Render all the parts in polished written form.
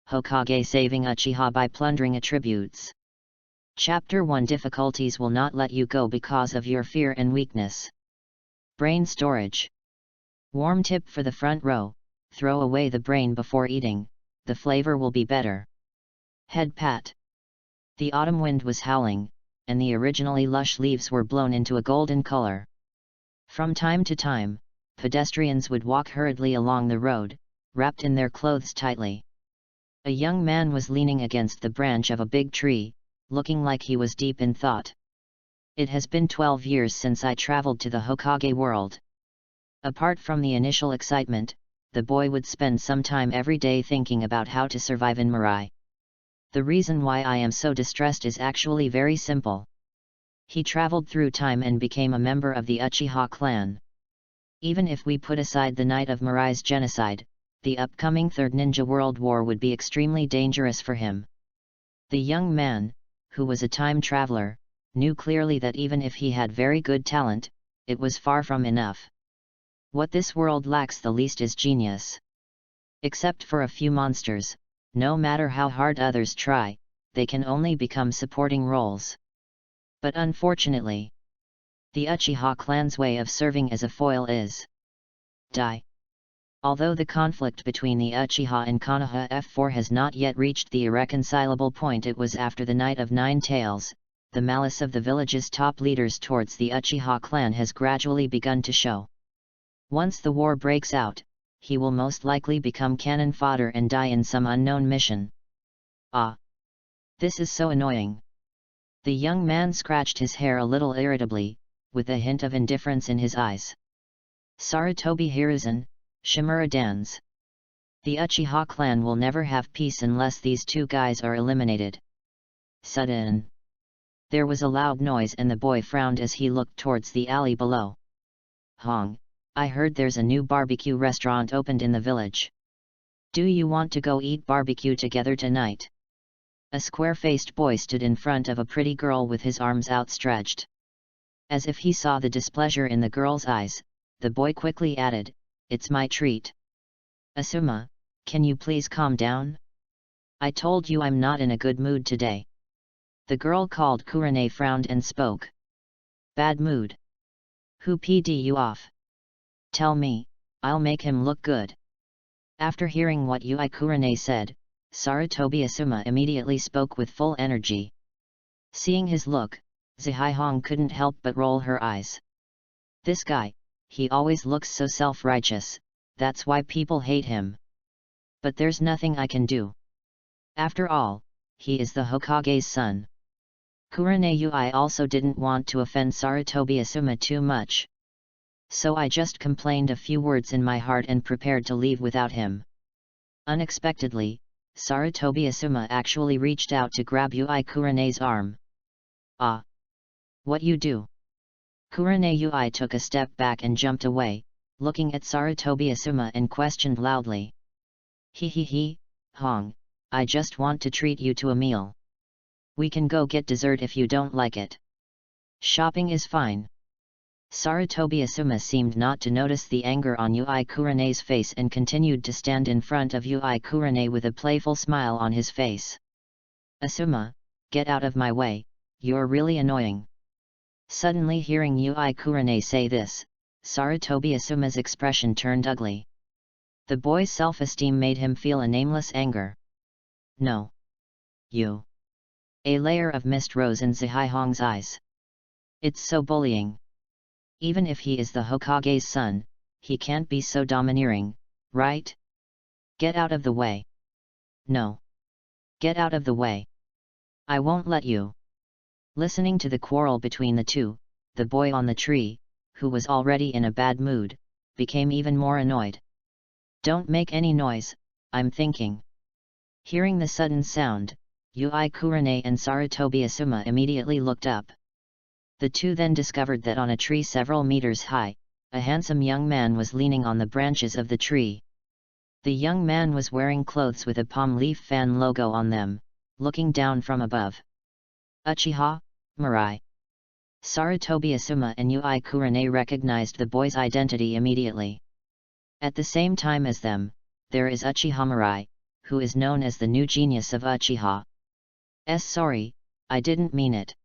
Hokage saving Uchiha by plundering attributes. Chapter 1 Difficulties will not let you go because of your fear and weakness. Brain storage. Warm tip for the front row: throw away the brain before eating, the flavor will be better. Head pat. The autumn wind was howling, and the originally lush leaves were blown into a golden color. From time to time, pedestrians would walk hurriedly along the road, wrapped in their clothes tightly. A young man was leaning against the branch of a big tree, looking like he was deep in thought. It has been 12 years since I traveled to the Hokage world. Apart from the initial excitement, the boy would spend some time every day thinking about how to survive in Mirai. The reason why I am so distressed is actually very simple. He traveled through time and became a member of the Uchiha clan. Even if we put aside the night of Mirai's genocide, the upcoming Third Ninja World War would be extremely dangerous for him. The young man, who was a time traveler, knew clearly that even if he had very good talent, it was far from enough. What this world lacks the least is genius. Except for a few monsters, no matter how hard others try, they can only become supporting roles. But unfortunately, the Uchiha clan's way of serving as a foil is die. Although the conflict between the Uchiha and Konoha F4 has not yet reached the irreconcilable point it was after the Night of Nine Tails, the malice of the village's top leaders towards the Uchiha clan has gradually begun to show. Once the war breaks out, he will most likely become cannon fodder and die in some unknown mission. Ah! This is so annoying. The young man scratched his hair a little irritably, with a hint of indifference in his eyes. Sarutobi Hiruzen, Shimura Dans. The Uchiha clan will never have peace unless these two guys are eliminated. Sudden. There was a loud noise and the boy frowned as he looked towards the alley below. Hong, I heard there's a new barbecue restaurant opened in the village. Do you want to go eat barbecue together tonight? A square-faced boy stood in front of a pretty girl with his arms outstretched. As if he saw the displeasure in the girl's eyes, the boy quickly added, "It's my treat. Asuma, can you please calm down? I told you I'm not in a good mood today." The girl called Kurane frowned and spoke. "Bad mood? Who p'd you off? Tell me, I'll make him look good." After hearing what Ui Kurane said, Sarutobi Asuma immediately spoke with full energy. Seeing his look, Zihai couldn't help but roll her eyes. This guy, he always looks so self-righteous, that's why people hate him. But there's nothing I can do. After all, he is the Hokage's son. Kurane Ui also didn't want to offend Sarutobi Asuma too much. So I just complained a few words in my heart and prepared to leave without him. Unexpectedly, Sarutobi Asuma actually reached out to grab Ui Kurane's arm. "Ah! What you do?" Kurane Ui took a step back and jumped away, looking at Sarutobi Asuma and questioned loudly. He, Hong, I just want to treat you to a meal. We can go get dessert if you don't like it. Shopping is fine." Sarutobi Asuma seemed not to notice the anger on Ui Kurane's face and continued to stand in front of Ui Kurane with a playful smile on his face. "Asuma, get out of my way, you're really annoying." Suddenly hearing Ui Kurane say this, Sarutobi Asuma's expression turned ugly. The boy's self-esteem made him feel a nameless anger. "No. You." A layer of mist rose in Zihai Hong's eyes. "It's so bullying. Even if he is the Hokage's son, he can't be so domineering, right? Get out of the way." "No. Get out of the way. I won't let you." Listening to the quarrel between the two, the boy on the tree, who was already in a bad mood, became even more annoyed. "Don't make any noise, I'm thinking." Hearing the sudden sound, Ui Kurane and Sarutobi Asuma immediately looked up. The two then discovered that on a tree several meters high, a handsome young man was leaning on the branches of the tree. The young man was wearing clothes with a palm leaf fan logo on them, looking down from above. "Uchiha, Mirai." Sarutobi Asuma and Ui Kurane recognized the boy's identity immediately. At the same time as them, there is Uchiha Mirai, who is known as the new genius of UCHIHA. Sorry, I didn't mean it.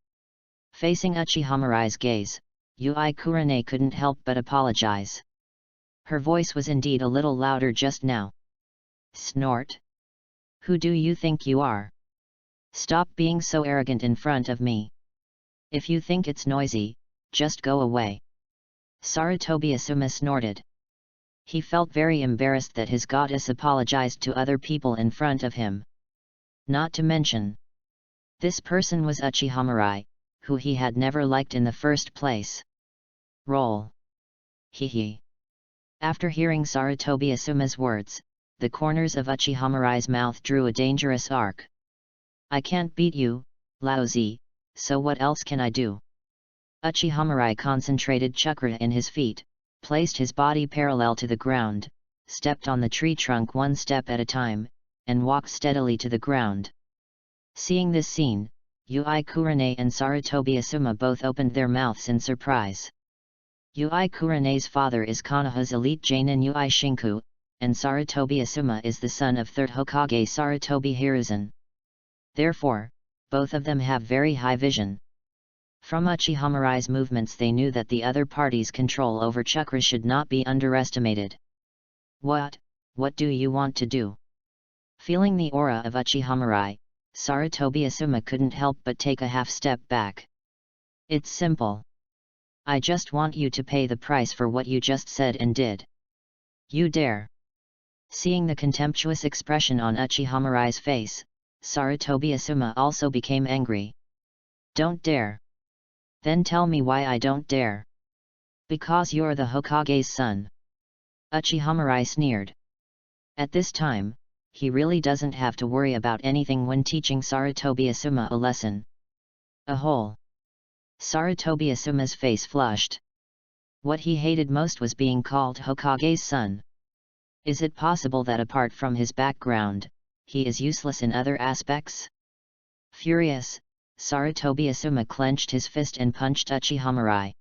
Facing Uchihamarai's gaze, Yui Kurane couldn't help but apologize. Her voice was indeed a little louder just now. Snort. Who do you think you are? Stop being so arrogant in front of me. If you think it's noisy, just go away. Sarutobi Asuma snorted. He felt very embarrassed that his goddess apologized to other people in front of him. Not to mention, this person was Uchiha, who he had never liked in the first place. Roll. Hee. After hearing Sarutobi Asuma's words, the corners of Uchihamarai's mouth drew a dangerous arc. I can't beat you, lousy, so what else can I do? Uchihamarai concentrated chakra in his feet, placed his body parallel to the ground, stepped on the tree trunk one step at a time, and walked steadily to the ground. Seeing this scene, Yui Kurane and Sarutobi Asuma both opened their mouths in surprise. Yui Kurane's father is Konoha's elite Jainin Yui Shinku, and Sarutobi Asuma is the son of 3rd Hokage Sarutobi Hiruzen. Therefore, both of them have very high vision. From Uchihamarai's movements they knew that the other party's control over chakra should not be underestimated. What do you want to do? Feeling the aura of Uchihamarai, Sarutobi Asuma couldn't help but take a half step back. It's simple. I just want you to pay the price for what you just said and did. You dare. Seeing the contemptuous expression on Uchihamarai's face, Sarutobi Asuma also became angry. Don't dare. Then tell me why I don't dare. Because you're the Hokage's son. Uchihamarai sneered. At this time, he really doesn't have to worry about anything when teaching Sarutobi Asuma a lesson. A hole. Sarutobi Asuma's face flushed. What he hated most was being called Hokage's son. Is it possible that apart from his background, he is useless in other aspects? Furious, Sarutobi Asuma clenched his fist and punched Uchihamarai.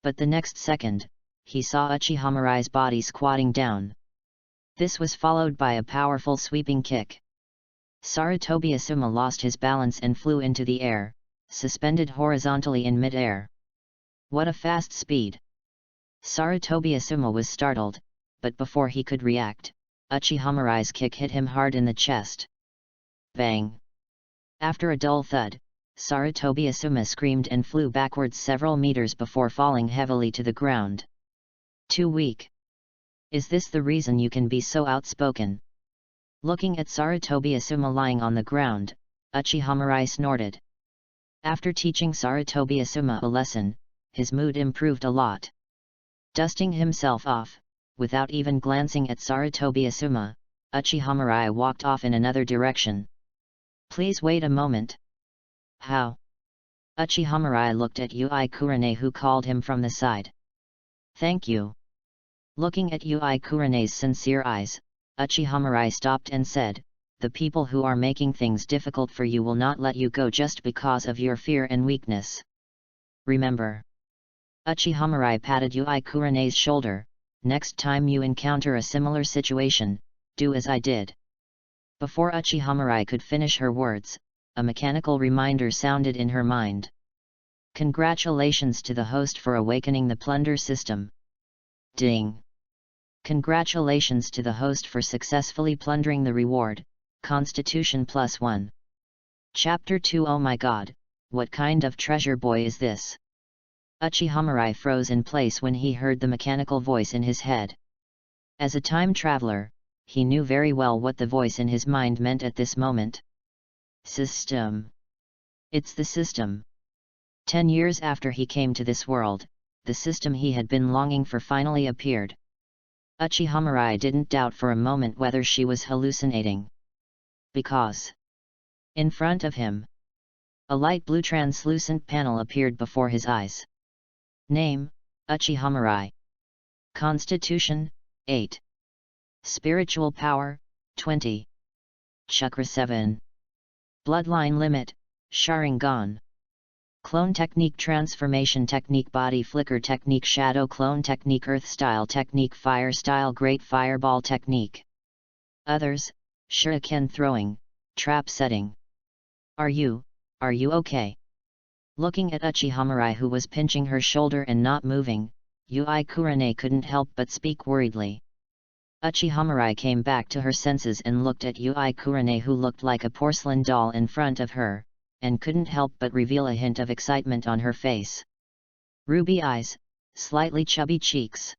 But the next second, he saw Uchihamarai's body squatting down. This was followed by a powerful sweeping kick. Sarutobi Asuma lost his balance and flew into the air, suspended horizontally in mid-air. What a fast speed! Sarutobi Asuma was startled, but before he could react, Uchihamarai's kick hit him hard in the chest. Bang! After a dull thud, Sarutobi Asuma screamed and flew backwards several meters before falling heavily to the ground. Too weak. Is this the reason you can be so outspoken? Looking at Sarutobi Asuma lying on the ground, Uchihamarai snorted. After teaching Sarutobi Asuma a lesson, his mood improved a lot. Dusting himself off, without even glancing at Sarutobi Asuma, Uchihamarai walked off in another direction. Please wait a moment. How? Uchihamarai looked at Yui Kurane who called him from the side. Thank you. Looking at Yui Kurane's sincere eyes, Uchihamarai stopped and said, the people who are making things difficult for you will not let you go just because of your fear and weakness. Remember. Uchihamarai patted Yui Kurane's shoulder. Next time you encounter a similar situation, do as I did. Before Uchihamarai could finish her words, a mechanical reminder sounded in her mind. Congratulations to the host for awakening the plunder system. Ding! Congratulations to the host for successfully plundering the reward, Constitution +1. Chapter 2. Oh my god, what kind of treasure boy is this? Uchihamarai froze in place when he heard the mechanical voice in his head. As a time traveler, he knew very well what the voice in his mind meant at this moment. System. It's the system. 10 years after he came to this world, the system he had been longing for finally appeared. Uchihamarai didn't doubt for a moment whether she was hallucinating. Because in front of him, a light blue translucent panel appeared before his eyes. Name, Uchihamarai. Constitution, 8. Spiritual power, 20. Chakra 7. Bloodline limit, Sharingan. Clone technique, transformation technique, body flicker technique, shadow clone technique, earth style technique, fire style, great fireball technique. Others, shuriken throwing, trap setting. Are you okay? Looking at Uchiha who was pinching her shoulder and not moving, Yui Kurane couldn't help but speak worriedly. Uchiha came back to her senses and looked at Yui Kurane who looked like a porcelain doll in front of her, and couldn't help but reveal a hint of excitement on her face. Ruby eyes, slightly chubby cheeks.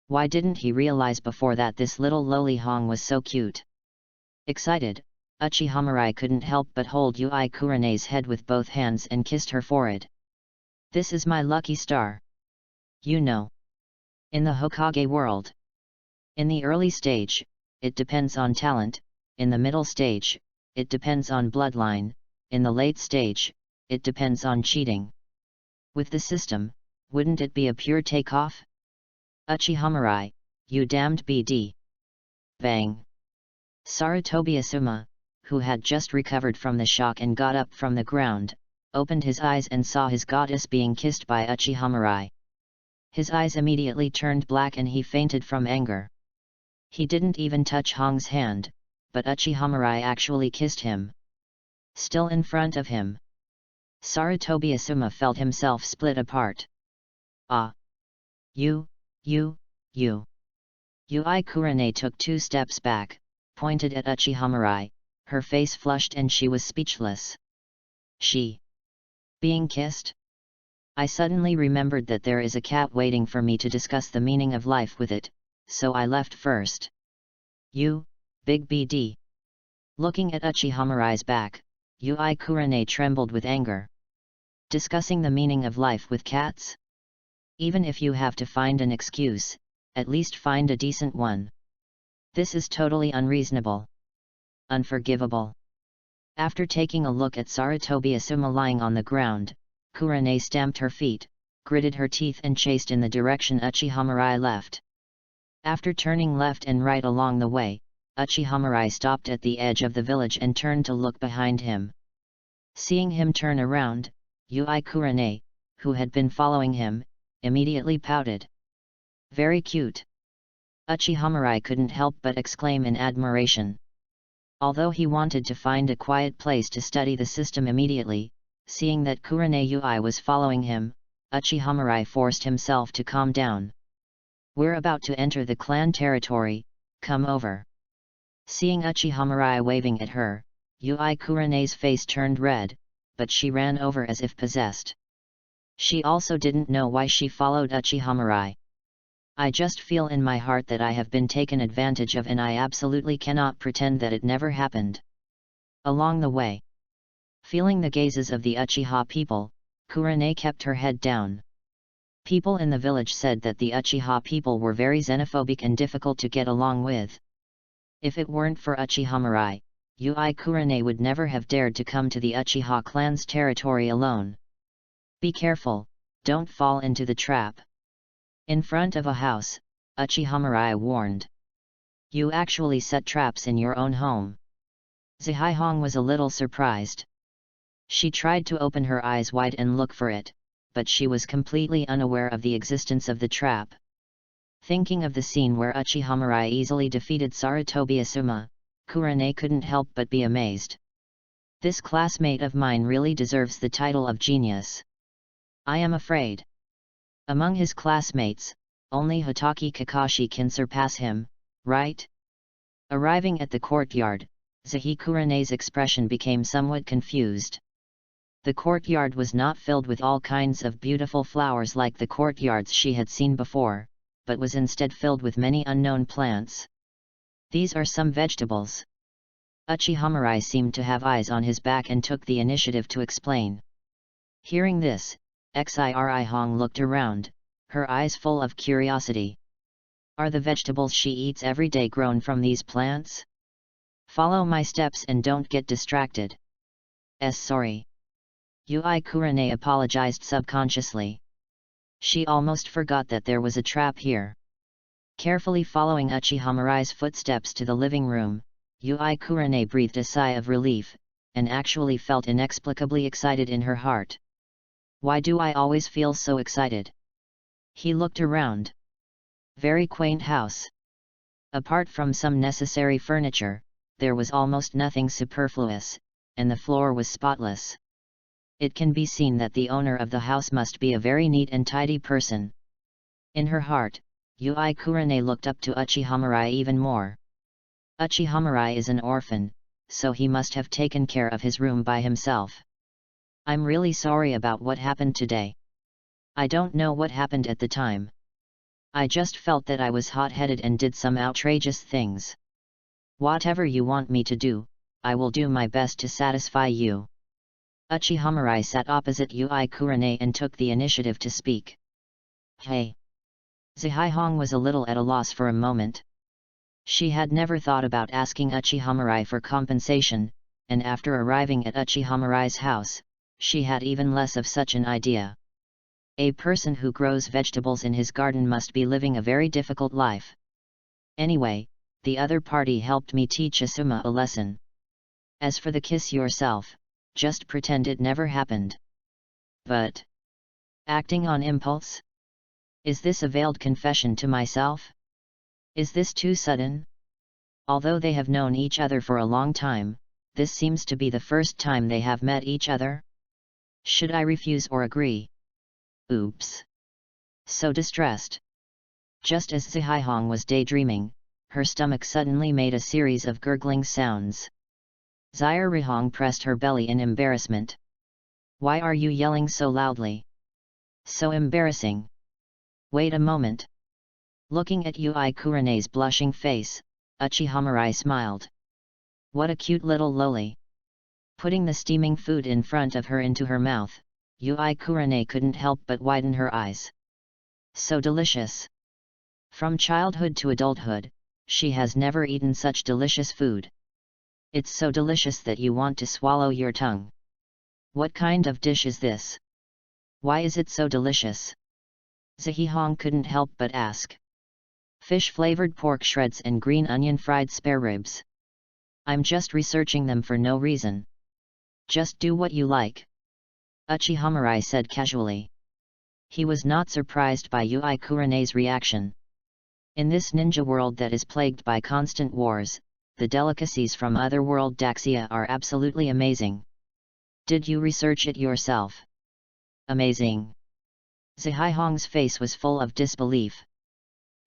Why didn't he realize before that this little lowly Hong was so cute? Excited, Uchiha couldn't help but hold Yui Kurane's head with both hands and kissed her forehead. This is my lucky star. You know. In the Hokage world. In the early stage, it depends on talent, in the middle stage, it depends on bloodline, in the late stage, it depends on cheating. With the system, wouldn't it be a pure takeoff? Uchiha, you damned BD. Bang. Sarutobi Asuma, who had just recovered from the shock and got up from the ground, opened his eyes and saw his goddess being kissed by Uchiha. His eyes immediately turned black and he fainted from anger. He didn't even touch Hong's hand, but Uchiha actually kissed him. Still in front of him. Sarutobi Asuma felt himself split apart. Ah! You. Yui Kurane took 2 steps back, pointed at Uchiha, her face flushed and she was speechless. She. Being kissed? I suddenly remembered that there is a cat waiting for me to discuss the meaning of life with it, so I left first. You, big BD. Looking at Uchiha back, Yui Kurane trembled with anger. Discussing the meaning of life with cats? Even if you have to find an excuse, at least find a decent one. This is totally unreasonable. Unforgivable. After taking a look at Sarutobi Asuma lying on the ground, Kurane stamped her feet, gritted her teeth and chased in the direction Uchiha left. After turning left and right along the way, Uchiha stopped at the edge of the village and turned to look behind him. Seeing him turn around, Yui Kurane, who had been following him, immediately pouted. Very cute. Uchiha couldn't help but exclaim in admiration. Although he wanted to find a quiet place to study the system immediately, seeing that Kurane Yui was following him, Uchiha forced himself to calm down. We're about to enter the clan territory, come over. Seeing Uchiha waving at her, Yui Kurane's face turned red, but she ran over as if possessed. She also didn't know why she followed Uchiha. I just feel in my heart that I have been taken advantage of and I absolutely cannot pretend that it never happened. Along the way, feeling the gazes of the Uchiha people, Kurane kept her head down. People in the village said that the Uchiha people were very xenophobic and difficult to get along with. If it weren't for Uchiha, Yui Kurane would never have dared to come to the Uchiha clan's territory alone. Be careful, don't fall into the trap. In front of a house, Uchiha warned. You actually set traps in your own home. Zihai was a little surprised. She tried to open her eyes wide and look for it, but she was completely unaware of the existence of the trap. Thinking of the scene where Uchiha easily defeated Sarutobi Asuma, Kurane couldn't help but be amazed. This classmate of mine really deserves the title of genius. I am afraid. Among his classmates, only Hotaki Kakashi can surpass him, right? Arriving at the courtyard, Zahi Kurane's expression became somewhat confused. The courtyard was not filled with all kinds of beautiful flowers like the courtyards she had seen before, but was instead filled with many unknown plants. These are some vegetables. Uchiha seemed to have eyes on his back and took the initiative to explain. Hearing this, Xiri Hong looked around, her eyes full of curiosity. Are the vegetables she eats every day grown from these plants? Follow my steps and don't get distracted. Sorry. Yui Kurane apologized subconsciously. She almost forgot that there was a trap here. Carefully following Uchiha footsteps to the living room, Yui Kurane breathed a sigh of relief, and actually felt inexplicably excited in her heart. Why do I always feel so excited? He looked around. Very quaint house. Apart from some necessary furniture, there was almost nothing superfluous, and the floor was spotless. It can be seen that the owner of the house must be a very neat and tidy person. In her heart, Yui Kurane looked up to Uchiha even more. Uchiha is an orphan, so he must have taken care of his room by himself. I'm really sorry about what happened today. I don't know what happened at the time. I just felt that I was hot-headed and did some outrageous things. Whatever you want me to do, I will do my best to satisfy you. Uchiha sat opposite Yui Kurane and took the initiative to speak. Hey! Zihihong was a little at a loss for a moment. She had never thought about asking Uchiha for compensation, and after arriving at Uchiha house, she had even less of such an idea. A person who grows vegetables in his garden must be living a very difficult life. Anyway, the other party helped me teach Asuma a lesson. As for the kiss yourself, just pretend it never happened. But acting on impulse? Is this a veiled confession to myself? Is this too sudden? Although they have known each other for a long time, this seems to be the first time they have met each other. Should I refuse or agree? Oops! So distressed. Just as Zihihong was daydreaming, her stomach suddenly made a series of gurgling sounds. Zihihong pressed her belly in embarrassment. Why are you yelling so loudly? So embarrassing. Wait a moment. Looking at Yui Kurane's blushing face, Uchiha smiled. What a cute little loli. Putting the steaming food in front of her into her mouth, Yui Kurane couldn't help but widen her eyes. So delicious. From childhood to adulthood, she has never eaten such delicious food. It's so delicious that you want to swallow your tongue. What kind of dish is this? Why is it so delicious? Zihihong couldn't help but ask. Fish-flavored pork shreds and green onion fried spare ribs. I'm just researching them for no reason. Just do what you like. Uchiha said casually. He was not surprised by Yui Kurane's reaction. In this ninja world that is plagued by constant wars, the delicacies from otherworld Daxia are absolutely amazing. Did you research it yourself? Amazing. Zihihong's face was full of disbelief.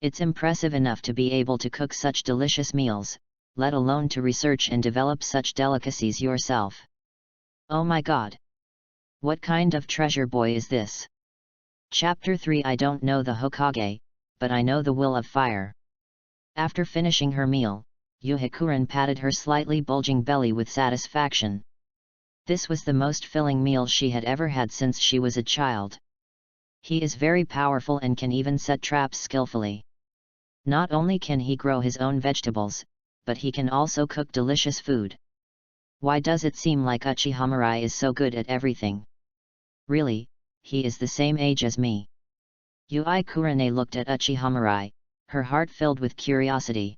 It's impressive enough to be able to cook such delicious meals, let alone to research and develop such delicacies yourself. Oh my god! What kind of treasure boy is this? Chapter 3 I don't know the Hokage, but I know the will of fire. After finishing her meal, Yuhikuran patted her slightly bulging belly with satisfaction. This was the most filling meal she had ever had since she was a child. He is very powerful and can even set traps skillfully. Not only can he grow his own vegetables, but he can also cook delicious food. Why does it seem like Uchiha is so good at everything? Really, he is the same age as me. Yui Kurane looked at Uchiha, her heart filled with curiosity.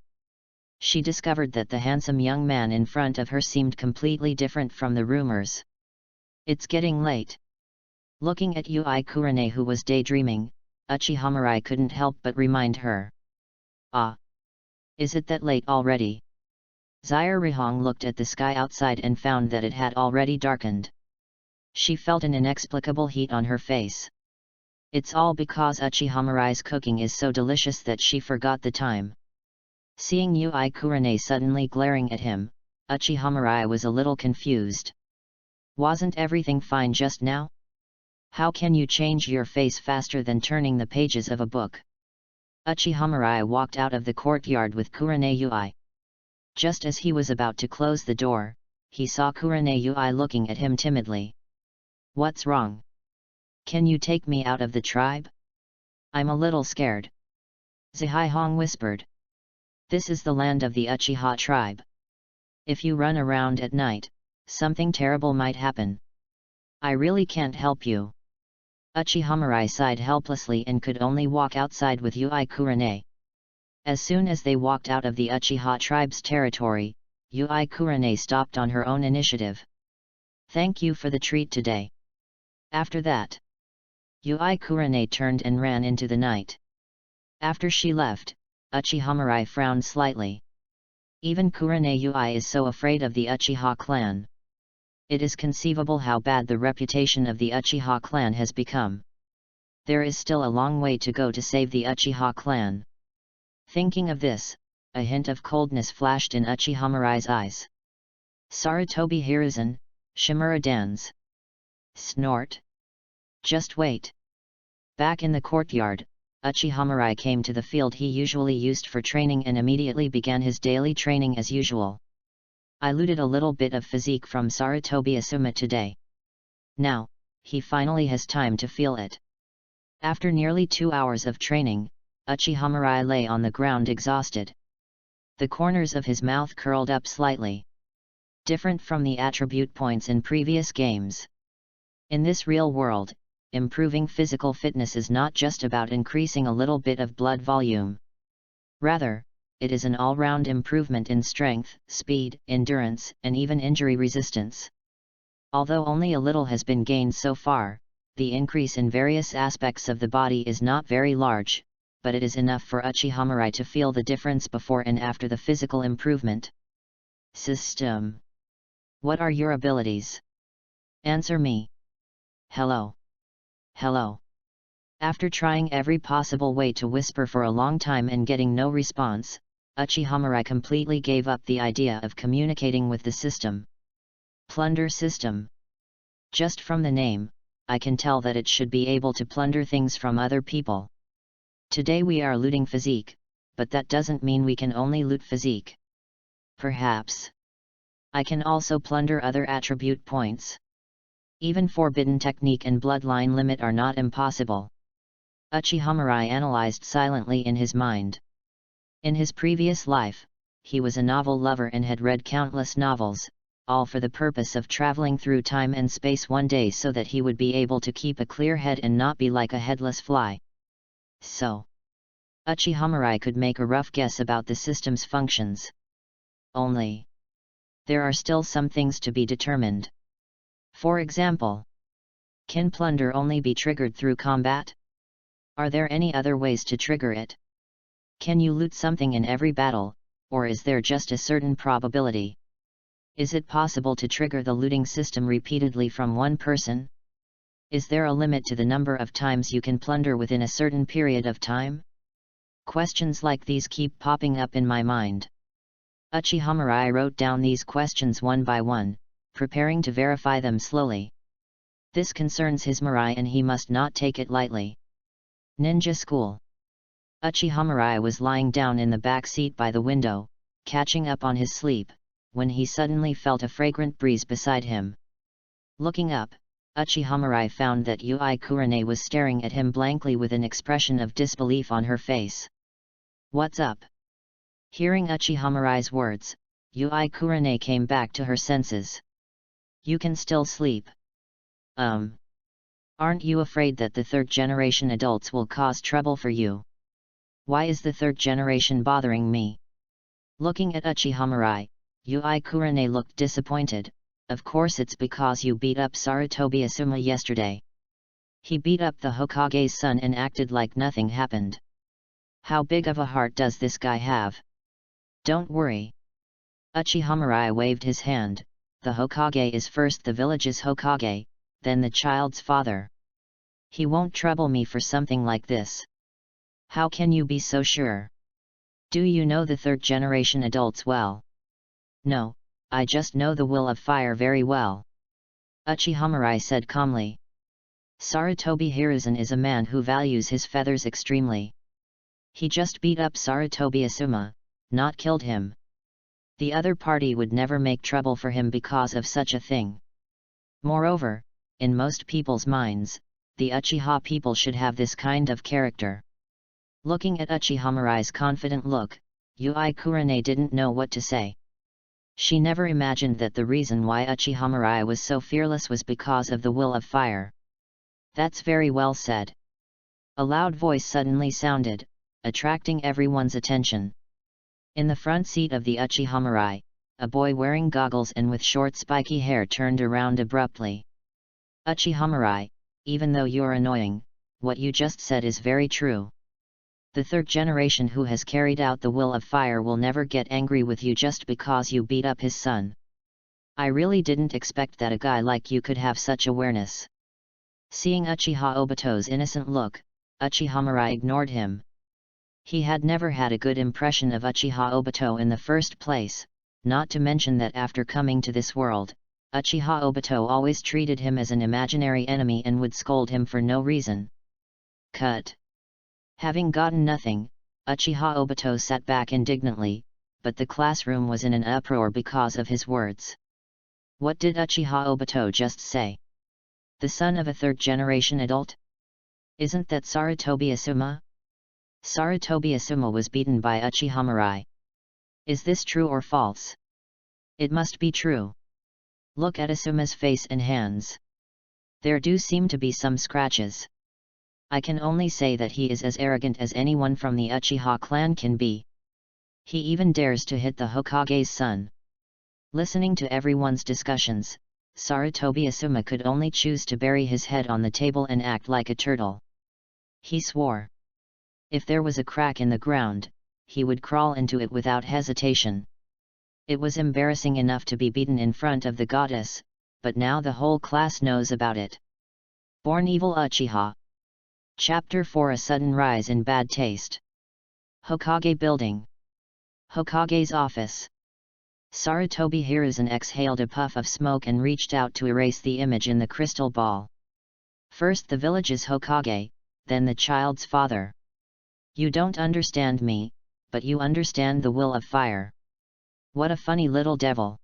She discovered that the handsome young man in front of her seemed completely different from the rumors. It's getting late. Looking at Yui Kurane who was daydreaming, Uchiha couldn't help but remind her. Ah! Is it that late already? Zihihong looked at the sky outside and found that it had already darkened. She felt an inexplicable heat on her face. It's all because Uchiha cooking is so delicious that she forgot the time. Seeing Yui Kurane suddenly glaring at him, Uchiha was a little confused. Wasn't everything fine just now? How can you change your face faster than turning the pages of a book? Uchiha walked out of the courtyard with Kurane Yui. Just as he was about to close the door, he saw Kurane Yui looking at him timidly. What's wrong? Can you take me out of the tribe? I'm a little scared. Zihihong whispered. This is the land of the Uchiha tribe. If you run around at night, something terrible might happen. I really can't help you. Uchiha sighed helplessly and could only walk outside with Yui Kurane. As soon as they walked out of the Uchiha tribe's territory, Yui Kurane stopped on her own initiative. Thank you for the treat today. After that, Yui Kurane turned and ran into the night. After she left, Uchiha frowned slightly. Even Kurane Ui is so afraid of the Uchiha clan. It is conceivable how bad the reputation of the Uchiha clan has become. There is still a long way to go to save the Uchiha clan. Thinking of this, a hint of coldness flashed in Uchiha Mirai's eyes. Sarutobi Hiruzen, Shimura Dans. Snort. Just wait. Back in the courtyard, Uchiha Mirai came to the field he usually used for training and immediately began his daily training as usual. I looted a little bit of physique from Sarutobi Asuma today. Now, he finally has time to feel it. After nearly 2 hours of training, Uchiha Mirai lay on the ground exhausted. The corners of his mouth curled up slightly. Different from the attribute points in previous games. In this real world, improving physical fitness is not just about increasing a little bit of blood volume. Rather, it is an all-round improvement in strength, speed, endurance, and even injury resistance. Although only a little has been gained so far, the increase in various aspects of the body is not very large, but it is enough for Uchiha Mirai to feel the difference before and after the physical improvement. System. What are your abilities? Answer me. Hello. Hello. After trying every possible way to whisper for a long time and getting no response, Uchiha Mirai completely gave up the idea of communicating with the system. Plunder system. Just from the name, I can tell that it should be able to plunder things from other people. Today we are looting physique, but that doesn't mean we can only loot physique. Perhaps I can also plunder other attribute points. Even forbidden technique and bloodline limit are not impossible. Uchiha Mirai analyzed silently in his mind. In his previous life, he was a novel lover and had read countless novels, all for the purpose of traveling through time and space one day so that he would be able to keep a clear head and not be like a headless fly. So, Uchiha Mirai could make a rough guess about the system's functions. Only, there are still some things to be determined. For example, can plunder only be triggered through combat? Are there any other ways to trigger it? Can you loot something in every battle, or is there just a certain probability? Is it possible to trigger the looting system repeatedly from one person? Is there a limit to the number of times you can plunder within a certain period of time? Questions like these keep popping up in my mind. Uchiha Mirai wrote down these questions one by one, preparing to verify them slowly. This concerns his Mirai and he must not take it lightly. Ninja School. Uchiha Mirai was lying down in the back seat by the window, catching up on his sleep, when he suddenly felt a fragrant breeze beside him. Looking up, Uchiha Mirai found that Ui Kurane was staring at him blankly with an expression of disbelief on her face. What's up? Hearing Uchiha Mirai's words, Ui Kurane came back to her senses. You can still sleep. Aren't you afraid that the third-generation adults will cause trouble for you? Why is the third generation bothering me? Looking at Uchiha Mirai, Ui Kurane looked disappointed. Of course it's because you beat up Sarutobi Asuma yesterday. He beat up the Hokage's son and acted like nothing happened. How big of a heart does this guy have? Don't worry. Uchiha Mirai waved his hand. The Hokage is first the village's Hokage, then the child's father. He won't trouble me for something like this. How can you be so sure? Do you know the third-generation adults well? No, I just know the will of fire very well. Uchiha Mirai said calmly. Sarutobi Hiruzen is a man who values his feathers extremely. He just beat up Sarutobi Asuma, not killed him. The other party would never make trouble for him because of such a thing. Moreover, in most people's minds, the Uchiha people should have this kind of character. Looking at Uchiha Mirai's confident look, Ui Kurane didn't know what to say. She never imagined that the reason why Uchiha Mirai was so fearless was because of the will of fire. That's very well said. A loud voice suddenly sounded, attracting everyone's attention. In the front seat of the Uchiha Mirai, a boy wearing goggles and with short spiky hair turned around abruptly. Uchiha Mirai, even though you're annoying, what you just said is very true. The third generation who has carried out the will of fire will never get angry with you just because you beat up his son. I really didn't expect that a guy like you could have such awareness. Seeing Uchiha Obito's innocent look, Uchiha Mirai ignored him. He had never had a good impression of Uchiha Obito in the first place, not to mention that after coming to this world, Uchiha Obito always treated him as an imaginary enemy and would scold him for no reason. Cut. Having gotten nothing, Uchiha Obito sat back indignantly, but the classroom was in an uproar because of his words. What did Uchiha Obito just say? The son of a third-generation adult? Isn't that Sarutobi Asuma? Sarutobi Asuma was beaten by Uchiha Mirai. Is this true or false? It must be true. Look at Asuma's face and hands. There do seem to be some scratches. I can only say that he is as arrogant as anyone from the Uchiha clan can be. He even dares to hit the Hokage's son. Listening to everyone's discussions, Sarutobi Asuma could only choose to bury his head on the table and act like a turtle. He swore. If there was a crack in the ground, he would crawl into it without hesitation. It was embarrassing enough to be beaten in front of the goddess, but now the whole class knows about it. Born Evil Uchiha. Chapter 4: A Sudden Rise in Bad Taste. Hokage Building. Hokage's Office. Sarutobi Hiruzen exhaled a puff of smoke and reached out to erase the image in the crystal ball. First the village's Hokage, then the child's father. You don't understand me, but you understand the will of fire. What a funny little devil.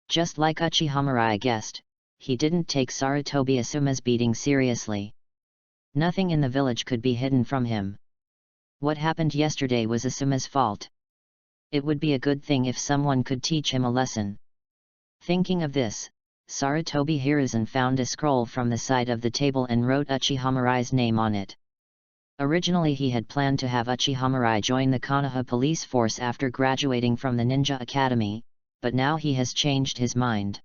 Just like Uchiha Mirai guessed, he didn't take Sarutobi Asuma's beating seriously. Nothing in the village could be hidden from him. What happened yesterday was Asuma's fault. It would be a good thing if someone could teach him a lesson. Thinking of this, Sarutobi Hiruzen found a scroll from the side of the table and wrote Uchiha Mirai's name on it. Originally he had planned to have Uchiha Mirai join the Konoha police force after graduating from the Ninja Academy, but now he has changed his mind.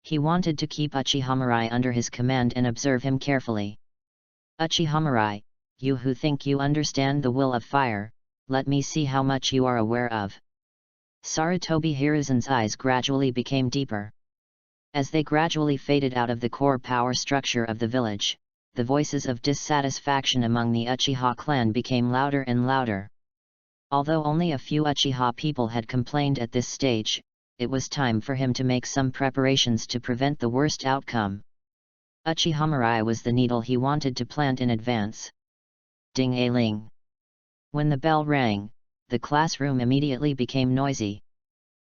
He wanted to keep Uchiha Mirai under his command and observe him carefully. Uchiha Mirai, you who think you understand the will of fire, let me see how much you are aware of. Sarutobi Hiruzen's eyes gradually became deeper. As they gradually faded out of the core power structure of the village, the voices of dissatisfaction among the Uchiha clan became louder and louder. Although only a few Uchiha people had complained at this stage, it was time for him to make some preparations to prevent the worst outcome. Uchiha Mirai was the needle he wanted to plant in advance. Ding-a-ling. When the bell rang, the classroom immediately became noisy.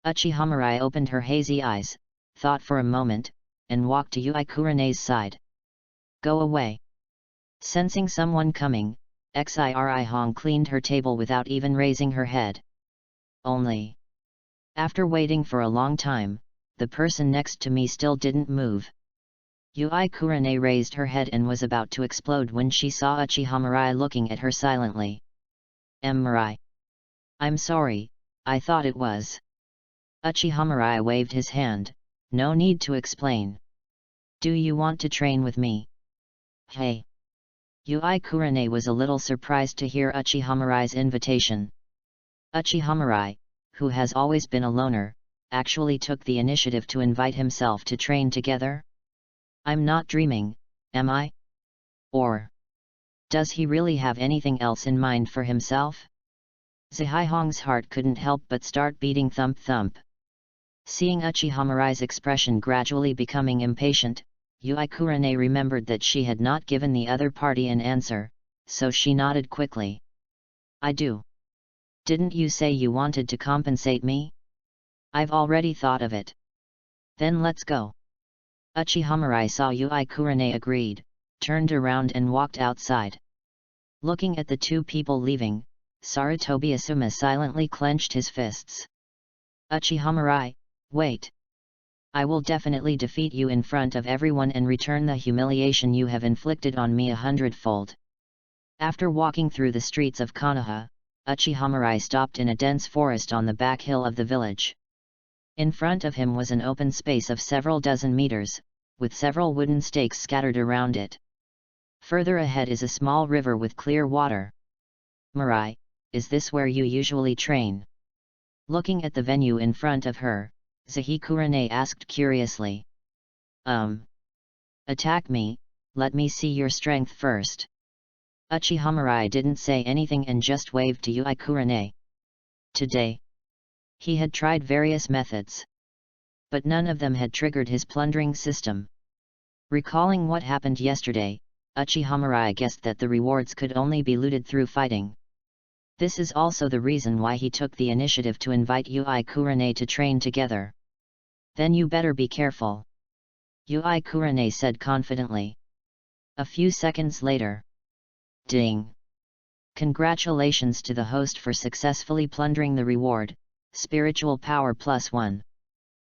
Uchiha Mirai opened her hazy eyes, thought for a moment, and walked to Yui Kurene's side. Go away. Sensing someone coming, Xiri Hong cleaned her table without even raising her head. Only. After waiting for a long time, the person next to me still didn't move. Yui Kurene raised her head and was about to explode when she saw Uchiha Mirai looking at her silently. Mirai. I'm sorry, I thought it was. Uchiha Mirai waved his hand, no need to explain. Do you want to train with me? Hey. Yui Kurene was a little surprised to hear Uchiha Mirai's invitation. Uchiha Mirai, who has always been a loner, actually took the initiative to invite himself to train together? I'm not dreaming, am I? Or does he really have anything else in mind for himself? Zihai-hong's heart couldn't help but start beating thump-thump. Seeing Uchiha Mirai's expression gradually becoming impatient, Yui Kurene remembered that she had not given the other party an answer, so she nodded quickly. I do. Didn't you say you wanted to compensate me? I've already thought of it. Then let's go. Uchiha Mirai saw Yui Kurene agreed, turned around and walked outside. Looking at the two people leaving, Sarutobi Asuma silently clenched his fists. Uchiha Mirai, wait. I will definitely defeat you in front of everyone and return the humiliation you have inflicted on me 100-fold. After walking through the streets of Konoha, Uchiha Mirai stopped in a dense forest on the back hill of the village. In front of him was an open space of several dozen meters, with several wooden stakes scattered around it. Further ahead is a small river with clear water. Mirai, is this where you usually train? Looking at the venue in front of her, Zahikura asked curiously. Attack me, let me see your strength first. Uchiha Mirai didn't say anything and just waved to Uikura. Today, he had tried various methods, but none of them had triggered his plundering system. Recalling what happened yesterday, Uchiha Mirai guessed that the rewards could only be looted through fighting. This is also the reason why he took the initiative to invite Uikura to train together. Then you better be careful, Uikura said confidently. A few seconds later. Ding! Congratulations to the host for successfully plundering the reward, Spiritual Power +1.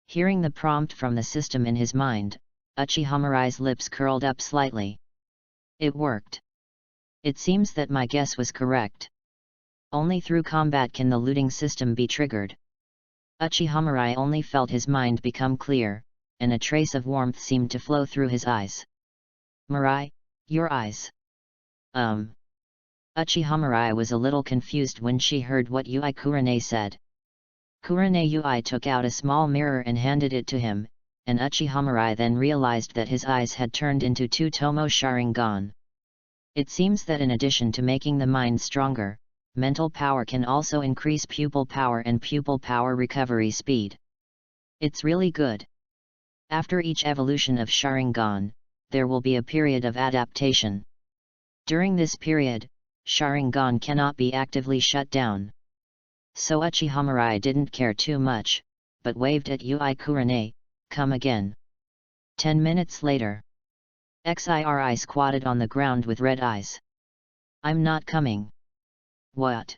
Hearing the prompt from the system in his mind, Uchiha Mirai's lips curled up slightly. It worked. It seems that my guess was correct. Only through combat can the looting system be triggered. Uchiha Mirai only felt his mind become clear, and a trace of warmth seemed to flow through his eyes. Mirai, your eyes. Uchiha Mirai was a little confused when she heard what Uikura said. Kurane Ui took out a small mirror and handed it to him, and Uchiha Mirai then realized that his eyes had turned into two Tomo Sharingan. It seems that in addition to making the mind stronger, mental power can also increase pupil power and pupil power recovery speed. It's really good. After each evolution of Sharingan, there will be a period of adaptation. During this period, Sharingan cannot be actively shut down. So Uchiha Mirai didn't care too much, but waved at Uikura, come again. 10 minutes later. Xiri squatted on the ground with red eyes. I'm not coming. What?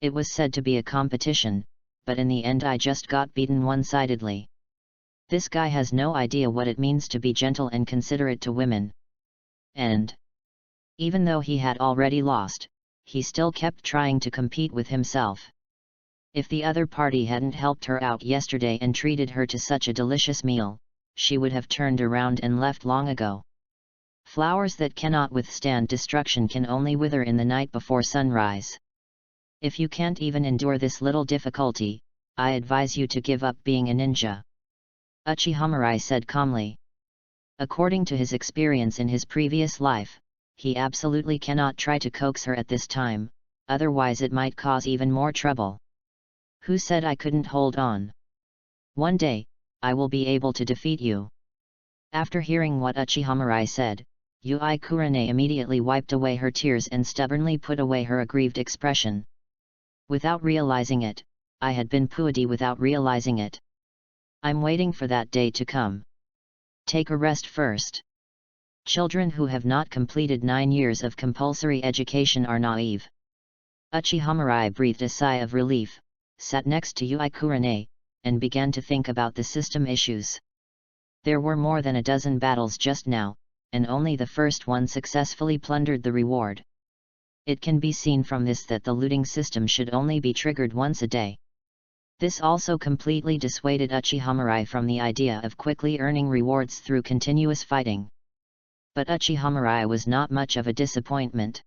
It was said to be a competition, but in the end I just got beaten one-sidedly. This guy has no idea what it means to be gentle and considerate to women. And even though he had already lost, he still kept trying to compete with himself. If the other party hadn't helped her out yesterday and treated her to such a delicious meal, she would have turned around and left long ago. Flowers that cannot withstand destruction can only wither in the night before sunrise. If you can't even endure this little difficulty, I advise you to give up being a ninja. Uchiha Mirai said calmly. According to his experience in his previous life, he absolutely cannot try to coax her at this time, otherwise it might cause even more trouble. Who said I couldn't hold on? One day, I will be able to defeat you. After hearing what Uchiha Mirai said, Uikura immediately wiped away her tears and stubbornly put away her aggrieved expression. Without realizing it, I had been puadi without realizing it. I'm waiting for that day to come. Take a rest first. Children who have not completed 9 years of compulsory education are naive. Uchiha Mirai breathed a sigh of relief, sat next to Uikura, and began to think about the system issues. There were more than a dozen battles just now, and only the first one successfully plundered the reward. It can be seen from this that the looting system should only be triggered once a day. This also completely dissuaded Uchiha Mirai from the idea of quickly earning rewards through continuous fighting. But Uchiha Mirai was not much of a disappointment.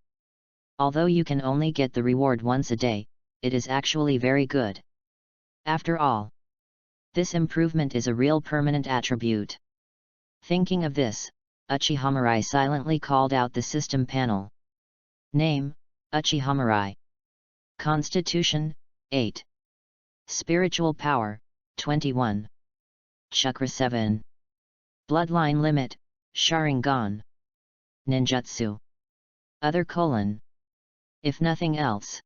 Although you can only get the reward once a day, it is actually very good. After all, this improvement is a real permanent attribute. Thinking of this, Uchiha Mirai silently called out the system panel. Name, Uchiha Mirai. Constitution, 8. Spiritual Power, 21. Chakra 7. Bloodline Limit, Sharingan. Ninjutsu. Other : if nothing else,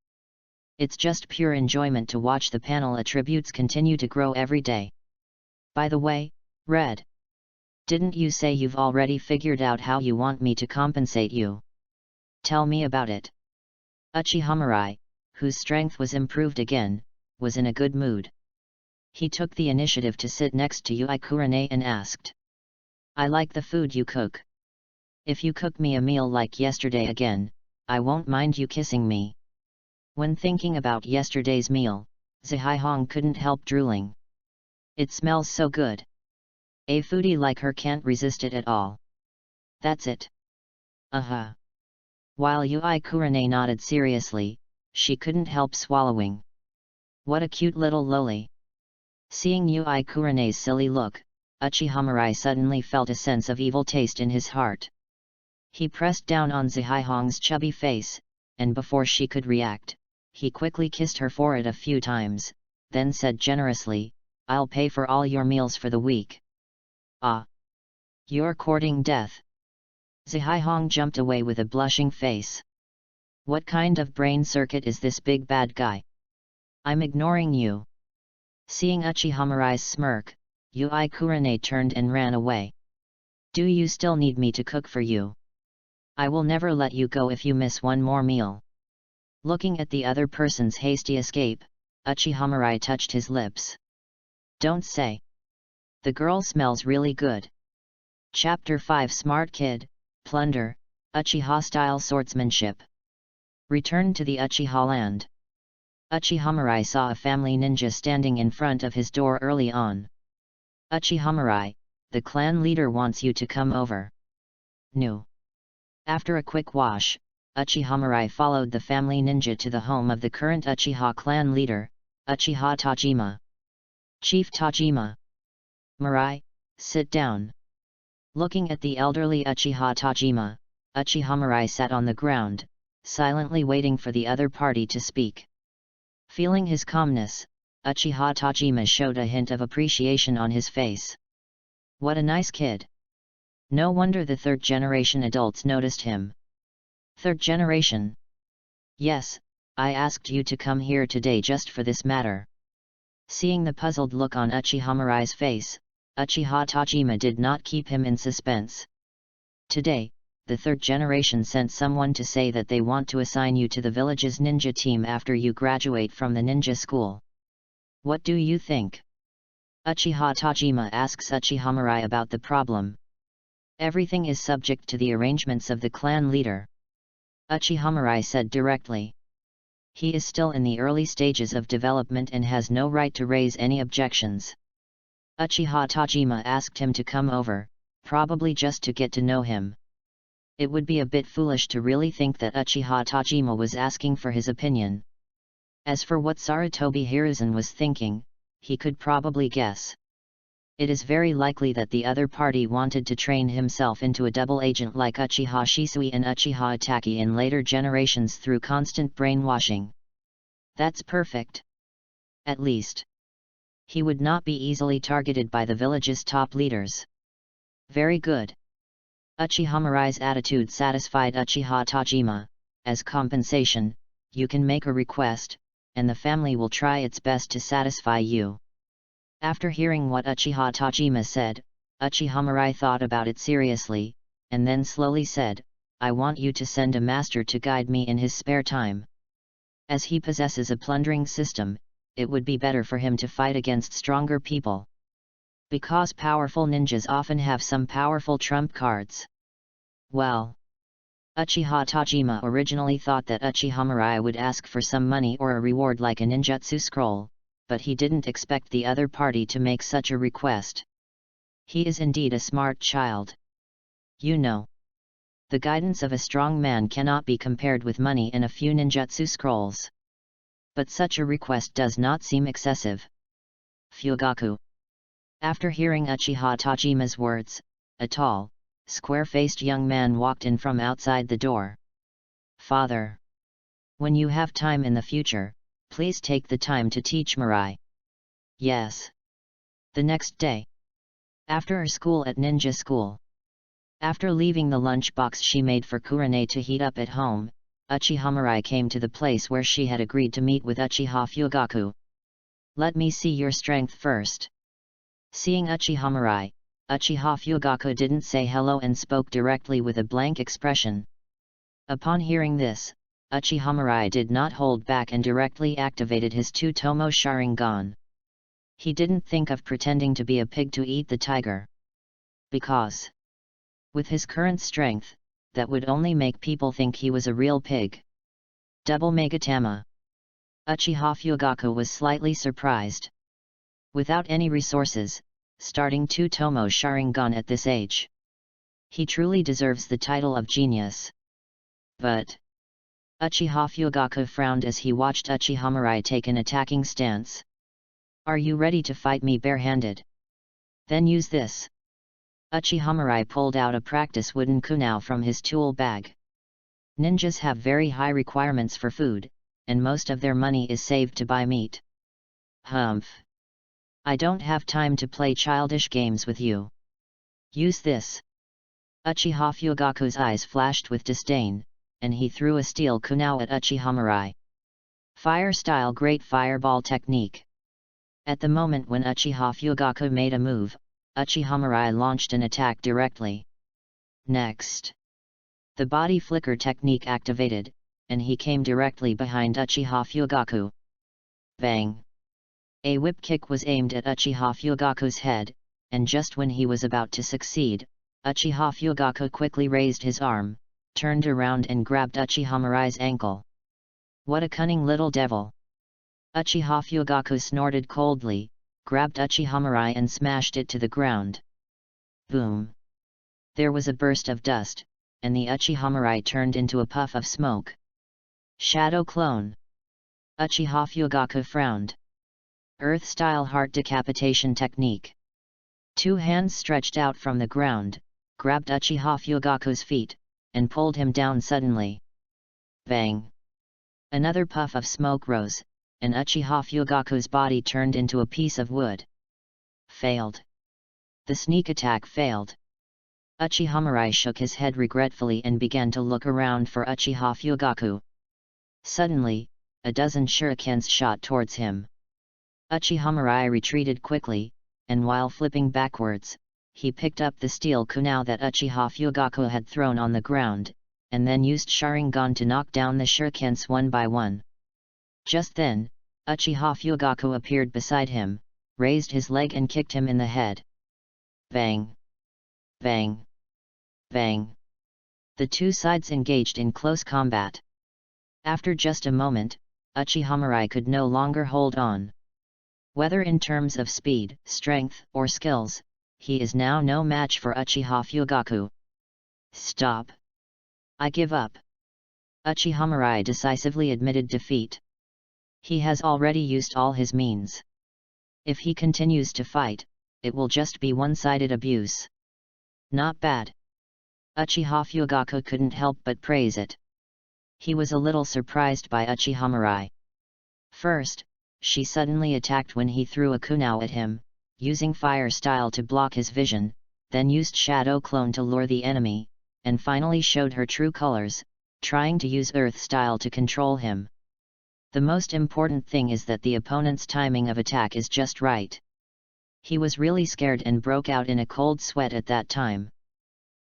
it's just pure enjoyment to watch the panel attributes continue to grow every day. By the way, Red. Didn't you say you've already figured out how you want me to compensate you? Tell me about it. Uchiha Mirai, whose strength was improved again, was in a good mood. He took the initiative to sit next to Uikura and asked. I like the food you cook. If you cook me a meal like yesterday again, I won't mind you kissing me. When thinking about yesterday's meal, Zahihong couldn't help drooling. It smells so good. A foodie like her can't resist it at all. That's it. While Yui Kurane nodded seriously, she couldn't help swallowing. What a cute little loli. Seeing Yui Kurane's silly look, Uchiha Mirai suddenly felt a sense of evil taste in his heart. He pressed down on Zihai chubby face, and before she could react, he quickly kissed her forehead a few times, then said generously, "I'll pay for all your meals for the week." "Ah! You're courting death." Zihai jumped away with a blushing face. "What kind of brain circuit is this big bad guy? I'm ignoring you." Seeing Uchiha Mirai's smirk, Yui Kurane turned and ran away. "Do you still need me to cook for you? I will never let you go if you miss one more meal." Looking at the other person's hasty escape, Uchiha Mirai touched his lips. "Don't say. The girl smells really good." Chapter 5 Smart Kid, Plunder, Uchiha-style swordsmanship. Return to the Uchiha land. Uchiha Mirai saw a family ninja standing in front of his door early on. "Uchiha Mirai, the clan leader wants you to come over." "No." After a quick wash, Uchiha Mirai followed the family ninja to the home of the current Uchiha clan leader, Uchiha Tajima. "Chief Tajima." "Mirai, sit down." Looking at the elderly Uchiha Tajima, Uchiha Mirai sat on the ground, silently waiting for the other party to speak. Feeling his calmness, Uchiha Tajima showed a hint of appreciation on his face. "What a nice kid. No wonder the third-generation adults noticed him." "Third generation?" "Yes, I asked you to come here today just for this matter." Seeing the puzzled look on Uchiha Mirai's face, Uchiha Tajima did not keep him in suspense. "Today, the third generation sent someone to say that they want to assign you to the village's ninja team after you graduate from the ninja school. What do you think?" Uchiha Tajima asks Uchiha Mirai about the problem. "Everything is subject to the arrangements of the clan leader," Uchiha Mirai said directly. "He is still in the early stages of development and has no right to raise any objections." Uchiha Tajima asked him to come over, probably just to get to know him. It would be a bit foolish to really think that Uchiha Tajima was asking for his opinion. As for what Sarutobi Hiruzen was thinking, he could probably guess. It is very likely that the other party wanted to train himself into a double agent like Uchiha Shisui and Uchiha Itachi in later generations through constant brainwashing. That's perfect. At least, he would not be easily targeted by the village's top leaders. Very good. Uchiha Mirai's attitude satisfied Uchiha Tajima. As compensation, you can make a request, and the family will try its best to satisfy you. After hearing what Uchiha Tajima said, Uchiha Mirai thought about it seriously, and then slowly said, "I want you to send a master to guide me in his spare time. As he possesses a plundering system, it would be better for him to fight against stronger people. Because powerful ninjas often have some powerful trump cards." Well, Uchiha Tajima originally thought that Uchiha Mirai would ask for some money or a reward like a ninjutsu scroll, but he didn't expect the other party to make such a request. He is indeed a smart child. You know, the guidance of a strong man cannot be compared with money and a few ninjutsu scrolls. But such a request does not seem excessive. Fugaku. After hearing Uchiha Tajima's words, a tall, square-faced young man walked in from outside the door. "Father, when you have time in the future, please take the time to teach Mirai." "Yes." The next day, after school at ninja school. After leaving the lunchbox she made for Kurane to heat up at home, Uchiha Mirai came to the place where she had agreed to meet with Uchiha Fugaku. "Let me see your strength first." Seeing Uchiha Mirai, Uchiha Fugaku didn't say hello and spoke directly with a blank expression. Upon hearing this, Uchiha Mirai did not hold back and directly activated his two-tomo Sharingan. He didn't think of pretending to be a pig to eat the tiger. Because, with his current strength, that would only make people think he was a real pig. Double Megatama. Uchiha Fugaku was slightly surprised. Without any resources, starting two-tomo Sharingan at this age. He truly deserves the title of genius. But Uchiha Fugaku frowned as he watched Uchiha Mirai take an attacking stance. "Are you ready to fight me barehanded? Then use this." Uchiha Mirai pulled out a practice wooden kunai from his tool bag. Ninjas have very high requirements for food, and most of their money is saved to buy meat. "Humph. I don't have time to play childish games with you. Use this." Uchiha Fugaku's eyes flashed with disdain, and he threw a steel kunai at Uchiha Mirai. Fire style great fireball technique. At the moment when Uchiha Fugaku made a move, Uchiha Mirai launched an attack directly. Next, the body flicker technique activated, and he came directly behind Uchiha Fugaku. Bang! A whip kick was aimed at Uchiha Fugaku's head, and just when he was about to succeed, Uchiha Fugaku quickly raised his arm, turned around and grabbed Uchiha Mirai's ankle. "What a cunning little devil!" Uchiha Fugaku snorted coldly, grabbed Uchiha Mirai and smashed it to the ground. Boom! There was a burst of dust, and the Uchiha Mirai turned into a puff of smoke. Shadow clone. Uchiha Fugaku frowned. Earth-style heart decapitation technique. Two hands stretched out from the ground, grabbed Uchiha Fugaku's feet, and pulled him down suddenly. Bang! Another puff of smoke rose, and Uchiha Fugaku's body turned into a piece of wood. Failed. The sneak attack failed. Uchiha Mirai shook his head regretfully and began to look around for Uchiha Fugaku. Suddenly, a dozen shurikens shot towards him. Uchiha Mirai retreated quickly, and while flipping backwards, he picked up the steel kunai that Uchiha Fugaku had thrown on the ground, and then used Sharingan to knock down the shurikens one by one. Just then, Uchiha Fugaku appeared beside him, raised his leg and kicked him in the head. Bang! Bang! Bang! The two sides engaged in close combat. After just a moment, Uchiha Mirai could no longer hold on. Whether in terms of speed, strength, or skills, he is now no match for Uchiha Fugaku. "Stop! I give up." Uchiha Mirai decisively admitted defeat. He has already used all his means. If he continues to fight, it will just be one-sided abuse. Not bad. Uchiha Fugaku couldn't help but praise it. He was a little surprised by Uchiha Mirai. First, she suddenly attacked when he threw a kunai at him, using fire style to block his vision, then used shadow clone to lure the enemy, and finally showed her true colors, trying to use earth style to control him. The most important thing is that the opponent's timing of attack is just right. He was really scared and broke out in a cold sweat at that time.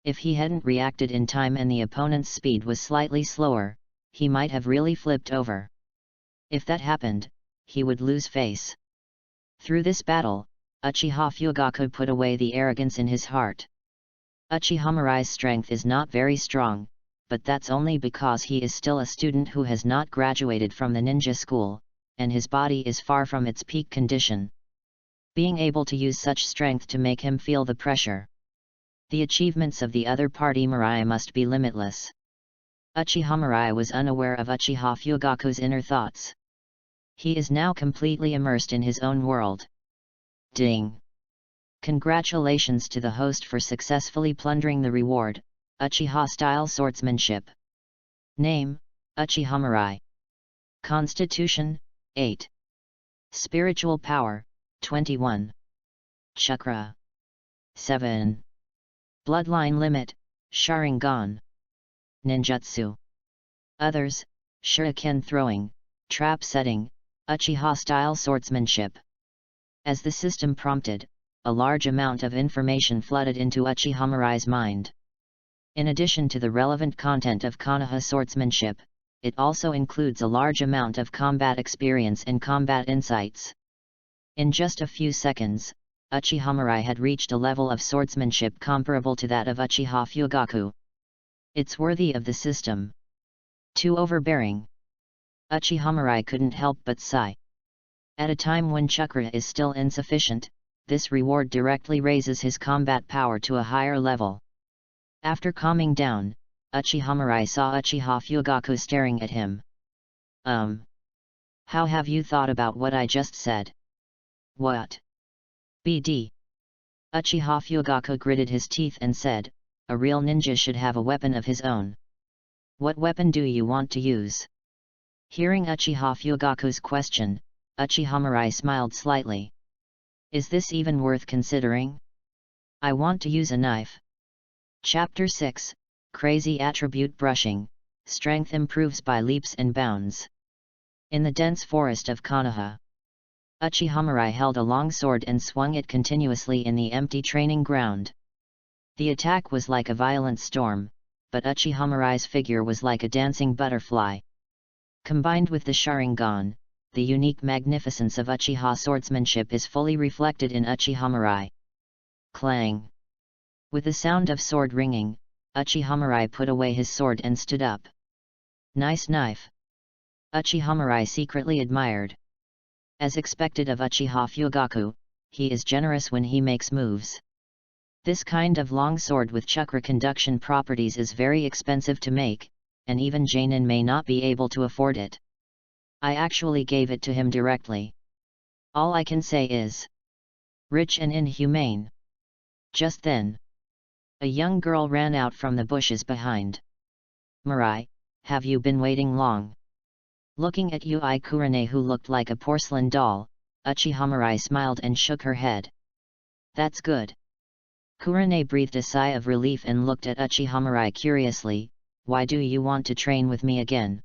If he hadn't reacted in time and the opponent's speed was slightly slower, he might have really flipped over. If that happened, he would lose face. Through this battle, Uchiha Fugaku put away the arrogance in his heart. Uchiha Mirai's strength is not very strong, but that's only because he is still a student who has not graduated from the ninja school, and his body is far from its peak condition. Being able to use such strength to make him feel the pressure. The achievements of the other party Mirai must be limitless. Uchiha Mirai was unaware of Uchiha Fugaku's inner thoughts. He is now completely immersed in his own world. Ding! Congratulations to the host for successfully plundering the reward, Uchiha-style swordsmanship. Name, Uchiha Mirai. Constitution, 8. Spiritual power, 21. Chakra, 7. Bloodline limit, Sharingan. Ninjutsu. Others, shuriken throwing, trap setting, Uchiha-style swordsmanship. As the system prompted, a large amount of information flooded into Uchiha Mirai's mind. In addition to the relevant content of Konoha swordsmanship, it also includes a large amount of combat experience and combat insights. In just a few seconds, Uchiha Mirai had reached a level of swordsmanship comparable to that of Uchiha Fugaku. It's worthy of the system. Too overbearing. Uchiha Mirai couldn't help but sigh. At a time when chakra is still insufficient, this reward directly raises his combat power to a higher level. After calming down, Uchiha saw Uchiha Fugaku staring at him. How have you thought about what I just said? What? BD. Uchiha Fugaku gritted his teeth and said, a real ninja should have a weapon of his own. What weapon do you want to use? Hearing Uchiha Fugaku's question, Uchiha smiled slightly. Is this even worth considering? I want to use a knife. Chapter 6, Crazy Attribute Brushing, Strength Improves by Leaps and Bounds. In the dense forest of Konoha, Uchiha held a long sword and swung it continuously in the empty training ground. The attack was like a violent storm, but Uchiha figure was like a dancing butterfly. Combined with the Sharingan, the unique magnificence of Uchiha swordsmanship is fully reflected in Uchiha. Clang! With the sound of sword ringing, Uchiha put away his sword and stood up. Nice knife! Uchiha secretly admired. As expected of Uchiha Fugaku, he is generous when he makes moves. This kind of long sword with chakra conduction properties is very expensive to make, and even Jainin may not be able to afford it. I actually gave it to him directly. All I can say is, rich and inhumane. Just then, a young girl ran out from the bushes behind. Mirai, have you been waiting long? Looking at Yui Kurane, who looked like a porcelain doll, Uchiha smiled and shook her head. That's good. Kurane breathed a sigh of relief and looked at Uchiha curiously. Why do you want to train with me again?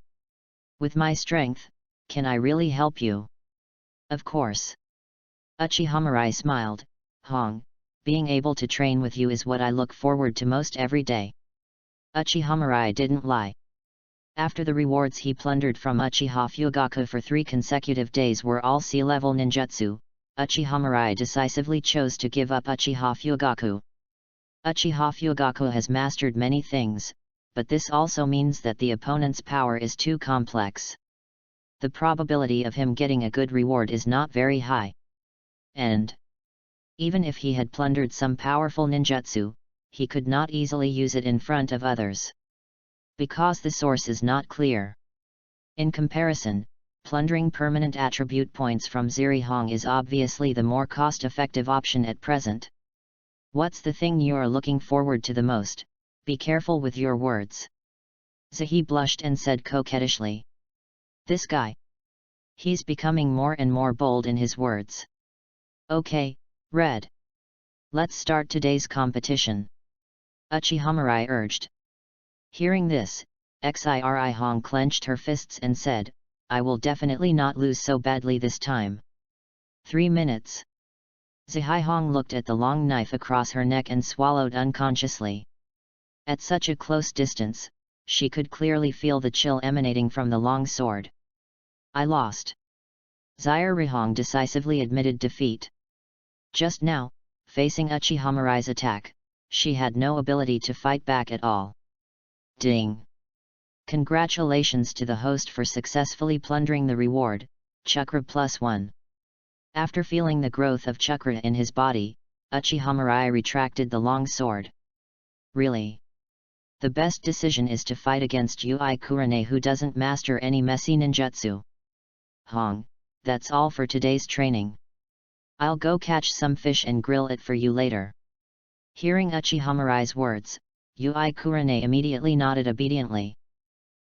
With my strength, can I really help you? Of course. Uchiha smiled. Hong, being able to train with you is what I look forward to most every day. Uchiha didn't lie. After the rewards he plundered from Uchiha Fugaku for 3 consecutive days were all sea-level ninjutsu, Uchiha decisively chose to give up Uchiha Fugaku. Uchiha Fugaku has mastered many things, but this also means that the opponent's power is too complex. The probability of him getting a good reward is not very high. And even if he had plundered some powerful ninjutsu, he could not easily use it in front of others, because the source is not clear. In comparison, plundering permanent attribute points from Zirihong is obviously the more cost-effective option at present. What's the thing you're looking forward to the most? Be careful with your words. Zahi blushed and said coquettishly. This guy. He's becoming more and more bold in his words. Okay, Red. Let's start today's competition. Uchiha urged. Hearing this, Xirihong clenched her fists and said, I will definitely not lose so badly this time. 3 minutes. Zihihong looked at the long knife across her neck and swallowed unconsciously. At such a close distance, she could clearly feel the chill emanating from the long sword. I lost. Zirihong decisively admitted defeat. Just now, facing Uchiha attack, she had no ability to fight back at all. Ding! Congratulations to the host for successfully plundering the reward, Chakra +1. After feeling the growth of chakra in his body, Uchiha retracted the long sword. Really? The best decision is to fight against Yui Kurane, who doesn't master any messy ninjutsu. Hong, that's all for today's training. I'll go catch some fish and grill it for you later. Hearing Uchiha words, Yui Kurane immediately nodded obediently.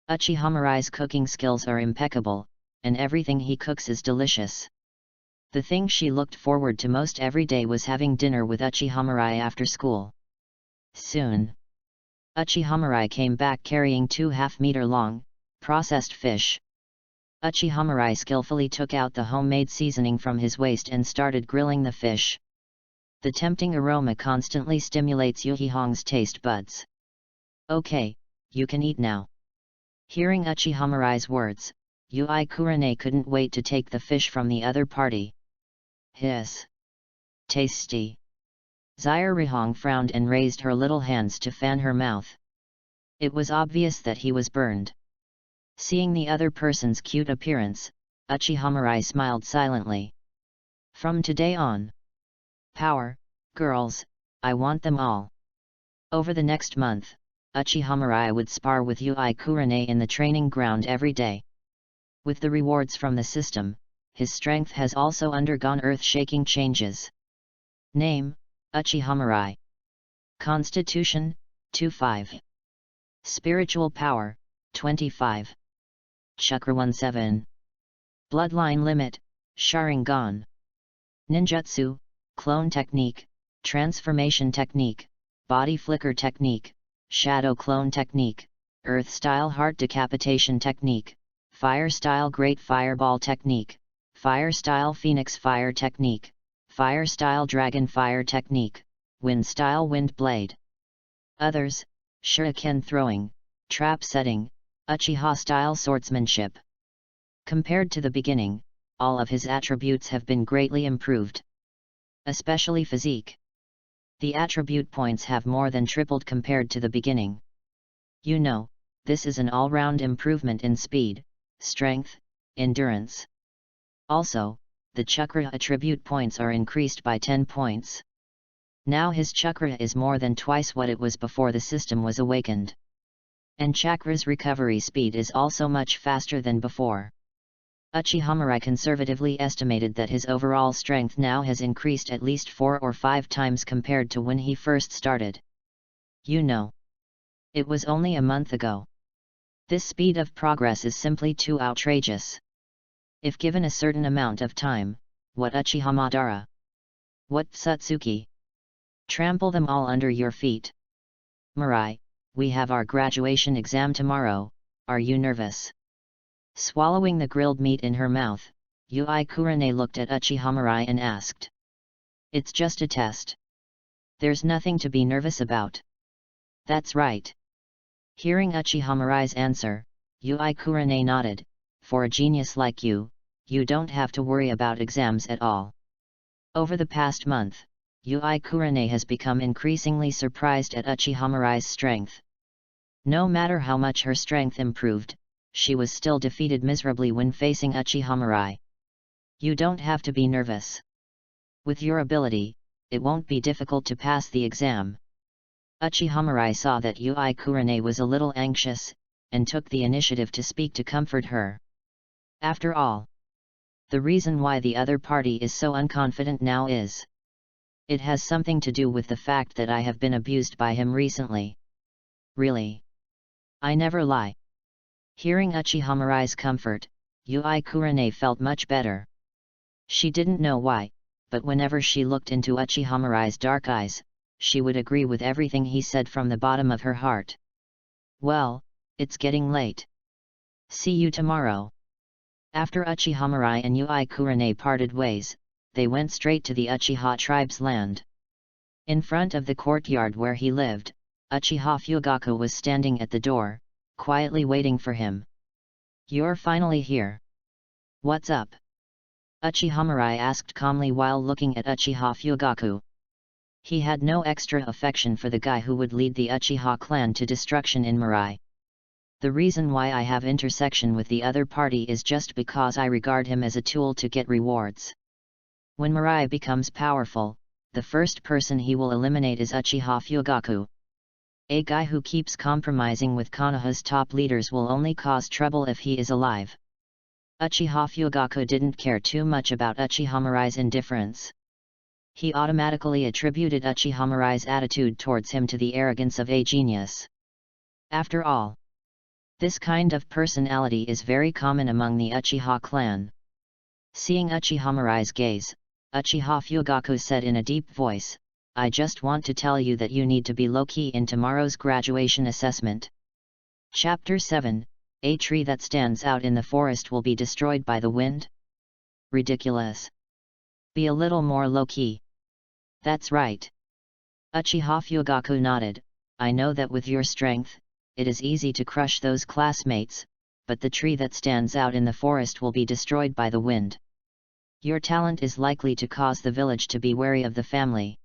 Uchiha cooking skills are impeccable, and everything he cooks is delicious. The thing she looked forward to most every day was having dinner with Uchiha after school. Soon, Uchiha came back carrying 2 half-meter-long, processed fish. Uchiha skillfully took out the homemade seasoning from his waist and started grilling the fish. The tempting aroma constantly stimulates Yuhihong's taste buds. Okay, you can eat now. Hearing Uchiha words, Yui Kurane couldn't wait to take the fish from the other party. Hiss! Tasty! Zirihong frowned and raised her little hands to fan her mouth. It was obvious that he was burned. Seeing the other person's cute appearance, Uchiha smiled silently. From today on, power, girls, I want them all. Over the next month, Uchiha Mirai would spar with Yui Kurane in the training ground every day. With the rewards from the system, his strength has also undergone earth-shaking changes. Name, Uchiha Mirai. Constitution, 25. Spiritual power, 25. Chakra 17. Bloodline limit, Sharingan. Ninjutsu, clone technique, transformation technique, body flicker technique, shadow clone technique, earth style heart decapitation technique, fire style great fireball technique, fire style phoenix fire technique, fire style dragon fire technique, wind style wind blade. Others, shuriken throwing, trap setting, Uchiha style swordsmanship. Compared to the beginning, all of his attributes have been greatly improved. Especially physique. The attribute points have more than tripled compared to the beginning. You know, this is an all-round improvement in speed, strength, endurance. Also, the chakra attribute points are increased by 10 points. Now his chakra is more than twice what it was before the system was awakened. And chakra's recovery speed is also much faster than before. Uchiha Mirai conservatively estimated that his overall strength now has increased at least 4 or 5 times compared to when he first started. You know, it was only a month ago. This speed of progress is simply too outrageous. If given a certain amount of time, what Uchiha Madara? What Satsuki? Trample them all under your feet. Mirai, we have our graduation exam tomorrow, are you nervous? Swallowing the grilled meat in her mouth, Yui Kurane looked at Uchiha Mirai and asked. It's just a test. There's nothing to be nervous about. That's right. Hearing Uchiha Mirai's answer, Yui Kurane nodded. For a genius like you, you don't have to worry about exams at all. Over the past month, Yui Kurane has become increasingly surprised at Uchiha Mirai's strength. No matter how much her strength improved, she was still defeated miserably when facing Uchiha Mirai. You don't have to be nervous. With your ability, it won't be difficult to pass the exam. Uchiha Mirai saw that Yui Kurane was a little anxious, and took the initiative to speak to comfort her. After all, the reason why the other party is so unconfident now is. It has something to do with the fact that I have been abused by him recently. Really? I never lie. Hearing Uchiha Mirai's comfort, Yui Kurane felt much better. She didn't know why, but whenever she looked into Uchiha Mirai's dark eyes, she would agree with everything he said from the bottom of her heart. Well, it's getting late. See you tomorrow. After Uchiha Mirai and Yui Kurane parted ways, they went straight to the Uchiha tribe's land. In front of the courtyard where he lived, Uchiha Fugaku was standing at the door, quietly waiting for him. You're finally here. What's up? Uchiha Mirai asked calmly while looking at Uchiha Fugaku. He had no extra affection for the guy who would lead the Uchiha clan to destruction in Mirai. The reason why I have intersection with the other party is just because I regard him as a tool to get rewards. When Mirai becomes powerful, the first person he will eliminate is Uchiha Fugaku. A guy who keeps compromising with Konoha's top leaders will only cause trouble if he is alive. Uchiha Fugaku didn't care too much about Uchiha Mirai's indifference. He automatically attributed Uchiha Mirai's attitude towards him to the arrogance of a genius. After all, this kind of personality is very common among the Uchiha clan. Seeing Uchiha Mirai's gaze, Uchiha Fugaku said in a deep voice, I just want to tell you that you need to be low-key in tomorrow's graduation assessment. Chapter 7, A tree that stands out in the forest will be destroyed by the wind? Ridiculous. Be a little more low-key. That's right. Uchiha Fugaku nodded, I know that with your strength, it is easy to crush those classmates, but the tree that stands out in the forest will be destroyed by the wind. Your talent is likely to cause the village to be wary of the family.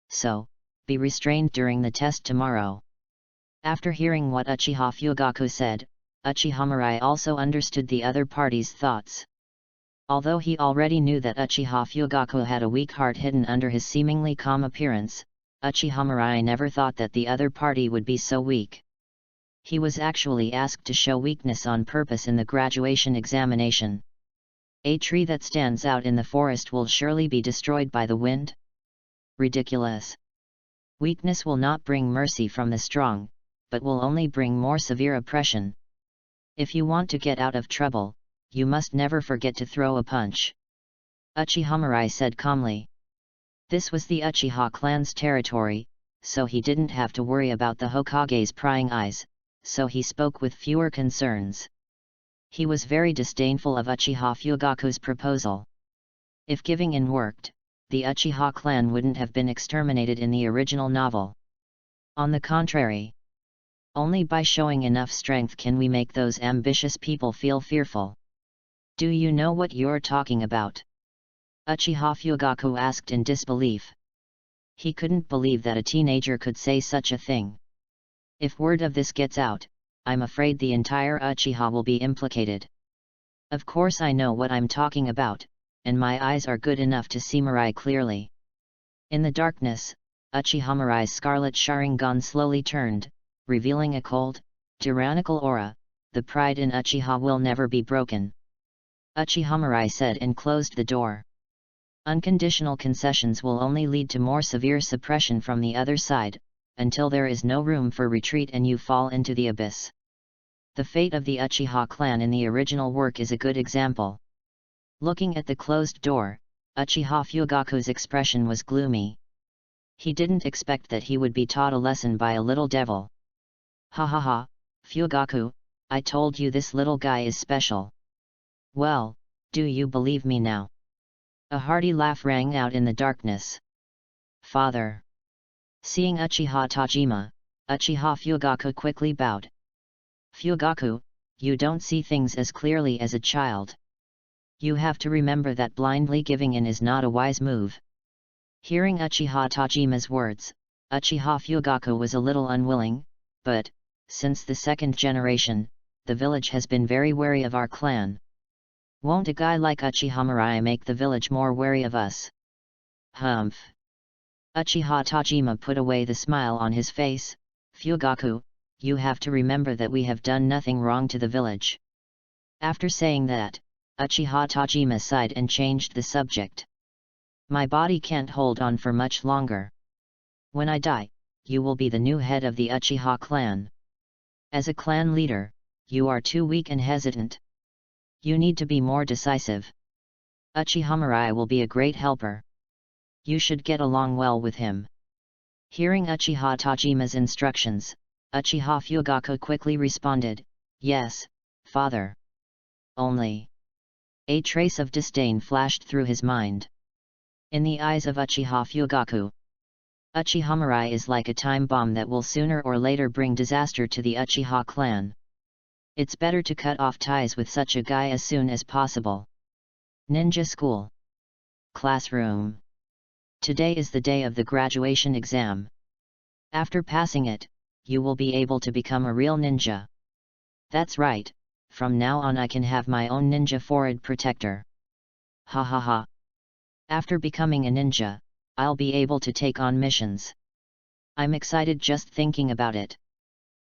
So, be restrained during the test tomorrow. After hearing what Uchiha Fugaku said, Uchiha Mirai also understood the other party's thoughts. Although he already knew that Uchiha Fugaku had a weak heart hidden under his seemingly calm appearance, Uchiha Mirai never thought that the other party would be so weak. He was actually asked to show weakness on purpose in the graduation examination. A tree that stands out in the forest will surely be destroyed by the wind? Ridiculous. Weakness will not bring mercy from the strong, but will only bring more severe oppression. If you want to get out of trouble, you must never forget to throw a punch. Uchiha Mirai said calmly. This was the Uchiha clan's territory, so he didn't have to worry about the Hokage's prying eyes, so he spoke with fewer concerns. He was very disdainful of Uchiha Fugaku's proposal. If giving in worked, the Uchiha clan wouldn't have been exterminated in the original novel. On the contrary, only by showing enough strength can we make those ambitious people feel fearful. Do you know what you're talking about? Uchiha Fugaku asked in disbelief. He couldn't believe that a teenager could say such a thing. If word of this gets out, I'm afraid the entire Uchiha will be implicated. Of course I know what I'm talking about, and my eyes are good enough to see Mirai clearly. In the darkness, Uchiha Mirai's scarlet Sharingan slowly turned, revealing a cold, tyrannical aura. The pride in Uchiha will never be broken. Uchiha Mirai said and closed the door. Unconditional concessions will only lead to more severe suppression from the other side, until there is no room for retreat and you fall into the abyss. The fate of the Uchiha clan in the original work is a good example. Looking at the closed door, Uchiha Fugaku's expression was gloomy. He didn't expect that he would be taught a lesson by a little devil. Ha ha ha, Fugaku, I told you this little guy is special. Well, do you believe me now? A hearty laugh rang out in the darkness. Father. Seeing Uchiha Tajima, Uchiha Fugaku quickly bowed. Fugaku, you don't see things as clearly as a child. You have to remember that blindly giving in is not a wise move. Hearing Uchiha Tajima's words, Uchiha Fugaku was a little unwilling, but, since the second generation, the village has been very wary of our clan. Won't a guy like Uchiha Mirai make the village more wary of us? Humph. Uchiha Tajima put away the smile on his face. Fugaku, you have to remember that we have done nothing wrong to the village. After saying that, Uchiha Tajima sighed and changed the subject. My body can't hold on for much longer. When I die, you will be the new head of the Uchiha clan. As a clan leader, you are too weak and hesitant. You need to be more decisive. Uchiha Mirai will be a great helper. You should get along well with him. Hearing Uchiha Tajima's instructions, Uchiha Fugaku quickly responded, Yes, father. Only. A trace of disdain flashed through his mind. In the eyes of Uchiha Fugaku, Uchiha Mirai is like a time bomb that will sooner or later bring disaster to the Uchiha clan. It's better to cut off ties with such a guy as soon as possible. Ninja School. Classroom. Today is the day of the graduation exam. After passing it, you will be able to become a real ninja. That's right, from now on I can have my own ninja forehead protector. Ha ha ha. After becoming a ninja, I'll be able to take on missions. I'm excited just thinking about it.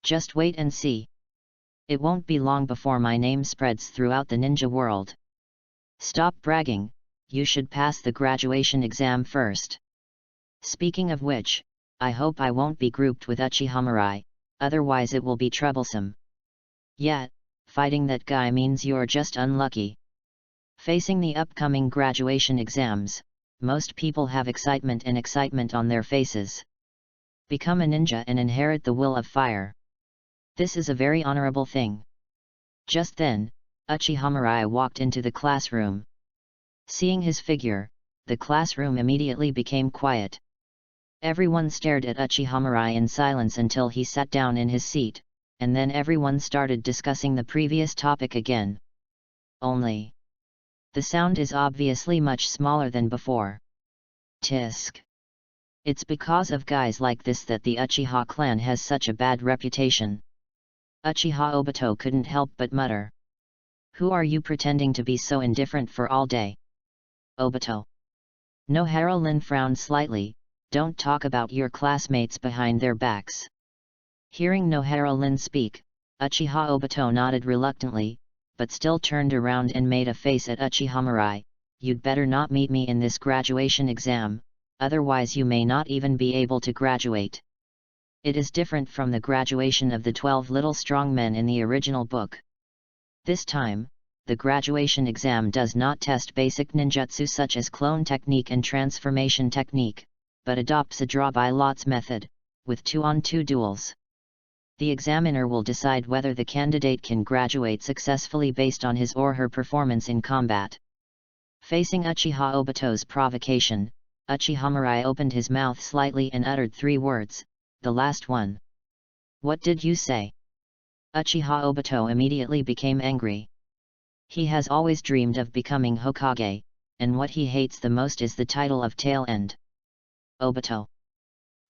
Just wait and see. It won't be long before my name spreads throughout the ninja world. Stop bragging, you should pass the graduation exam first. Speaking of which, I hope I won't be grouped with Uchiha Mirai, otherwise it will be troublesome. Yet, fighting that guy means you're just unlucky. Facing the upcoming graduation exams, most people have excitement on their faces. Become a ninja and inherit the will of fire. This is a very honorable thing. Just then, Uchiha Mirai walked into the classroom. Seeing his figure, the classroom immediately became quiet. Everyone stared at Uchiha Mirai in silence until he sat down in his seat, and then everyone started discussing the previous topic again. Only. The sound is obviously much smaller than before. Tisk. It's because of guys like this that the Uchiha clan has such a bad reputation. Uchiha Obito couldn't help but mutter. Who are you pretending to be so indifferent for all day? Obito. Nohara Lin frowned slightly, don't talk about your classmates behind their backs. Hearing Nohara Lin speak, Uchiha Obito nodded reluctantly, but still turned around and made a face at Uchiha Mirai. You'd better not meet me in this graduation exam, otherwise you may not even be able to graduate. It is different from the graduation of the 12 little strong men in the original book. This time, the graduation exam does not test basic ninjutsu such as clone technique and transformation technique, but adopts a draw by lots method, with 2-on-2 duels. The examiner will decide whether the candidate can graduate successfully based on his or her performance in combat. Facing Uchiha Obito's provocation, Uchiha Mirai opened his mouth slightly and uttered 3 words, the last one. What did you say? Uchiha Obito immediately became angry. He has always dreamed of becoming Hokage, and what he hates the most is the title of tail end. Obito.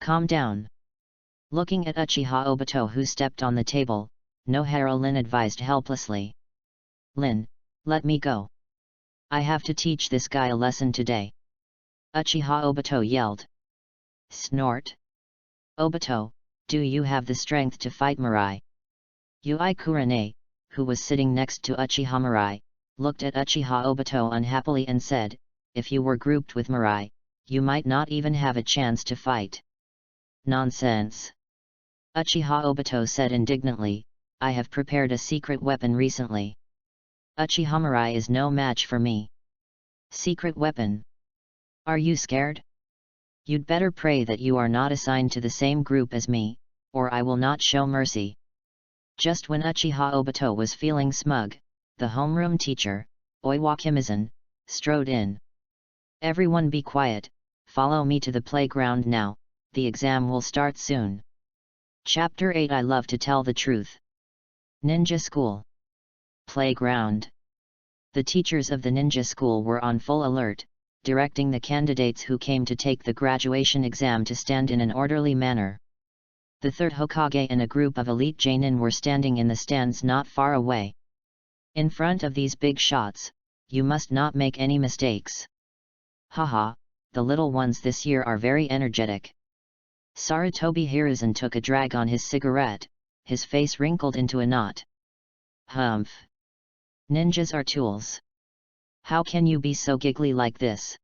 Calm down. Looking at Uchiha Obito who stepped on the table, Nohara Lin advised helplessly. Lin, let me go. I have to teach this guy a lesson today. Uchiha Obito yelled. Snort. Obito, do you have the strength to fight Mirai? Yui Kurane, who was sitting next to Uchiha Mirai, looked at Uchiha Obito unhappily and said, if you were grouped with Mirai, you might not even have a chance to fight. Nonsense. Uchiha Obito said indignantly, I have prepared a secret weapon recently. Uchiha Mirai is no match for me. Secret weapon? Are you scared? You'd better pray that you are not assigned to the same group as me, or I will not show mercy. Just when Uchiha Obito was feeling smug, the homeroom teacher, Oiwa Kimizan, strode in. Everyone be quiet, follow me to the playground now, the exam will start soon. Chapter 8 I love to tell the truth. Ninja School. Playground. The teachers of the ninja school were on full alert, directing the candidates who came to take the graduation exam to stand in an orderly manner. The third Hokage and a group of elite Genin were standing in the stands not far away. In front of these big shots, you must not make any mistakes. Haha, the little ones this year are very energetic. Sarutobi Hiruzen took a drag on his cigarette, his face wrinkled into a knot. Humph. Ninjas are tools. How can you be so giggly like this?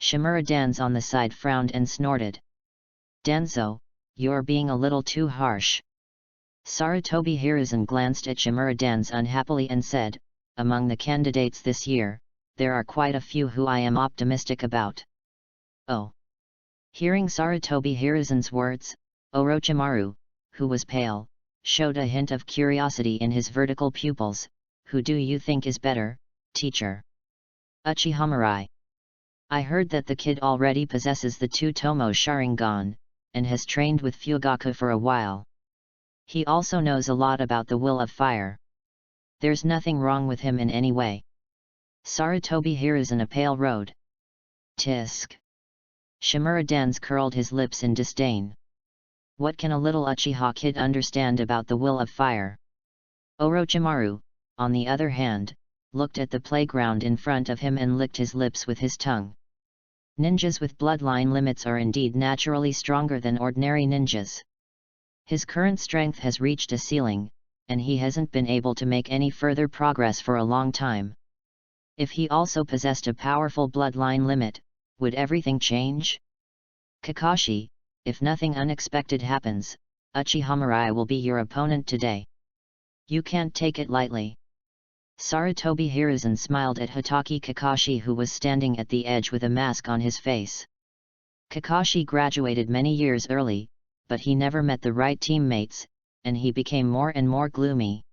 Shimura Danzo on the side frowned and snorted. Danzo, you're being a little too harsh. Sarutobi Hiruzen glanced at Shimura Danzo unhappily and said, among the candidates this year, there are quite a few who I am optimistic about. Oh. Hearing Sarutobi Hiruzen's words, Orochimaru, who was pale, showed a hint of curiosity in his vertical pupils. Who do you think is better, teacher? Uchiha Mirai. I heard that the kid already possesses the 2-tomo Sharingan, and has trained with Fugaku for a while. He also knows a lot about the will of fire. There's nothing wrong with him in any way. Sarutobi Hiruzen a pale road. Tisk. Shimura Danzo curled his lips in disdain. What can a little Uchiha kid understand about the will of fire? Orochimaru, on the other hand, looked at the playground in front of him and licked his lips with his tongue. Ninjas with bloodline limits are indeed naturally stronger than ordinary ninjas. His current strength has reached a ceiling, and he hasn't been able to make any further progress for a long time. If he also possessed a powerful bloodline limit, would everything change? Kakashi, if nothing unexpected happens, Uchiha Mirai will be your opponent today. You can't take it lightly. Sarutobi Hiruzen smiled at Hitaki Kakashi who was standing at the edge with a mask on his face. Kakashi graduated many years early, but he never met the right teammates, and he became more and more gloomy.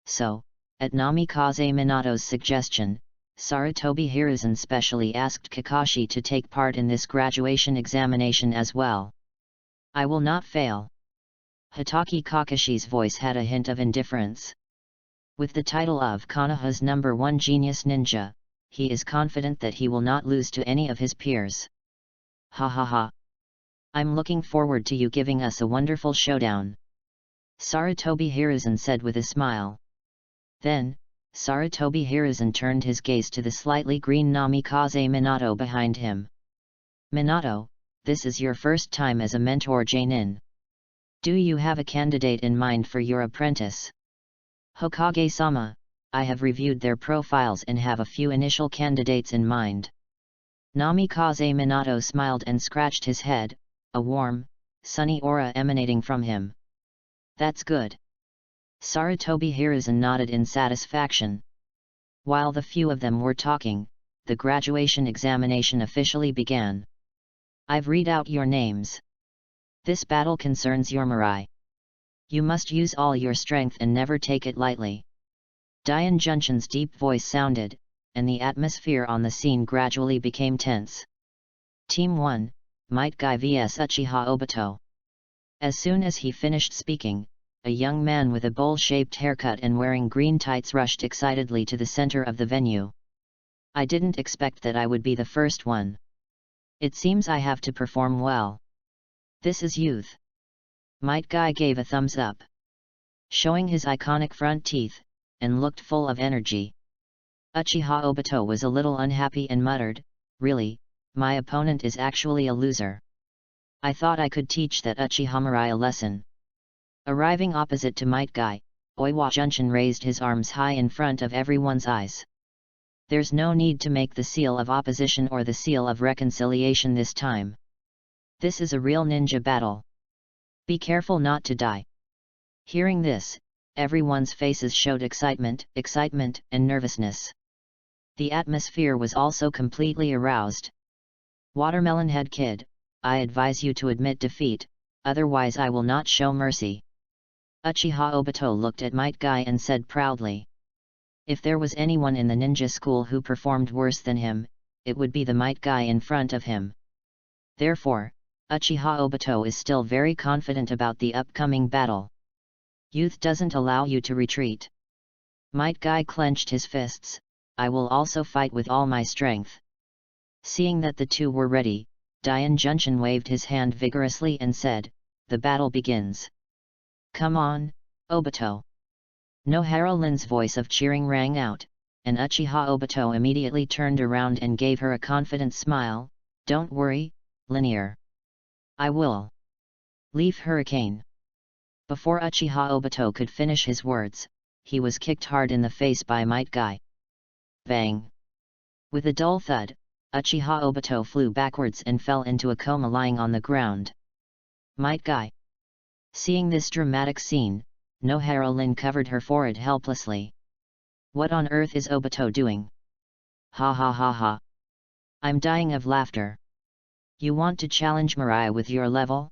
So, at Namikaze Minato's suggestion, Sarutobi Hiruzen specially asked Kakashi to take part in this graduation examination as well. I will not fail. Hitaki Kakashi's voice had a hint of indifference. With the title of Konoha's #1 genius ninja, he is confident that he will not lose to any of his peers. Ha ha ha. I'm looking forward to you giving us a wonderful showdown. Sarutobi Hiruzen said with a smile. Then, Sarutobi Hiruzen turned his gaze to the slightly green Namikaze Minato behind him. Minato, this is your first time as a mentor Jainin. Do you have a candidate in mind for your apprentice? Hokage-sama, I have reviewed their profiles and have a few initial candidates in mind. Namikaze Minato smiled and scratched his head, a warm, sunny aura emanating from him. That's good. Sarutobi Hiruzen nodded in satisfaction. While the few of them were talking, the graduation examination officially began. I've read out your names. This battle concerns your Mirai. You must use all your strength and never take it lightly. Dian Junshin's deep voice sounded, and the atmosphere on the scene gradually became tense. Team 1, Might Guy vs Uchiha Obito. As soon as he finished speaking, a young man with a bowl-shaped haircut and wearing green tights rushed excitedly to the center of the venue. I didn't expect that I would be the first one. It seems I have to perform well. This is youth. Might Guy gave a thumbs up, showing his iconic front teeth, and looked full of energy. Uchiha Obito was a little unhappy and muttered, "Really, my opponent is actually a loser. I thought I could teach that Uchiha Mirai a lesson." Arriving opposite to Might Guy, Oiwa Junshin raised his arms high in front of everyone's eyes. There's no need to make the seal of opposition or the seal of reconciliation this time. This is a real ninja battle. Be careful not to die. Hearing this, everyone's faces showed excitement, and nervousness. The atmosphere was also completely aroused. Watermelon Head Kid, I advise you to admit defeat, otherwise I will not show mercy. Uchiha Obito looked at Might Guy and said proudly. If there was anyone in the ninja school who performed worse than him, it would be the Might Guy in front of him. Therefore, Uchiha Obito is still very confident about the upcoming battle. Youth doesn't allow you to retreat. Might Guy clenched his fists. I will also fight with all my strength. Seeing that the two were ready, Dian Junshin waved his hand vigorously and said, the battle begins. Come on, Obito. Nohara Lin's voice of cheering rang out, and Uchiha Obito immediately turned around and gave her a confident smile. Don't worry, Linear. I will. Leaf Hurricane. Before Uchiha Obito could finish his words, he was kicked hard in the face by Might Guy. Bang! With a dull thud, Uchiha Obito flew backwards and fell into a coma lying on the ground. Might Guy. Seeing this dramatic scene, Nohara Lin covered her forehead helplessly. What on earth is Obito doing? Ha ha ha ha. I'm dying of laughter. You want to challenge Mirai with your level?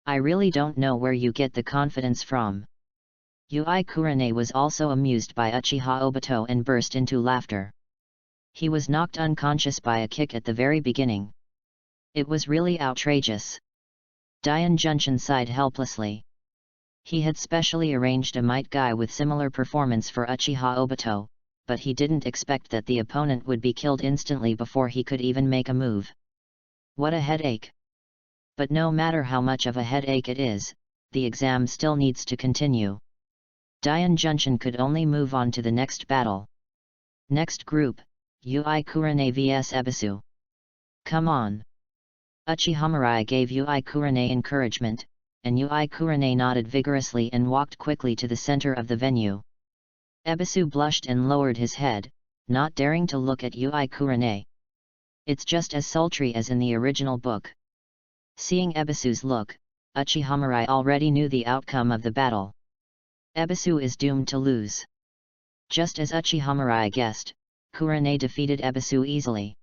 I really don't know where you get the confidence from. Yui Kurane was also amused by Uchiha Obito and burst into laughter. He was knocked unconscious by a kick at the very beginning. It was really outrageous. Dian Junshin sighed helplessly. He had specially arranged a Might Guy with similar performance for Uchiha Obito, but he didn't expect that the opponent would be killed instantly before he could even make a move. What a headache! But no matter how much of a headache it is, the exam still needs to continue. Dian Junshin could only move on to the next battle. Next group, Yui Kurane vs Ebisu. Come on! Uchiha Mirai gave Yui Kurane encouragement, and Yui Kurane nodded vigorously and walked quickly to the center of the venue. Ebisu blushed and lowered his head, not daring to look at Yui Kurane. It's just as sultry as in the original book. Seeing Ebisu's look, Uchiha Mirai already knew the outcome of the battle. Ebisu is doomed to lose. Just as Uchiha Mirai guessed, Kurane defeated Ebisu easily.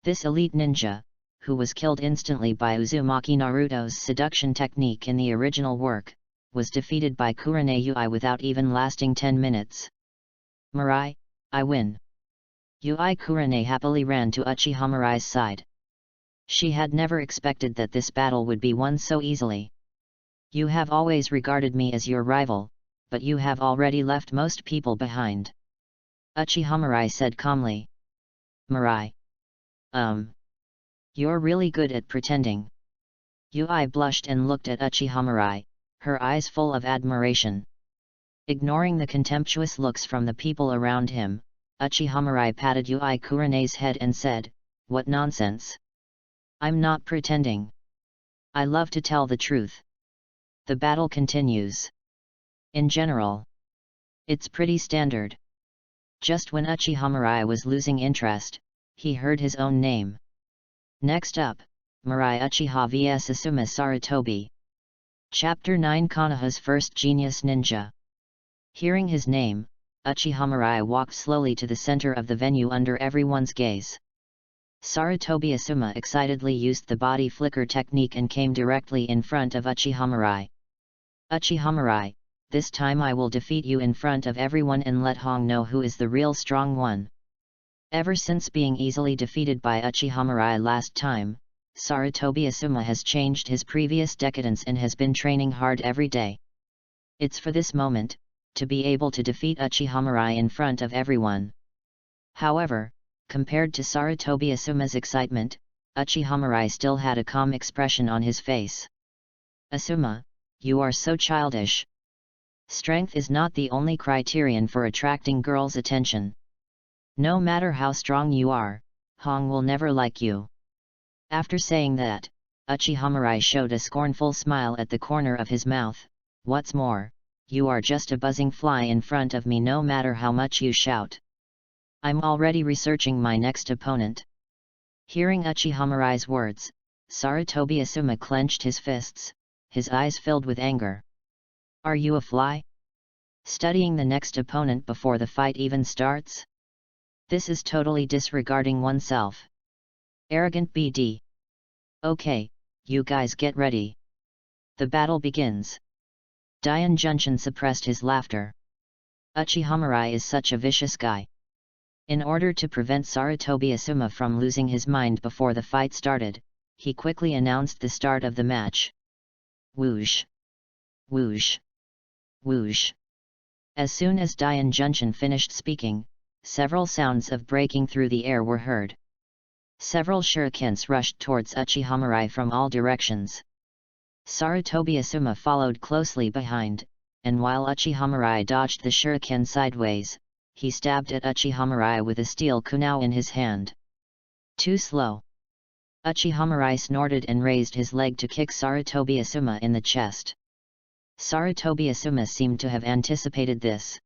This elite ninja, who was killed instantly by Uzumaki Naruto's seduction technique in the original work, was defeated by Kurane Yui without even lasting 10 minutes. Mirai, I win. Yui Kurane happily ran to Uchiha Mirai's side. She had never expected that this battle would be won so easily. You have always regarded me as your rival, but you have already left most people behind. Uchiha Mirai said calmly. Mirai. You're really good at pretending. Yui blushed and looked at Uchiha Mirai, her eyes full of admiration. Ignoring the contemptuous looks from the people around him, Uchiha Mirai patted Yui Kurane's head and said, What nonsense! I'm not pretending. I love to tell the truth. The battle continues. In general, it's pretty standard. Just when Uchiha Mirai was losing interest, he heard his own name. Next up, Mirai Uchiha vs Asuma Sarutobi. Chapter 9 Konoha's First Genius Ninja. Hearing his name, Uchiha Mirai walked slowly to the center of the venue under everyone's gaze. Sarutobi Asuma excitedly used the body flicker technique and came directly in front of Uchiha Mirai. Uchiha Mirai, this time I will defeat you in front of everyone and let Hong know who is the real strong one. Ever since being easily defeated by Uchiha Mirai last time, Sarutobi Asuma has changed his previous decadence and has been training hard every day. It's for this moment, to be able to defeat Uchiha Mirai in front of everyone. However, compared to Sarutobi Asuma's excitement, Uchiha Mirai still had a calm expression on his face. Asuma, you are so childish. Strength is not the only criterion for attracting girls' attention. No matter how strong you are, Hong will never like you. After saying that, Uchiha Mirai showed a scornful smile at the corner of his mouth. What's more, you are just a buzzing fly in front of me no matter how much you shout. I'm already researching my next opponent. Hearing Uchiha Mirai's words, Sarutobi Asuma clenched his fists, his eyes filled with anger. Are you a fly? Studying the next opponent before the fight even starts? This is totally disregarding oneself. Arrogant BD. Okay, you guys get ready. The battle begins. Dian Junshin suppressed his laughter. Uchiha Mirai is such a vicious guy. In order to prevent Sarutobi Asuma from losing his mind before the fight started, he quickly announced the start of the match. Whoosh! Whoosh! Whoosh! As soon as Dian Junshin finished speaking, several sounds of breaking through the air were heard. Several shurikens rushed towards Uchiha Mirai from all directions. Sarutobi Asuma followed closely behind, and while Uchiha Mirai dodged the shuriken sideways, he stabbed at Uchiha Mirai with a steel kunai in his hand. Too slow. Uchiha Mirai snorted and raised his leg to kick Sarutobi Asuma in the chest. Sarutobi Asuma seemed to have anticipated this.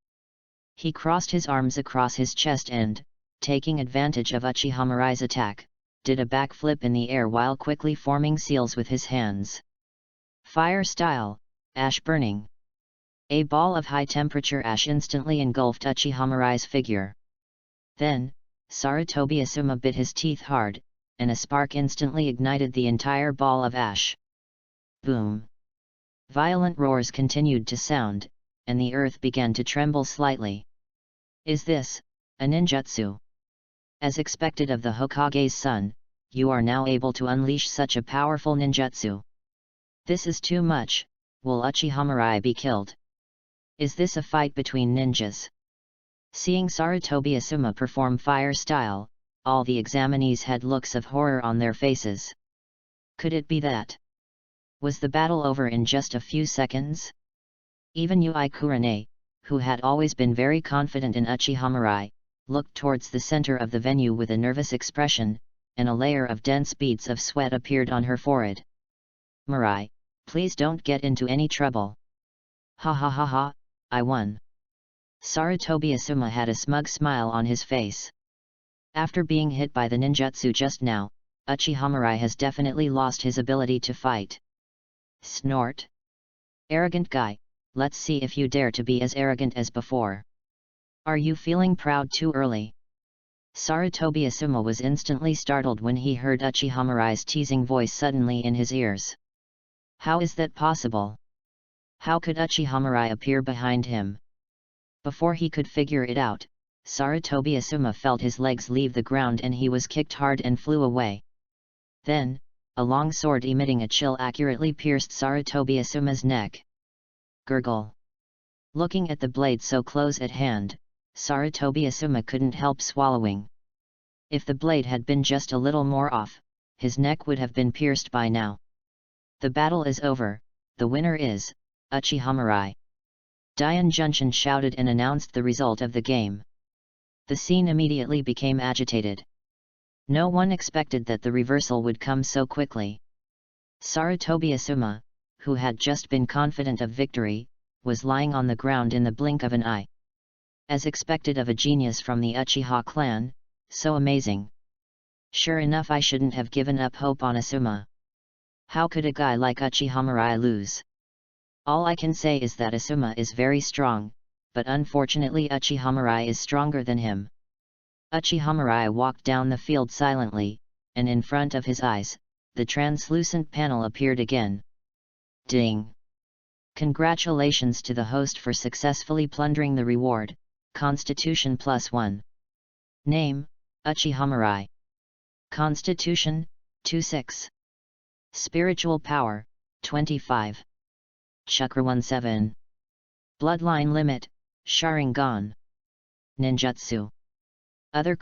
He crossed his arms across his chest and, taking advantage of Uchiha Mirai's attack, did a backflip in the air while quickly forming seals with his hands. Fire style, ash burning. A ball of high-temperature ash instantly engulfed Uchiha Mirai's figure. Then, Sarutobi Asuma bit his teeth hard, and a spark instantly ignited the entire ball of ash. Boom! Violent roars continued to sound, and the earth began to tremble slightly. Is this a ninjutsu? As expected of the Hokage's son, you are now able to unleash such a powerful ninjutsu. This is too much. Will Uchiha Mirai be killed? Is this a fight between ninjas? Seeing Sarutobi Asuma perform fire style, all the examinees had looks of horror on their faces. Could it be that? Was the battle over in just a few seconds? Even Yui Kurane, who had always been very confident in Uchiha Mirai, looked towards the center of the venue with a nervous expression, and a layer of dense beads of sweat appeared on her forehead. Mirai, please don't get into any trouble. Ha ha ha ha, I won. Sarutobi Asuma had a smug smile on his face. After being hit by the ninjutsu just now, Uchiha Mirai has definitely lost his ability to fight. Snort. Arrogant guy, let's see if you dare to be as arrogant as before. Are you feeling proud too early? Sarutobi Asuma was instantly startled when he heard Uchiha Mirai's teasing voice suddenly in his ears. How is that possible? How could Uchiha Mirai appear behind him? Before he could figure it out, Sarutobi Asuma felt his legs leave the ground and he was kicked hard and flew away. Then, a long sword emitting a chill accurately pierced Sarutobi Asuma's neck. Gurgle. Looking at the blade so close at hand, Sarutobi Asuma couldn't help swallowing. If the blade had been just a little more off, his neck would have been pierced by now. The battle is over, the winner is Uchiha Mirai. Dian Junshin shouted and announced the result of the game. The scene immediately became agitated. No one expected that the reversal would come so quickly. Sarutobi Asuma, who had just been confident of victory, was lying on the ground in the blink of an eye. As expected of a genius from the Uchiha clan, so amazing. Sure enough, I shouldn't have given up hope on Asuma. How could a guy like Uchiha Mirai lose? All I can say is that Asuma is very strong, but unfortunately Uchiha Mirai is stronger than him. Uchiha Mirai walked down the field silently, and in front of his eyes, the translucent panel appeared again. Ding! Congratulations to the host for successfully plundering the reward, Constitution +1. Name, Uchiha Mirai. Constitution, 26. Spiritual power, 25. Chakra 17. Bloodline limit, Sharingan. Ninjutsu. Other :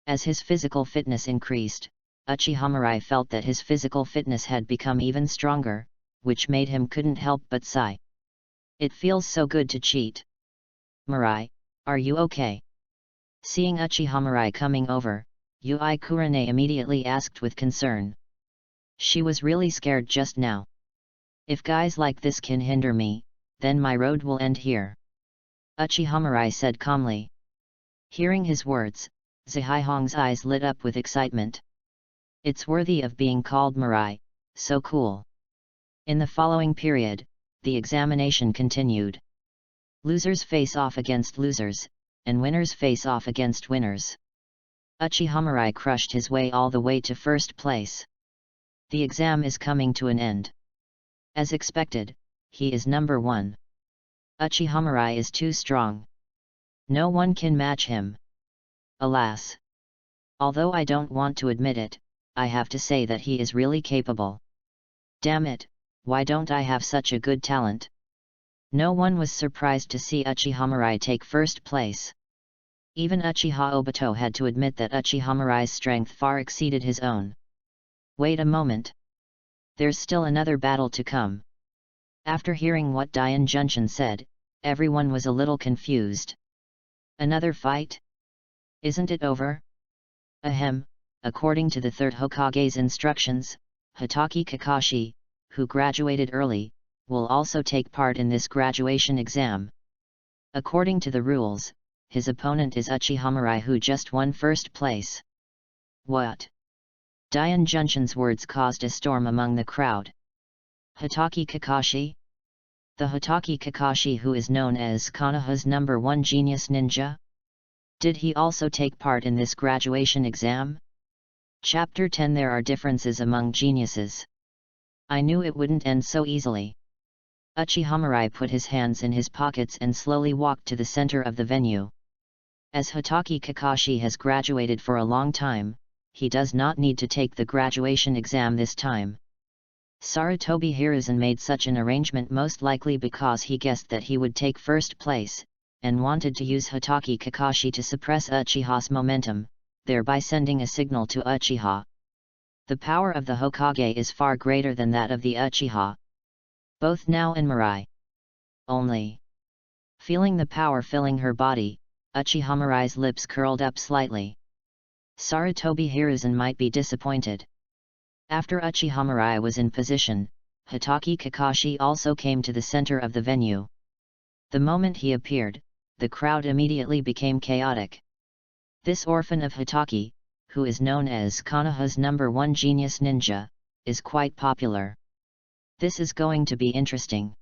As his physical fitness increased, Uchiha Mirai felt that his physical fitness had become even stronger, which made him couldn't help but sigh. It feels so good to cheat. Mirai, are you okay? Seeing Uchiha Mirai coming over, Yui Kurane immediately asked with concern. She was really scared just now. If guys like this can hinder me, then my road will end here. Uchiha Mirai said calmly. Hearing his words, Zihihong's eyes lit up with excitement. It's worthy of being called Mirai, so cool. In the following period, the examination continued. Losers face off against losers, and winners face off against winners. Uchiha Mirai crushed his way all the way to first place. The exam is coming to an end. As expected, he is number 1. Uchiha Mirai is too strong. No one can match him. Alas! Although I don't want to admit it, I have to say that he is really capable. Damn it, why don't I have such a good talent? No one was surprised to see Uchiha Mirai take first place. Even Uchiha Obito had to admit that Uchiha Mirai's strength far exceeded his own. Wait a moment. There's still another battle to come. After hearing what Dian Junshin said, everyone was a little confused. Another fight? Isn't it over? Ahem, according to the third Hokage's instructions, Hitaki Kakashi, who graduated early, will also take part in this graduation exam. According to the rules, his opponent is Uchiha Mirai, who just won first place. What? Dian Junshin's words caused a storm among the crowd. Hitaki Kakashi? The Hitaki Kakashi who is known as Konoha's #1 genius ninja? Did he also take part in this graduation exam? Chapter 10. There are differences among geniuses. I knew it wouldn't end so easily. Uchiha Mirai put his hands in his pockets and slowly walked to the center of the venue. As Hitaki Kakashi has graduated for a long time, he does not need to take the graduation exam this time. Sarutobi Hiruzen made such an arrangement most likely because he guessed that he would take first place, and wanted to use Hitaki Kakashi to suppress Uchiha's momentum, thereby sending a signal to Uchiha. The power of the Hokage is far greater than that of the Uchiha. Both now and Mirai. Only. Feeling the power filling her body, Uchiha Mirai's lips curled up slightly. Sarutobi Hiruzen might be disappointed. After Uchiha Mirai was in position, Hitaki Kakashi also came to the center of the venue. The moment he appeared, the crowd immediately became chaotic. This orphan of Hitaki, who is known as Konoha's #1 genius ninja, is quite popular. This is going to be interesting.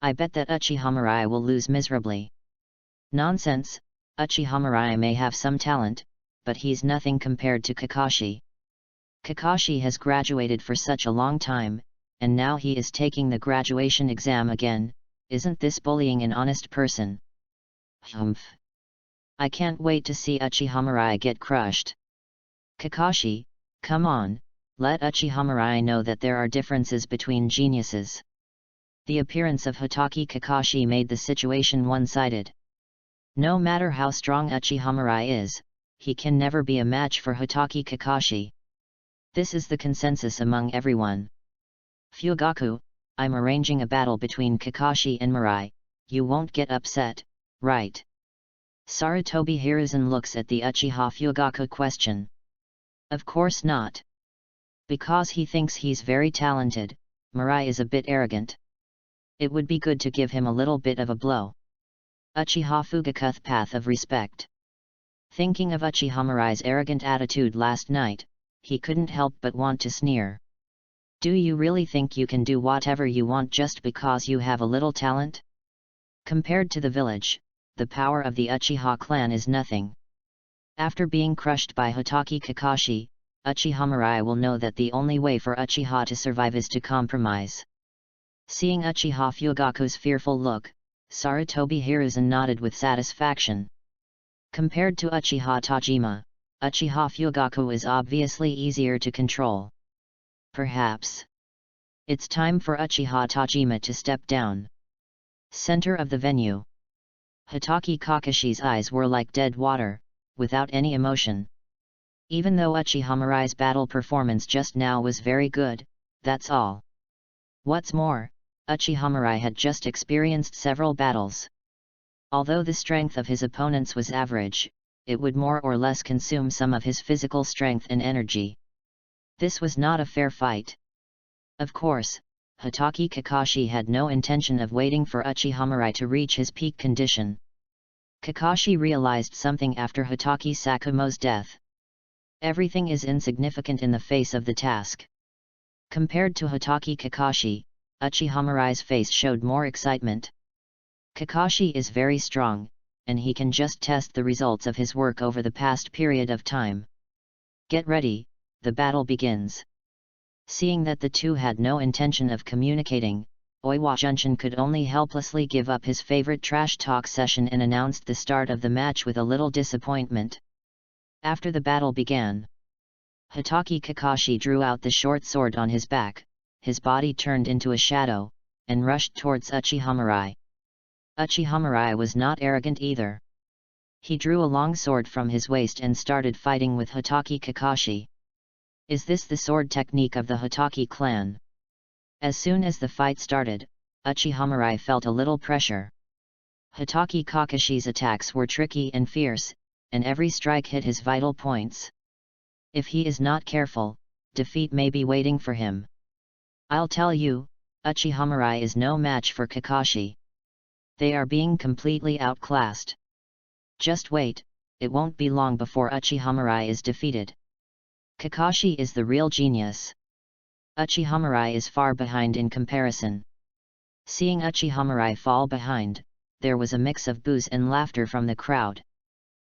I bet that Uchiha Mirai will lose miserably. Nonsense, Uchiha Mirai may have some talent, but he's nothing compared to Kakashi. Kakashi has graduated for such a long time, and now he is taking the graduation exam again. Isn't this bullying an honest person? Humph. I can't wait to see Uchiha Mirai get crushed. Kakashi, come on, let Uchiha Mirai know that there are differences between geniuses. The appearance of Hitaki Kakashi made the situation one-sided. No matter how strong Uchiha Mirai is, he can never be a match for Hitaki Kakashi. This is the consensus among everyone. Fugaku, I'm arranging a battle between Kakashi and Mirai, you won't get upset, right? Sarutobi Hiruzen looks at the Uchiha Fugaku question. Of course not. Because he thinks he's very talented, Mirai is a bit arrogant. It would be good to give him a little bit of a blow. Uchiha Fugaku's path of respect. Thinking of Uchiha Mirai's arrogant attitude last night, he couldn't help but want to sneer. Do you really think you can do whatever you want just because you have a little talent? Compared to the village, the power of the Uchiha clan is nothing. After being crushed by Hotake Kakashi, Uchiha Mirai will know that the only way for Uchiha to survive is to compromise. Seeing Uchiha Fugaku's fearful look, Sarutobi Hiruzen nodded with satisfaction. Compared to Uchiha Tajima, Uchiha Fugaku is obviously easier to control. Perhaps it's time for Uchiha Tajima to step down. Center of the venue. Hotake Kakashi's eyes were like dead water, without any emotion. Even though Uchiha Mirai's battle performance just now was very good, that's all. What's more, Uchiha Mirai had just experienced several battles. Although the strength of his opponents was average, it would more or less consume some of his physical strength and energy. This was not a fair fight. Of course, Hotake Kakashi had no intention of waiting for Uchiha Mirai to reach his peak condition. Kakashi realized something after Hotake Sakumo's death. Everything is insignificant in the face of the task. Compared to Hotake Kakashi, Uchiha Mirai's face showed more excitement. Kakashi is very strong, and he can just test the results of his work over the past period of time. Get ready, the battle begins. Seeing that the two had no intention of communicating, Oiwa Junshin could only helplessly give up his favorite trash talk session and announced the start of the match with a little disappointment. After the battle began, Hotake Kakashi drew out the short sword on his back, his body turned into a shadow, and rushed towards Uchiha Mirai. Uchiha Mirai was not arrogant either. He drew a long sword from his waist and started fighting with Hotake Kakashi. Is this the sword technique of the Hotake clan? As soon as the fight started, Uchiha Mirai felt a little pressure. Hotake Kakashi's attacks were tricky and fierce, and every strike hit his vital points. If he is not careful, defeat may be waiting for him. I'll tell you, Uchiha Mirai is no match for Kakashi. They are being completely outclassed. Just wait, it won't be long before Uchiha Mirai is defeated. Kakashi is the real genius. Uchiha Mirai is far behind in comparison. Seeing Uchiha Mirai fall behind, there was a mix of boos and laughter from the crowd.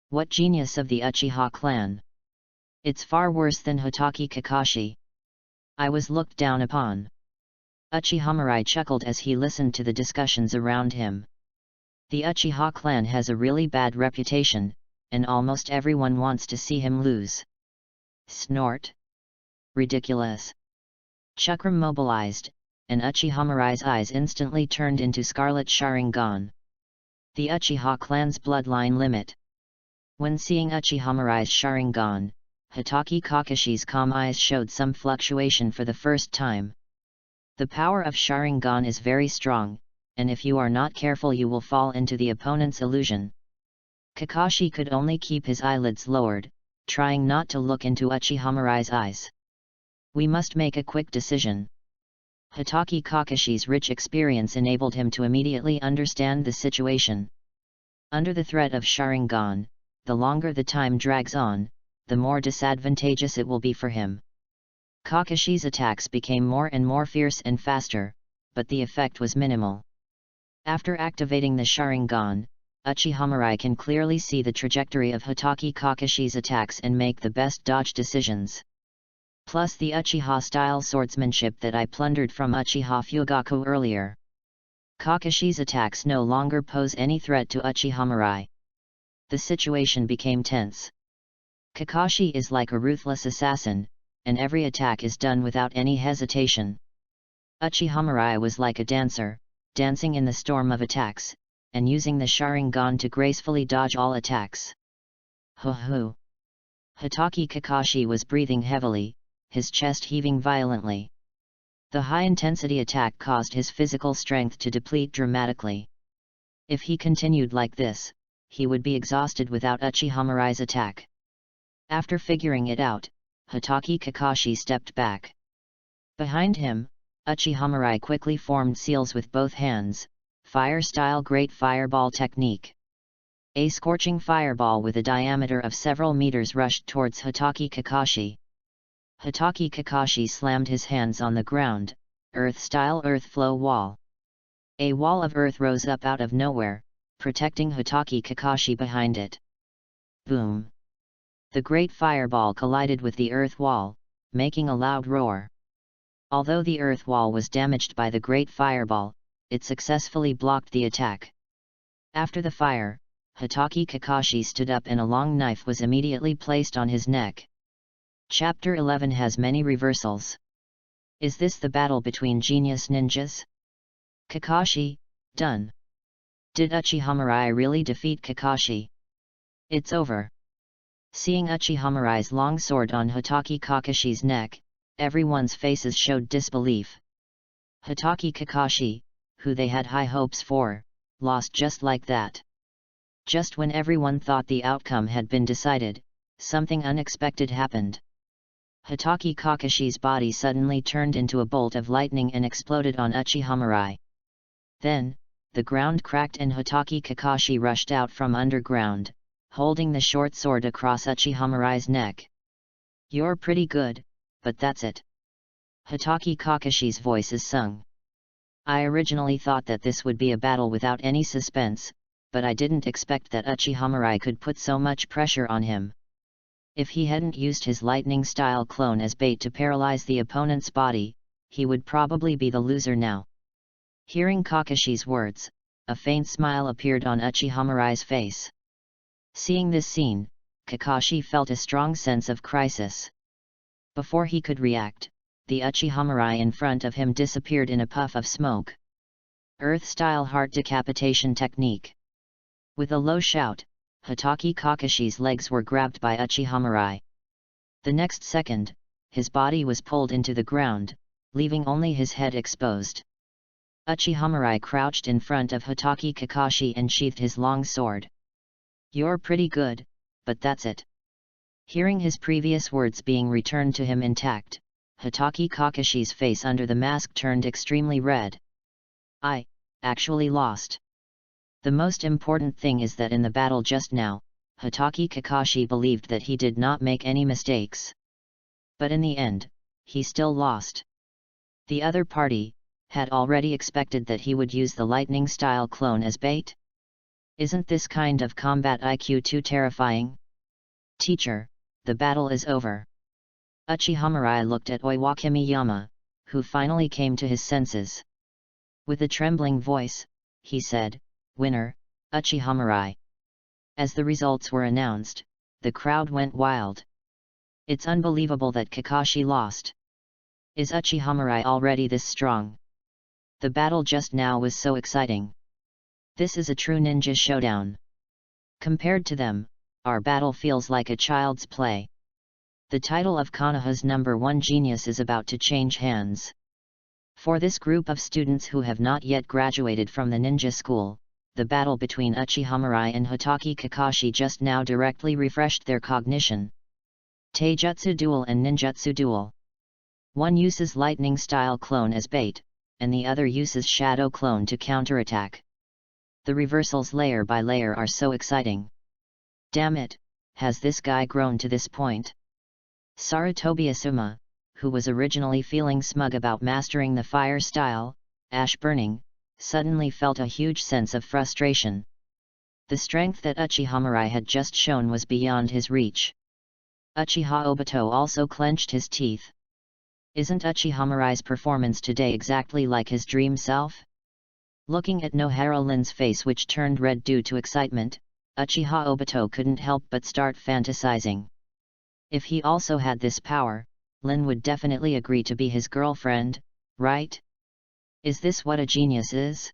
What genius of the Uchiha clan! It's far worse than Hotake Kakashi. I was looked down upon. Uchiha Mirai chuckled as he listened to the discussions around him. The Uchiha clan has a really bad reputation, and almost everyone wants to see him lose. Snort. Ridiculous. Chakram mobilized, and Uchiha Mirai's eyes instantly turned into scarlet Sharingan. The Uchiha clan's bloodline limit. When seeing Uchiha Mirai's Sharingan, Hotake Kakashi's calm eyes showed some fluctuation for the first time. The power of Sharingan is very strong, and if you are not careful you will fall into the opponent's illusion. Kakashi could only keep his eyelids lowered, trying not to look into Uchiha Mirai's eyes. We must make a quick decision. Hotake Kakashi's rich experience enabled him to immediately understand the situation. Under the threat of Sharingan, the longer the time drags on, the more disadvantageous it will be for him. Kakashi's attacks became more and more fierce and faster, but the effect was minimal. After activating the Sharingan, Uchiha Mirai can clearly see the trajectory of Hotake Kakashi's attacks and make the best dodge decisions. Plus the Uchiha-style swordsmanship that I plundered from Uchiha Fugaku earlier. Kakashi's attacks no longer pose any threat to Uchiha Mirai. The situation became tense. Kakashi is like a ruthless assassin, and every attack is done without any hesitation. Uchiha Mirai was like a dancer, dancing in the storm of attacks, and using the Sharingan to gracefully dodge all attacks. Hoo-hoo! Hotake Kakashi was breathing heavily, his chest heaving violently. The high-intensity attack caused his physical strength to deplete dramatically. If he continued like this, he would be exhausted without Uchiha Mirai's attack. After figuring it out, Hotake Kakashi stepped back. Behind him, Uchiha quickly formed seals with both hands, fire-style Great Fireball technique. A scorching fireball with a diameter of several meters rushed towards Hotake Kakashi. Hotake Kakashi slammed his hands on the ground, earth-style earth flow wall. A wall of earth rose up out of nowhere, protecting Hotake Kakashi behind it. Boom! The great fireball collided with the earth wall, making a loud roar. Although the earth wall was damaged by the great fireball, it successfully blocked the attack. After the fire, Hotake Kakashi stood up and a long knife was immediately placed on his neck. Chapter 11 has many reversals. Is this the battle between genius ninjas? Kakashi, done. Did Uchiha really defeat Kakashi? It's over. Seeing Uchiha long sword on Hotake Kakashi's neck, everyone's faces showed disbelief. Hotake Kakashi, who they had high hopes for, lost just like that. Just when everyone thought the outcome had been decided, something unexpected happened. Hotake Kakashi's body suddenly turned into a bolt of lightning and exploded on Uchiha. Then, the ground cracked and Hotake Kakashi rushed out from underground, holding the short sword across Uchiha neck. You're pretty good, but that's it. Hotake Kakashi's voice is sung. I originally thought that this would be a battle without any suspense, but I didn't expect that Uchiha could put so much pressure on him. If he hadn't used his lightning-style clone as bait to paralyze the opponent's body, he would probably be the loser now. Hearing Kakashi's words, a faint smile appeared on Uchiha face. Seeing this scene, Kakashi felt a strong sense of crisis. Before he could react, the Uchiha in front of him disappeared in a puff of smoke. Earth-style heart decapitation technique. With a low shout, Hotake Kakashi's legs were grabbed by Uchiha. The next second, his body was pulled into the ground, leaving only his head exposed. Uchiha crouched in front of Hotake Kakashi and sheathed his long sword. You're pretty good, but that's it. Hearing his previous words being returned to him intact, Hotake Kakashi's face under the mask turned extremely red. I actually lost. The most important thing is that in the battle just now, Hotake Kakashi believed that he did not make any mistakes. But in the end, he still lost. The other party had already expected that he would use the lightning-style clone as bait. Isn't this kind of combat IQ too terrifying? Teacher, the battle is over. Uchiha looked at Iwakimiyama, who finally came to his senses. With a trembling voice, he said, "Winner, Uchiha." As the results were announced, the crowd went wild. It's unbelievable that Kakashi lost. Is Uchiha already this strong? The battle just now was so exciting. This is a true ninja showdown. Compared to them, our battle feels like a child's play. The title of Konoha's #1 genius is about to change hands. For this group of students who have not yet graduated from the ninja school, the battle between Uchiha and Hotake Kakashi just now directly refreshed their cognition. Taijutsu duel and ninjutsu duel. One uses lightning-style clone as bait, and the other uses shadow clone to counterattack. The reversals layer by layer are so exciting. Damn it, has this guy grown to this point? Sarutobi Asuma, who was originally feeling smug about mastering the fire style, ash burning, suddenly felt a huge sense of frustration. The strength that Uchiha had just shown was beyond his reach. Uchiha Obito also clenched his teeth. Isn't Uchiha performance today exactly like his dream self? Looking at Nohara Lin's face, which turned red due to excitement, Uchiha Obito couldn't help but start fantasizing. If he also had this power, Lin would definitely agree to be his girlfriend, right? Is this what a genius is?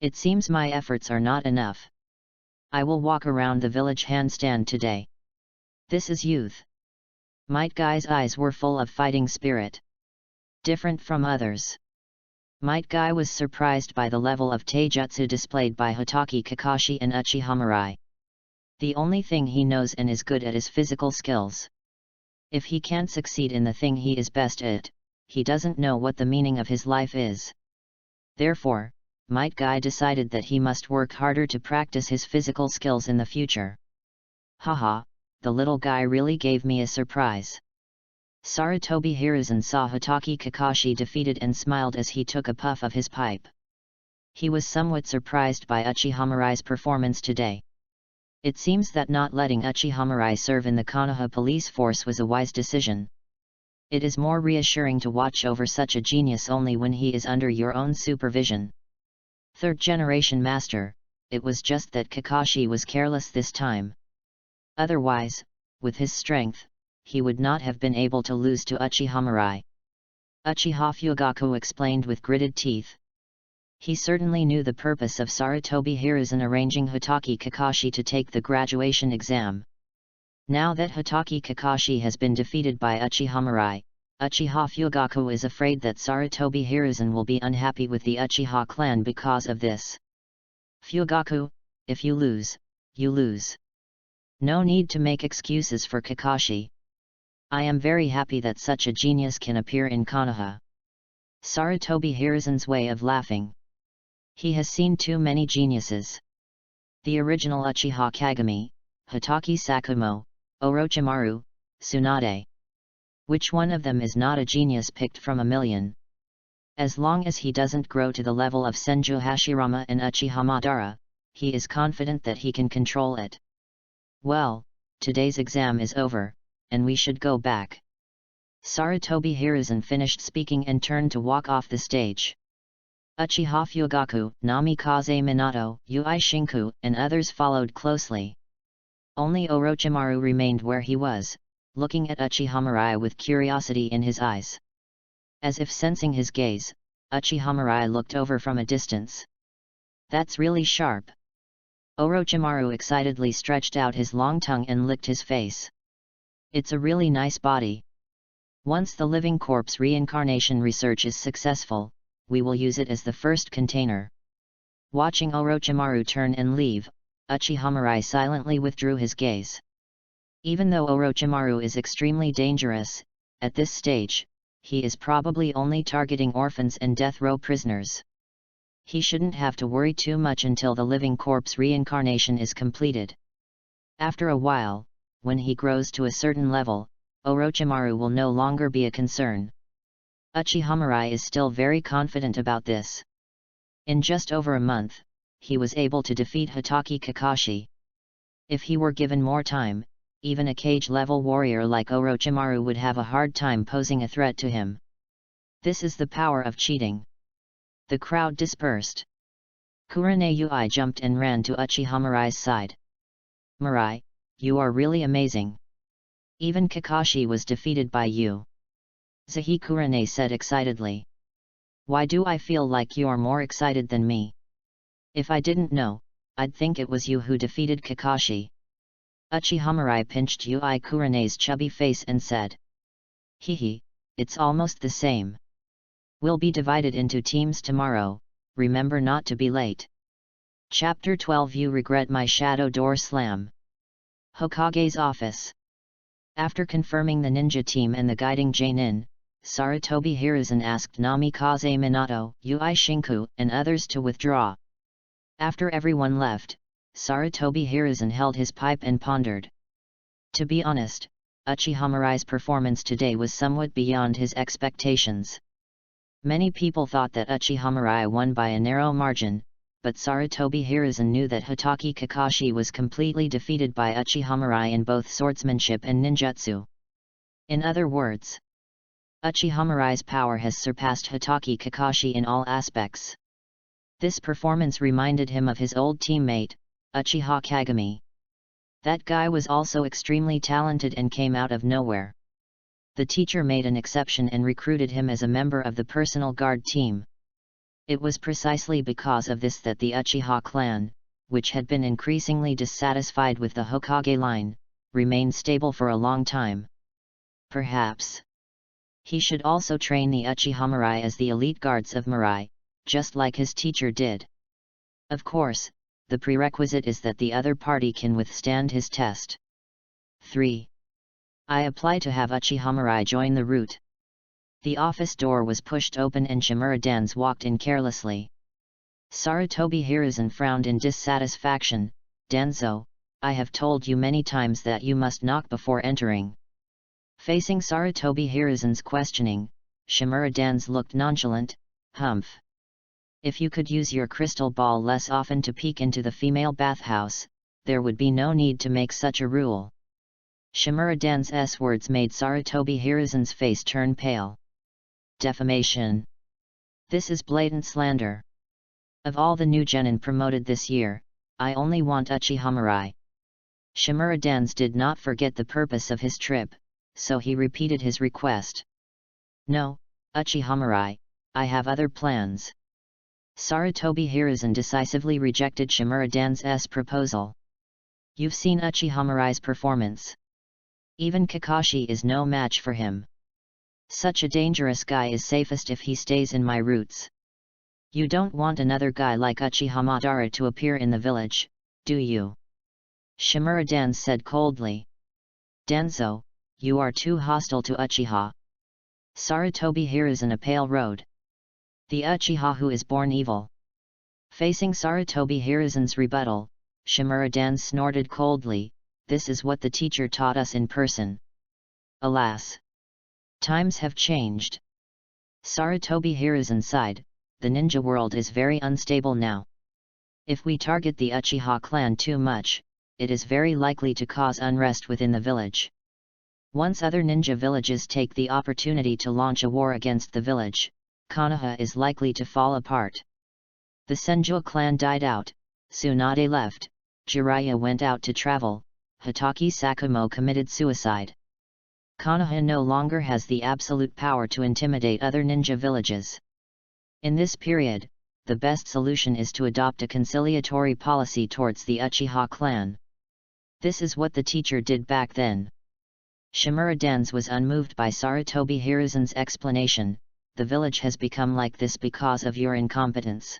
It seems my efforts are not enough. I will walk around the village handstand today. This is youth. Might Guy's eyes were full of fighting spirit. Different from others. Might Guy was surprised by the level of taijutsu displayed by Hotake Kakashi and Uchiha. The only thing he knows and is good at is physical skills. If he can't succeed in the thing he is best at, he doesn't know what the meaning of his life is. Therefore, Might Guy decided that he must work harder to practice his physical skills in the future. Haha, the little guy really gave me a surprise. Sarutobi Hiruzen saw Hotaki Kakashi defeated and smiled as he took a puff of his pipe. He was somewhat surprised by Uchiha Mirai's performance today. It seems that not letting Uchiha Mirai serve in the Konoha police force was a wise decision. It is more reassuring to watch over such a genius only when he is under your own supervision. Third generation master, it was just that Kakashi was careless this time. Otherwise, with his strength, he would not have been able to lose to Uchiha Mirai. Uchiha Fugaku explained with gritted teeth. He certainly knew the purpose of Sarutobi Hiruzen arranging Hotaki Kakashi to take the graduation exam. Now that Hotaki Kakashi has been defeated by Uchiha Mirai, Uchiha Fugaku is afraid that Sarutobi Hiruzen will be unhappy with the Uchiha clan because of this. Fugaku, if you lose, you lose. No need to make excuses for Kakashi. I am very happy that such a genius can appear in Konoha. Sarutobi Hiruzen's way of laughing. He has seen too many geniuses. The original Uchiha Kagami, Hotaki Sakumo, Orochimaru, Tsunade. Which one of them is not a genius picked from a million? As long as he doesn't grow to the level of Senju Hashirama and Uchiha Madara, he is confident that he can control it. Well, today's exam is over, and we should go back. Sarutobi Hiruzen finished speaking and turned to walk off the stage. Uchiha Fugaku, Namikaze Minato, Ui Shinku, and others followed closely. Only Orochimaru remained where he was, looking at Uchiha Mirai with curiosity in his eyes. As if sensing his gaze, Uchiha Mirai looked over from a distance. That's really sharp. Orochimaru excitedly stretched out his long tongue and licked his face. It's a really nice body. Once the living corpse reincarnation research is successful, we will use it as the first container. Watching Orochimaru turn and leave, Uchiha Mirai silently withdrew his gaze. Even though Orochimaru is extremely dangerous, at this stage, he is probably only targeting orphans and death row prisoners. He shouldn't have to worry too much until the living corpse reincarnation is completed. After a while, when he grows to a certain level, Orochimaru will no longer be a concern. Uchiha Mirai is still very confident about this. In just over a month, he was able to defeat Hotaki Kakashi. If he were given more time, even a cage-level warrior like Orochimaru would have a hard time posing a threat to him. This is the power of cheating. The crowd dispersed. Kurane Ui jumped and ran to Uchiha Mirai's side. Mirai, you are really amazing. Even Kakashi was defeated by you. Zahi Kurane said excitedly. Why do I feel like you're more excited than me? If I didn't know, I'd think it was you who defeated Kakashi. Uchiha Mirai pinched Ui Kurane's chubby face and said. Hehe, it's almost the same. We'll be divided into teams tomorrow, remember not to be late. Chapter 12 You regret my shadow door slam. Hokage's office. After confirming the ninja team and the guiding Jonin, Sarutobi Hiruzen asked Namikaze Minato, Ui Shinku, and others to withdraw. After everyone left, Sarutobi Hiruzen held his pipe and pondered. To be honest, Uchiha Mirai's performance today was somewhat beyond his expectations. Many people thought that Uchiha Mirai won by a narrow margin, but Sarutobi Hiruzen knew that Hotaki Kakashi was completely defeated by Uchiha Mirai in both swordsmanship and ninjutsu. In other words, Uchiha Mirai's power has surpassed Hotaki Kakashi in all aspects. This performance reminded him of his old teammate, Uchiha Kagami. That guy was also extremely talented and came out of nowhere. The teacher made an exception and recruited him as a member of the personal guard team. It was precisely because of this that the Uchiha clan, which had been increasingly dissatisfied with the Hokage line, remained stable for a long time. Perhaps he should also train the Uchiha Mirai as the elite guards of Mirai, just like his teacher did. Of course, the prerequisite is that the other party can withstand his test. 3. I apply to have Uchiha Mirai join the route. The office door was pushed open and Shimura Dance walked in carelessly. Sarutobi Hiruzen frowned in dissatisfaction. Danzo, I have told you many times that you must knock before entering. Facing Sarutobi Hiruzen's questioning, Shimura Dance looked nonchalant. Humph. If you could use your crystal ball less often to peek into the female bathhouse, there would be no need to make such a rule. Shimura Dance's words made Sarutobi Hiruzen's face turn pale. Defamation. This is blatant slander. Of all the new genin promoted this year, I only want Uchiha Mirai. Shimura Dance did not forget the purpose of his trip, so he repeated his request. No, Uchiha Mirai, I have other plans. Sarutobi Hiruzen decisively rejected Shimura Dance's proposal. You've seen Uchiha Mirai's performance. Even Kakashi is no match for him. Such a dangerous guy is safest if he stays in my roots. You don't want another guy like Uchiha Madara to appear in the village, do you? Shimura Dance said coldly. Danzo, you are too hostile to Uchiha. Sarutobi Hiruzen a pale road. The Uchiha who is born evil. Facing Sarutobi Hiruzen's rebuttal, Shimura Dance snorted coldly. This is what the teacher taught us in person. Alas! Times have changed. Sarutobi Hiruzen sighed. The ninja world is very unstable now. If we target the Uchiha clan too much, it is very likely to cause unrest within the village. Once other ninja villages take the opportunity to launch a war against the village, Konoha is likely to fall apart. The Senju clan died out, Tsunade left, Jiraiya went out to travel, Hitaki Sakumo committed suicide. Konoha no longer has the absolute power to intimidate other ninja villages. In this period, the best solution is to adopt a conciliatory policy towards the Uchiha clan. This is what the teacher did back then. Shimura Dance was unmoved by Sarutobi Hiruzen's explanation. The village has become like this because of your incompetence.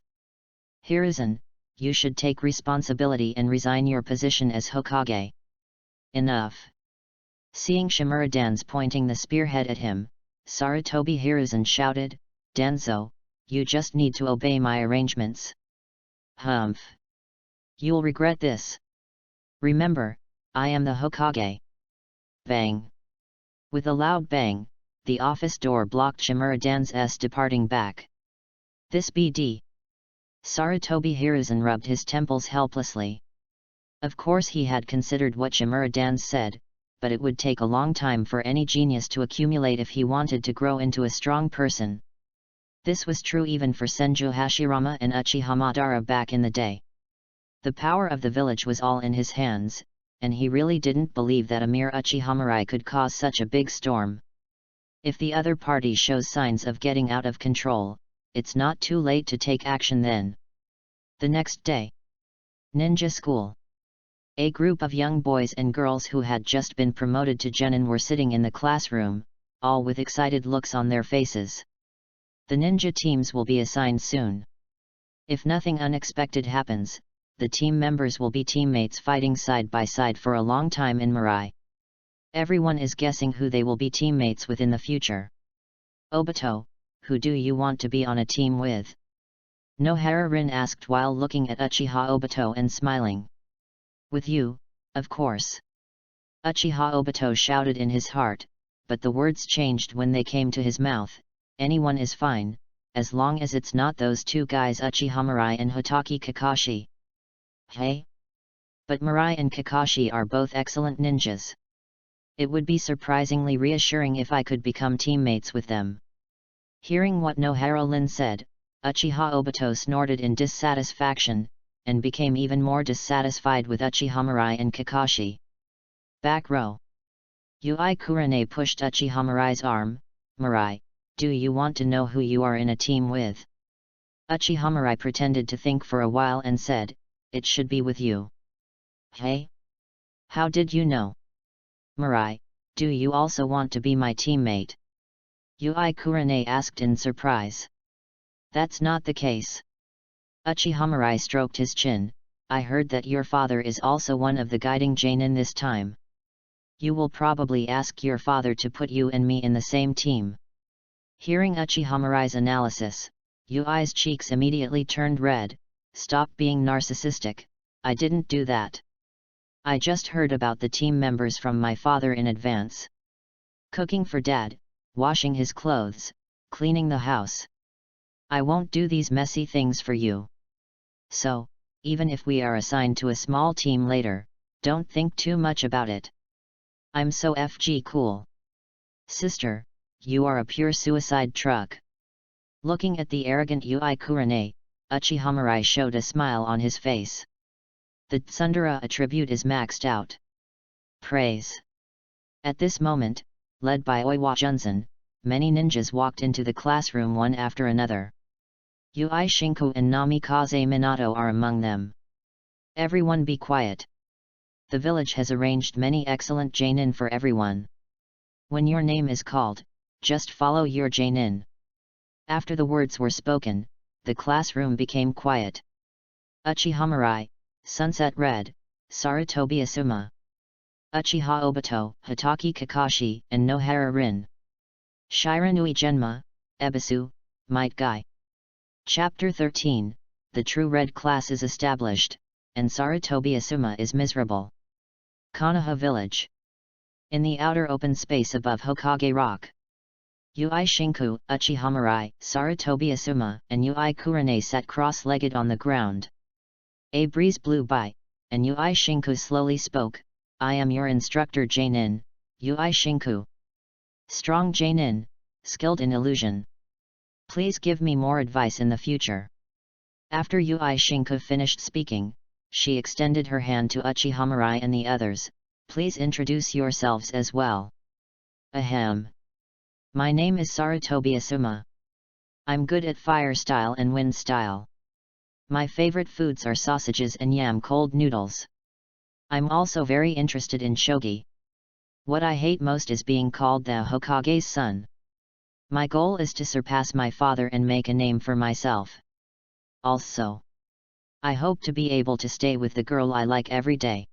Hiruzen, you should take responsibility and resign your position as Hokage. Enough. Seeing Shimura Dance pointing the spearhead at him, Sarutobi Hiruzen shouted, Danzo, you just need to obey my arrangements. Humph. You'll regret this. Remember, I am the Hokage. Bang. With a loud bang, the office door blocked Shimura Dance's departing back. This BD. Sarutobi Hiruzen rubbed his temples helplessly. Of course he had considered what Shimura Dance said, but it would take a long time for any genius to accumulate if he wanted to grow into a strong person. This was true even for Senju Hashirama and Uchiha Madara back in the day. The power of the village was all in his hands, and he really didn't believe that a mere Uchiha Mirai could cause such a big storm. If the other party shows signs of getting out of control, it's not too late to take action then. The next day. Ninja School. A group of young boys and girls who had just been promoted to genin were sitting in the classroom, all with excited looks on their faces. The ninja teams will be assigned soon. If nothing unexpected happens, the team members will be teammates fighting side by side for a long time in Mirai. Everyone is guessing who they will be teammates with in the future. Obito, who do you want to be on a team with? Nohara Rin asked while looking at Uchiha Obito and smiling. With you, of course. Uchiha Obito shouted in his heart, but the words changed when they came to his mouth. Anyone is fine, as long as it's not those two guys Uchiha Mirai and Hitaki Kakashi. Hey? But Mirai and Kakashi are both excellent ninjas. It would be surprisingly reassuring if I could become teammates with them. Hearing what Nohara Rin said, Uchiha Obito snorted in dissatisfaction, and became even more dissatisfied with Uchiha Mirai and Kakashi. Back row. Yui Kurane pushed Uchiha Mirai's arm. Mirai, do you want to know who you are in a team with? Uchiha Mirai pretended to think for a while and said, it should be with you. Hey? How did you know? Mirai, do you also want to be my teammate? Yui Kurane asked in surprise. That's not the case. Uchiha Mirai stroked his chin. I heard that your father is also one of the guiding genin this time. You will probably ask your father to put you and me in the same team. Hearing Uchiha analysis, Yui's cheeks immediately turned red. Stop being narcissistic, I didn't do that. I just heard about the team members from my father in advance. Cooking for Dad, washing his clothes, cleaning the house. I won't do these messy things for you. So, even if we are assigned to a small team later, don't think too much about it. I'm so FG cool. Sister, you are a pure suicide truck. Looking at the arrogant Yui Kurane, Uchiha showed a smile on his face. The Tsundere attribute is maxed out. Praise. At this moment, led by Oiwa Junzen, many ninjas walked into the classroom one after another. Yui Shinku and Namikaze Minato are among them. Everyone be quiet. The village has arranged many excellent Jainin for everyone. When your name is called, just follow your Jainin. After the words were spoken, the classroom became quiet. Uchiha, Sunset Red, Sarutobi Asuma, Uchiha Obito, Hitaki Kakashi, and Nohara Rin. Shiranui Genma, Ebisu, Might Guy. Chapter 13, The True Red Class is established, and Sarutobi Asuma is miserable. Konoha Village. In the outer open space above Hokage Rock, Yui Shinku, Uchiha, Sarutobi Asuma, and Yui Kurane sat cross-legged on the ground. A breeze blew by, and Yui Shinku slowly spoke, I am your instructor Jainin, Yui Shinku. Strong Jainin, skilled in illusion. Please give me more advice in the future. After Yui Shinku finished speaking, she extended her hand to Uchiha and the others. Please introduce yourselves as well. Ahem. My name is Sarutobi Asuma. I'm good at fire style and wind style. My favorite foods are sausages and yam cold noodles. I'm also very interested in shogi. What I hate most is being called the Hokage's son. My goal is to surpass my father and make a name for myself. Also, I hope to be able to stay with the girl I like every day.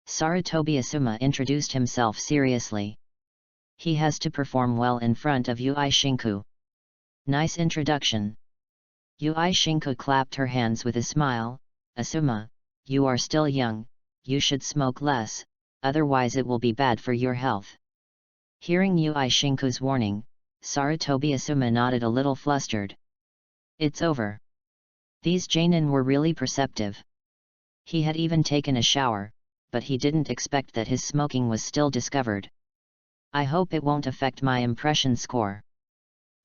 Sarutobi Asuma introduced himself seriously. He has to perform well in front of Yui Shinku. Nice introduction. Yui Shinku clapped her hands with a smile. Asuma, you are still young, you should smoke less, otherwise it will be bad for your health. Hearing Yui Shinku's warning, Sarutobi Asuma nodded a little flustered. It's over. These Jainin were really perceptive. He had even taken a shower, but he didn't expect that his smoking was still discovered. I hope it won't affect my impression score.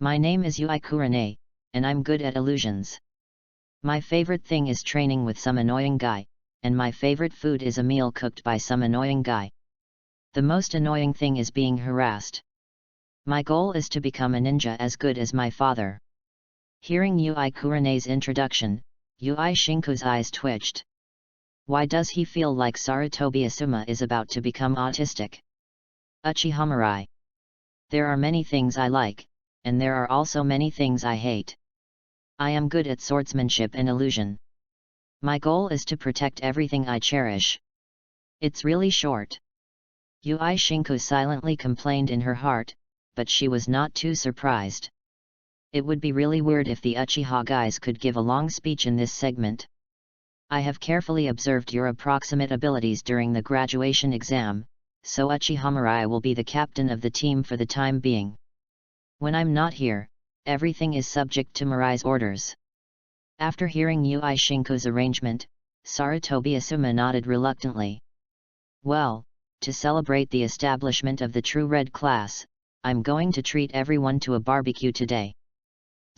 My name is Yui Kurane, and I'm good at illusions. My favorite thing is training with some annoying guy, and my favorite food is a meal cooked by some annoying guy. The most annoying thing is being harassed. My goal is to become a ninja as good as my father. Hearing Yui Kurane's introduction, Yui Shinku's eyes twitched. Why does he feel like Sarutobi Asuma is about to become autistic? Uchiha. There are many things I like, and there are also many things I hate. I am good at swordsmanship and illusion. My goal is to protect everything I cherish. It's really short. Yui Shinku silently complained in her heart, but she was not too surprised. It would be really weird if the Uchiha guys could give a long speech in this segment. I have carefully observed your approximate abilities during the graduation exam, so Uchiha will be the captain of the team for the time being. When I'm not here, everything is subject to Mirai's orders. After hearing Yui Shinku's arrangement, Sarutobi Asuma nodded reluctantly. Well, to celebrate the establishment of the true red class, I'm going to treat everyone to a barbecue today.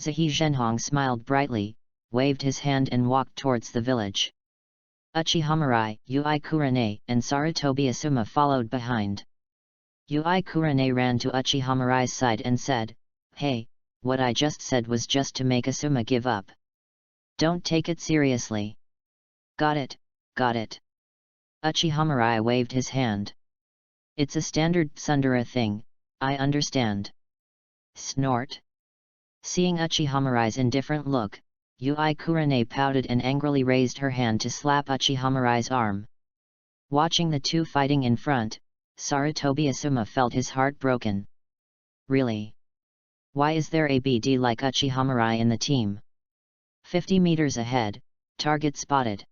Zihi Zhenhong smiled brightly, waved his hand and walked towards the village. Uchiha, Yui Kurane, and Sarutobi Asuma followed behind. Yui Kurane ran to Uchiha side and said, Hey, what I just said was just to make Asuma give up. Don't take it seriously. Got it, got it. Uchiha waved his hand. It's a standard tsundere thing, I understand. Snort. Seeing Uchiha indifferent look, Yui Kurane pouted and angrily raised her hand to slap Uchiha arm. Watching the two fighting in front, Sarutobi Asuma felt his heart broken. Really? Why is there a BD like Uchiha Mirai in the team? 50 meters ahead, target spotted.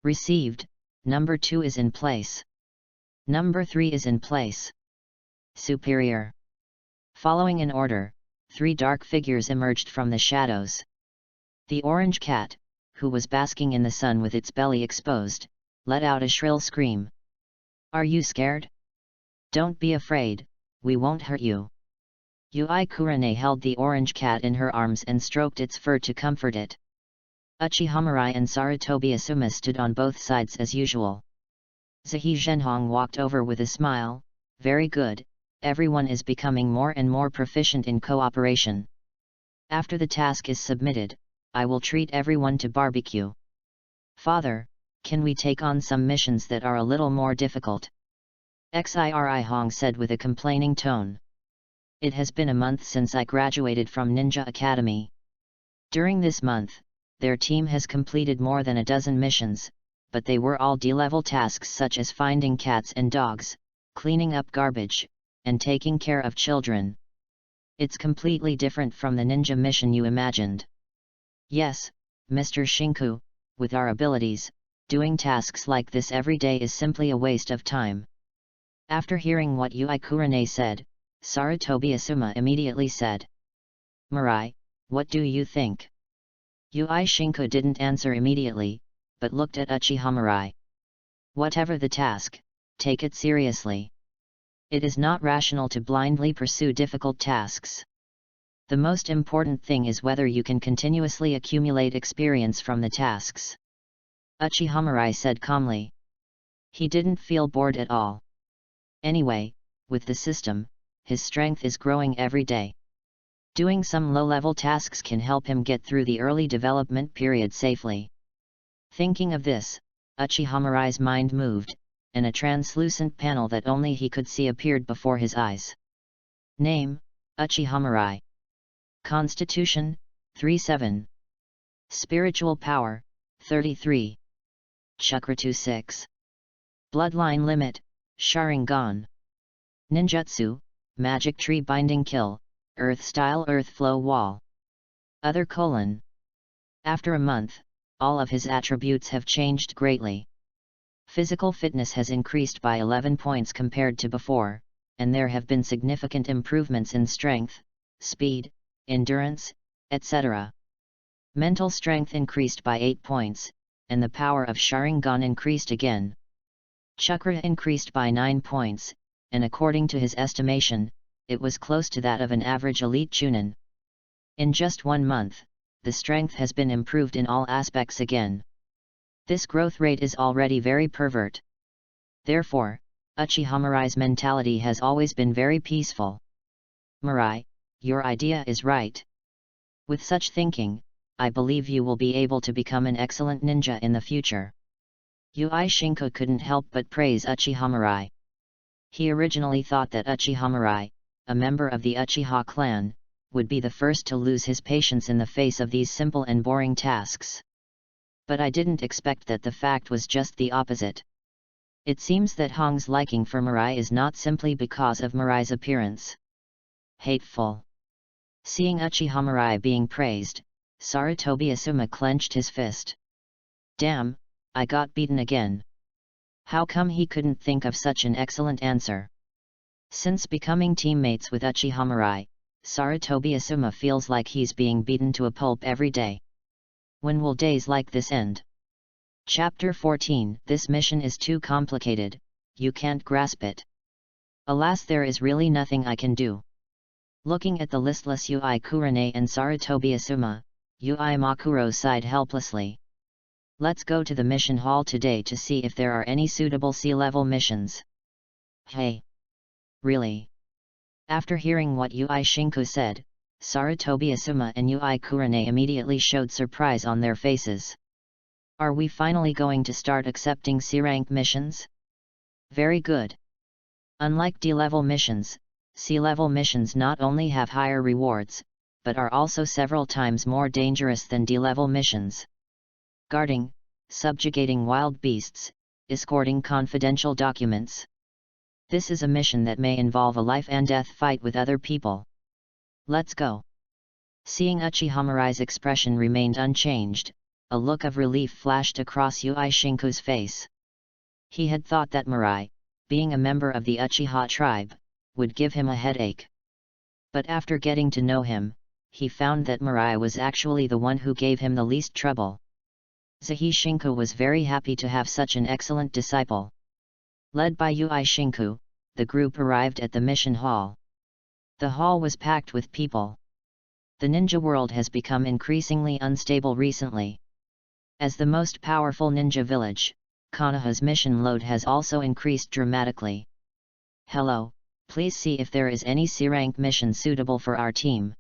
Received, number 2 is in place. Number 3 is in place. Superior. Following an order, 3 dark figures emerged from the shadows. The orange cat, who was basking in the sun with its belly exposed, let out a shrill scream. Are you scared? Don't be afraid, we won't hurt you. Yui Kurane held the orange cat in her arms and stroked its fur to comfort it. Uchiha Mirai and Sarutobi Asuma stood on both sides as usual. Zahi Zhenhong walked over with a smile. Very good, everyone is becoming more and more proficient in cooperation. After the task is submitted, I will treat everyone to barbecue. Father, can we take on some missions that are a little more difficult? Xiri Hong said with a complaining tone. It has been a month since I graduated from Ninja Academy. During this month, their team has completed more than a dozen missions, but they were all D-level tasks such as finding cats and dogs, cleaning up garbage, and taking care of children. It's completely different from the ninja mission you imagined. Yes, Mr. Shinku, with our abilities, doing tasks like this every day is simply a waste of time. After hearing what Yui Kurane said, Sarutobi Asuma immediately said. Mirai, what do you think? Yui Shinku didn't answer immediately, but looked at Uchiha Mirai. Whatever the task, take it seriously. It is not rational to blindly pursue difficult tasks. The most important thing is whether you can continuously accumulate experience from the tasks. Uchiha Mirai said calmly. He didn't feel bored at all. Anyway, with the system, his strength is growing every day. Doing some low-level tasks can help him get through the early development period safely. Thinking of this, Uchiha Mirai's mind moved, and a translucent panel that only he could see appeared before his eyes. Name, Uchiha Mirai. Constitution, 37. Spiritual power, 33. Chakra 26. Bloodline limit, Sharingan. Ninjutsu, Magic Tree Binding Kill, Earth Style Earth Flow Wall. Other : After a month, all of his attributes have changed greatly. Physical fitness has increased by 11 points compared to before, and there have been significant improvements in strength, speed, endurance, etc. Mental strength increased by 8 points, and the power of Sharingan increased again. Chakra increased by 9 points, and according to his estimation, it was close to that of an average elite Chunin. In just 1 month, the strength has been improved in all aspects again. This growth rate is already very pervert. Therefore, Uchiha Mirai's mentality has always been very peaceful. Mirai, your idea is right. With such thinking, I believe you will be able to become an excellent ninja in the future. Yui Shinku couldn't help but praise Uchiha Mirai. He originally thought that Uchiha Mirai, a member of the Uchiha clan, would be the first to lose his patience in the face of these simple and boring tasks. But I didn't expect that the fact was just the opposite. It seems that Hong's liking for Mirai is not simply because of Mirai's appearance. Hateful. Seeing Uchiha Mirai being praised, Sarutobi Asuma clenched his fist. Damn, I got beaten again. How come he couldn't think of such an excellent answer? Since becoming teammates with Uchiha Mirai, Sarutobi Asuma feels like he's being beaten to a pulp every day. When will days like this end? Chapter 14. This mission is too complicated, you can't grasp it. Alas, there is really nothing I can do. Looking at the listless Yui Kurane and Sarutobi Asuma, Yui Makuro sighed helplessly. Let's go to the mission hall today to see if there are any suitable sea-level missions. Hey! Really? After hearing what Yui Shinku said, Sarutobi Asuma and Yui Kurane immediately showed surprise on their faces. Are we finally going to start accepting C-rank missions? Very good. Unlike D-level missions, C-level missions not only have higher rewards, but are also several times more dangerous than D-level missions. Guarding, subjugating wild beasts, escorting confidential documents. This is a mission that may involve a life and death fight with other people. Let's go. Seeing Uchiha Mirai's expression remained unchanged, a look of relief flashed across Yui Shinku's face. He had thought that Mirai, being a member of the Uchiha tribe, would give him a headache. But after getting to know him, he found that Mirai was actually the one who gave him the least trouble. Zahi Shinku was very happy to have such an excellent disciple. Led by Yui Shinku, the group arrived at the mission hall. The hall was packed with people. The ninja world has become increasingly unstable recently. As the most powerful ninja village, Konoha's mission load has also increased dramatically. Hello, please see if there is any C-rank mission suitable for our team.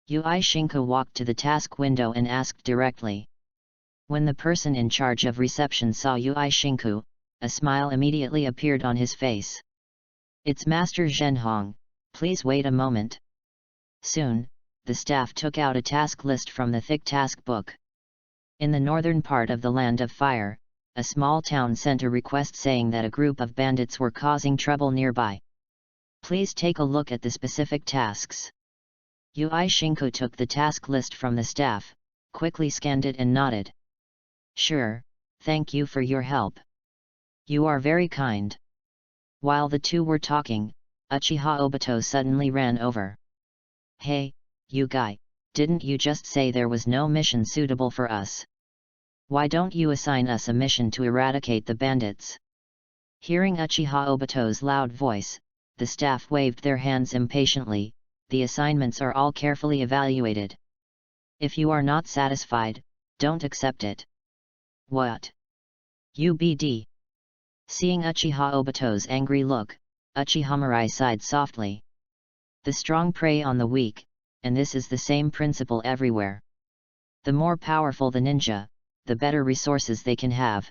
Yui Shinku walked to the task window and asked directly. When the person in charge of reception saw Yui Shinku, a smile immediately appeared on his face. It's Master Zhenhong, please wait a moment. Soon, the staff took out a task list from the thick task book. In the northern part of the Land of Fire, a small town sent a request saying that a group of bandits were causing trouble nearby. Please take a look at the specific tasks. Yui Shinku took the task list from the staff, quickly scanned it and nodded. Sure, thank you for your help. You are very kind. While the two were talking, Uchiha Obito suddenly ran over. Hey, you guy, didn't you just say there was no mission suitable for us? Why don't you assign us a mission to eradicate the bandits? Hearing Uchiha Obito's loud voice, the staff waved their hands impatiently. The assignments are all carefully evaluated. If you are not satisfied, don't accept it. What? UBD. Seeing Uchiha Obito's angry look, Uchiha Mirai sighed softly. The strong prey on the weak, and this is the same principle everywhere. The more powerful the ninja, the better resources they can have.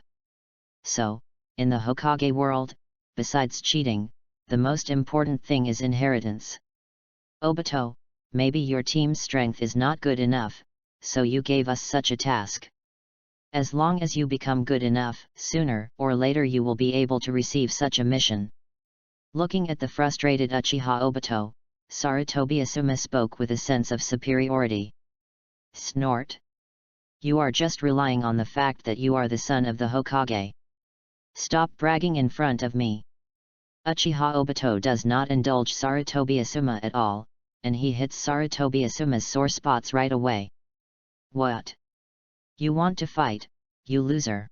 So, in the Hokage world, besides cheating, the most important thing is inheritance. Obito, maybe your team's strength is not good enough, so you gave us such a task. As long as you become good enough, sooner or later you will be able to receive such a mission. Looking at the frustrated Uchiha Obito, Sarutobi Asuma spoke with a sense of superiority. Snort. You are just relying on the fact that you are the son of the Hokage. Stop bragging in front of me. Uchiha Obito does not indulge Sarutobi Asuma at all, and he hits Sarutobi Asuma's sore spots right away. What? You want to fight, you loser?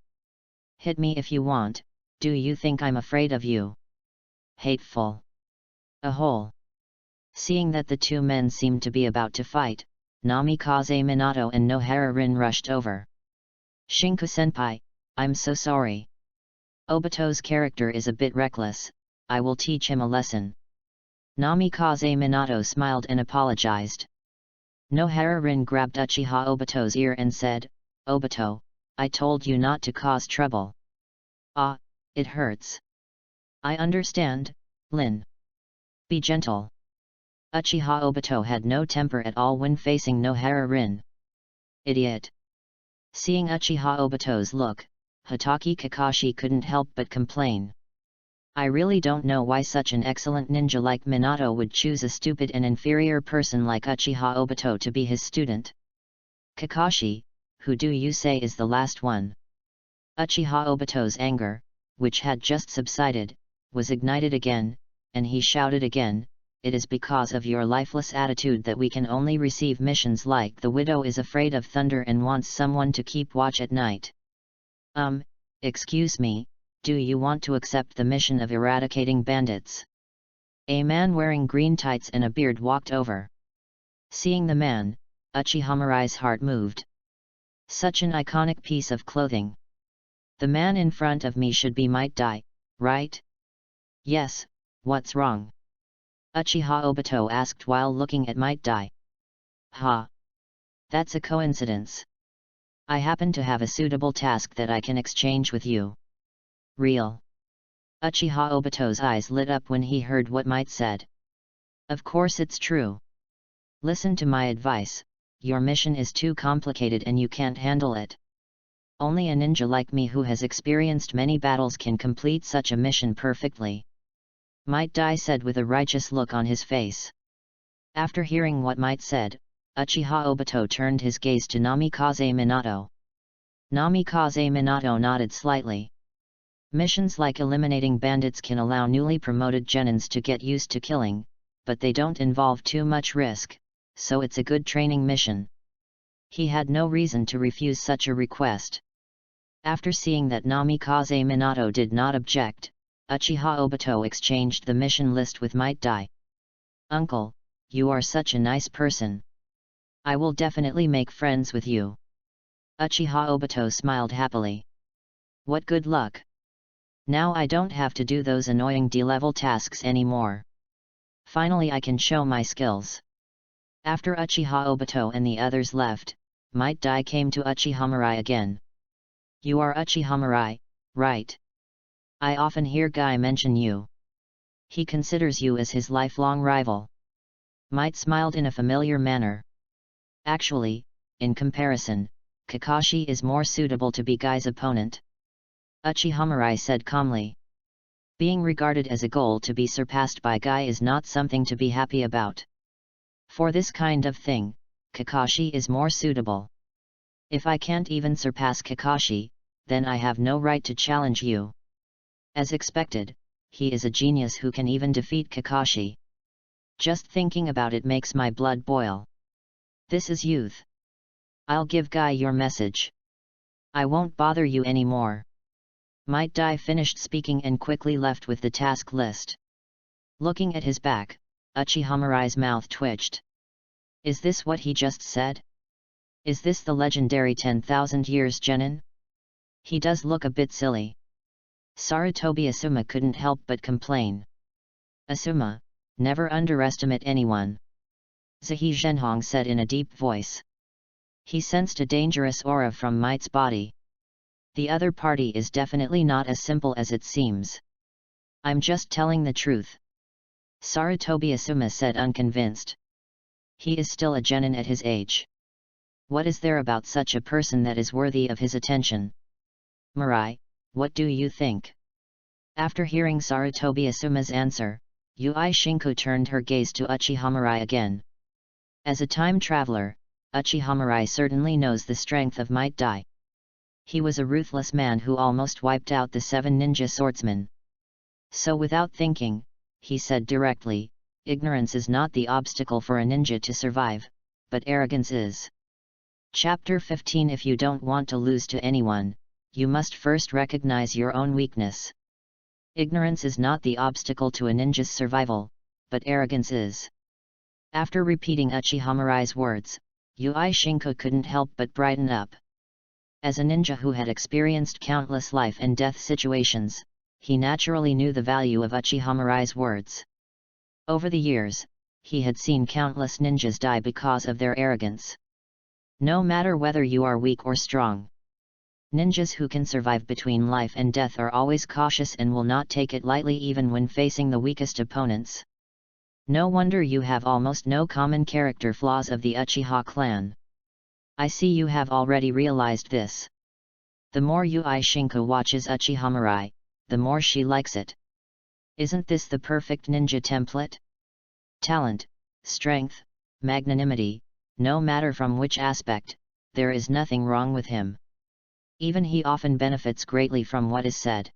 Hit me if you want, do you think I'm afraid of you? Hateful. A hole. Seeing that the two men seemed to be about to fight, Namikaze Minato and Nohara Rin rushed over. Shinku-senpai, I'm so sorry. Obito's character is a bit reckless, I will teach him a lesson. Namikaze Minato smiled and apologized. Nohara Rin grabbed Uchiha Obito's ear and said, Obito, I told you not to cause trouble. Ah, it hurts. I understand, Lin. Be gentle. Uchiha Obito had no temper at all when facing Nohara Rin. Idiot. Seeing Uchiha Obito's look, Hatake Kakashi couldn't help but complain. I really don't know why such an excellent ninja like Minato would choose a stupid and inferior person like Uchiha Obito to be his student. Kakashi, who do you say is the last one? Uchiha Obito's anger, which had just subsided, was ignited again, and he shouted again, it is because of your lifeless attitude that we can only receive missions like the widow is afraid of thunder and wants someone to keep watch at night. Excuse me, do you want to accept the mission of eradicating bandits? A man wearing green tights and a beard walked over. Seeing the man, Uchiha Mirai's heart moved. Such an iconic piece of clothing. The man in front of me should be Might Dai, right? Yes, what's wrong? Uchiha Obito asked while looking at Might Dai. Ha! That's a coincidence. I happen to have a suitable task that I can exchange with you. Real. Uchiha Obito's eyes lit up when he heard what Might said. Of course it's true. Listen to my advice, your mission is too complicated and you can't handle it. Only a ninja like me who has experienced many battles can complete such a mission perfectly. Might Dai said with a righteous look on his face. After hearing what Might said, Uchiha Obito turned his gaze to Namikaze Minato. Namikaze Minato nodded slightly. Missions like eliminating bandits can allow newly promoted genins to get used to killing, but they don't involve too much risk, so it's a good training mission. He had no reason to refuse such a request. After seeing that Namikaze Minato did not object, Uchiha Obito exchanged the mission list with Might Dai. "Uncle, you are such a nice person. I will definitely make friends with you." Uchiha Obito smiled happily. "What good luck. Now I don't have to do those annoying D-level tasks anymore. Finally I can show my skills." After Uchiha Obito and the others left, Might Dai came to Uchiha Mirai again. "You are Uchiha Mirai, right? I often hear Guy mention you. He considers you as his lifelong rival." Might smiled in a familiar manner. "Actually, in comparison, Kakashi is more suitable to be Guy's opponent," Uchiha Mirai said calmly. Being regarded as a goal to be surpassed by Guy is not something to be happy about. For this kind of thing, Kakashi is more suitable. If I can't even surpass Kakashi, then I have no right to challenge you. As expected, he is a genius who can even defeat Kakashi. Just thinking about it makes my blood boil. This is youth. I'll give Guy your message. I won't bother you anymore." Might Dai finished speaking and quickly left with the task list. Looking at his back, Uchiha Mirai's mouth twitched. Is this what he just said? Is this the legendary 10,000 years genin? He does look a bit silly. Sarutobi Asuma couldn't help but complain. "Asuma, never underestimate anyone," Zahi Zhenhong said in a deep voice. He sensed a dangerous aura from Might's body. The other party is definitely not as simple as it seems. "I'm just telling the truth," Sarutobi Asuma said unconvinced. He is still a genin at his age. What is there about such a person that is worthy of his attention? Mirai, what do you think? After hearing Sarutobi Asuma's answer, Yui Shinku turned her gaze to Uchiha Mirai again. As a time traveler, Uchiha Mirai certainly knows the strength of Might Dai. He was a ruthless man who almost wiped out the 7 ninja swordsmen. So without thinking, he said directly, "Ignorance is not the obstacle for a ninja to survive, but arrogance is." Chapter 15. If you don't want to lose to anyone, you must first recognize your own weakness. Ignorance is not the obstacle to a ninja's survival, but arrogance is. After repeating Uchiha Mirai's words, Yui Shinku couldn't help but brighten up. As a ninja who had experienced countless life and death situations, he naturally knew the value of Uchiha Mirai's words. Over the years, he had seen countless ninjas die because of their arrogance. No matter whether you are weak or strong, ninjas who can survive between life and death are always cautious and will not take it lightly even when facing the weakest opponents. No wonder you have almost no common character flaws of the Uchiha clan. I see you have already realized this. The more Yui Shinku watches Uchiha Mirai, the more she likes it. Isn't this the perfect ninja template? Talent, strength, magnanimity, no matter from which aspect, there is nothing wrong with him. Even he often benefits greatly from what is said.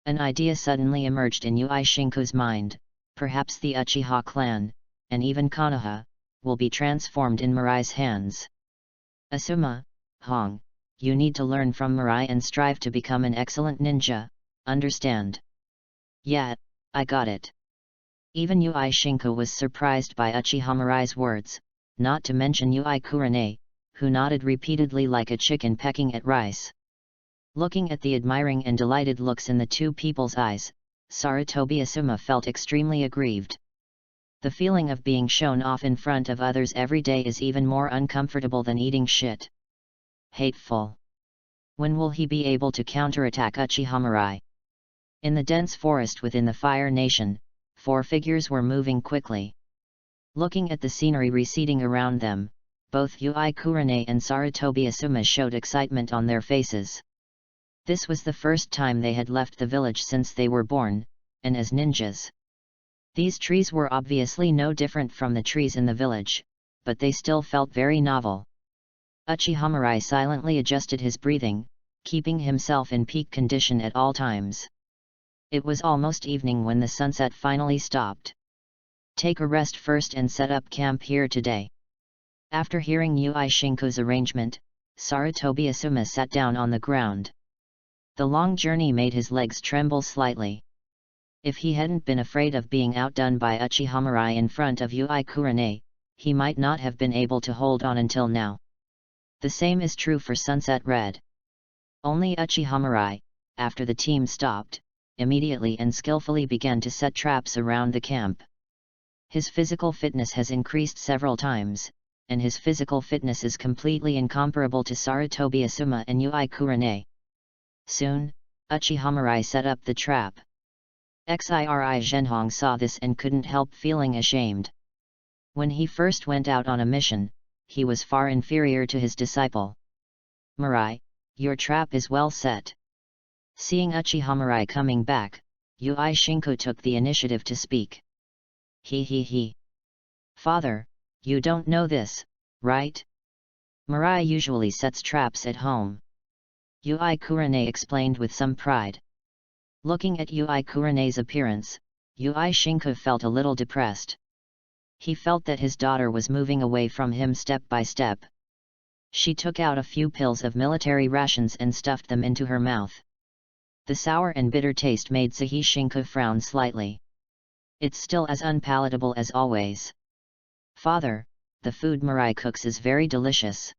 An idea suddenly emerged in Yui Shinku's mind: perhaps the Uchiha clan, and even Konoha, will be transformed in Mirai's hands. Asuma, Hong, you need to learn from Mirai and strive to become an excellent ninja, understand? Yeah, I got it. Even Yui Shinku was surprised by Uchiha Mirai's words, not to mention Yui Kurane, who nodded repeatedly like a chicken pecking at rice. Looking at the admiring and delighted looks in the two people's eyes, Sarutobi Asuma felt extremely aggrieved. The feeling of being shown off in front of others every day is even more uncomfortable than eating shit. Hateful. When will he be able to counterattack Uchiha Mirai? In the dense forest within the Fire Nation, 4 figures were moving quickly. Looking at the scenery receding around them, both Yui Kurane and Sarutobi Asuma showed excitement on their faces. This was the first time they had left the village since they were born, and as ninjas, These trees were obviously no different from the trees in the village, but they still felt very novel. Uchiha Mirai silently adjusted his breathing, keeping himself in peak condition at all times. It was almost evening when the sunset finally stopped. Take a rest first and set up camp here today. After hearing UCHIHA's arrangement, Sarutobi Asuma sat down on the ground. The long journey made his legs tremble slightly. If he hadn't been afraid of being outdone by Uchiha Mirai in front of UCHIHA, he might not have been able to hold on until now. The same is true for Sunset Red. Only Uchiha Mirai, after the team stopped, immediately and skillfully began to set traps around the camp. His physical fitness has increased several times, and his physical fitness is completely incomparable to Sarutobi Asuma and UCHIHA. Soon, Uchiha Mirai set up the trap. Xiri Zhenhong saw this and couldn't help feeling ashamed. When he first went out on a mission, he was far inferior to his disciple. Mirai, your trap is well set. Seeing Uchiha Mirai coming back, UCHIHA took the initiative to speak. He. Father, you don't know this, right? Mirai usually sets traps at home. UCHIHA explained with some pride. Looking at UCHIHA's appearance, UCHIHA felt a little depressed. He felt that his daughter was moving away from him step by step. She took out a few pills of military rations and stuffed them into her mouth. The sour and bitter taste made UCHIHA frown slightly. It's still as unpalatable as always. Father, the food Mirai cooks is very delicious.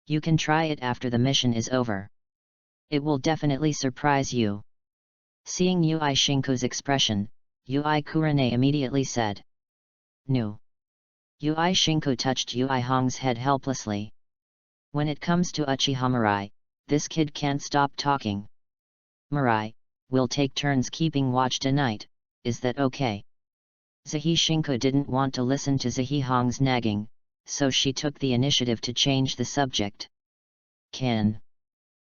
You can try it after the mission is over. It will definitely surprise you. Seeing UCHIHA's expression, UCHIHA immediately said. No. UCHIHA touched UCHIHA's head helplessly. When it comes to Uchiha Mirai, this kid can't stop talking. Mirai, we'll take turns keeping watch tonight, is that okay? UCHIHA didn't want to listen to UCHIHA's nagging, so she took the initiative to change the subject.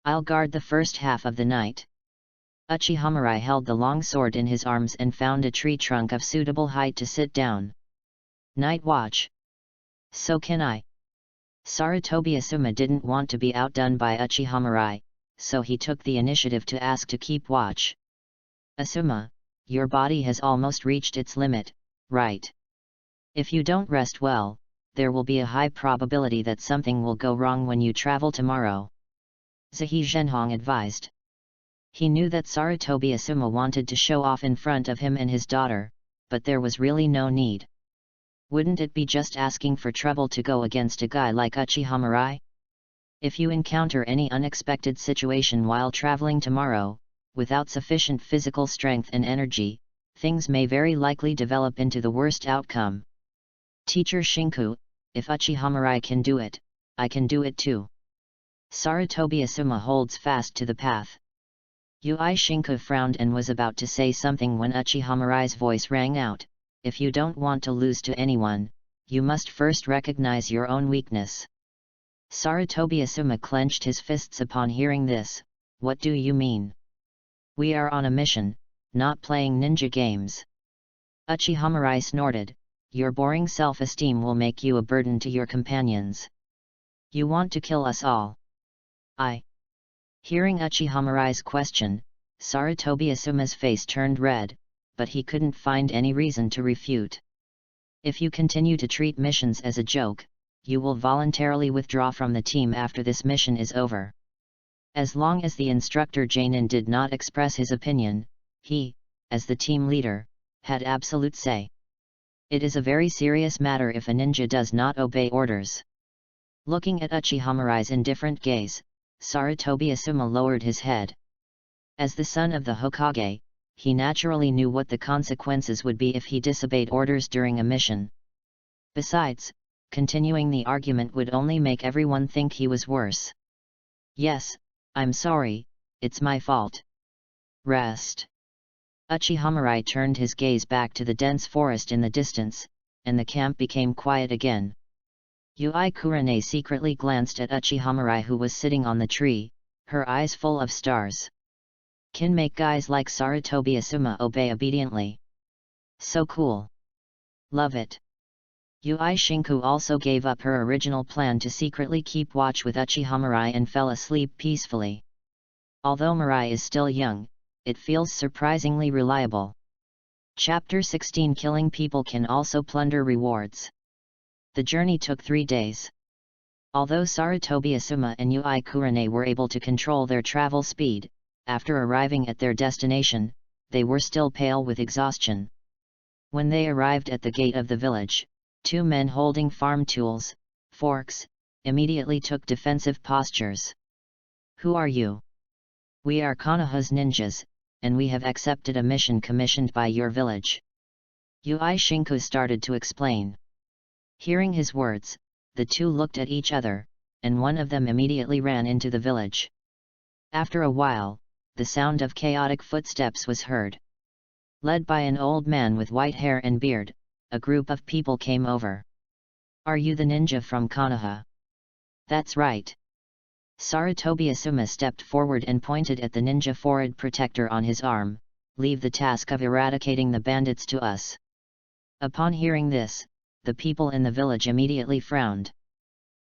I'll guard the first half of the night. Uchiha Mirai held the long sword in his arms and found a tree trunk of suitable height to sit down. Night watch. So can I. Sarutobi Asuma didn't want to be outdone by Uchiha Mirai, so he took the initiative to ask to keep watch. Asuma, your body has almost reached its limit, right? If you don't rest well, there will be a high probability that something will go wrong when you travel tomorrow. Zhenhong advised. He knew that Sarutobi Asuma wanted to show off in front of him and his daughter, but there was really no need. Wouldn't it be just asking for trouble to go against a guy like Uchiha Mirai? If you encounter any unexpected situation while traveling tomorrow, without sufficient physical strength and energy, things may very likely develop into the worst outcome. Teacher Shinku, if Uchiha Mirai can do it, I can do it too. Sarutobi Asuma holds fast to the path. UCHIHA frowned and was about to say something when Uchiha Mirai's voice rang out. If you don't want to lose to anyone, you must first recognize your own weakness. Sarutobi Asuma clenched his fists upon hearing this. What do you mean? We are on a mission, not playing ninja games. Uchiha Mirai snorted. Your boring self-esteem will make you a burden to your companions. You want to kill us all. Hearing Uchiha Mirai's question, Sarutobi Asuma's face turned red, but he couldn't find any reason to refute. If you continue to treat missions as a joke, you will voluntarily withdraw from the team after this mission is over. As long as the instructor Jainin did not express his opinion, he, as the team leader, had absolute say. It is a very serious matter if a ninja does not obey orders. Looking at Uchiha Mirai's indifferent gaze, Sarutobi Asuma lowered his head. As the son of the Hokage, he naturally knew what the consequences would be if he disobeyed orders during a mission. Besides, continuing the argument would only make everyone think he was worse. Yes, I'm sorry, it's my fault. Rest. Uchiha Mirai turned his gaze back to the dense forest in the distance, and the camp became quiet again. UCHIHA secretly glanced at Uchiha Mirai who was sitting on the tree, her eyes full of stars. Can make guys like Sarutobi Asuma obey obediently. So cool. Love it. Yui Shinku also gave up her original plan to secretly keep watch with Uchiha Mirai and fell asleep peacefully. Although Mirai is still young, it feels surprisingly reliable. Chapter 16 Killing people can also plunder rewards. The journey took 3 days. Although Sarutobi Asuma and Yui Kurane were able to control their travel speed, after arriving at their destination, they were still pale with exhaustion. When they arrived at the gate of the village, 2 men holding farm tools, forks, immediately took defensive postures. Who are you? We are Konoha's ninjas, and we have accepted a mission commissioned by your village. Yui Shinku started to explain. Hearing his words, the 2 looked at each other, and one of them immediately ran into the village. After a while, the sound of chaotic footsteps was heard. Led by an old man with white hair and beard, a group of people came over. Are you the ninja from Konoha? That's right. Sarutobi Asuma stepped forward and pointed at the ninja forehead protector on his arm. Leave the task of eradicating the bandits to us. Upon hearing this, the people in the village immediately frowned.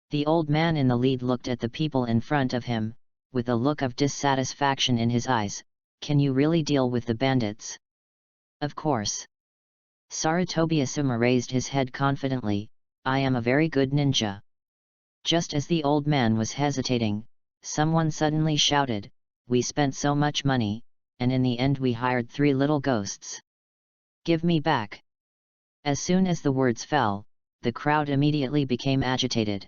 The old man in the lead looked at the people in front of him, with a look of dissatisfaction in his eyes. Can you really deal with the bandits? Of course. Sarutobi Asuma raised his head confidently. I am a very good ninja. Just as the old man was hesitating, someone suddenly shouted, we spent so much money, and in the end we hired 3 little ghosts. Give me back. As soon as the words fell, the crowd immediately became agitated.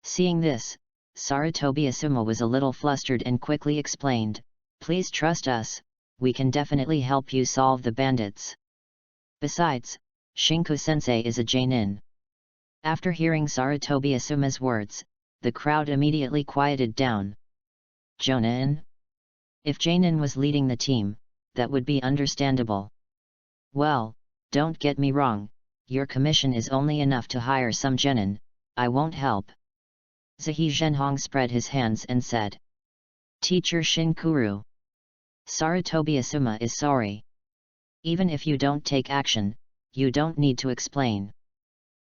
Seeing this, Sarutobi Asuma was a little flustered and quickly explained, please trust us, we can definitely help you solve the bandits. Besides, Shinku-sensei is a Jonin. After hearing Sarutobi Asuma's words, the crowd immediately quieted down. Jonin? If Jonin was leading the team, that would be understandable. Well, don't get me wrong, your commission is only enough to hire some genin, I won't help. Zahi Zhenhong spread his hands and said. Teacher Shinkuru. Sarutobi Asuma is sorry. Even if you don't take action, you don't need to explain.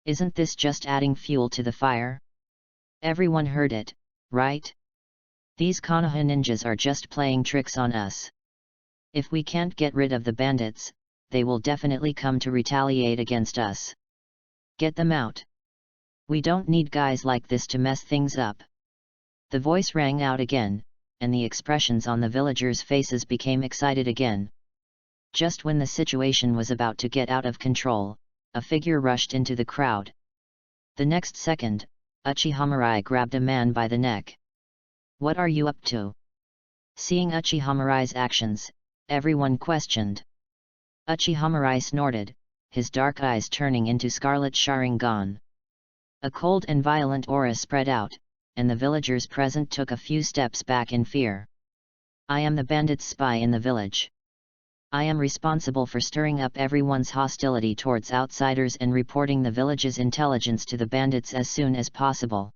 Isn't this just adding fuel to the fire? Everyone heard it, right? These Konoha ninjas are just playing tricks on us. If we can't get rid of the bandits, they will definitely come to retaliate against us. Get them out. We don't need guys like this to mess things up. The voice rang out again, and the expressions on the villagers' faces became excited again. Just when the situation was about to get out of control, a figure rushed into the crowd. The next second, Uchiha Mirai grabbed a man by the neck. What are you up to? Seeing Uchiha Mirai's actions, everyone questioned. Uchiha Mirai snorted, his dark eyes turning into scarlet Sharingan. A cold and violent aura spread out, and the villagers present took a few steps back in fear. I am the bandit's spy in the village. I am responsible for stirring up everyone's hostility towards outsiders and reporting the village's intelligence to the bandits as soon as possible.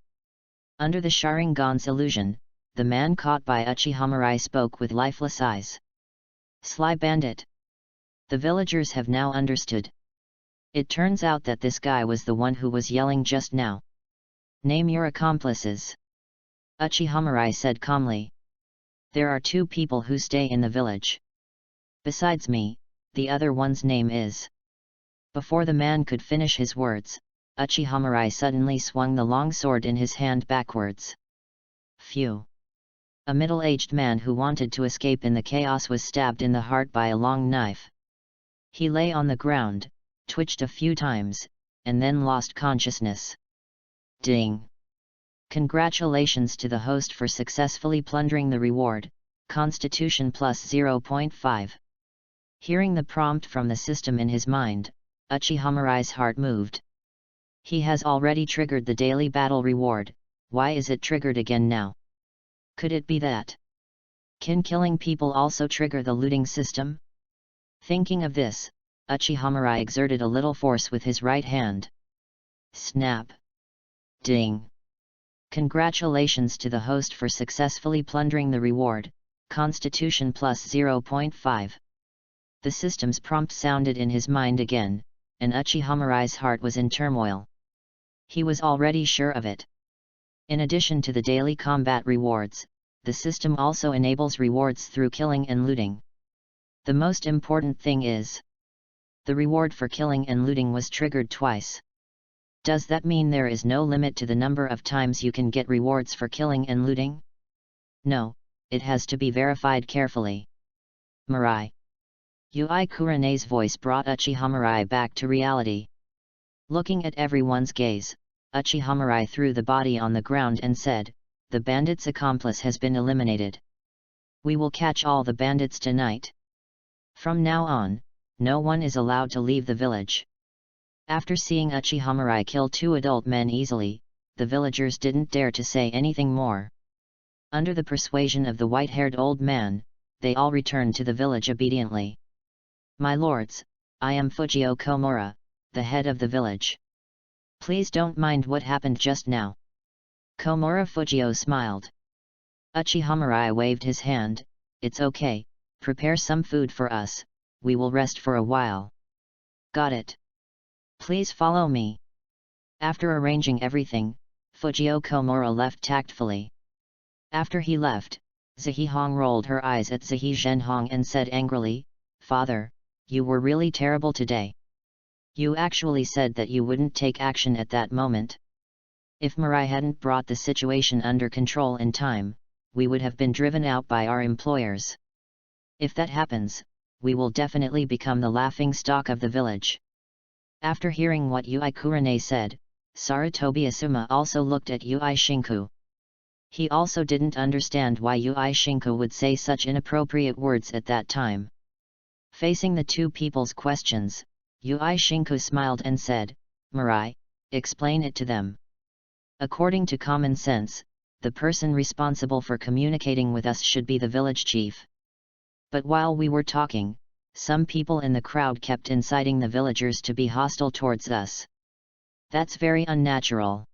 Under the Sharingan's illusion, the man caught by Uchiha Mirai spoke with lifeless eyes. Sly bandit. The villagers have now understood. It turns out that this guy was the one who was yelling just now. Name your accomplices. Uchiha Mirai said calmly. There are 2 people who stay in the village. Besides me, the other one's name is... Before the man could finish his words, Uchiha Mirai suddenly swung the long sword in his hand backwards. Phew! A middle-aged man who wanted to escape in the chaos was stabbed in the heart by a long knife. He lay on the ground, twitched a few times, and then lost consciousness. Ding! Congratulations to the host for successfully plundering the reward, Constitution plus 0.5. Hearing the prompt from the system in his mind, Uchiha Mirai's heart moved. He has already triggered the daily battle reward, why is it triggered again now? Could it be that? Can killing people also trigger the looting system? Thinking of this, Uchiha Mirai exerted a little force with his right hand. Snap! Ding! Congratulations to the host for successfully plundering the reward, Constitution plus 0.5. The system's prompt sounded in his mind again, and Uchiha heart was in turmoil. He was already sure of it. In addition to the daily combat rewards, the system also enables rewards through killing and looting. The most important thing is, the reward for killing and looting was triggered twice. Does that mean there is no limit to the number of times you can get rewards for killing and looting? No, it has to be verified carefully. Mirai. Ui Kurene's voice brought Uchiha Mirai back to reality. Looking at everyone's gaze, Uchiha Mirai threw the body on the ground and said, "The bandit's accomplice has been eliminated. We will catch all the bandits tonight. From now on, no one is allowed to leave the village." After seeing Uchiha Mirai kill 2 adult men easily, the villagers didn't dare to say anything more. Under the persuasion of the white-haired old man, they all returned to the village obediently. "My lords, I am Fujio Komura, the head of the village. Please don't mind what happened just now." Komura Fujio smiled. Uchiha Mirai waved his hand, "It's okay, prepare some food for us, we will rest for a while." "Got it. Please follow me." After arranging everything, Fujio Komura left tactfully. After he left, Zhihong rolled her eyes at Zhihong and said angrily, "Father, you were really terrible today. You actually said that you wouldn't take action at that moment. If Mirai hadn't brought the situation under control in time, we would have been driven out by our employers. If that happens, we will definitely become the laughing stock of the village." After hearing what Ui Kurene said, Sarutobi Asuma also looked at Ui Shinku. He also didn't understand why Ui Shinku would say such inappropriate words at that time. Facing the two people's questions, Ui Shinku smiled and said, "Mirai, explain it to them. According to common sense, the person responsible for communicating with us should be the village chief. But while we were talking, some people in the crowd kept inciting the villagers to be hostile towards us. That's very unnatural."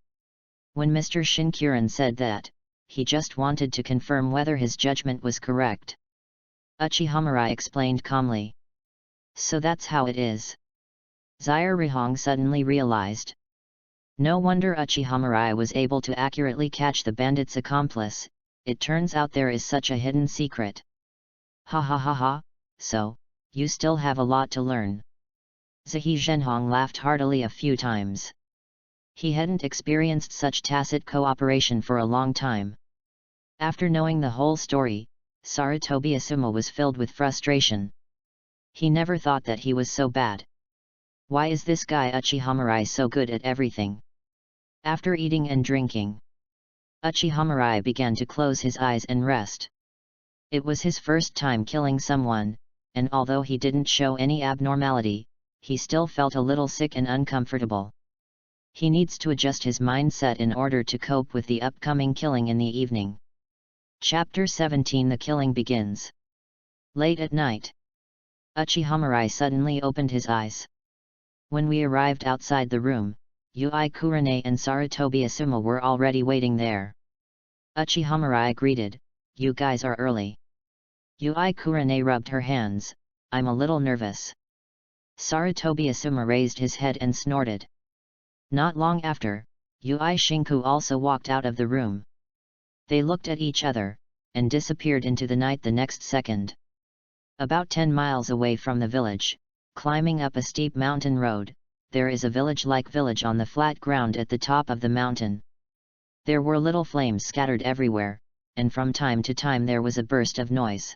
When Mr. Shinkuren said that, he just wanted to confirm whether his judgment was correct. Uchiha Mirai explained calmly. "So that's how it is." Zhihong suddenly realized. No wonder Uchiha Mirai was able to accurately catch the bandit's accomplice, it turns out there is such a hidden secret. "Ha ha ha ha, so, you still have a lot to learn." Zhihong laughed heartily a few times. He hadn't experienced such tacit cooperation for a long time. After knowing the whole story, Sarutobi Asuma was filled with frustration. He never thought that he was so bad. Why is this guy Uchiha Mirai so good at everything? After eating and drinking, Uchiha Mirai began to close his eyes and rest. It was his first time killing someone, and although he didn't show any abnormality, he still felt a little sick and uncomfortable. He needs to adjust his mindset in order to cope with the upcoming killing in the evening. Chapter 17 The killing begins. Late at night, Uchiha Mirai suddenly opened his eyes. When we arrived outside the room, Ui Kurene and Sarutobi Asuma were already waiting there. Uchiha Mirai greeted, "You guys are early." Ui Kurene rubbed her hands, "I'm a little nervous." Sarutobi Asuma raised his head and snorted. Not long after, Ui Shinku also walked out of the room. They looked at each other, and disappeared into the night the next second. About 10 miles away from the village, climbing up a steep mountain road, there is a village-like village on the flat ground at the top of the mountain. There were little flames scattered everywhere, and from time to time there was a burst of noise.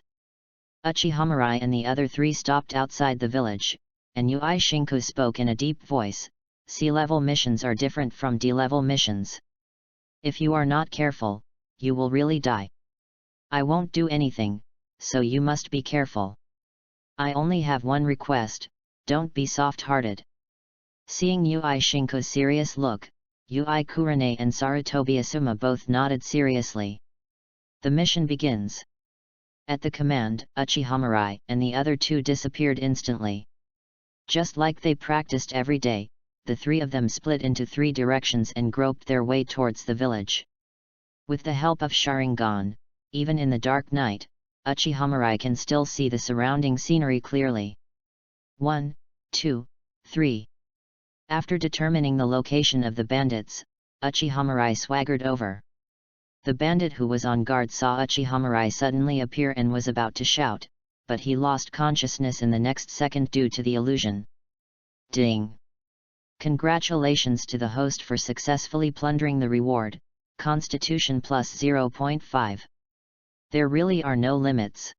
Uchiha Mirai and the other 3 stopped outside the village, and Ui Shinku spoke in a deep voice, "Sea-level missions are different from D-level missions. If you are not careful, you will really die. I won't do anything, so you must be careful. I only have one request, don't be soft-hearted." Seeing Ui Shinku's serious look, Ui Kurene and Sarutobi Asuma both nodded seriously. The mission begins. At the command, Uchiha Mirai and the other 2 disappeared instantly. Just like they practiced every day, the 3 of them split into 3 directions and groped their way towards the village. With the help of Sharingan, even in the dark night, Uchiha Mirai can still see the surrounding scenery clearly. 1, 2, 3. After determining the location of the bandits, Uchiha swaggered over. The bandit who was on guard saw Uchiha suddenly appear and was about to shout, but he lost consciousness in the next second due to the illusion. Ding! Congratulations to the host for successfully plundering the reward, Constitution plus 0.5. There really are no limits.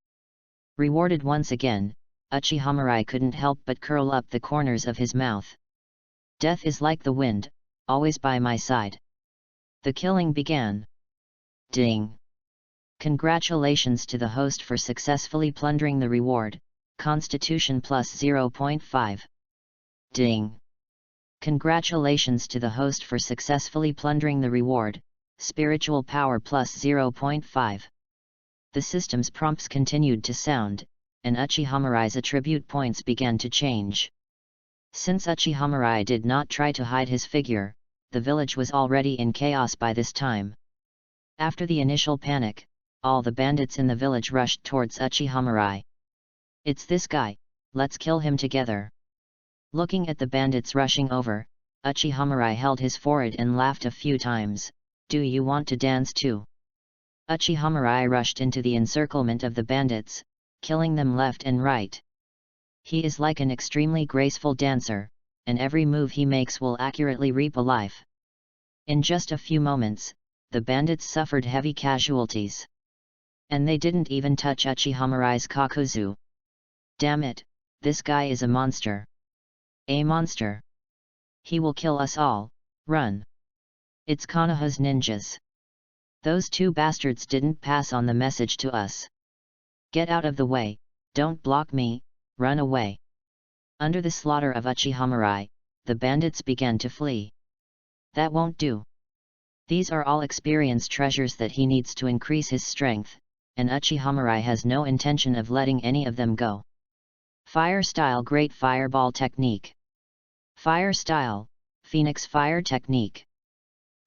Rewarded once again, Uchiha couldn't help but curl up the corners of his mouth. Death is like the wind, always by my side. The killing began. Ding! Congratulations to the host for successfully plundering the reward, Constitution plus 0.5. Ding! Congratulations to the host for successfully plundering the reward, Spiritual power plus 0.5. The system's prompts continued to sound, and Uchiha attribute points began to change. Since Uchiha did not try to hide his figure, the village was already in chaos by this time. After the initial panic, all the bandits in the village rushed towards Uchiha. It's this guy, let's kill him together. Looking at the bandits rushing over, Uchiha held his forehead and laughed a few times. Do you want to dance too? Uchiha rushed into the encirclement of the bandits, killing them left and right. He is like an extremely graceful dancer, and every move he makes will accurately reap a life. In just a few moments, the bandits suffered heavy casualties. And they didn't even touch Uchiha kakuzu. Damn it, this guy is a monster. A monster. He will kill us all, run. It's Konoha's ninjas. Those two bastards didn't pass on the message to us. Get out of the way, don't block me, run away. Under the slaughter of Uchiha, the bandits began to flee. That won't do. These are all experience treasures that he needs to increase his strength, and Uchiha has no intention of letting any of them go. Fire Style Great Fireball Technique. Fire Style, Phoenix Fire Technique.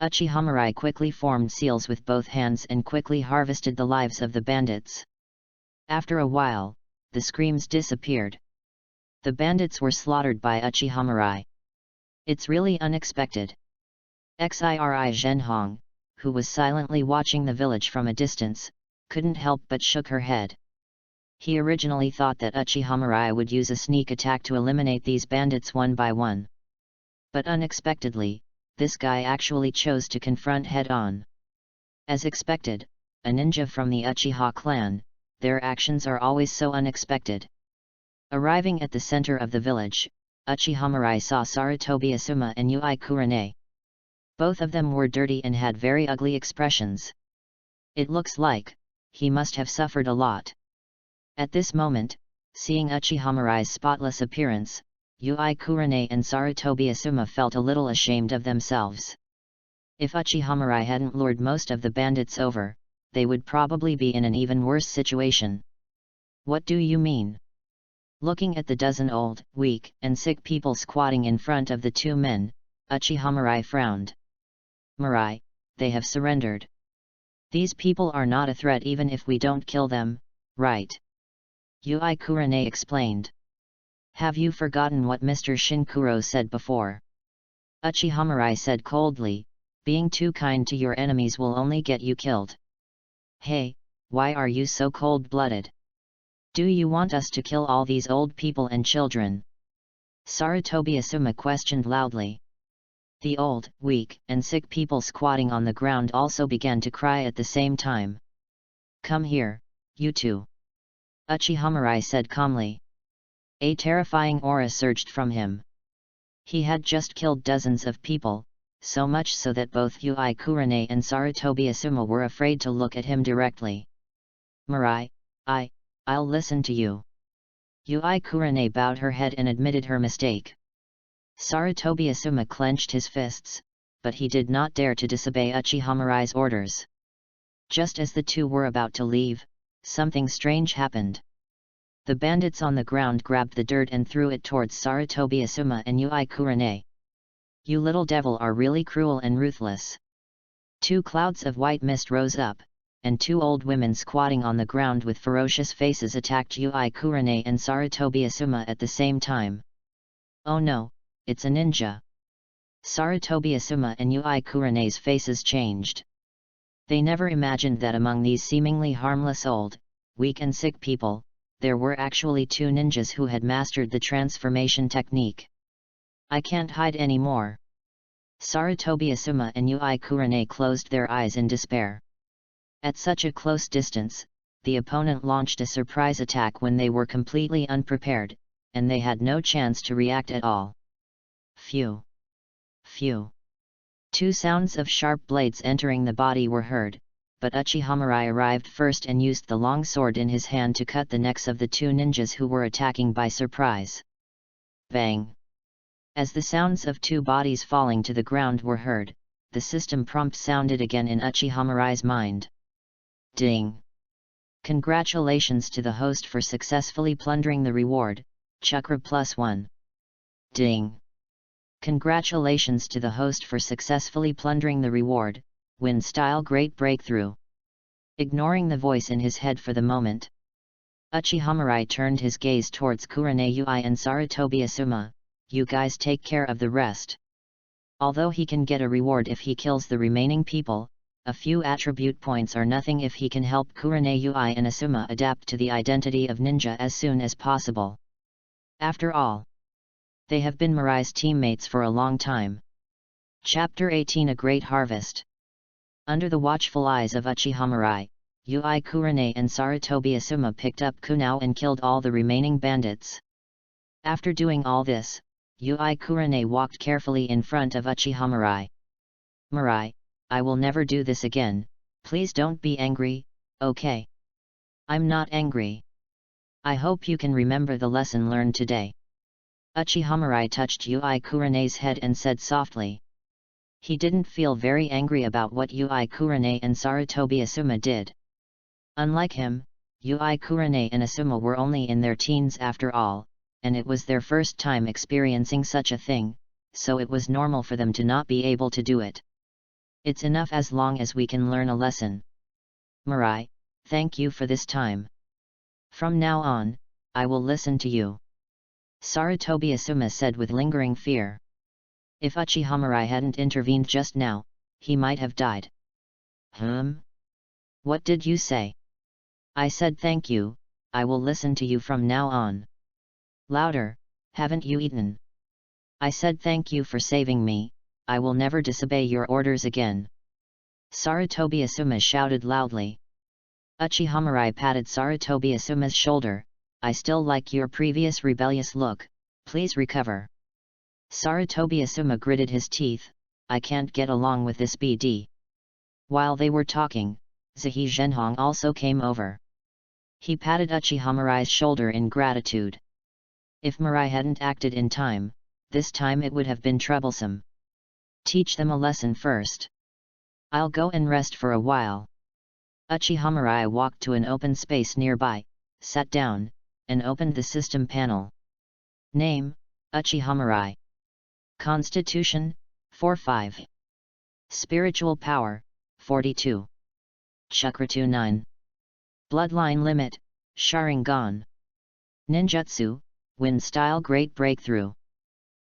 Uchiha quickly formed seals with both hands and quickly harvested the lives of the bandits. After a while, the screams disappeared. The bandits were slaughtered by Uchiha. It's really unexpected. Xiri Zhenhong, who was silently watching the village from a distance, couldn't help but shook her head. He originally thought that Uchiha would use a sneak attack to eliminate these bandits one by one. But unexpectedly, this guy actually chose to confront head-on. As expected, a ninja from the Uchiha clan, their actions are always so unexpected. Arriving at the center of the village, Uchiha saw Sarutobi Asuma and Yui Kurane. Both of them were dirty and had very ugly expressions. It looks like he must have suffered a lot. At this moment, seeing Uchiha spotless appearance, Yui Kurane and Sarutobi Asuma felt a little ashamed of themselves. If Uchiha hadn't lured most of the bandits over, they would probably be in an even worse situation. What do you mean? Looking at the dozen old, weak, and sick people squatting in front of the two men, Uchiha frowned. Mirai, they have surrendered. These people are not a threat even if we don't kill them, right? Yui Kurane explained. Have you forgotten what Mr. Shinkuro said before? Uchiha said coldly, being too kind to your enemies will only get you killed. Hey, why are you so cold-blooded? Do you want us to kill all these old people and children? Sarutobi Asuma questioned loudly. The old, weak, and sick people squatting on the ground also began to cry at the same time. Come here, you two. Uchiha said calmly. A terrifying aura surged from him. He had just killed dozens of people, so much so that both Yui Kurane and Sarutobi Asuma were afraid to look at him directly. Mirai, I'll listen to you. Yui Kurane bowed her head and admitted her mistake. Sarutobi Asuma clenched his fists, but he did not dare to disobey Uchiha orders. Just as the two were about to leave, something strange happened. The bandits on the ground grabbed the dirt and threw it towards Sarutobi Asuma and Yui Kurane. You little devil are really cruel and ruthless. Two clouds of white mist rose up, and two old women squatting on the ground with ferocious faces attacked Yui Kurane and Sarutobi Asuma at the same time. Oh no, it's a ninja! Sarutobi Asuma and Yui Kurane's faces changed. They never imagined that among these seemingly harmless old, weak and sick people, there were actually two ninjas who had mastered the transformation technique. I can't hide anymore. Sarutobi Asuma and Yui Kurane closed their eyes in despair. At such a close distance, the opponent launched a surprise attack when they were completely unprepared, and they had no chance to react at all. Phew! Phew! Two sounds of sharp blades entering the body were heard, but Uchiha arrived first and used the long sword in his hand to cut the necks of the two ninjas who were attacking by surprise. Bang! As the sounds of two bodies falling to the ground were heard, the system prompt sounded again in Uchiha mind. Ding! Congratulations to the host for successfully plundering the reward, Chakra +1. Ding! Congratulations to the host for successfully plundering the reward, Win Style Great Breakthrough. Ignoring the voice in his head for the moment, Uchiha turned his gaze towards Kurane Yui and Sarutobi Asuma. You guys take care of the rest. Although he can get a reward if he kills the remaining people, a few attribute points are nothing if he can help Kurane Yui and Asuma adapt to the identity of ninja as soon as possible. After all, they have been Mirai's teammates for a long time. Chapter 18 A Great Harvest. Under the watchful eyes of Uchiha Mirai, Yui Kurane and Sarutobi Asuma picked up Kunao and killed all the remaining bandits. After doing all this, Yui Kurane walked carefully in front of Uchiha Mirai. Mirai, I will never do this again, please don't be angry, okay? I'm not angry. I hope you can remember the lesson learned today. Uchiha Mirai touched Yui Kurane's head and said softly. He didn't feel very angry about what Yui Kurane and Sarutobi Asuma did. Unlike him, Yui Kurane and Asuma were only in their teens after all, and it was their first time experiencing such a thing, so it was normal for them to not be able to do it. It's enough as long as we can learn a lesson. Mirai, thank you for this time. From now on, I will listen to you. Sarutobi Asuma said with lingering fear. If Uchiha Mirai hadn't intervened just now, he might have died. What did you say? I said thank you, I will listen to you from now on. Louder, haven't you eaten? I said thank you for saving me, I will never disobey your orders again. Sarutobi Asuma shouted loudly. Uchiha Mirai patted Sarutobi Asuma's shoulder. I still like your previous rebellious look, please recover. Sarutobi Asuma gritted his teeth, I can't get along with this BD. While they were talking, Zihi Zhenhong also came over. He patted Uchiha Mirai's shoulder in gratitude. If Mirai hadn't acted in time, this time it would have been troublesome. Teach them a lesson first. I'll go and rest for a while. Uchiha Mirai walked to an open space nearby, sat down, and opened the system panel. Name, Uchiha Mirai. Constitution, 4-5. Spiritual power, 42. Chakra 2-9. Bloodline limit, Sharingan. Ninjutsu, Win Style Great Breakthrough.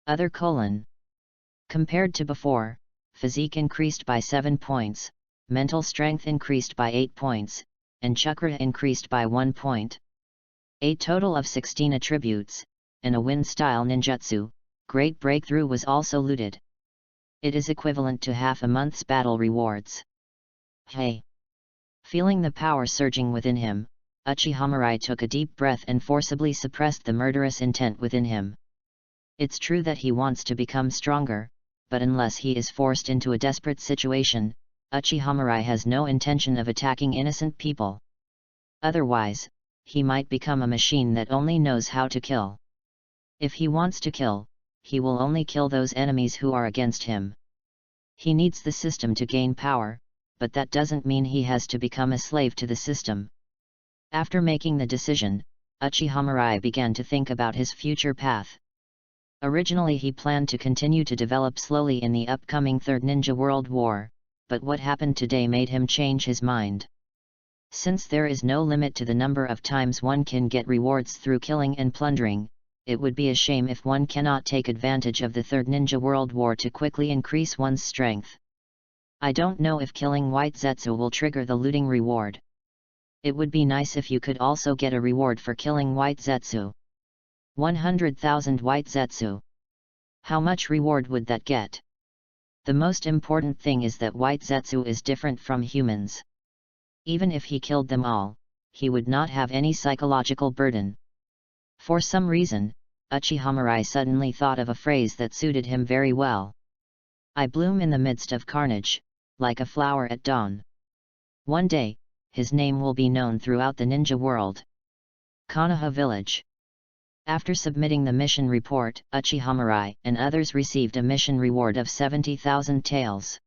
Other : Compared to before, physique increased by 7 points, mental strength increased by 8 points, and chakra increased by 1 point. A total of 16 attributes, and a Win Style Ninjutsu, Great Breakthrough was also looted. It is equivalent to half a month's battle rewards. Hey! Feeling the power surging within him, Uchiha Mirai took a deep breath and forcibly suppressed the murderous intent within him. It's true that he wants to become stronger, but unless he is forced into a desperate situation, Uchiha Mirai has no intention of attacking innocent people. Otherwise, he might become a machine that only knows how to kill. If he wants to kill, he will only kill those enemies who are against him. He needs the system to gain power, but that doesn't mean he has to become a slave to the system. After making the decision, Uchiha Mirai began to think about his future path. Originally he planned to continue to develop slowly in the upcoming Third Ninja World War, but what happened today made him change his mind. Since there is no limit to the number of times one can get rewards through killing and plundering, it would be a shame if one cannot take advantage of the Third Ninja World War to zetsu increase one's strength. I don't know if killing white zetsu will trigger the looting reward. It would be nice if you could also get a reward for killing white zetsu. 100,000 white zetsu. How much reward would that get? The most important thing is that white zetsu is different from humans. Even if he killed them all, he would not have any psychological burden. For some reason, Uchiha Mirai suddenly thought of a phrase that suited him very well. I bloom in the midst of carnage, like a flower at dawn. One day, his name will be known throughout the ninja world. Konoha Village. After submitting the mission report, Uchiha Mirai and others received a mission reward of 70,000 taels.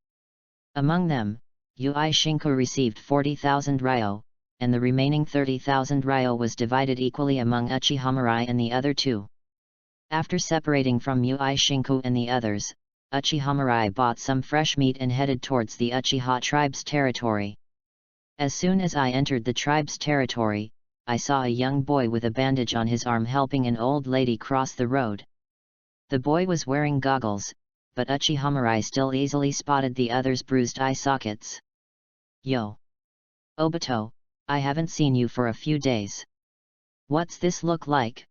Among them, UCHIHA received 40,000 ryo, and the remaining 30,000 ryo was divided equally among Uchiha Mirai and the other two. After separating from UCHIHA and the others, Uchiha Mirai bought some fresh meat and headed towards the Uchiha tribe's territory. As soon as I entered the tribe's territory, I saw a young boy with a bandage on his arm helping an old lady cross the road. The boy was wearing goggles, but Uchiha Mirai still easily spotted the other's bruised eye sockets. Yo! Obito, I haven't seen you for a few days. What's this look like?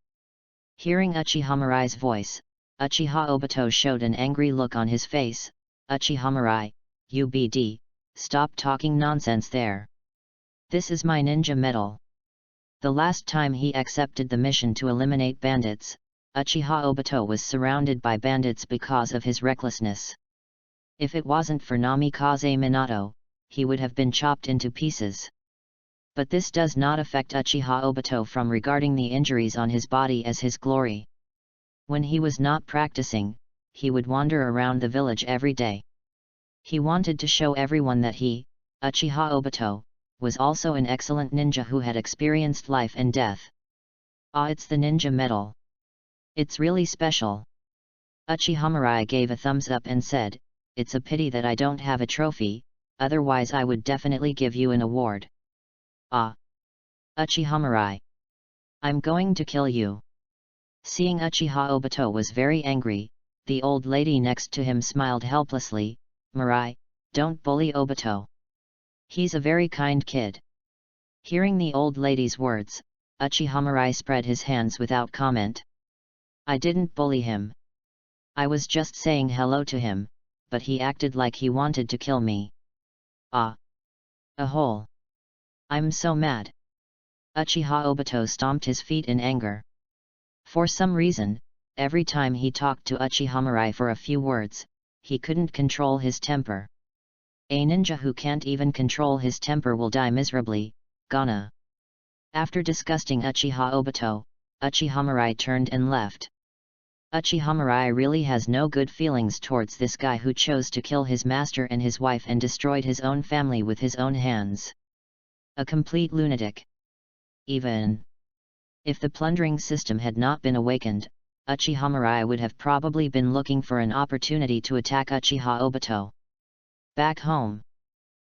Hearing Uchiha Mirai's voice, Uchiha Obito showed an angry look on his face. Uchiha Mirai, UBD, stop talking nonsense there. This is my ninja medal. The last time he accepted the mission to eliminate bandits, Uchiha Obito was surrounded by bandits because of his recklessness. If it wasn't for Namikaze Minato, he would have been chopped into pieces. But this does not affect Uchiha Obito from regarding the injuries on his body as his glory. When he was not practicing, he would wander around the village every day. He wanted to show everyone that he, Uchiha Obito, was also an excellent ninja who had experienced life and death. Ah, it's the ninja medal. It's really special. Uchiha Mirai gave a thumbs up and said, "It's a pity that I don't have a trophy, otherwise I would definitely give you an award." Ah! Uchiha Mirai! I'm going to kill you. Seeing Uchiha Obito was very angry, the old lady next to him smiled helplessly. "Mirai, don't bully Obito. He's a very kind kid." Hearing the old lady's words, Uchiha Mirai spread his hands without comment. "I didn't bully him. I was just saying hello to him, but he acted like he wanted to kill me. Ah! A hole! I'm so mad." Uchiha Obito stomped his feet in anger. For some reason, every time he talked to Uchiha Mirai for a few words, he couldn't control his temper. A ninja who can't even control his temper will die miserably. Gana. After disgusting Uchiha Obito, Uchiha Mirai turned and left. Uchiha Mirai really has no good feelings towards this guy who chose to kill his master and his wife and destroyed his own family with his own hands. A complete lunatic. Even if the plundering system had not been awakened, Uchiha Mirai would have probably been looking for an opportunity to attack Uchiha Obito. Back home,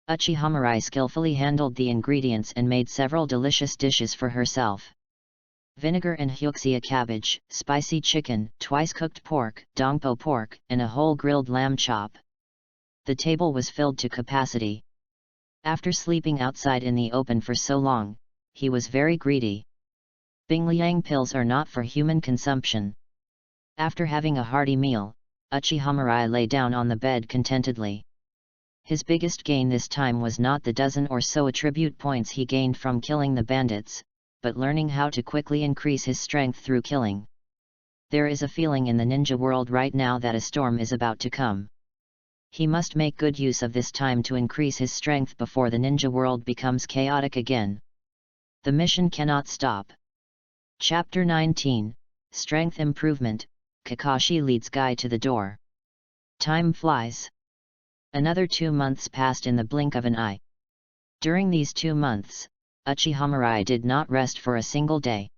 Uchiha Mirai skillfully handled the ingredients and made several delicious dishes for herself. Vinegar and Hokage cabbage, spicy chicken, twice-cooked pork, dongpo pork, and a whole grilled lamb chop. The table was filled to capacity. After sleeping outside in the open for so long, he was very greedy. Bingliang pills are not for human consumption. After having a hearty meal, Uchiha Mirai lay down on the bed contentedly. His biggest gain this time was not the dozen or so attribute points he gained from killing the bandits, but learning how to quickly increase his strength through killing. There is a feeling in the ninja world right now that a storm is about to come. He must make good use of this time to increase his strength before the ninja world becomes chaotic again. The mission cannot stop. Chapter 19, Strength Improvement, Kakashi leads Guy to the door. Time flies. Another 2 months passed in the blink of an eye. During these 2 months, Uchiha Mirai did not rest for a single day.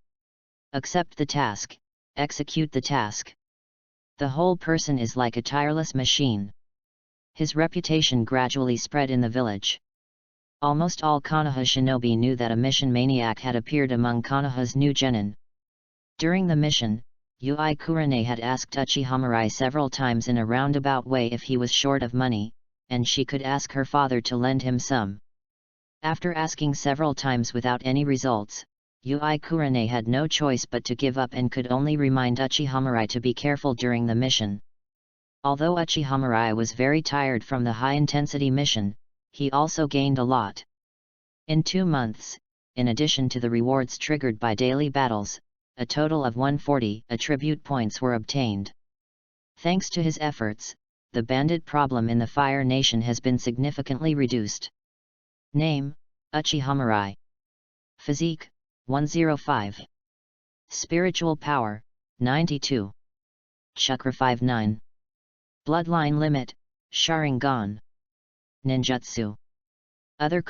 Accept the task, execute the task. The whole person is like a tireless machine. His reputation gradually spread in the village. Almost all Konoha shinobi knew that a mission maniac had appeared among Konoha's new genin. During the mission, Yui Kurane had asked Uchiha several times in a roundabout way if he was short of money, and she could ask her father to lend him some. After asking several times without any results, Yui Kurane had no choice but to give up and could only remind Uchiha to be careful during the mission. Although Uchiha was very tired from the high-intensity mission, he also gained a lot. In 2 months, in addition to the rewards triggered by daily battles, a total of 140 attribute points were obtained. Thanks to his efforts, the bandit problem in the Fire Nation has been significantly reduced. Name: Uchiha. Physique: 105. Spiritual power: 92. Chakra 59. Bloodline limit: Sharingan. Ninjutsu. Other :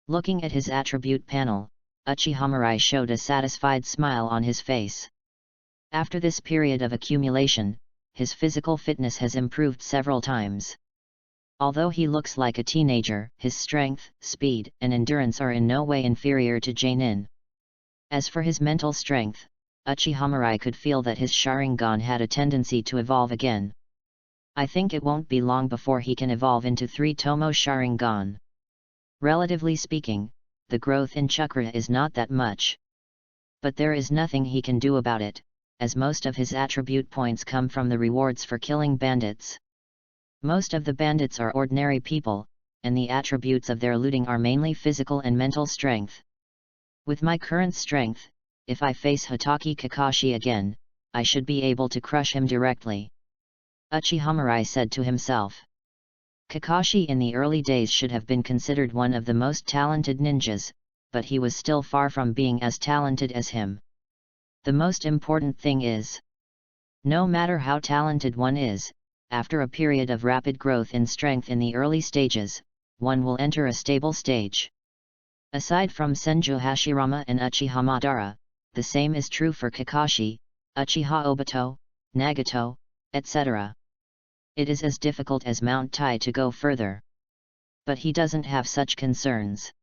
Looking at his attribute panel, Uchiha showed a satisfied smile on his face. After this period of accumulation, his physical fitness has improved several times. Although he looks like a teenager, his strength, speed, and endurance are in no way inferior to Jainin. As for his mental strength, Uchiha could feel that his Sharingan had a tendency to evolve again. I think it won't be long before he can evolve into 3 Tomo Sharingan. Relatively speaking, the growth in chakra is not that much. But there is nothing he can do about it, as most of his attribute points come from the rewards for killing bandits. Most of the bandits are ordinary people, and the attributes of their looting are mainly physical and mental strength. With my current strength, if I face Hotake Kakashi again, I should be able to crush him directly. Uchiha said to himself. Kakashi in the early days should have been considered one of the most talented ninjas, but he was still far from being as talented as him. The most important thing is, no matter how talented one is, after a period of rapid growth in strength in the early stages, one will enter a stable stage. Aside from Senju Hashirama and Uchiha Madara, the same is true for Kakashi, Uchiha Obito, Nagato, etc. It is as difficult as Mount Tai to go further. But he doesn't have such concerns.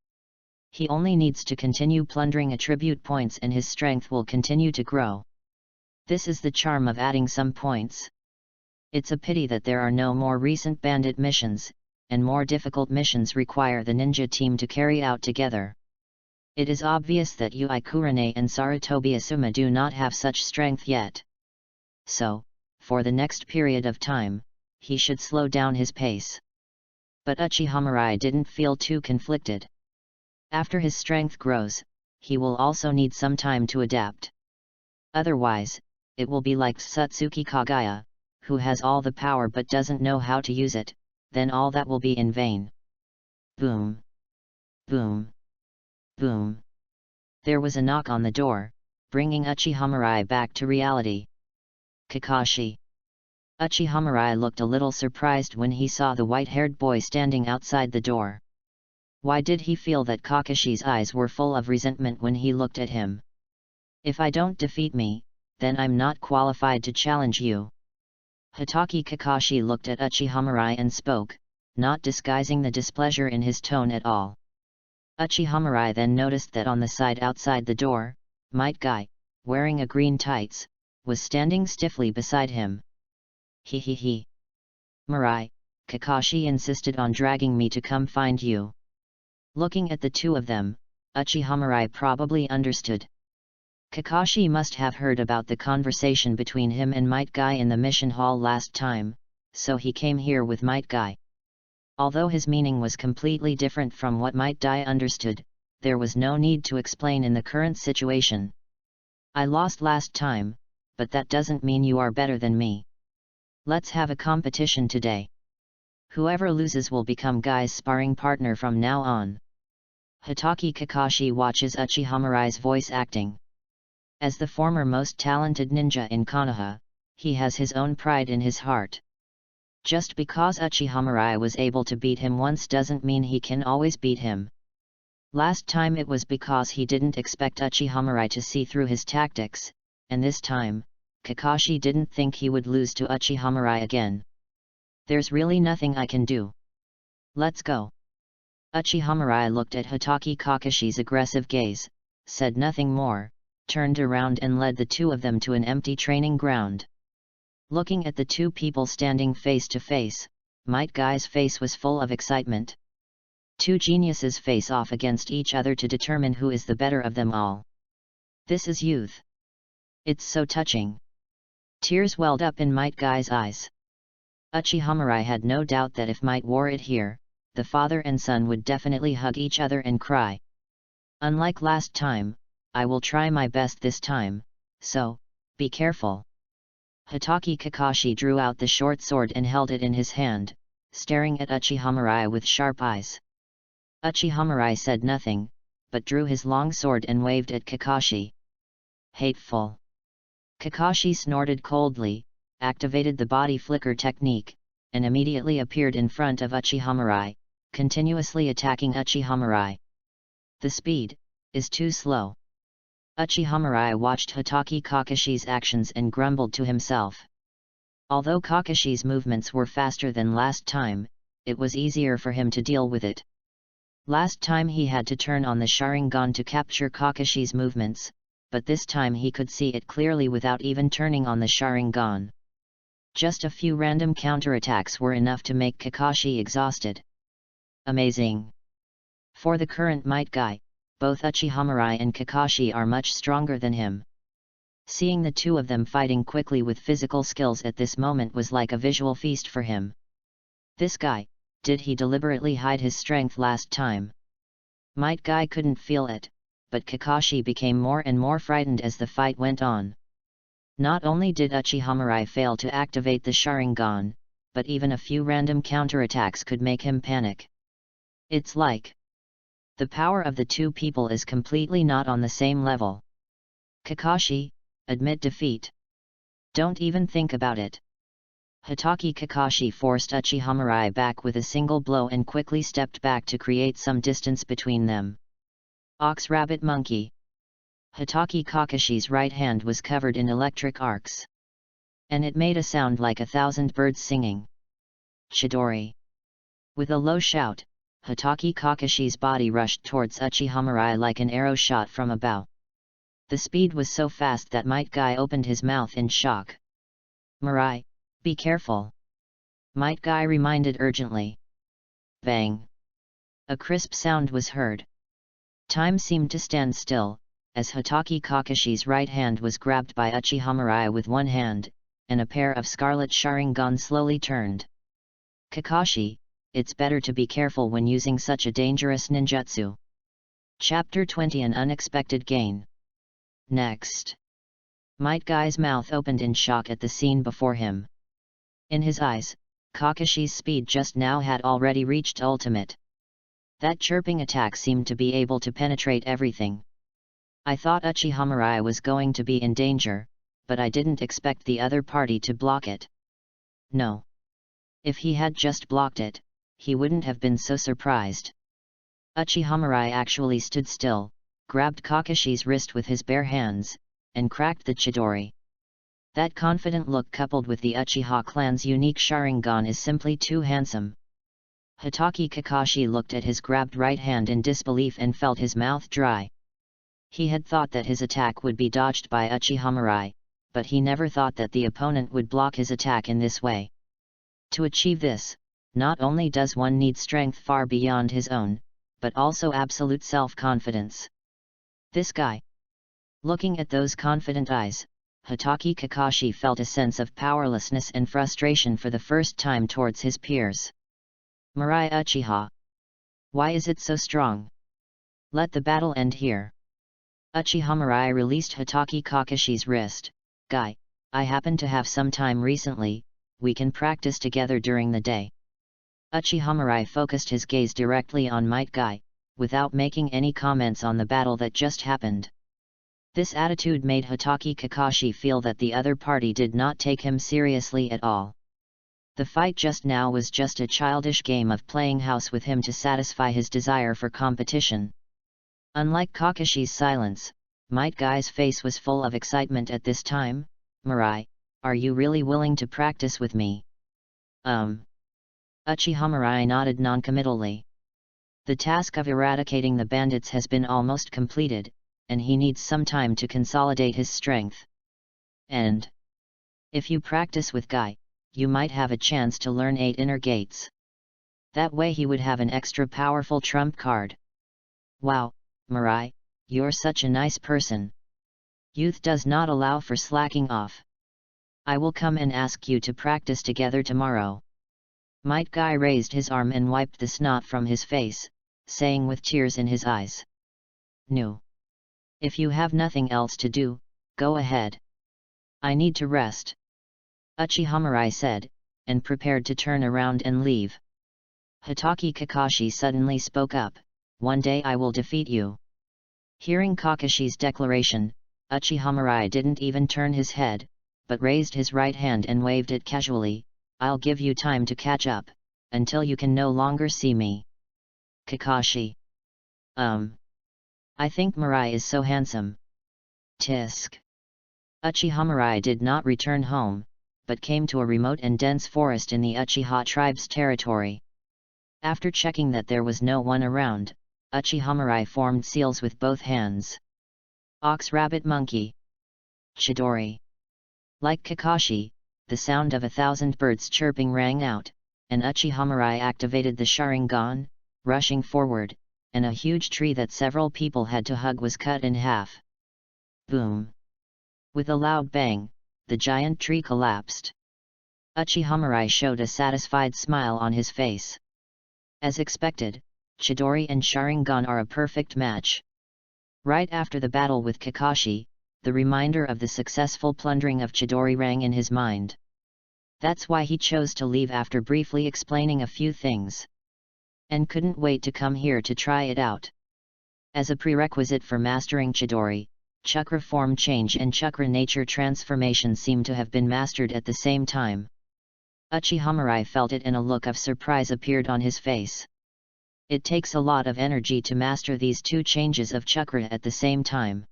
He only needs to continue plundering attribute points and his strength will continue to grow. This is the charm of adding some points. It's a pity that there are no more recent bandit missions, and more difficult missions require the ninja team to carry out together. It is obvious that Yui Kurane and Sarutobi Asuma do not have such strength yet. So, for the next period of time, he should slow down his pace. But Uchiha didn't feel too conflicted. After his strength grows, he will also need some time to adapt. Otherwise, it will be like Satsuki Kagaya, who has all the power but doesn't know how to use it, then all that will be in vain. Boom! Boom! Boom! There was a knock on the door, bringing Uchiha back to reality. Kakashi. Uchiha looked a little surprised when he saw the white-haired boy standing outside the door. Why did he feel that Kakashi's eyes were full of resentment when he looked at him? If I don't defeat me, then I'm not qualified to challenge you. Hotake Kakashi looked at Uchiha and spoke, not disguising the displeasure in his tone at all. Uchiha then noticed that on the side outside the door, Might Guy, wearing a green tights, was standing stiffly beside him. He. Mirai, Kakashi insisted on dragging me to come find you. Looking at the two of them, Uchiha probably understood. Kakashi must have heard about the conversation between him and Might Guy in the mission hall last time, so he came here with Might Guy. Although his meaning was completely different from what Might Guy understood, there was no need to explain in the current situation. I lost last time, but that doesn't mean you are better than me. Let's have a competition today. Whoever loses will become Guy's sparring partner from now on. Hotake Kakashi watches Uchiha voice acting. As the former most talented ninja in Konoha, he has his own pride in his heart. Just because Uchiha was able to beat him once doesn't mean he can always beat him. Last time it was because he didn't expect Uchiha to see through his tactics, and this time, Kakashi didn't think he would lose to Uchiha again. There's really nothing I can do. Let's go. Uchiha Mirai looked at Hatake Kakashi's aggressive gaze, said nothing more, turned around and led the two of them to an empty training ground. Looking at the two people standing face to face, Might Guy's face was full of excitement. Two geniuses face off against each other to determine who is the better of them all. This is youth. It's so touching. Tears welled up in Might Guy's eyes. Uchiha Mirai had no doubt that if Might wore it here, the father and son would definitely hug each other and cry. Unlike last time, I will try my best this time, so, be careful. Hatake Kakashi drew out the short sword and held it in his hand, staring at Uchiha Mirai with sharp eyes. Uchiha Mirai said nothing, but drew his long sword and waved at Kakashi. Hateful. Kakashi snorted coldly, activated the body flicker technique, and immediately appeared in front of Uchiha Mirai, continuously attacking Uchiha Mirai. The speed is too slow. Uchiha Mirai watched Hatake Kakashi's actions and grumbled to himself. Although Kakashi's movements were faster than last time, it was easier for him to deal with it. Last time he had to turn on the Sharingan to capture Kakashi's movements, but this time he could see it clearly without even turning on the Sharingan. Just a few random counterattacks were enough to make Kakashi exhausted. Amazing! For the current Might Guy, both Uchiha Mirai and Kakashi are much stronger than him. Seeing the two of them fighting quickly with physical skills at this moment was like a visual feast for him. This guy, did he deliberately hide his strength last time? Might Guy couldn't feel it, but Kakashi became more and more frightened as the fight went on. Not only did Uchiha Mirai fail to activate the Sharingan, but even a few random counterattacks could make him panic. It's like the power of the two people is completely not on the same level. Kakashi, admit defeat. Don't even think about it. Hatake Kakashi forced Uchiha Mirai back with a single blow and quickly stepped back to create some distance between them. Ox Rabbit Monkey. Hatake Kakashi's right hand was covered in electric arcs. And it made a sound like 1,000 birds singing. Chidori. With a low shout, Hatake Kakashi's body rushed towards Uchiha Mirai like an arrow shot from a bow. The speed was so fast that Might Guy opened his mouth in shock. Mirai, be careful! Might Guy reminded urgently. Bang! A crisp sound was heard. Time seemed to stand still, as Hatake Kakashi's right hand was grabbed by Uchiha Mirai with one hand, and a pair of scarlet Sharingan slowly turned. Kakashi, it's better to be careful when using such a dangerous ninjutsu. Chapter 20 An Unexpected Gain. Next. Might Guy's mouth opened in shock at the scene before him. In his eyes, Kakashi's speed just now had already reached ultimate. That chirping attack seemed to be able to penetrate everything. I thought Uchiha Mirai was going to be in danger, but I didn't expect the other party to block it. No. If he had just blocked it, he wouldn't have been so surprised. Uchiha Mirai actually stood still, grabbed Kakashi's wrist with his bare hands, and cracked the Chidori. That confident look coupled with the Uchiha clan's unique Sharingan is simply too handsome. Hatake Kakashi looked at his grabbed right hand in disbelief and felt his mouth dry. He had thought that his attack would be dodged by Uchiha Mirai, but he never thought that the opponent would block his attack in this way. To achieve this, not only does one need strength far beyond his own, but also absolute self-confidence. This guy. Looking at those confident eyes, Hatake Kakashi felt a sense of powerlessness and frustration for the first time towards his peers. Mirai Uchiha. Why is it so strong? Let the battle end here. Uchiha Mirai released Hatake Kakashi's wrist. Guy, I happen to have some time recently, we can practice together during the day. Uchiha Mirai focused his gaze directly on Might Guy, without making any comments on the battle that just happened. This attitude made Hatake Kakashi feel that the other party did not take him seriously at all. The fight just now was just a childish game of playing house with him to satisfy his desire for competition. Unlike Kakashi's silence, Might Guy's face was full of excitement at this time. Mirai, are you really willing to practice with me? Uchiha Mirai nodded noncommittally. The task of eradicating the bandits has been almost completed, and he needs some time to consolidate his strength. And if you practice with Guy, you might have a chance to learn 8 inner gates. That way he would have an extra powerful trump card. Wow, Mirai, you're such a nice person. Youth does not allow for slacking off. I will come and ask you to practice together tomorrow. Might Guy raised his arm and wiped the snot from his face, saying with tears in his eyes. No. If you have nothing else to do, go ahead. I need to rest. Uchiha Mirai said, and prepared to turn around and leave. Hitaki Kakashi suddenly spoke up, one day I will defeat you. Hearing Kakashi's declaration, Uchiha Mirai didn't even turn his head, but raised his right hand and waved it casually. I'll give you time to catch up, until you can no longer see me. Kakashi. I think Mirai is so handsome. Tisk. Uchiha Mirai did not return home, but came to a remote and dense forest in the Uchiha tribe's territory. After checking that there was no one around, Uchiha Mirai formed seals with both hands. Ox rabbit monkey. Chidori. Like Kakashi, the sound of 1,000 birds chirping rang out, and Uchiha Mirai activated the Sharingan, rushing forward, and a huge tree that several people had to hug was cut in half. Boom! With a loud bang, the giant tree collapsed. Uchiha Mirai showed a satisfied smile on his face. As expected, Chidori and Sharingan are a perfect match. Right after the battle with Kakashi, the reminder of the successful plundering of Chidori rang in his mind. That's why he chose to leave after briefly explaining a few things. And couldn't wait to come here to try it out. As a prerequisite for mastering Chidori, chakra form change and chakra nature transformation seem to have been mastered at the same time. Uchiha Mirai felt it and a look of surprise appeared on his face. It takes a lot of energy to master these 2 changes of chakra at the same time.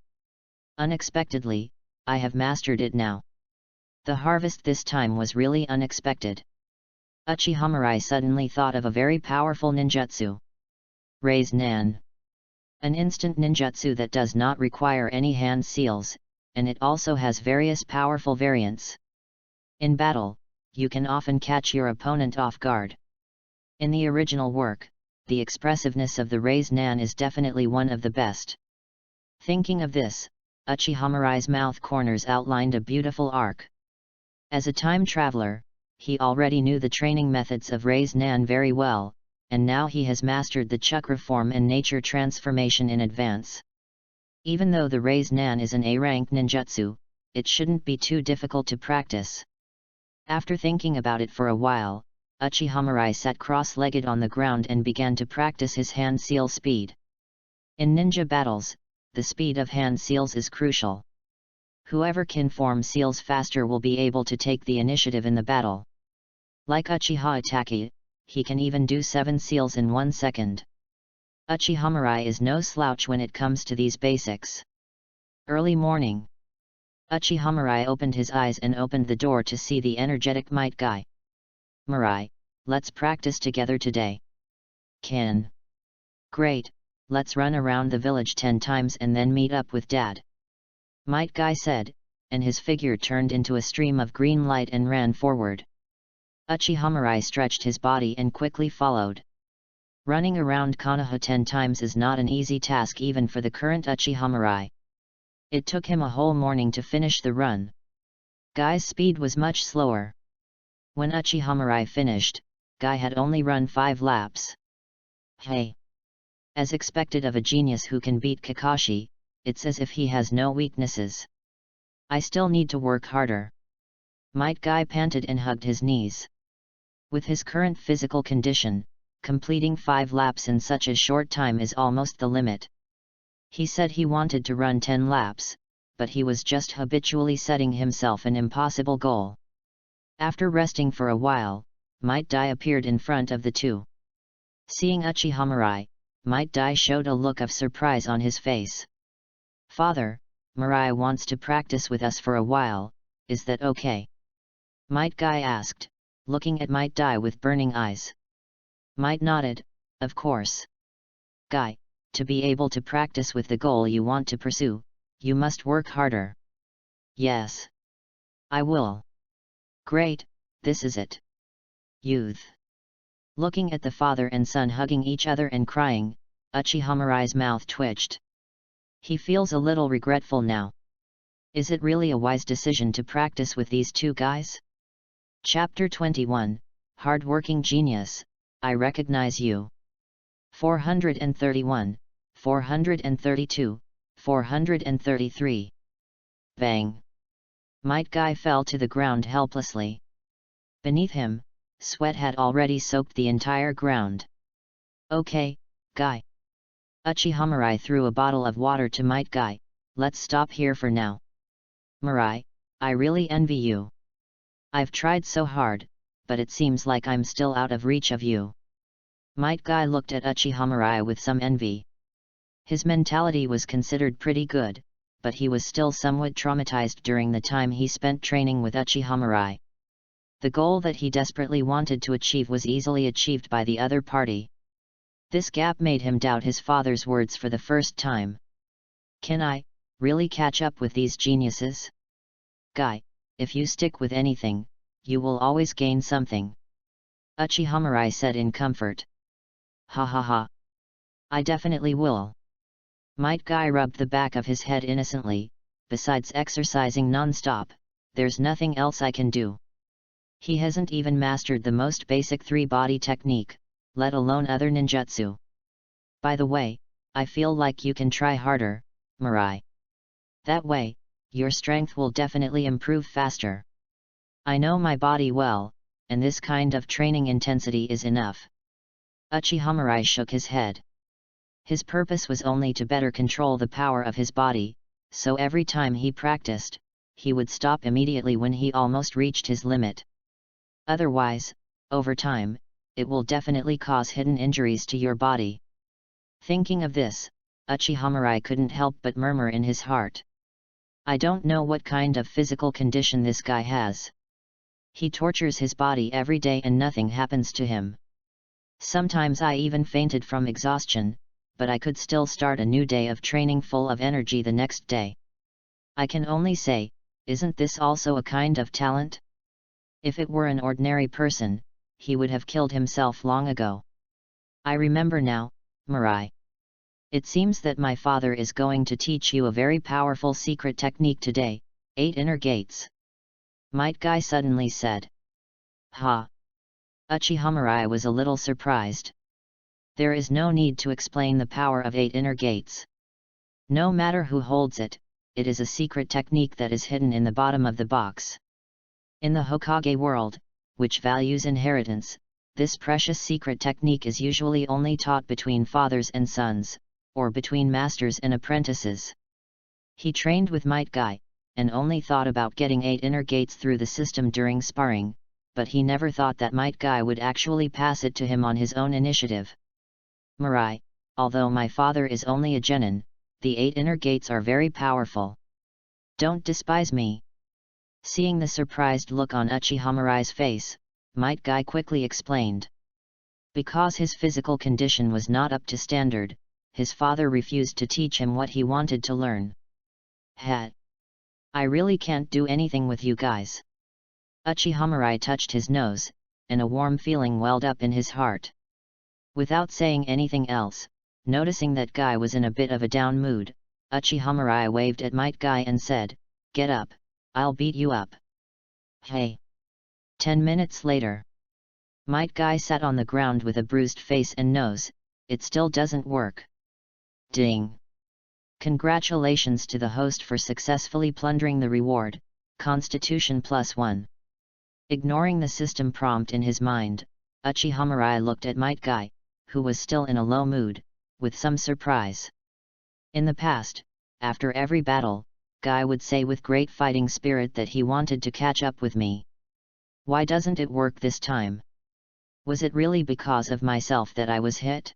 Unexpectedly, I have mastered it now. The harvest this time was really unexpected. Uchiha Mirai suddenly thought of a very powerful ninjutsu. Raise Nan. An instant ninjutsu that does not require any hand seals, and it also has various powerful variants. In battle, you can often catch your opponent off guard. In the original work, the expressiveness of the Raise Nan is definitely one of the best. Thinking of this, Uchiha Mirai's mouth corners outlined a beautiful arc. As a time traveler, he already knew the training methods of Raise Nan very well, and now he has mastered the chakra form and nature transformation in advance. Even though the Raise Nan is an A-rank ninjutsu, it shouldn't be too difficult to practice. After thinking about it for a while, Uchiha Mirai sat cross-legged on the ground and began to practice his hand seal speed. In ninja battles, the speed of hand seals is crucial. Whoever can form seals faster will be able to take the initiative in the battle. Like Uchiha Itachi, he can even do 7 seals in 1 second. Uchiha Mirai is no slouch when it comes to these basics. Early morning. Uchiha Mirai opened his eyes and opened the door to see the energetic Might Guy. Mirai, let's practice together today. Can. Great, let's run around the village 10 times and then meet up with Dad. Might Guy said, and his figure turned into a stream of green light and ran forward. Uchiha Mirai stretched his body and quickly followed. Running around Konoha 10 times is not an easy task even for the current Uchiha Mirai. It took him a whole morning to finish the run. Guy's speed was much slower. When Uchiha Mirai finished, Guy had only run 5 laps. Hey! As expected of a genius who can beat Kakashi, it's as if he has no weaknesses. I still need to work harder. Might Guy panted and hugged his knees. With his current physical condition, completing 5 laps in such a short time is almost the limit. He said he wanted to run 10 laps, but he was just habitually setting himself an impossible goal. After resting for a while, Might Guy appeared in front of the 2. Seeing Uchiha Mirai, Might Guy showed a look of surprise on his face. Father, Mirai wants to practice with us for a while, is that okay? Might Guy asked, looking at Might Guy with burning eyes. Might nodded, of course. Guy, to be able to practice with the goal you want to pursue, you must work harder. Yes. I will. Great, this is it. Youth. Looking at the father and son hugging each other and crying, Uchihamarai's mouth twitched. He feels a little regretful now. Is it really a wise decision to practice with these two guys? Chapter 21, Hard-Working Genius, I Recognize You. 431, 432, 433. Bang! Might Guy fell to the ground helplessly. Beneath him, sweat had already soaked the entire ground. Okay, Guy. Uchiha threw a bottle of water to Might Guy. Let's stop here for now. Mirai, I really envy you. I've tried so hard, but it seems like I'm still out of reach of you. Might Guy looked at Uchiha with some envy. His mentality was considered pretty good, but he was still somewhat traumatized during the time he spent training with Uchiha. The goal that he desperately wanted to achieve was easily achieved by the other party. This gap made him doubt his father's words for the first time. Can I really catch up with these geniuses? Guy, if you stick with anything, you will always gain something. Uchiha said in comfort. Ha ha ha. I definitely will. Might Guy rubbed the back of his head innocently. Besides exercising non-stop, there's nothing else I can do. He hasn't even mastered the most basic three-body technique, let alone other ninjutsu. By the way, I feel like you can try harder, Mirai. That way, your strength will definitely improve faster. I know my body well, and this kind of training intensity is enough. Uchiha shook his head. His purpose was only to better control the power of his body, so every time he practiced, he would stop immediately when he almost reached his limit. Otherwise, over time, it will definitely cause hidden injuries to your body. Thinking of this, Uchiha couldn't help but murmur in his heart. I don't know what kind of physical condition this guy has. He tortures his body every day and nothing happens to him. Sometimes I even fainted from exhaustion, but I could still start a new day of training full of energy the next day. I can only say, isn't this also a kind of talent? If it were an ordinary person, he would have killed himself long ago. I remember now, Mirai. It seems that my father is going to teach you a very powerful secret technique today, 8 inner gates. Might Guy suddenly said. Ha! Uchiha was a little surprised. There is no need to explain the power of 8 inner gates. No matter who holds it, it is a secret technique that is hidden in the bottom of the box. In the Hokage world, which values inheritance, this precious secret technique is usually only taught between fathers and sons, or between masters and apprentices. He trained with Might Guy, and only thought about getting 8 inner gates through the system during sparring, but he never thought that Might Guy would actually pass it to him on his own initiative. Mirai, although my father is only a genin, the 8 inner gates are very powerful. Don't despise me. Seeing the surprised look on Uchiha face, Might Guy quickly explained. Because his physical condition was not up to standard, his father refused to teach him what he wanted to learn. Hat. I really can't do anything with you guys. Uchiha touched his nose, and a warm feeling welled up in his heart. Without saying anything else, noticing that Guy was in a bit of a down mood, Uchiha waved at Might Guy and said, "Get up, I'll beat you up." Hey! 10 minutes later. Might Guy sat on the ground with a bruised face and nose. It still doesn't work. Ding! Congratulations to the host for successfully plundering the reward, Constitution +1. Ignoring the system prompt in his mind, Uchiha looked at Might Guy, who was still in a low mood, with some surprise. In the past, after every battle, Guy would say with great fighting spirit that he wanted to catch up with me. Why doesn't it work this time? Was it really because of myself that I was hit?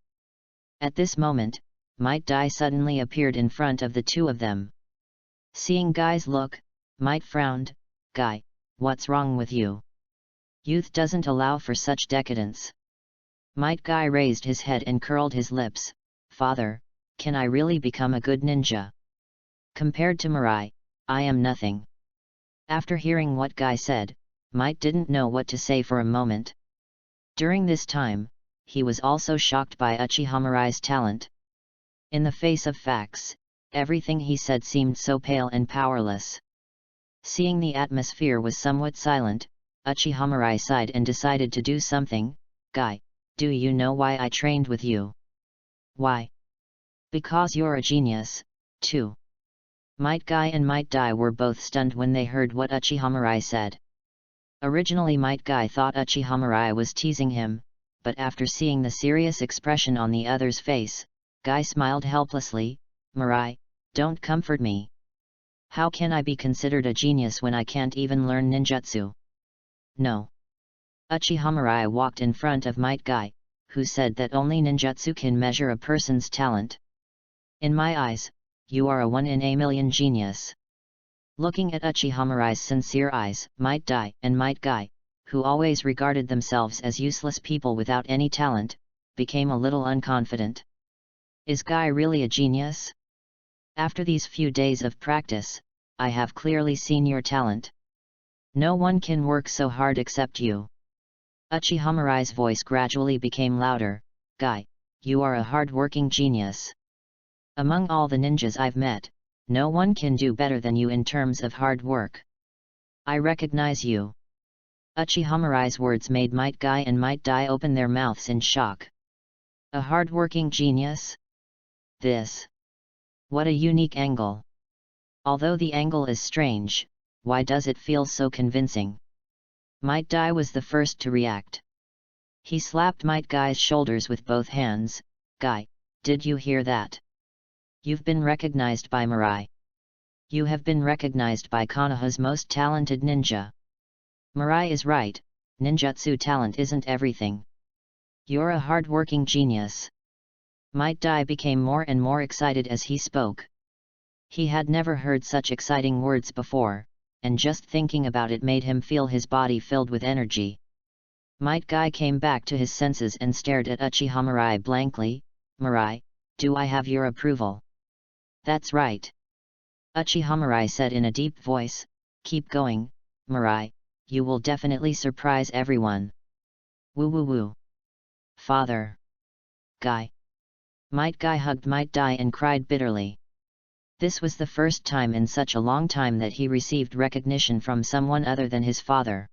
At this moment, Might Guy suddenly appeared in front of the two of them. Seeing Guy's look, Might frowned. Guy, what's wrong with you? Youth doesn't allow for such decadence. Might Guy raised his head and curled his lips. "Father, can I really become a good ninja? Compared to Mirai, I am nothing." After hearing what Guy said, Might didn't know what to say for a moment. During this time, he was also shocked by Uchiha Mirai's talent. In the face of facts, everything he said seemed so pale and powerless. Seeing the atmosphere was somewhat silent, Uchiha Mirai sighed and decided to do something. "Guy, do you know why I trained with you?" "Why?" "Because you're a genius, too." Might Guy and Might Dai were both stunned when they heard what Uchiha Mirai said. Originally Might Guy thought Uchiha Mirai was teasing him, but after seeing the serious expression on the other's face, Guy smiled helplessly. "Mirai, don't comfort me. How can I be considered a genius when I can't even learn ninjutsu?" "No." Uchiha Mirai walked in front of Might Guy, who said that only ninjutsu can measure a person's talent. "In my eyes, you are a 1 in a million genius." Looking at Uchiha Mirai's sincere eyes, Might Dai and Might Guy, who always regarded themselves as useless people without any talent, became a little unconfident. "Is Guy really a genius? After these few days of practice, I have clearly seen your talent. No one can work so hard except you." Uchiha Mirai's voice gradually became louder. "Guy, you are a hard-working genius. Among all the ninjas I've met, no one can do better than you in terms of hard work. I recognize you." Uchiha Mirai's words made Might Guy and Might Dai open their mouths in shock. A hard-working genius? This. What a unique angle. Although the angle is strange, why does it feel so convincing? Might Dai was the first to react. He slapped Might Guy's shoulders with both hands. "Guy, did you hear that? You've been recognized by Mirai. You have been recognized by Konoha's most talented ninja. Mirai is right, ninjutsu talent isn't everything. You're a hard-working genius." Might Dai became more and more excited as he spoke. He had never heard such exciting words before, and just thinking about it made him feel his body filled with energy. Might Guy came back to his senses and stared at Uchiha Mirai blankly. "Mirai, do I have your approval?" "That's right." Uchiha Mirai said in a deep voice. "Keep going, Mirai, you will definitely surprise everyone." "Woo woo woo. Father." "Guy." Might Guy hugged Might Dai and cried bitterly. This was the first time in such a long time that he received recognition from someone other than his father.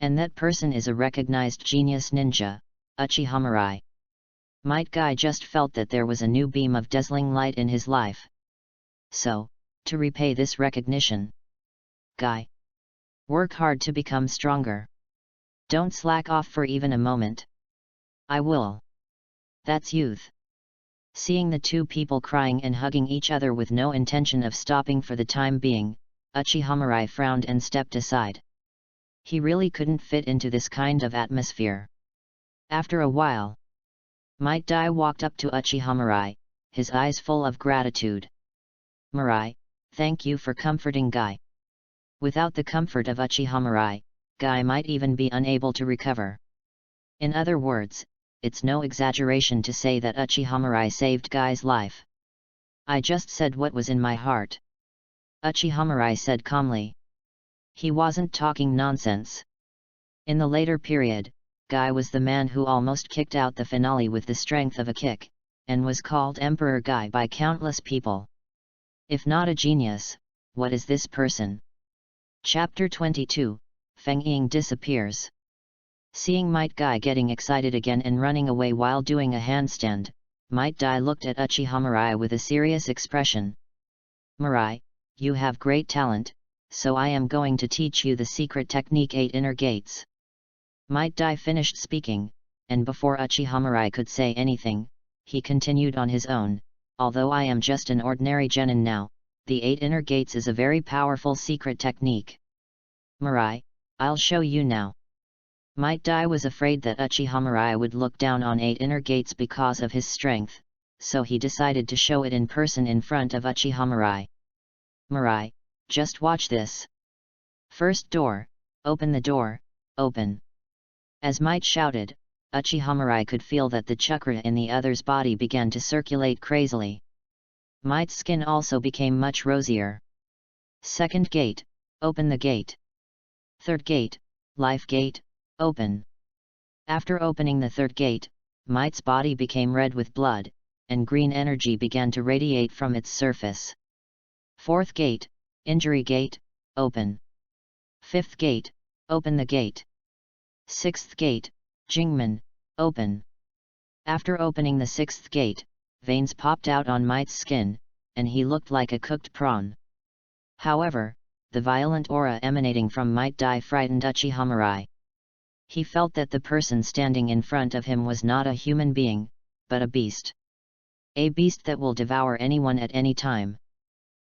And that person is a recognized genius ninja, Uchiha Mirai. Might Guy just felt that there was a new beam of dazzling light in his life. So, to repay this recognition, "Guy, work hard to become stronger. Don't slack off for even a moment." "I will." That's youth. Seeing the two people crying and hugging each other with no intention of stopping for the time being, Uchiha Mirai frowned and stepped aside. He really couldn't fit into this kind of atmosphere. After a while, Might Dai walked up to Uchiha Mirai, his eyes full of gratitude. "Mirai, thank you for comforting Guy. Without the comfort of Uchiha Mirai, Guy might even be unable to recover." In other words, it's no exaggeration to say that Uchiha Mirai saved Guy's life. "I just said what was in my heart," Uchiha Mirai said calmly. He wasn't talking nonsense. In the later period, Guy was the man who almost kicked out the finale with the strength of a kick, and was called Emperor Guy by countless people. If not a genius, what is this person? Chapter 22, Feng Ying disappears. Seeing Might Guy getting excited again and running away while doing a handstand, Might Dai looked at Uchiha Mirai with a serious expression. "Mirai, you have great talent, so I am going to teach you the secret technique 8 inner gates." Might Dai finished speaking, and before Uchiha Mirai could say anything, he continued on his own. "Although I am just an ordinary genin now, the 8 inner gates is a very powerful secret technique. Mirai, I'll show you now." Might Dai was afraid that Uchiha Mirai would look down on 8 inner gates because of his strength, so he decided to show it in person in front of Uchiha Mirai. "Mirai, just watch this. First door, open the door, open." As Might shouted, Uchiha could feel that the chakra in the other's body began to circulate crazily. Might's skin also became much rosier. Second gate, open the gate. Third gate, life gate, open. After opening the third gate, Might's body became red with blood, and green energy began to radiate from its surface. Fourth gate, injury gate, open. Fifth gate, open the gate. Sixth gate, Jingmen, open. After opening the sixth gate, veins popped out on Might's skin, and he looked like a cooked prawn. However, the violent aura emanating from Might Dai frightened Uchiha. He felt that the person standing in front of him was not a human being, but a beast. A beast that will devour anyone at any time.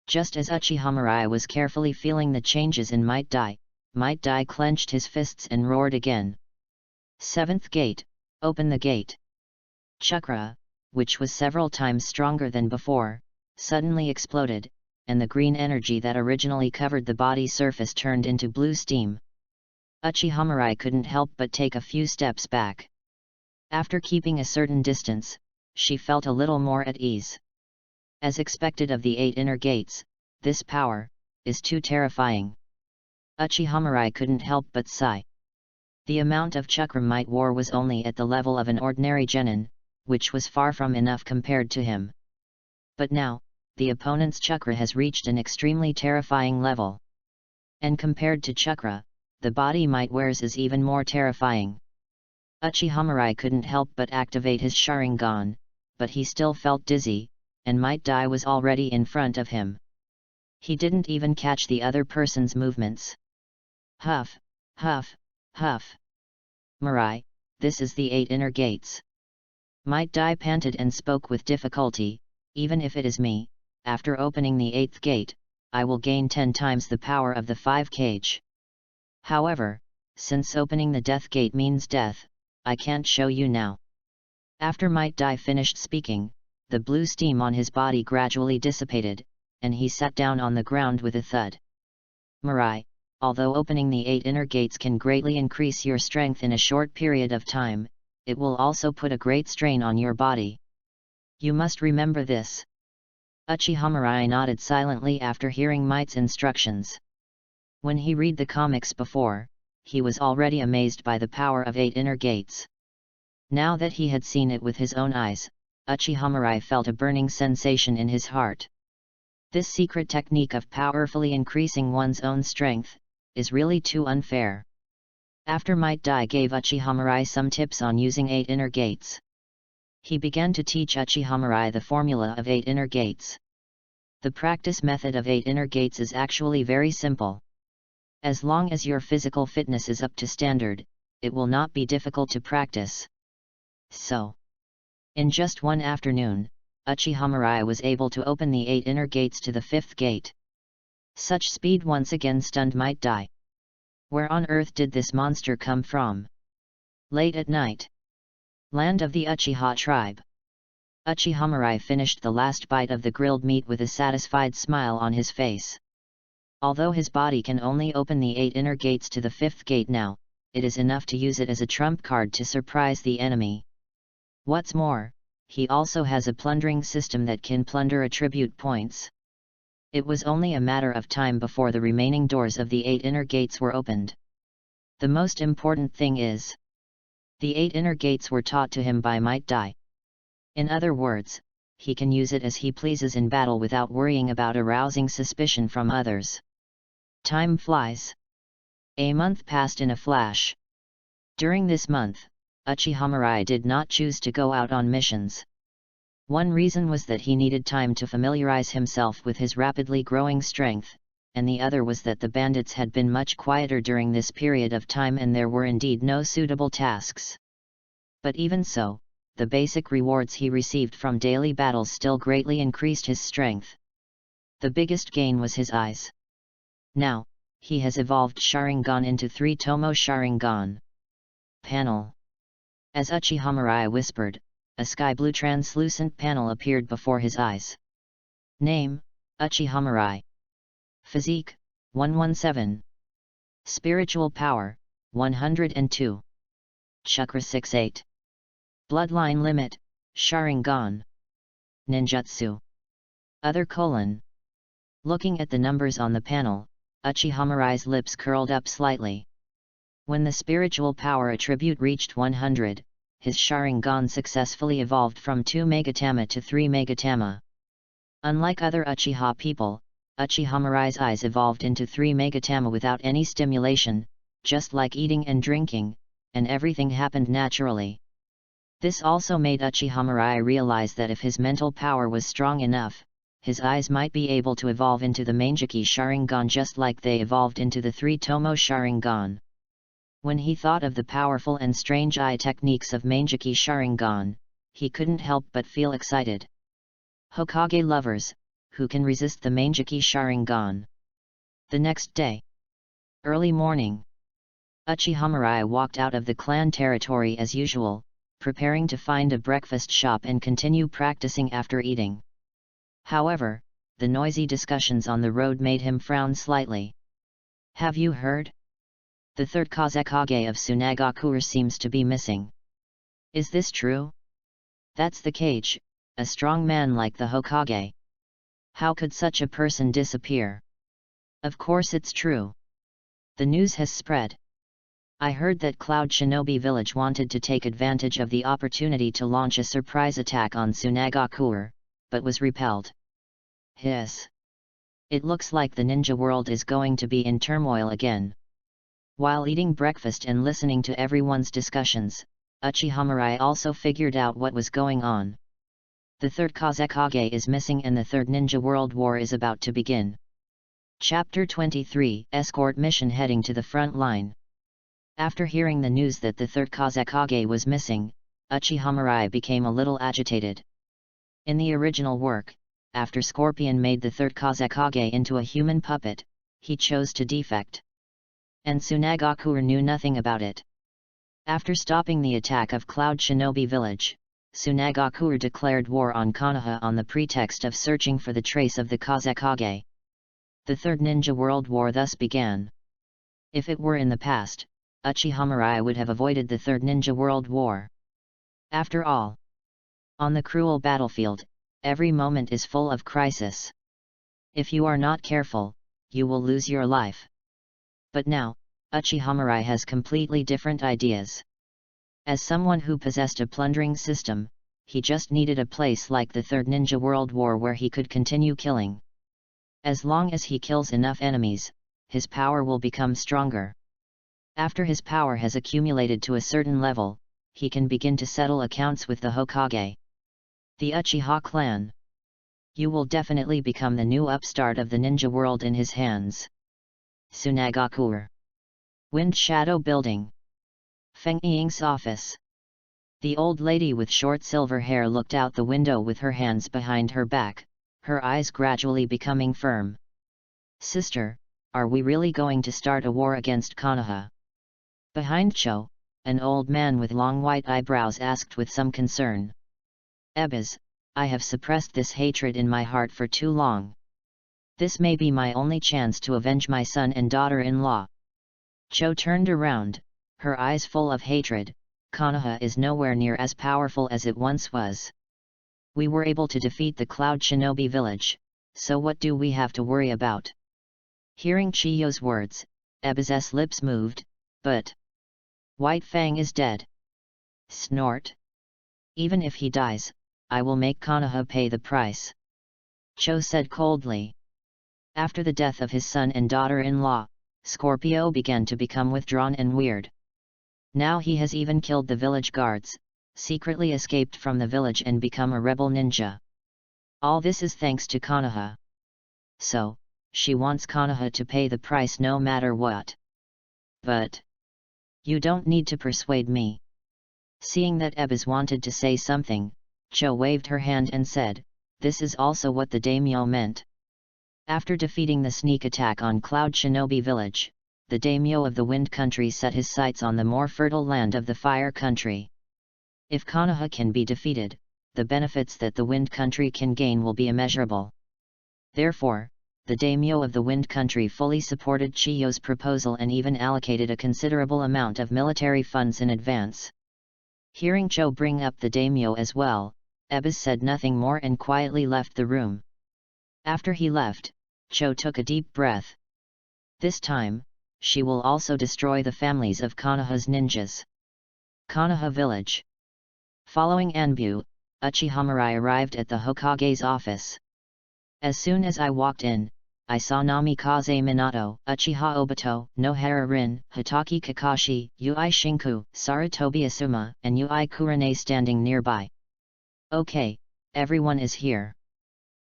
Just as Uchiha was carefully feeling the changes in Might Dai clenched his fists and roared again. Seventh gate, open the gate. Chakra, which was several times stronger than before, suddenly exploded, and the green energy that originally covered the body's surface turned into blue steam. Uchiha couldn't help but take a few steps back. After keeping a certain distance, she felt a little more at ease. As expected of the 8 inner gates, this power is too terrifying. Uchiha couldn't help but sigh. The amount of chakra Might wore was only at the level of an ordinary genin, which was far from enough compared to him. But now, the opponent's chakra has reached an extremely terrifying level. And compared to chakra, the body Might wears is even more terrifying. Uchiha couldn't help but activate his Sharingan, but he still felt dizzy, and Might Dai was already in front of him. He didn't even catch the other person's movements. Huff, huff, huff. Mirai, this is the 8 inner gates. Might Dai panted and spoke with difficulty. Even if it is me, after opening the 8th gate, I will gain 10 times the power of the 5 cage. However, since opening the death gate means death, I can't show you now. After Might Dai finished speaking, the blue steam on his body gradually dissipated, and he sat down on the ground with a thud. Mirai, although opening the 8 inner gates can greatly increase your strength in a short period of time, it will also put a great strain on your body. You must remember this. Uchiha nodded silently after hearing Might's instructions. When he read the comics before, he was already amazed by the power of 8 inner gates. Now that he had seen it with his own eyes, Uchiha felt a burning sensation in his heart. This secret technique of powerfully increasing one's own strength is really too unfair. After Might Dai gave Uchiha some tips on using 8 inner gates, he began to teach Uchiha the formula of 8 inner gates. The practice method of 8 inner gates is actually very simple. As long as your physical fitness is up to standard, it will not be difficult to practice. So, in just one afternoon, Uchiha was able to open the 8 inner gates to the 5th gate. Such speed once again stunned Might Dai. Where on earth did this monster come from? Late at night. Land of the Uchiha tribe. Uchiha finished the last bite of the grilled meat with a satisfied smile on his face. Although his body can only open the 8 inner gates to the 5th gate now, it is enough to use it as a trump card to surprise the enemy. What's more, he also has a plundering system that can plunder attribute points. It was only a matter of time before the remaining doors of the 8 inner gates were opened. The most important thing is, the 8 inner gates were taught to him by Might Dai. In other words, he can use it as he pleases in battle without worrying about arousing suspicion from others. Time flies. A month passed in a flash. During this month, Uchiha did not choose to go out on missions. One reason was that he needed time to familiarize himself with his rapidly growing strength, and the other was that the bandits had been much quieter during this period of time and there were indeed no suitable tasks. But even so, the basic rewards he received from daily battles still greatly increased his strength. The biggest gain was his eyes. Now, he has evolved Sharingan into 3 Tomo Sharingan. Panel. As Uchiha whispered, a sky blue translucent panel appeared before his eyes. Name, Uchiha. Physique, 117. Spiritual power, 102. Chakra 68. Bloodline limit, Sharingan. Ninjutsu. Other : Looking at the numbers on the panel, Uchiha Mirai's lips curled up slightly. When the spiritual power attribute reached 100, his Sharingan successfully evolved from 2 Megatama to 3 Megatama. Unlike other Uchiha people, Uchiha Mirai's eyes evolved into 3 Megatama without any stimulation, just like eating and drinking, and everything happened naturally. This also made Uchiha Mirai realize that if his mental power was strong enough, his eyes might be able to evolve into the Manjiki Sharingan just like they evolved into the 3 Tomo Sharingan. When he thought of the powerful and strange eye techniques of Manjiki Sharingan, he couldn't help but feel excited. Hokage lovers, who can resist the Manjiki Sharingan? The next day. Early morning. Uchiha Mirai walked out of the clan territory as usual, preparing to find a breakfast shop and continue practicing after eating. However, the noisy discussions on the road made him frown slightly. Have you heard? The 3rd Kazekage of Tsunagakure seems to be missing. Is this true? That's the Kage, a strong man like the Hokage. How could such a person disappear? Of course it's true. The news has spread. I heard that Cloud Shinobi Village wanted to take advantage of the opportunity to launch a surprise attack on Tsunagakure, but was repelled. Hiss. It looks like the ninja world is going to be in turmoil again. While eating breakfast and listening to everyone's discussions, Uchiha Mirai also figured out what was going on. The 3rd Kazekage is missing and the 3rd Ninja World War is about to begin. Chapter 23 – Escort Mission Heading to the Front Line. After hearing the news that the 3rd Kazekage was missing, Uchiha Mirai became a little agitated. In the original work, after Scorpion made the 3rd Kazekage into a human puppet, he chose to defect. And Tsunagakure knew nothing about it. After stopping the attack of Cloud Shinobi Village, Tsunagakure declared war on Konoha on the pretext of searching for the trace of the Kazekage. The 3rd Ninja World War thus began. If it were in the past, Uchiha Mirai would have avoided the 3rd Ninja World War. After all, on the cruel battlefield, every moment is full of crisis. If you are not careful, you will lose your life. But now, Uchiha Mirai has completely different ideas. As someone who possessed a plundering system, he just needed a place like the 3rd Ninja World War where he could continue killing. As long as he kills enough enemies, his power will become stronger. After his power has accumulated to a certain level, he can begin to settle accounts with the Hokage. The Uchiha clan. You will definitely become the new upstart of the ninja world in his hands. Tsunagakure. Wind Shadow Building. Feng Ying's office. The old lady with short silver hair looked out the window with her hands behind her back, her eyes gradually becoming firm. Sister, are we really going to start a war against Konoha? Behind Cho, an old man with long white eyebrows asked with some concern. Ebis, I have suppressed this hatred in my heart for too long. This may be my only chance to avenge my son and daughter-in-law. Cho turned around, her eyes full of hatred. Konoha is nowhere near as powerful as it once was. We were able to defeat the Cloud Shinobi village, so what do we have to worry about? Hearing Chiyo's words, Ebis's lips moved, but White Fang is dead. Snort. Even if he dies, I will make Konoha pay the price. Cho said coldly. After the death of his son and daughter-in-law, Scorpio began to become withdrawn and weird. Now he has even killed the village guards, secretly escaped from the village and become a rebel ninja. All this is thanks to Konoha. So, she wants Konoha to pay the price no matter what. But you don't need to persuade me. Seeing that Ebis wanted to say something, Cho waved her hand and said, this is also what the daimyo meant. After defeating the sneak attack on Cloud Shinobi village, the daimyo of the Wind Country set his sights on the more fertile land of the Fire Country. If Konoha can be defeated, the benefits that the Wind Country can gain will be immeasurable. Therefore, the daimyo of the Wind Country fully supported Chiyo's proposal and even allocated a considerable amount of military funds in advance. Hearing Cho bring up the daimyo as well, Ebis said nothing more and quietly left the room. After he left, Cho took a deep breath. This time, she will also destroy the families of Konoha's ninjas. Konoha Village. Following Anbu, Uchiha Mirai arrived at the Hokage's office. As soon as I walked in, I saw Namikaze Minato, Uchiha Obito, Nohara Rin, Hitaki Kakashi, Ui Shinku, Sarutobi Asuma, and Ui Kurane standing nearby. Okay, everyone is here.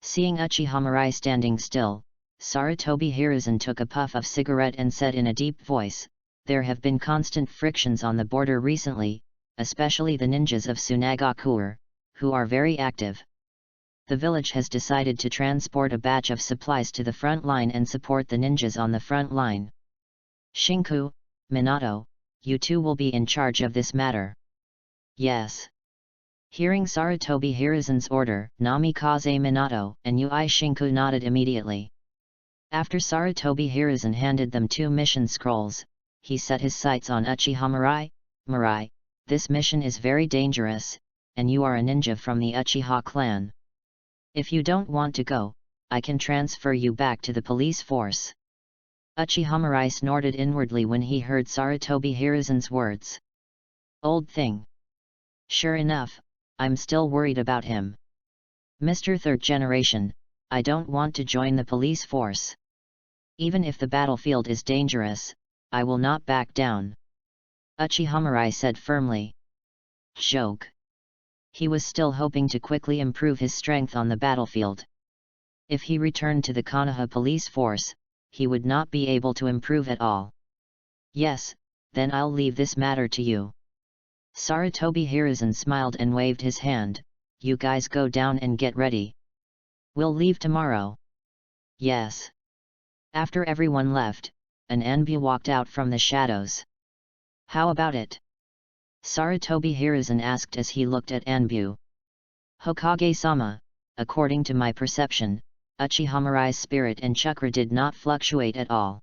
Seeing Uchiha Mirai standing still, Sarutobi Hiruzen took a puff of cigarette and said in a deep voice, "There have been constant frictions on the border recently, especially the ninjas of Tsunagakuer, who are very active. The village has decided to transport a batch of supplies to the front line and support the ninjas on the front line. Shinku, Minato, you two will be in charge of this matter." Yes. Hearing Sarutobi Hiruzen's order, Namikaze Minato and Ui Shinku nodded immediately. After Sarutobi Hiruzen handed them 2 mission scrolls, he set his sights on Uchiha Mirai. "Mirai, this mission is very dangerous, and you are a ninja from the Uchiha clan. If you don't want to go, I can transfer you back to the police force." Uchiha Mirai snorted inwardly when he heard Sarutobi Hiruzen's words. Old thing. Sure enough, I'm still worried about him. Mr. Third Generation, I don't want to join the police force. Even if the battlefield is dangerous, I will not back down. Uchiha Mirai said firmly. Joke. He was still hoping to quickly improve his strength on the battlefield. If he returned to the Konoha police force, he would not be able to improve at all. Yes, then I'll leave this matter to you. Sarutobi Hiruzen smiled and waved his hand. You guys go down and get ready. We'll leave tomorrow. Yes. After everyone left, an Anbu walked out from the shadows. How about it? Sarutobi Hiruzen asked as he looked at Anbu. Hokage-sama, according to my perception, Uchiha Mirai's spirit and chakra did not fluctuate at all.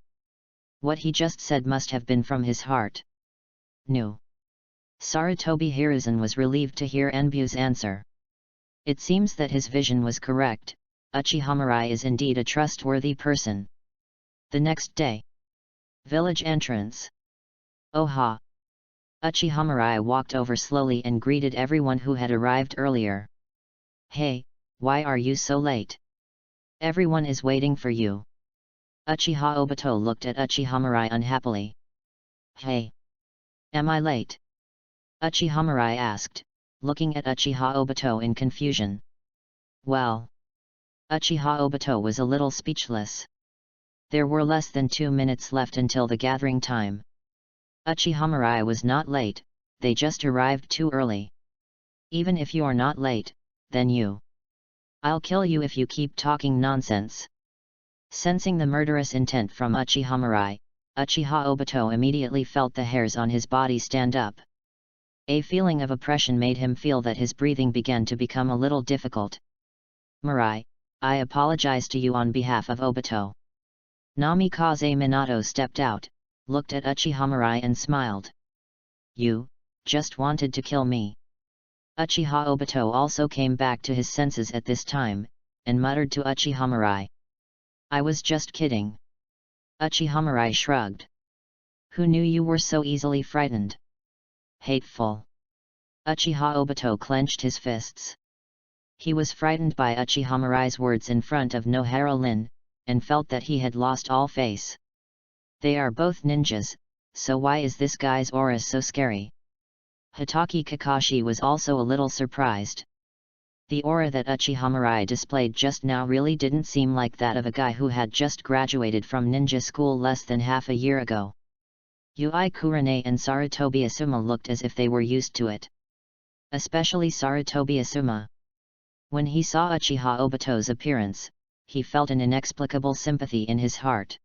What he just said must have been from his heart. No. Sarutobi Hiruzen was relieved to hear Anbu's answer. It seems that his vision was correct. Uchiha Mirai is indeed a trustworthy person. The next day. Village entrance. Oha. Uchiha Mirai walked over slowly and greeted everyone who had arrived earlier. Hey, why are you so late? Everyone is waiting for you. Uchiha Obito looked at Uchiha Mirai unhappily. Hey. Am I late? Uchiha Mirai asked, looking at Uchiha Obito in confusion. Well. Uchiha Obito was a little speechless. There were less than 2 minutes left until the gathering time. Uchiha Mirai was not late, they just arrived too early. Even if you're not late, then I'll kill you if you keep talking nonsense. Sensing the murderous intent from Uchiha Mirai, Uchiha Obito immediately felt the hairs on his body stand up. A feeling of oppression made him feel that his breathing began to become a little difficult. Mirai, I apologize to you on behalf of Obito. Namikaze Minato stepped out, looked at Uchiha Mirai and smiled. You just wanted to kill me. Uchiha Obito also came back to his senses at this time, and muttered to Uchiha Mirai. I was just kidding. Uchiha Mirai shrugged. Who knew you were so easily frightened? Hateful. Uchiha Obito clenched his fists. He was frightened by Uchiha Mirai's words in front of Nohara Lin, and felt that he had lost all face. They are both ninjas, so why is this guy's aura so scary? Hitaki Kakashi was also a little surprised. The aura that Uchiha Mirai displayed just now really didn't seem like that of a guy who had just graduated from ninja school less than half a year ago. Ui Kurane and Sarutobi Asuma looked as if they were used to it. Especially Sarutobi Asuma. When he saw Uchiha Obito's appearance, he felt an inexplicable sympathy in his heart.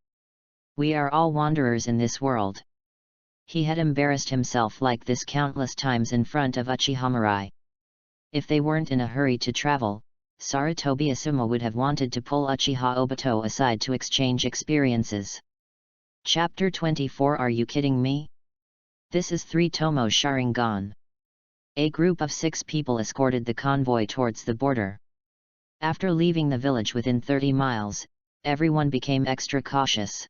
We are all wanderers in this world. He had embarrassed himself like this countless times in front of Uchiha Mirai. If they weren't in a hurry to travel, Sarutobi Asuma would have wanted to pull Uchiha Obito aside to exchange experiences. Chapter 24 Are you kidding me? This is 3 Tomo Sharingan. A group of 6 people escorted the convoy towards the border. After leaving the village within 30 miles, everyone became extra cautious.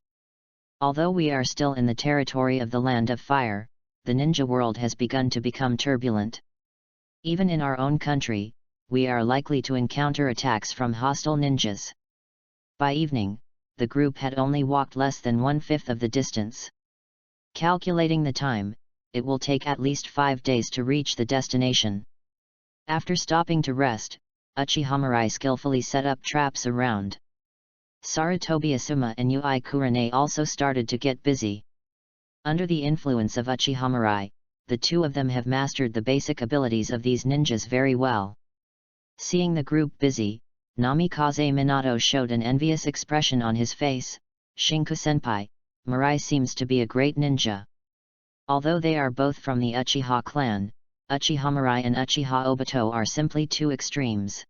Although we are still in the territory of the Land of Fire, the ninja world has begun to become turbulent. Even in our own country, we are likely to encounter attacks from hostile ninjas. By evening, the group had only walked less than 1/5 of the distance. Calculating the time, it will take at least 5 days to reach the destination. After stopping to rest, Uchiha Mirai skillfully set up traps around. Sarutobi Asuma and Ui Kurane also started to get busy. Under the influence of Uchiha Mirai, the two of them have mastered the basic abilities of these ninjas very well. Seeing the group busy, Namikaze Minato showed an envious expression on his face. Shinku-senpai, Mirai seems to be a great ninja. Although they are both from the Uchiha clan, Uchiha Mirai and Uchiha Obito are simply two extremes.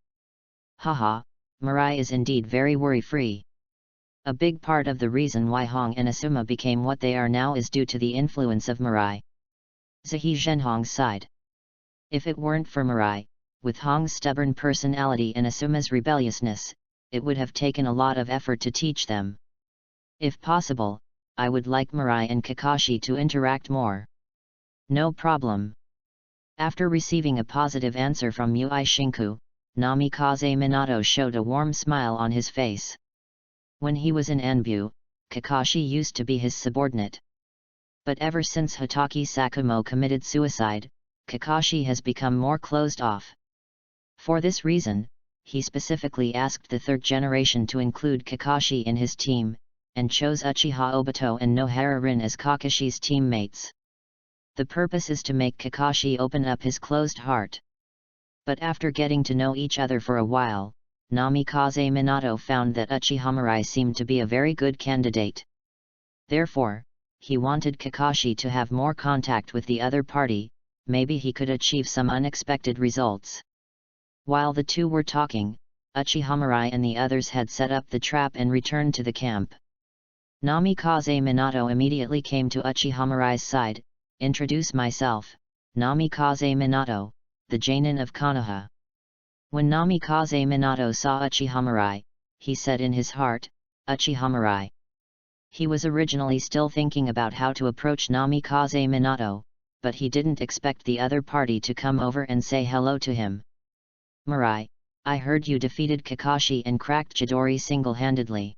Haha, Mirai is indeed very worry-free. A big part of the reason why Hong and Asuma became what they are now is due to the influence of Mirai. Zahi Zhenhong sighed. If it weren't for Mirai, with Hong's stubborn personality and Asuma's rebelliousness, it would have taken a lot of effort to teach them. If possible, I would like Mirai and Kakashi to interact more. No problem. After receiving a positive answer from Ui Shinku, Namikaze Minato showed a warm smile on his face. When he was in Anbu, Kakashi used to be his subordinate. But ever since Hitaki Sakumo committed suicide, Kakashi has become more closed off. For this reason, he specifically asked the third generation to include Kakashi in his team, and chose Uchiha Obito and Nohara Rin as Kakashi's teammates. The purpose is to make Kakashi open up his closed heart. But after getting to know each other for a while, Namikaze Minato found that Uchiha Mirai seemed to be a very good candidate. Therefore, he wanted Kakashi to have more contact with the other party, maybe he could achieve some unexpected results. While the two were talking, Uchiha Mirai and the others had set up the trap and returned to the camp. Namikaze Minato immediately came to Uchiha Mirai's side. Introduce myself, Namikaze Minato, the Jainin of Konoha. When Namikaze Minato saw Uchiha Mirai, he said in his heart, Uchiha Mirai. He was originally still thinking about how to approach Namikaze Minato, but he didn't expect the other party to come over and say hello to him. Mirai, I heard you defeated Kakashi and cracked Chidori single-handedly.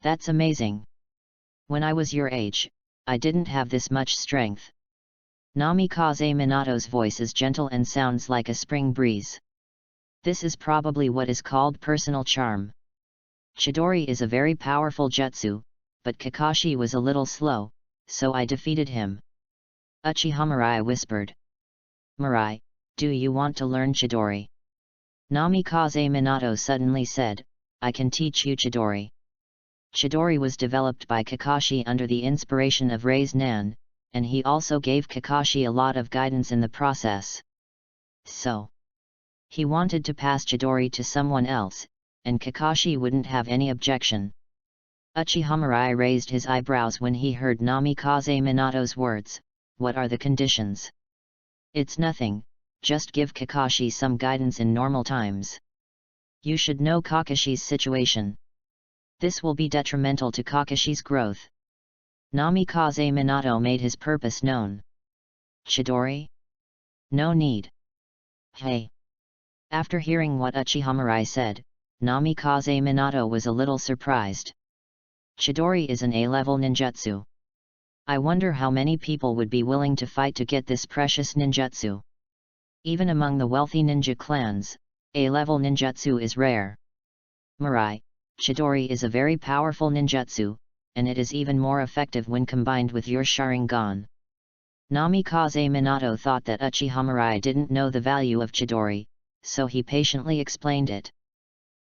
That's amazing. When I was your age, I didn't have this much strength. Namikaze Minato's voice is gentle and sounds like a spring breeze. This is probably what is called personal charm. Chidori is a very powerful jutsu, but Kakashi was a little slow, so I defeated him. Uchiha Mirai whispered. Mirai, do you want to learn Chidori? Namikaze Minato suddenly said, I can teach you Chidori. Chidori was developed by Kakashi under the inspiration of Rei's Nan, and he also gave Kakashi a lot of guidance in the process. So, he wanted to pass Chidori to someone else, and Kakashi wouldn't have any objection. Uchiha Mirai raised his eyebrows when he heard Namikaze Minato's words. What are the conditions? It's nothing, just give Kakashi some guidance in normal times. You should know Kakashi's situation. This will be detrimental to Kakashi's growth. Namikaze Minato made his purpose known. Chidori? No need. Hey! After hearing what Uchiha Mirai said, Namikaze Minato was a little surprised. Chidori is an A-level ninjutsu. I wonder how many people would be willing to fight to get this precious ninjutsu. Even among the wealthy ninja clans, A-level ninjutsu is rare. Mirai, Chidori is a very powerful ninjutsu, and it is even more effective when combined with your Sharingan. Namikaze Minato thought that Uchiha Mirai didn't know the value of Chidori, so he patiently explained it.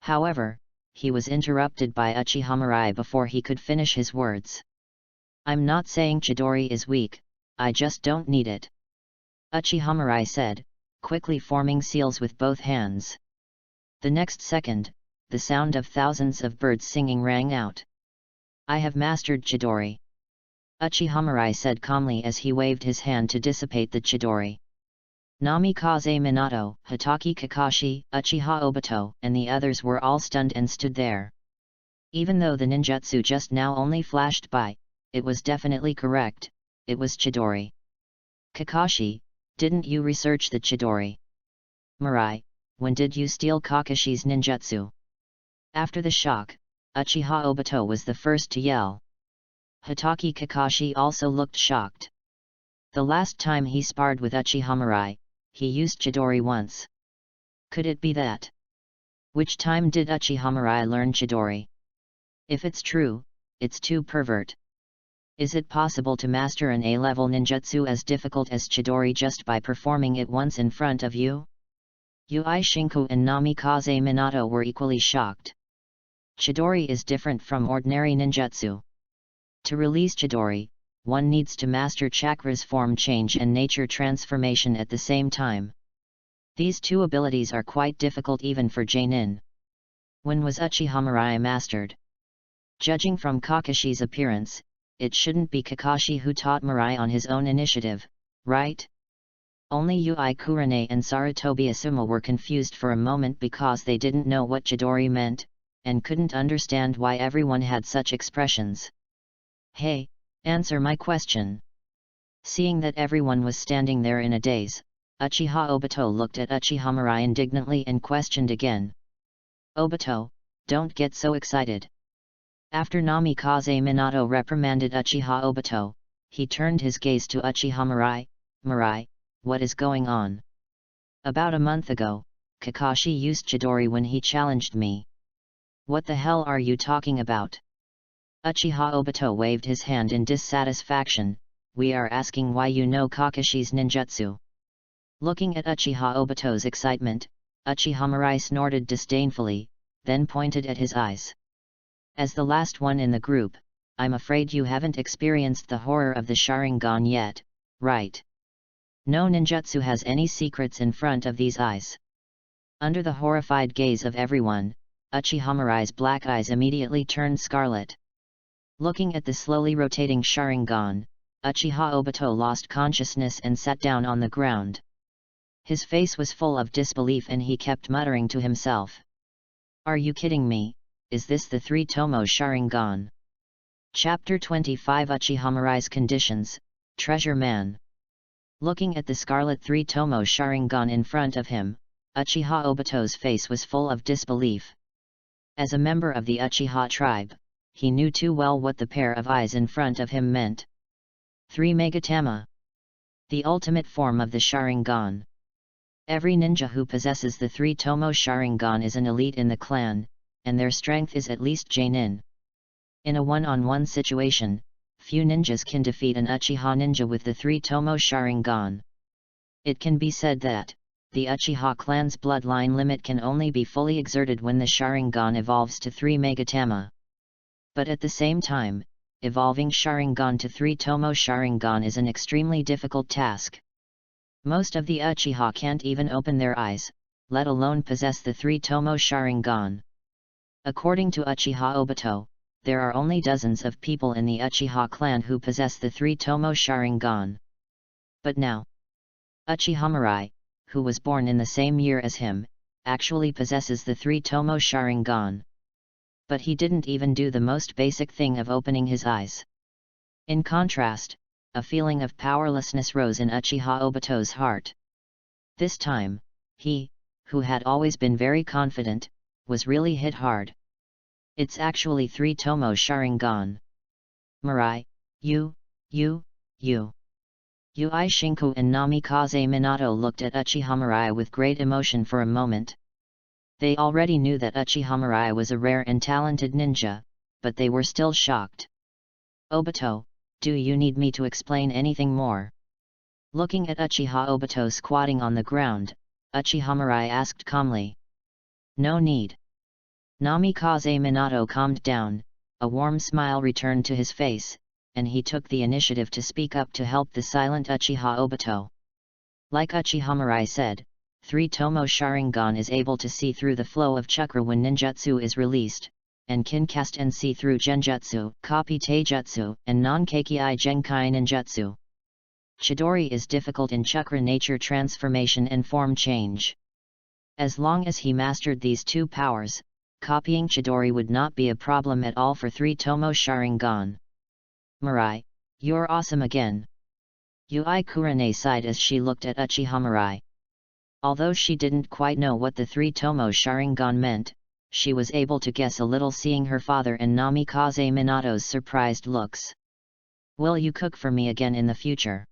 However, he was interrupted by Uchiha Mirai before he could finish his words. I'm not saying Chidori is weak, I just don't need it. Uchiha Mirai said, quickly forming seals with both hands. The next second, the sound of thousands of birds singing rang out. I have mastered Chidori. Uchiha Mirai said calmly as he waved his hand to dissipate the Chidori. Namikaze Minato, Hotaki Kakashi, Uchiha Obito, and the others were all stunned and stood there. Even though the ninjutsu just now only flashed by, it was definitely correct, it was Chidori. Kakashi, didn't you research the Chidori? Mirai, when did you steal Kakashi's ninjutsu? After the shock, Uchiha Obito was the first to yell. Hotaki Kakashi also looked shocked. The last time he sparred with Uchiha Mirai, he used Chidori once. Could it be that? Which time did Uchiha Mirai learn Chidori? If it's true, it's too pervert. Is it possible to master an A-level ninjutsu as difficult as Chidori just by performing it once in front of you? Ui Shinku and Namikaze Minato were equally shocked. Chidori is different from ordinary ninjutsu. To release Chidori, one needs to master chakras form change and nature transformation at the same time. These two abilities are quite difficult even for Jainin. When was Uchiha Mirai mastered? Judging from Kakashi's appearance, it shouldn't be Kakashi who taught Mirai on his own initiative, right? Only Ui Kurane and Sarutobi Asuma were confused for a moment because they didn't know what Chidori meant, and couldn't understand why everyone had such expressions. Hey, answer my question. Seeing that everyone was standing there in a daze, Uchiha Obito looked at Uchiha Mirai indignantly and questioned again. Obito, don't get so excited. After Namikaze Minato reprimanded Uchiha Obito, he turned his gaze to Uchiha Mirai. Mirai, what is going on? About a month ago, Kakashi used Chidori when he challenged me. What the hell are you talking about? Uchiha Obito waved his hand in dissatisfaction. We are asking why you know Kakashi's ninjutsu. Looking at Uchiha Obito's excitement, Uchiha Mirai snorted disdainfully, then pointed at his eyes. As the last one in the group, I'm afraid you haven't experienced the horror of the Sharingan yet, right? No ninjutsu has any secrets in front of these eyes. Under the horrified gaze of everyone, Uchiha Mirai's black eyes immediately turned scarlet. Looking at the slowly rotating Sharingan, Uchiha Obito lost consciousness and sat down on the ground. His face was full of disbelief and he kept muttering to himself. Are you kidding me? Is this the three-tomo Sharingan? Chapter 25 Uchiha Mirai's Conditions, Treasure Man. Looking at the scarlet three-tomo Sharingan in front of him, Uchiha Obito's face was full of disbelief. As a member of the Uchiha tribe, he knew too well what the pair of eyes in front of him meant. 3 Megatama. The ultimate form of the Sharingan. Every ninja who possesses the three-tomo Sharingan is an elite in the clan, and their strength is at least Jainin. In a one-on-one situation, few ninjas can defeat an Uchiha ninja with the three-tomo Sharingan. It can be said that the Uchiha clan's bloodline limit can only be fully exerted when the Sharingan evolves to 3 Megatama. But at the same time, evolving Sharingan to three-tomo Sharingan is an extremely difficult task. Most of the Uchiha can't even open their eyes, let alone possess the three-tomo Sharingan. According to Uchiha Obito, there are only dozens of people in the Uchiha clan who possess the three-tomo Sharingan. But now, Uchiha Mirai, who was born in the same year as him, actually possesses the three-tomo Sharingan. But he didn't even do the most basic thing of opening his eyes. In contrast, a feeling of powerlessness rose in Uchiha Obito's heart. This time, he, who had always been very confident, was really hit hard. It's actually three-tomo Sharingan. Mirai, you. Ui Shinku and Namikaze Minato looked at Uchiha Mirai with great emotion for a moment. They already knew that Uchiha Mirai was a rare and talented ninja, but they were still shocked. Obito, do you need me to explain anything more? Looking at Uchiha Obito squatting on the ground, Uchiha Mirai asked calmly. No need. Namikaze Minato calmed down, a warm smile returned to his face, and he took the initiative to speak up to help the silent Uchiha Obito. Like Uchiha Mirai said, three-tomo Sharingan is able to see through the flow of chakra when ninjutsu is released, and can cast and see through genjutsu, copy taijutsu, and non-keikai genkai ninjutsu. Chidori is difficult in chakra nature transformation and form change. As long as he mastered these two powers, copying Chidori would not be a problem at all for 3 Tomo Sharingan. Mirai, you're awesome again. Yui Kurane sighed as she looked at Uchiha Mirai. Although she didn't quite know what the 3 Tomo Sharingan meant, she was able to guess a little seeing her father and Namikaze Minato's surprised looks. Will you cook for me again in the future?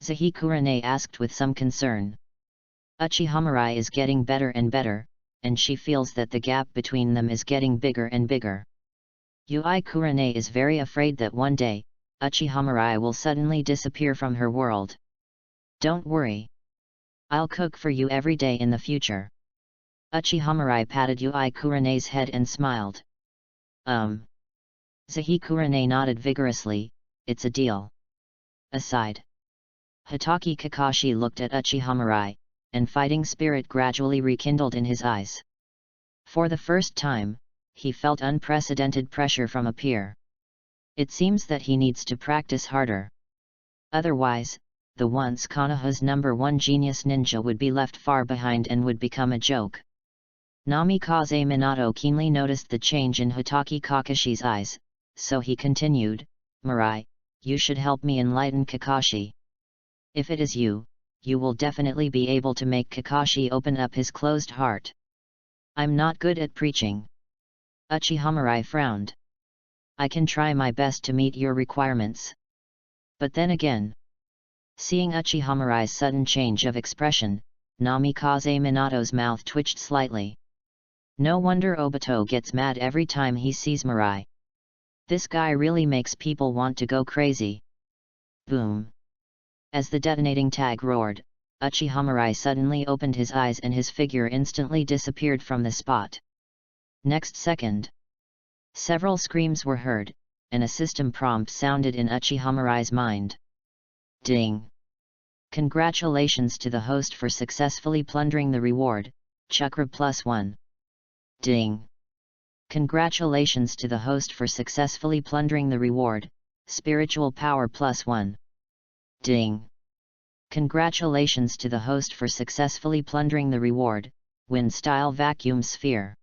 Zahi Kurane asked with some concern. Uchiha Mirai is getting better and better, and she feels that the gap between them is getting bigger and bigger. Yui Kurane is very afraid that one day, Uchiha Mirai will suddenly disappear from her world. Don't worry. I'll cook for you every day in the future. Uchiha Mirai patted Yui Kurane's head and smiled. Zahi Kurane nodded vigorously, it's a deal. Aside. Hitaki Kakashi looked at Uchiha Mirai, and fighting spirit gradually rekindled in his eyes. For the first time, he felt unprecedented pressure from a peer. It seems that he needs to practice harder. Otherwise, the once Konoha's #1 genius ninja would be left far behind and would become a joke. Namikaze Minato keenly noticed the change in Hitaki Kakashi's eyes, so he continued, Mirai, you should help me enlighten Kakashi. If it is you, you will definitely be able to make Kakashi open up his closed heart. I'm not good at preaching. Uchiha Mirai frowned. I can try my best to meet your requirements. But then again. Seeing Uchiha Mirai's sudden change of expression, Namikaze Minato's mouth twitched slightly. No wonder Obito gets mad every time he sees Mirai. This guy really makes people want to go crazy. Boom. As the detonating tag roared, Uchiha Mirai suddenly opened his eyes and his figure instantly disappeared from the spot. Next second, several screams were heard, and a system prompt sounded in Uchiha Mirai's mind. Ding! Congratulations to the host for successfully plundering the reward, Chakra +1. Ding! Congratulations to the host for successfully plundering the reward, Spiritual Power +1. Ding! Congratulations to the host for successfully plundering the reward, Wind-style Vacuum Sphere.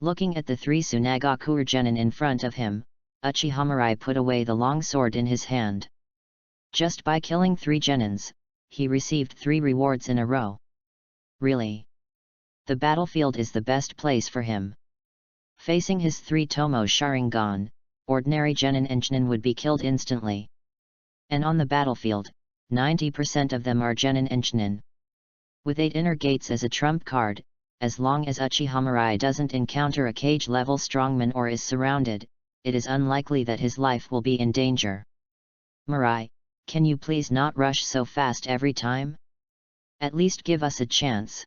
Looking at the 3 Tsunagaku genin in front of him, Uchiha Mirai put away the long sword in his hand. Just by killing 3 genins, he received 3 rewards in a row. Really? The battlefield is the best place for him. Facing his 3 Tomo Sharingan, ordinary genin and genin would be killed instantly. And on the battlefield, 90% of them are genin and genin. With 8 inner gates as a trump card, as long as Uchiha Mirai doesn't encounter a cage-level strongman or is surrounded, it is unlikely that his life will be in danger. Mirai, can you please not rush so fast every time? At least give us a chance.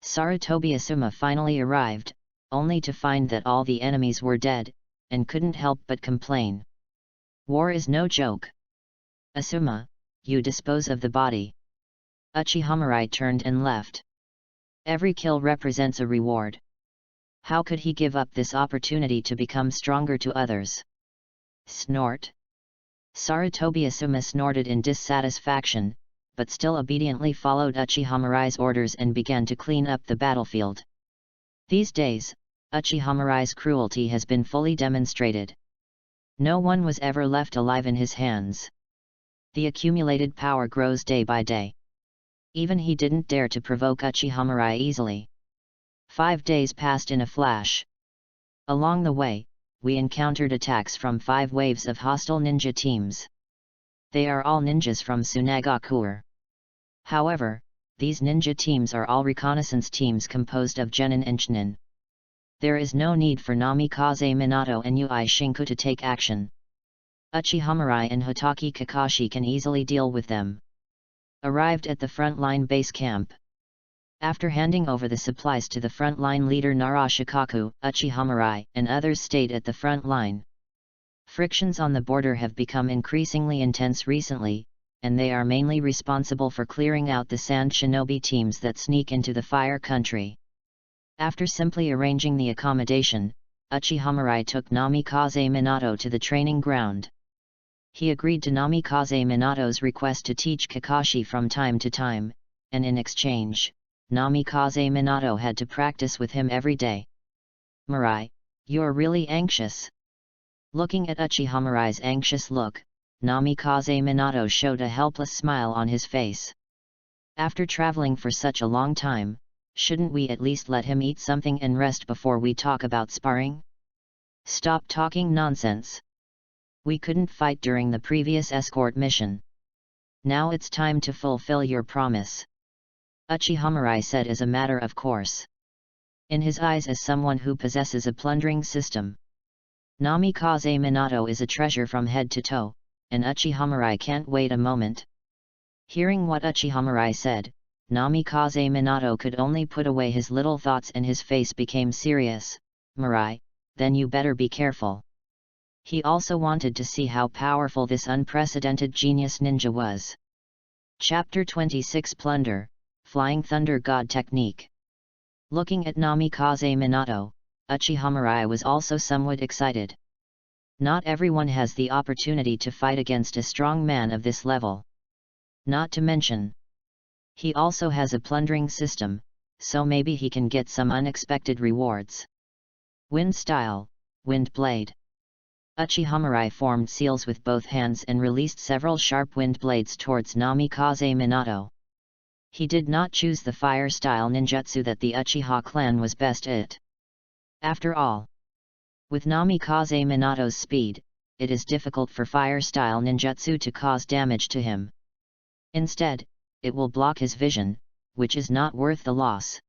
Sarutobi Asuma finally arrived, only to find that all the enemies were dead, and couldn't help but complain. War is no joke. Asuma, you dispose of the body. Uchiha Mirai turned and left. Every kill represents a reward. How could he give up this opportunity to become stronger to others? Snort. Sarutobi Asuma snorted in dissatisfaction, but still obediently followed Uchiha Mirai's orders and began to clean up the battlefield. These days, Uchiha Mirai's cruelty has been fully demonstrated. No one was ever left alive in his hands. The accumulated power grows day by day. Even he didn't dare to provoke Uchiha Mirai easily. 5 days passed in a flash. Along the way, we encountered attacks from 5 waves of hostile ninja teams. They are all ninjas from Tsunagaku. However, these ninja teams are all reconnaissance teams composed of genin and genin. There is no need for Namikaze Minato and Yui Shinku to take action. Uchiha Mirai and Hitaki Kakashi can easily deal with them. Arrived at the frontline base camp. After handing over the supplies to the frontline leader Narashikaku, Uchiha Mirai and others stayed at the front line. Frictions on the border have become increasingly intense recently, and they are mainly responsible for clearing out the sand shinobi teams that sneak into the fire country. After simply arranging the accommodation, Uchiha Mirai took Namikaze Minato to the training ground. He agreed to Namikaze Minato's request to teach Kakashi from time to time, and in exchange, Namikaze Minato had to practice with him every day. Mirai, you're really anxious. Looking at Uchiha Mirai's anxious look, Namikaze Minato showed a helpless smile on his face. After traveling for such a long time, shouldn't we at least let him eat something and rest before we talk about sparring? Stop talking nonsense. We couldn't fight during the previous escort mission. Now it's time to fulfill your promise. Uchiha Mirai said as a matter of course. In his eyes as someone who possesses a plundering system, Namikaze Minato is a treasure from head to toe, and Uchiha Mirai can't wait a moment. Hearing what Uchiha Mirai said, Namikaze Minato could only put away his little thoughts and his face became serious. Mirai, then you better be careful. He also wanted to see how powerful this unprecedented genius ninja was. Chapter 26 Plunder, Flying Thunder God Technique. Looking at Namikaze Minato, Uchiha Mirai was also somewhat excited. Not everyone has the opportunity to fight against a strong man of this level. Not to mention, he also has a plundering system, so maybe he can get some unexpected rewards. Wind Style, Wind Blade. Uchiha Mirai formed seals with both hands and released several sharp wind blades towards Namikaze Minato. He did not choose the fire style ninjutsu that the Uchiha clan was best at. After all, with Namikaze Minato's speed, it is difficult for fire style ninjutsu to cause damage to him. Instead, it will block his vision, which is not worth the loss.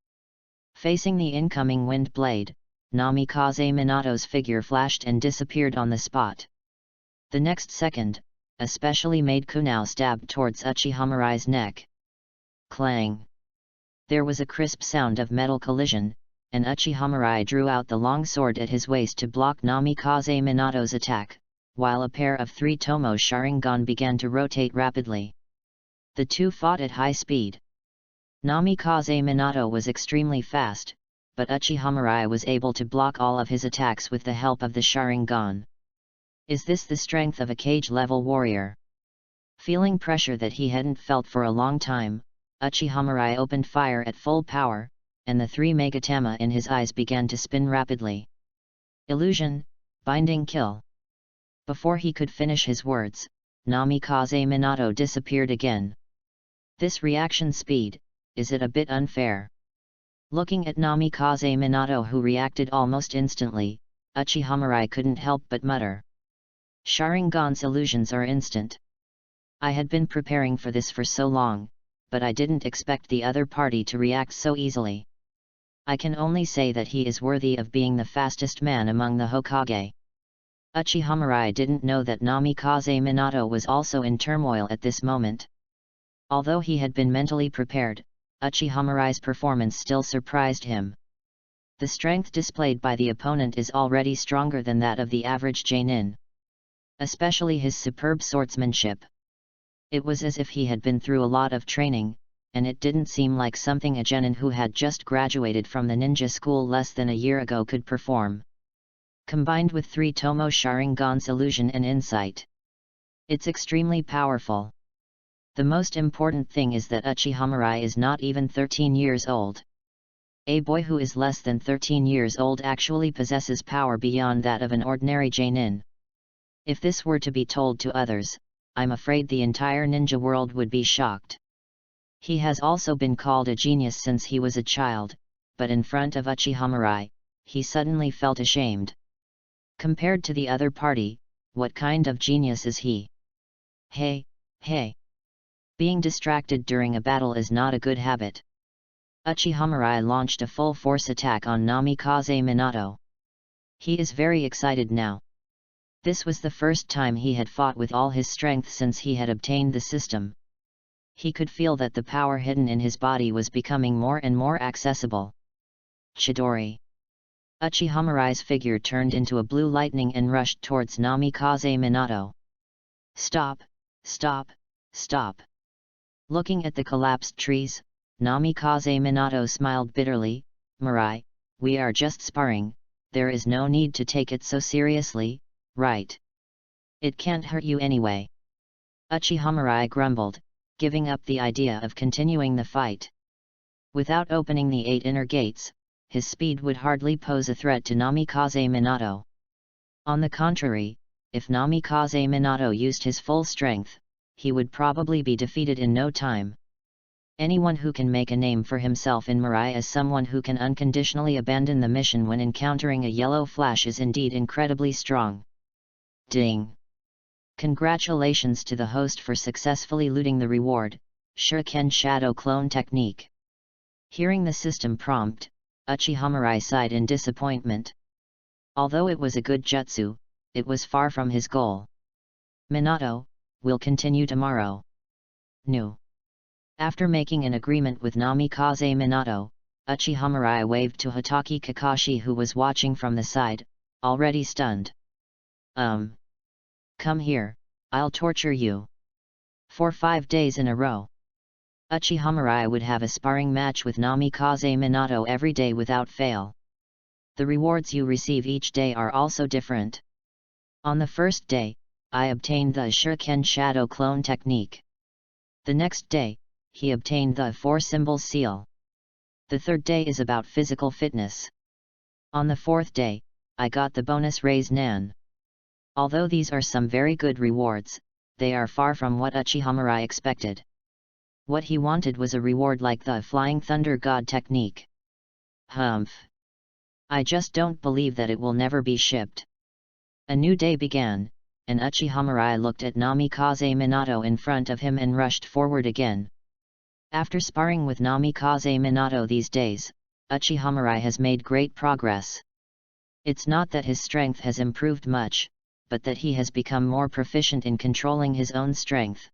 Facing the incoming wind blade, Namikaze Minato's figure flashed and disappeared on the spot. The next second, a specially made kunai stabbed towards Uchiha Mirai's neck. Clang! There was a crisp sound of metal collision, and Uchiha Mirai drew out the long sword at his waist to block Namikaze Minato's attack, while a pair of 3 Tomo Sharingan began to rotate rapidly. The two fought at high speed. Namikaze Minato was extremely fast, but Uchiha Mirai was able to block all of his attacks with the help of the Sharingan. Is this the strength of a cage-level warrior? Feeling pressure that he hadn't felt for a long time, Uchiha Mirai opened fire at full power, and the 3 Megatama in his eyes began to spin rapidly. Illusion, Binding Kill. Before he could finish his words, Namikaze Minato disappeared again. This reaction speed, is it a bit unfair? Looking at Namikaze Minato who reacted almost instantly, Uchiha Mirai couldn't help but mutter. Sharingan's illusions are instant. I had been preparing for this for so long, but I didn't expect the other party to react so easily. I can only say that he is worthy of being the fastest man among the Hokage. Uchiha Mirai didn't know that Namikaze Minato was also in turmoil at this moment. Although he had been mentally prepared, Uchiha Mirai's performance still surprised him. The strength displayed by the opponent is already stronger than that of the average Genin. Especially his superb swordsmanship. It was as if he had been through a lot of training, and it didn't seem like something a genin who had just graduated from the ninja school less than a year ago could perform. Combined with 3 Tomo Sharingan's illusion and insight, it's extremely powerful. The most important thing is that Uchiha Mirai is not even 13 years old. A boy who is less than 13 years old actually possesses power beyond that of an ordinary Genin. If this were to be told to others, I'm afraid the entire ninja world would be shocked. He has also been called a genius since he was a child, but in front of Uchiha Mirai, he suddenly felt ashamed. Compared to the other party, what kind of genius is he? Hey! Being distracted during a battle is not a good habit. Uchiha Mirai launched a full-force attack on Namikaze Minato. He is very excited now. This was the first time he had fought with all his strength since he had obtained the system. He could feel that the power hidden in his body was becoming more and more accessible. Chidori. Uchiha Mirai's figure turned into a blue lightning and rushed towards Namikaze Minato. Stop! Looking at the collapsed trees, Namikaze Minato smiled bitterly. Mirai, we are just sparring, there is no need to take it so seriously, right? It can't hurt you anyway. Uchiha Mirai grumbled, giving up the idea of continuing the fight. Without opening the 8 inner gates, his speed would hardly pose a threat to Namikaze Minato. On the contrary, if Namikaze Minato used his full strength, he would probably be defeated in no time. Anyone who can make a name for himself in Mirai as someone who can unconditionally abandon the mission when encountering a yellow flash is indeed incredibly strong. Ding! Congratulations to the host for successfully looting the reward, Shuriken Shadow Clone Technique. Hearing the system prompt, Uchiha Mirai sighed in disappointment. Although it was a good jutsu, it was far from his goal. Minato, we'll continue tomorrow. No. After making an agreement with Namikaze Minato, Uchiha Mirai waved to Hotaki Kakashi, who was watching from the side, already stunned. Come here, I'll torture you. For 5 days in a row. Uchiha Mirai would have a sparring match with Namikaze Minato every day without fail. The rewards you receive each day are also different. On the first day, I obtained the Shuriken Shadow Clone Technique. The next day, he obtained the 4 Symbols Seal. The third day is about physical fitness. On the fourth day, I got the bonus Raise Nan. Although these are some very good rewards, they are far from what Uchiha Mirai expected. What he wanted was a reward like the Flying Thunder God Technique. Humph! I just don't believe that it will never be shipped. A new day began, and Uchiha Mirai looked at Namikaze Minato in front of him and rushed forward again. After sparring with Namikaze Minato these days, Uchiha Mirai has made great progress. It's not that his strength has improved much, but that he has become more proficient in controlling his own strength.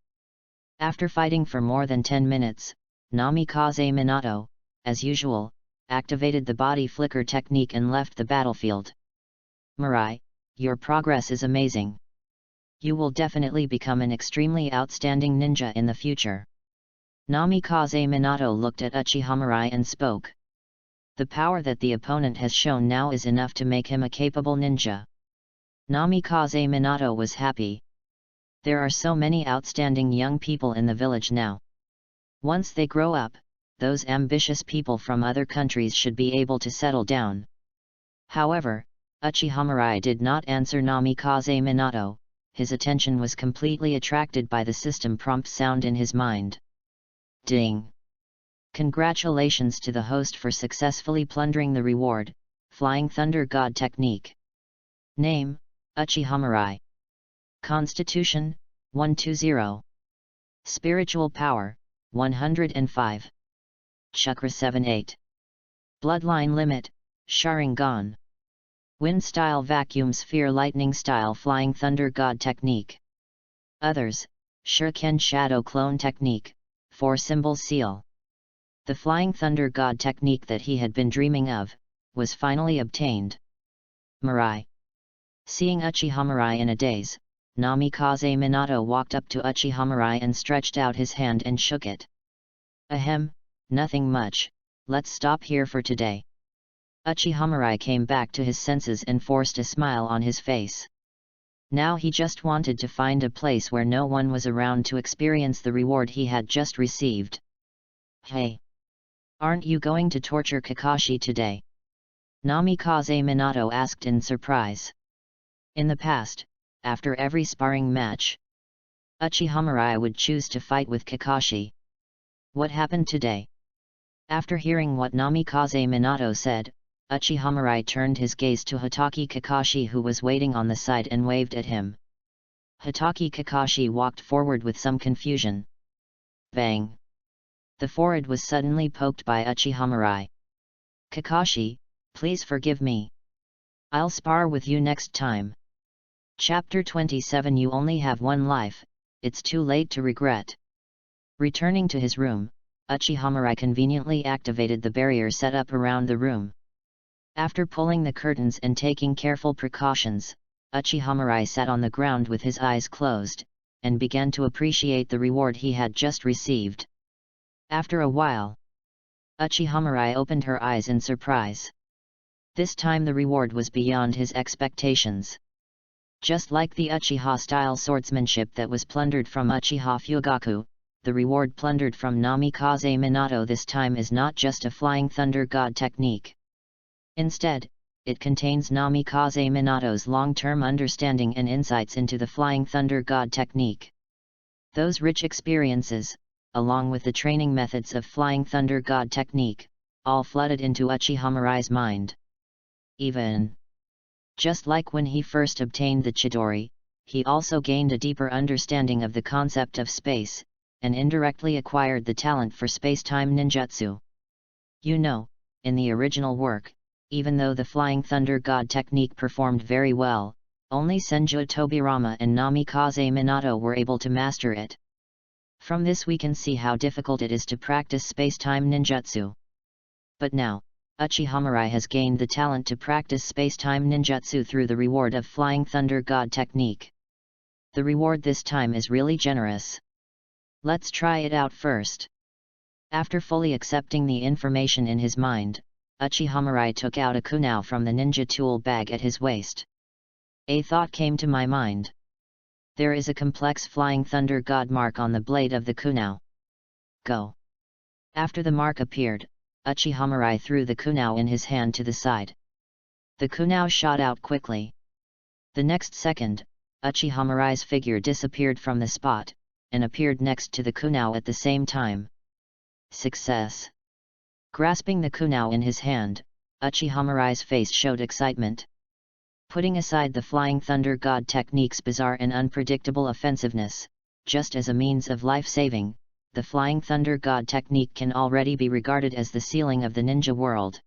After fighting for more than 10 minutes, Namikaze Minato, as usual, activated the body flicker technique and left the battlefield. Mirai, your progress is amazing. You will definitely become an extremely outstanding ninja in the future. Namikaze Minato looked at Uchiha Mirai and spoke. The power that the opponent has shown now is enough to make him a capable ninja. Namikaze Minato was happy. There are so many outstanding young people in the village now. Once they grow up, those ambitious people from other countries should be able to settle down. However, Uchiha Mirai did not answer Namikaze Minato. His attention was completely attracted by the system prompt sound in his mind. Ding! Congratulations to the host for successfully plundering the reward, Flying Thunder God Technique. Name, Uchiha Mirai. Constitution, 120. Spiritual Power, 105. Chakra 78. Bloodline Limit, Sharingan. Wind Style Vacuum Sphere Lightning Style Flying Thunder God Technique. Others, Shuriken Shadow Clone Technique, 4 Symbols Seal. The Flying Thunder God Technique that he had been dreaming of, was finally obtained. Mirai. Seeing Uchiha Mirai in a daze, Namikaze Minato walked up to Uchiha Mirai and stretched out his hand and shook it. Ahem, nothing much, let's stop here for today. Uchiha Mirai came back to his senses and forced a smile on his face. Now he just wanted to find a place where no one was around to experience the reward he had just received. Hey! Aren't you going to torture Kakashi today? Namikaze Minato asked in surprise. In the past, after every sparring match, Uchiha Mirai would choose to fight with Kakashi. What happened today? After hearing what Namikaze Minato said, Uchiha Mirai turned his gaze to Hotaki Kakashi, who was waiting on the side, and waved at him. Hotaki Kakashi walked forward with some confusion. Bang! The forehead was suddenly poked by Uchiha Mirai. Kakashi, please forgive me. I'll spar with you next time. Chapter 27. You only have one life, it's too late to regret. Returning to his room, Uchiha Mirai conveniently activated the barrier set up around the room. After pulling the curtains and taking careful precautions, Uchiha Mirai sat on the ground with his eyes closed, and began to appreciate the reward he had just received. After a while, Uchiha Mirai opened her eyes in surprise. This time the reward was beyond his expectations. Just like the Uchiha-style swordsmanship that was plundered from Uchiha Fugaku, the reward plundered from Namikaze Minato this time is not just a Flying Thunder God technique. Instead, it contains Namikaze Minato's long-term understanding and insights into the Flying Thunder God technique. Those rich experiences, along with the training methods of Flying Thunder God technique, all flooded into Uchiha Mirai's mind. Just like when he first obtained the Chidori, he also gained a deeper understanding of the concept of space, and indirectly acquired the talent for space-time ninjutsu. In the original work, even though the Flying Thunder God technique performed very well, only Senju Tobirama and Namikaze Minato were able to master it. From this we can see how difficult it is to practice space-time ninjutsu. But now, Uchiha Mirai has gained the talent to practice space-time ninjutsu through the reward of Flying Thunder God technique. The reward this time is really generous. Let's try it out first. After fully accepting the information in his mind, Uchiha Mirai took out a kunao from the ninja tool bag at his waist. A thought came to my mind. There is a complex Flying Thunder God mark on the blade of the kunao. Go. After the mark appeared, Uchiha Mirai threw the kunao in his hand to the side. The kunao shot out quickly. The next second, Uchiha Mirai's figure disappeared from the spot, and appeared next to the kunao at the same time. Success! Grasping the kunao in his hand, Uchiha Mirai's face showed excitement. Putting aside the Flying Thunder God technique's bizarre and unpredictable offensiveness, just as a means of life-saving, the Flying Thunder God technique can already be regarded as the ceiling of the ninja world.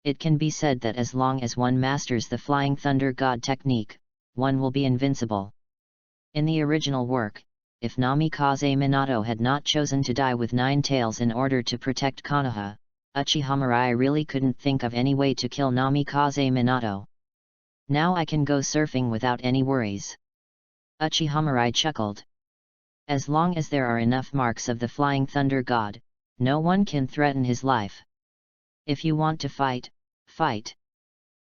It can be said that as long as one masters the Flying Thunder God technique, one will be invincible. In the original work, if Namikaze Minato had not chosen to die with 9 tails in order to protect Konoha, Uchiha Mirai really couldn't think of any way to kill Namikaze Minato. Now I can go surfing without any worries. Uchiha Mirai chuckled. As long as there are enough marks of the Flying Thunder God, no one can threaten his life. If you want to fight, fight.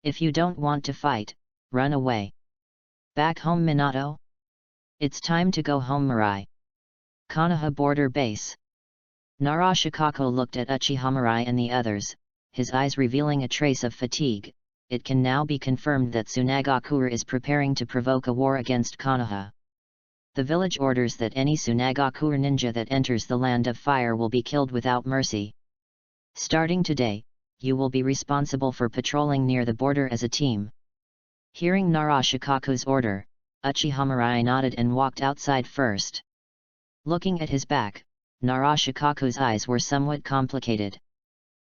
If you don't want to fight, run away. Back home Minato? It's time to go home Mirai. Konoha Border Base. Narashikako looked at Uchiha Mirai and the others, his eyes revealing a trace of fatigue. It can now be confirmed that Tsunagakure is preparing to provoke a war against Konoha. The village orders that any Tsunagakure ninja that enters the Land of Fire will be killed without mercy. Starting today, you will be responsible for patrolling near the border as a team. Hearing Narashikaku's order, Uchiha Mirai nodded and walked outside first. Looking at his back, Narashikaku's eyes were somewhat complicated.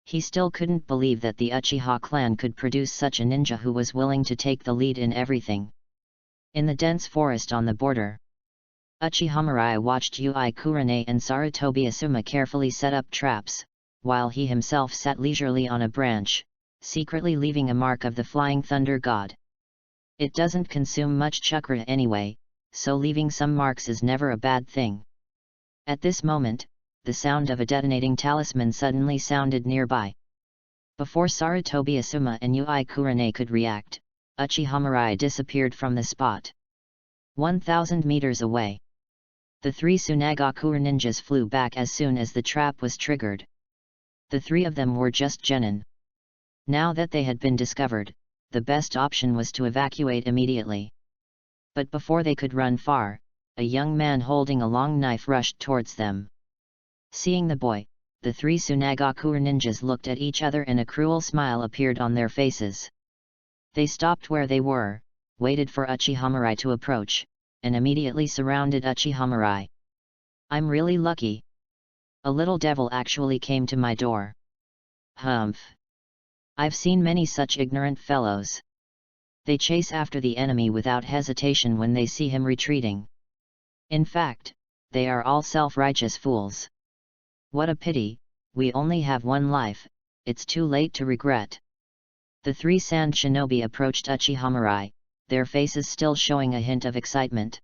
He still couldn't believe that the Uchiha clan could produce such a ninja who was willing to take the lead in everything. In the dense forest on the border, Uchiha Mirai watched Yui Kurane and Sarutobi Asuma carefully set up traps, while he himself sat leisurely on a branch, secretly leaving a mark of the Flying Thunder God. It doesn't consume much chakra anyway, so leaving some marks is never a bad thing. At this moment, the sound of a detonating talisman suddenly sounded nearby. Before Sarutobi Asuma and Yui Kurane could react, Uchiha Mirai disappeared from the spot. 1,000 meters away. The 3 Tsunagakure ninjas flew back as soon as the trap was triggered. The 3 of them were just genin. Now that they had been discovered, the best option was to evacuate immediately. But before they could run far, a young man holding a long knife rushed towards them. Seeing the boy, the 3 Tsunagakure ninjas looked at each other and a cruel smile appeared on their faces. They stopped where they were, waited for Uchiha Mirai to approach, and immediately surrounded Uchiha Mirai. I'm really lucky. A little devil actually came to my door. Humph. I've seen many such ignorant fellows. They chase after the enemy without hesitation when they see him retreating. In fact, they are all self-righteous fools. What a pity, we only have one life, it's too late to regret. The 3 sand shinobi approached Uchiha Mirai, their faces still showing a hint of excitement.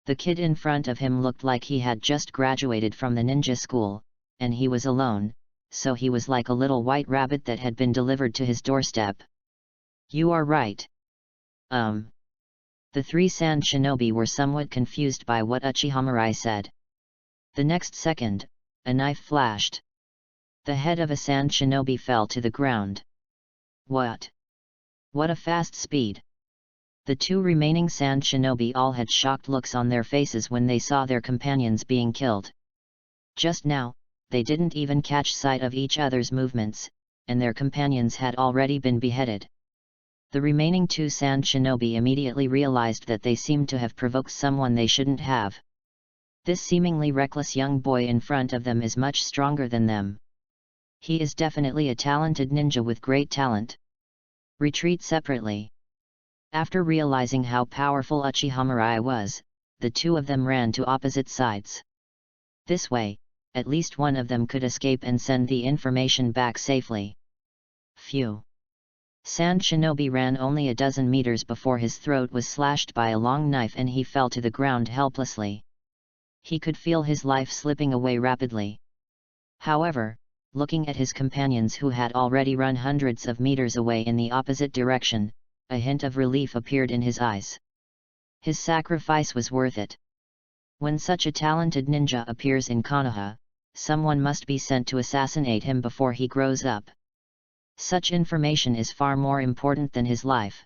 The kid in front of him looked like he had just graduated from the ninja school, and he was alone, so he was like a little white rabbit that had been delivered to his doorstep. You are right. The three sand shinobi were somewhat confused by what Uchiha said. The next second, a knife flashed. The head of a sand shinobi fell to the ground. What? What a fast speed! The two remaining sand shinobi all had shocked looks on their faces when they saw their companions being killed. Just now, they didn't even catch sight of each other's movements, and their companions had already been beheaded. The remaining two sand shinobi immediately realized that they seemed to have provoked someone they shouldn't have. This seemingly reckless young boy in front of them is much stronger than them. He is definitely a talented ninja with great talent. Retreat separately. After realizing how powerful Uchiha was, the two of them ran to opposite sides. This way, at least one of them could escape and send the information back safely. Phew! Sand Shinobi ran only a dozen meters before his throat was slashed by a long knife and he fell to the ground helplessly. He could feel his life slipping away rapidly. However, looking at his companions who had already run hundreds of meters away in the opposite direction, a hint of relief appeared in his eyes. His sacrifice was worth it. When such a talented ninja appears in Konoha, someone must be sent to assassinate him before he grows up. Such information is far more important than his life.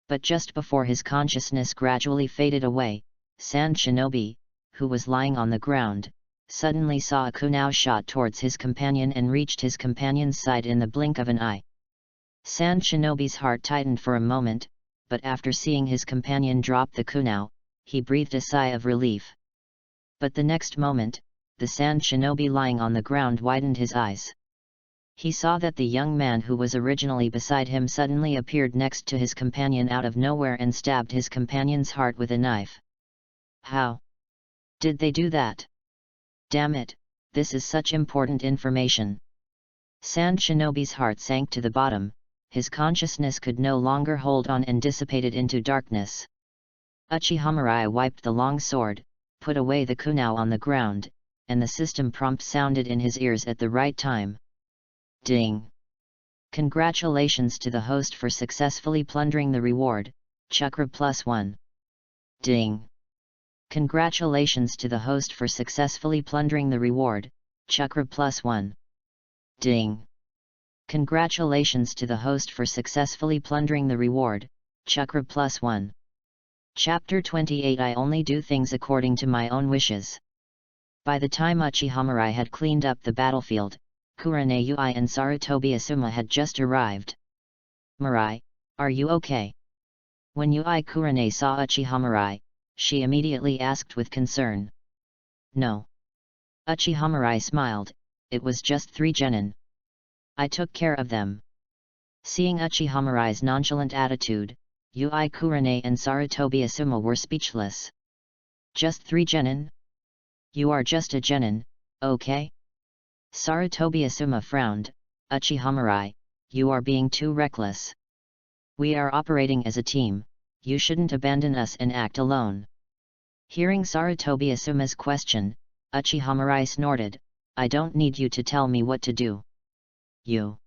But just before his consciousness gradually faded away, Sand Shinobi, who was lying on the ground, suddenly saw a kunai shot towards his companion and reached his companion's side in the blink of an eye. Sand Shinobi's heart tightened for a moment, but after seeing his companion drop the kunai, he breathed a sigh of relief. But the next moment, the Sand Shinobi lying on the ground widened his eyes. He saw that the young man who was originally beside him suddenly appeared next to his companion out of nowhere and stabbed his companion's heart with a knife. How did they do that? Damn it, this is such important information. Sand Shinobi's heart sank to the bottom, his consciousness could no longer hold on and dissipated into darkness. Uchiha wiped the long sword, put away the kunai on the ground, and the system prompt sounded in his ears at the right time. Ding! Congratulations to the host for successfully plundering the reward, Chakra +1. Ding! Congratulations to the host for successfully plundering the reward, Chakra +1. Ding! Congratulations to the host for successfully plundering the reward, Chakra +1. Chapter 28 I only do things according to my own wishes. By the time Uchiha had cleaned up the battlefield, Kurane Yui and Sarutobi Asuma had just arrived. Mirai, are you okay? When Yui Kurane saw Uchiha, she immediately asked with concern. No. Uchiha smiled, it was just 3 genin. I took care of them. Seeing Uchiha nonchalant attitude, Yui Kurane and Sarutobi Asuma were speechless. Just 3 genin? You are just a genin, okay? Sarutobi Asuma frowned. Uchiha, you are being too reckless. We are operating as a team, you shouldn't abandon us and act alone. Hearing Sarutobi Asuma's question, Uchiha snorted, I don't need you to tell me what to do. You.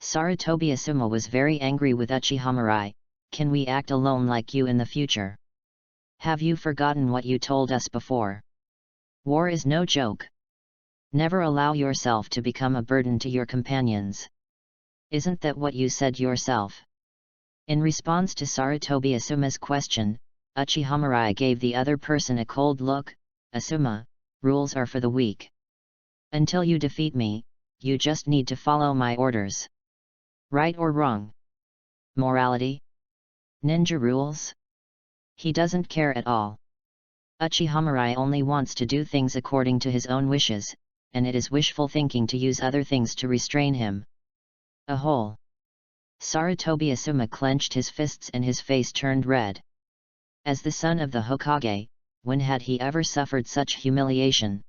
Sarutobi Asuma was very angry with Uchiha. Can we act alone like you in the future? Have you forgotten what you told us before? War is no joke. Never allow yourself to become a burden to your companions. Isn't that what you said yourself? In response to Sarutobi Asuma's question, Uchiha gave the other person a cold look. Asuma, rules are for the weak. Until you defeat me, you just need to follow my orders. Right or wrong? Morality? Ninja rules? He doesn't care at all. Uchiha only wants to do things according to his own wishes, and it is wishful thinking to use other things to restrain him. A hole. Sarutobi Asuma clenched his fists and his face turned red. As the son of the Hokage, when had he ever suffered such humiliation?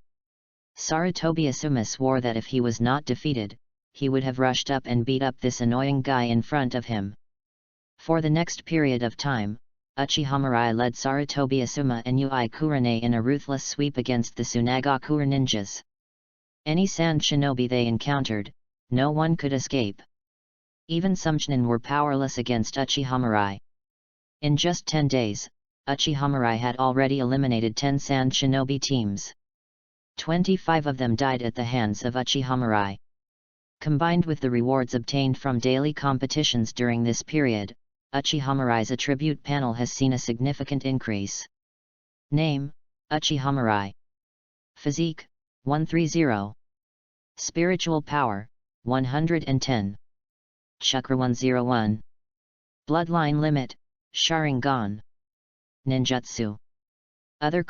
Sarutobi Asuma swore that if he was not defeated, he would have rushed up and beat up this annoying guy in front of him. For the next period of time, Uchiha led Sarutobi Asuma and Yui Kurane in a ruthless sweep against the Tsunagakure ninjas. Any sand shinobi they encountered, no one could escape. Even some chunin were powerless against Uchiha. In just 10 days, UCHIHA had already eliminated 10 Sand Shinobi teams. 25 of them died at the hands of UCHIHA. Combined with the rewards obtained from daily competitions during this period, UCHIHA's attribute panel has seen a significant increase. Name: UCHIHA. Physique: 130. Spiritual power: 110. Chakra 101. Bloodline limit: Sharingan. Ninjutsu. Other :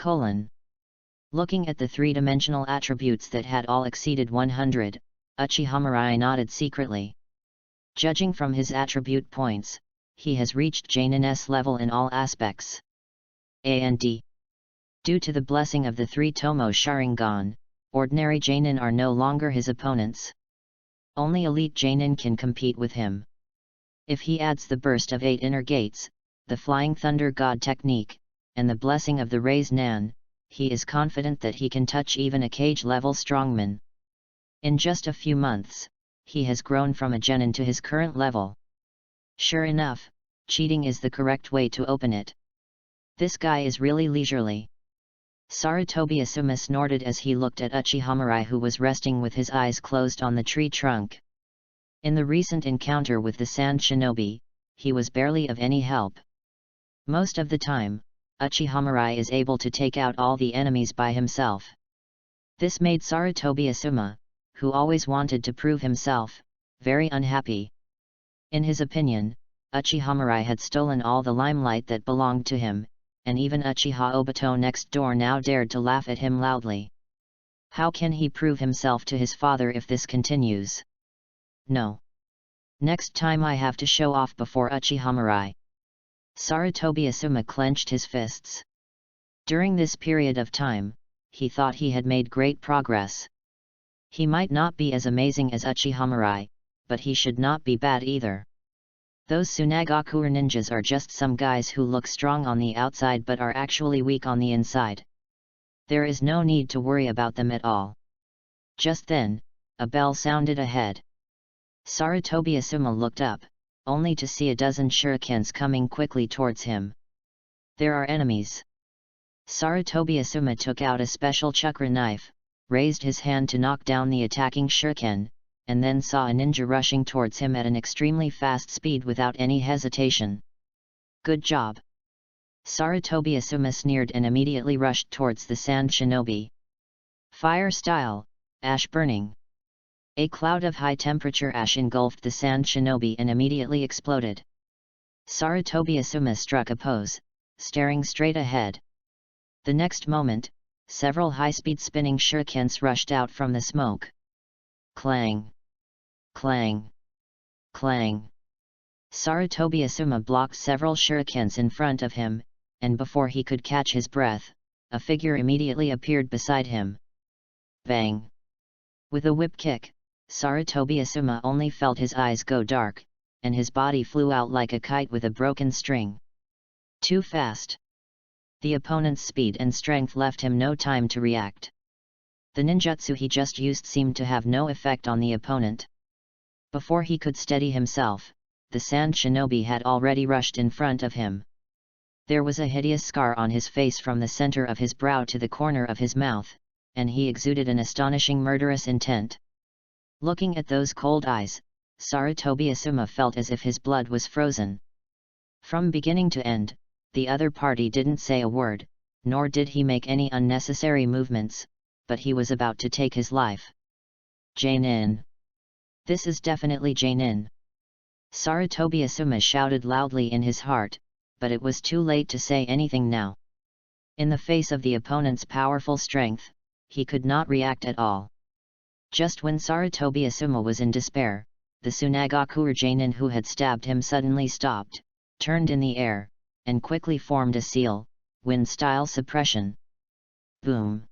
Looking at the three-dimensional attributes that had all exceeded 100, UCHIHA nodded secretly. Judging from his attribute points, he has reached Jounin's level in all aspects. And due to the blessing of the three-tomo Sharingan, ordinary Jounin are no longer his opponents. Only elite Jounin can compete with him. If he adds the burst of 8 inner gates, the Flying Thunder God technique, and the blessing of the Raise Nan, he is confident that he can touch even a cage-level strongman. In just a few months, he has grown from a genin to his current level. Sure enough, cheating is the correct way to open it. This guy is really leisurely. Sarutobi Asuma snorted as he looked at UCHIHA, who was resting with his eyes closed on the tree trunk. In the recent encounter with the Sand Shinobi, he was barely of any help. Most of the time, UCHIHA is able to take out all the enemies by himself. This made Sarutobi Asuma, who always wanted to prove himself, very unhappy. In his opinion, UCHIHA had stolen all the limelight that belonged to him, and even Uchiha Obito next door now dared to laugh at him loudly. How can he prove himself to his father if this continues? No. Next time I have to show off before UCHIHA. Sarutobi Asuma clenched his fists. During this period of time, he thought he had made great progress. He might not be as amazing as UCHIHA, but he should not be bad either. Those Tsunagakuer ninjas are just some guys who look strong on the outside but are actually weak on the inside. There is no need to worry about them at all. Just then, a bell sounded ahead. Sarutobi Asuma looked up, only to see a dozen shurikens coming quickly towards him. There are enemies. Sarutobi Asuma took out a special chakra knife, raised his hand to knock down the attacking shuriken, and then saw a ninja rushing towards him at an extremely fast speed without any hesitation. Good job! Sarutobi Asuma sneered and immediately rushed towards the Sand Shinobi. Fire style, ash burning. A cloud of high-temperature ash engulfed the Sand Shinobi and immediately exploded. Sarutobi Asuma struck a pose, staring straight ahead. The next moment, several high-speed spinning shurikens rushed out from the smoke. Clang! Clang! Clang! Sarutobi Asuma blocked several shurikens in front of him, and before he could catch his breath, a figure immediately appeared beside him. Bang! With a whip kick, Sarutobi Asuma only felt his eyes go dark, and his body flew out like a kite with a broken string. Too fast. The opponent's speed and strength left him no time to react. The ninjutsu he just used seemed to have no effect on the opponent. Before he could steady himself, the Sand Shinobi had already rushed in front of him. There was a hideous scar on his face from the center of his brow to the corner of his mouth, and he exuded an astonishing murderous intent. Looking at those cold eyes, Sarutobi Asuma felt as if his blood was frozen. From beginning to end, the other party didn't say a word, nor did he make any unnecessary movements, but he was about to take his life. Jounin! This is definitely Jounin! Sarutobi Asuma shouted loudly in his heart, but it was too late to say anything now. In the face of the opponent's powerful strength, he could not react at all. Just when Sarutobi Asuma was in despair, the Tsunagakuer Jounin who had stabbed him suddenly stopped, turned in the air, and quickly formed a seal, wind-style suppression. Boom!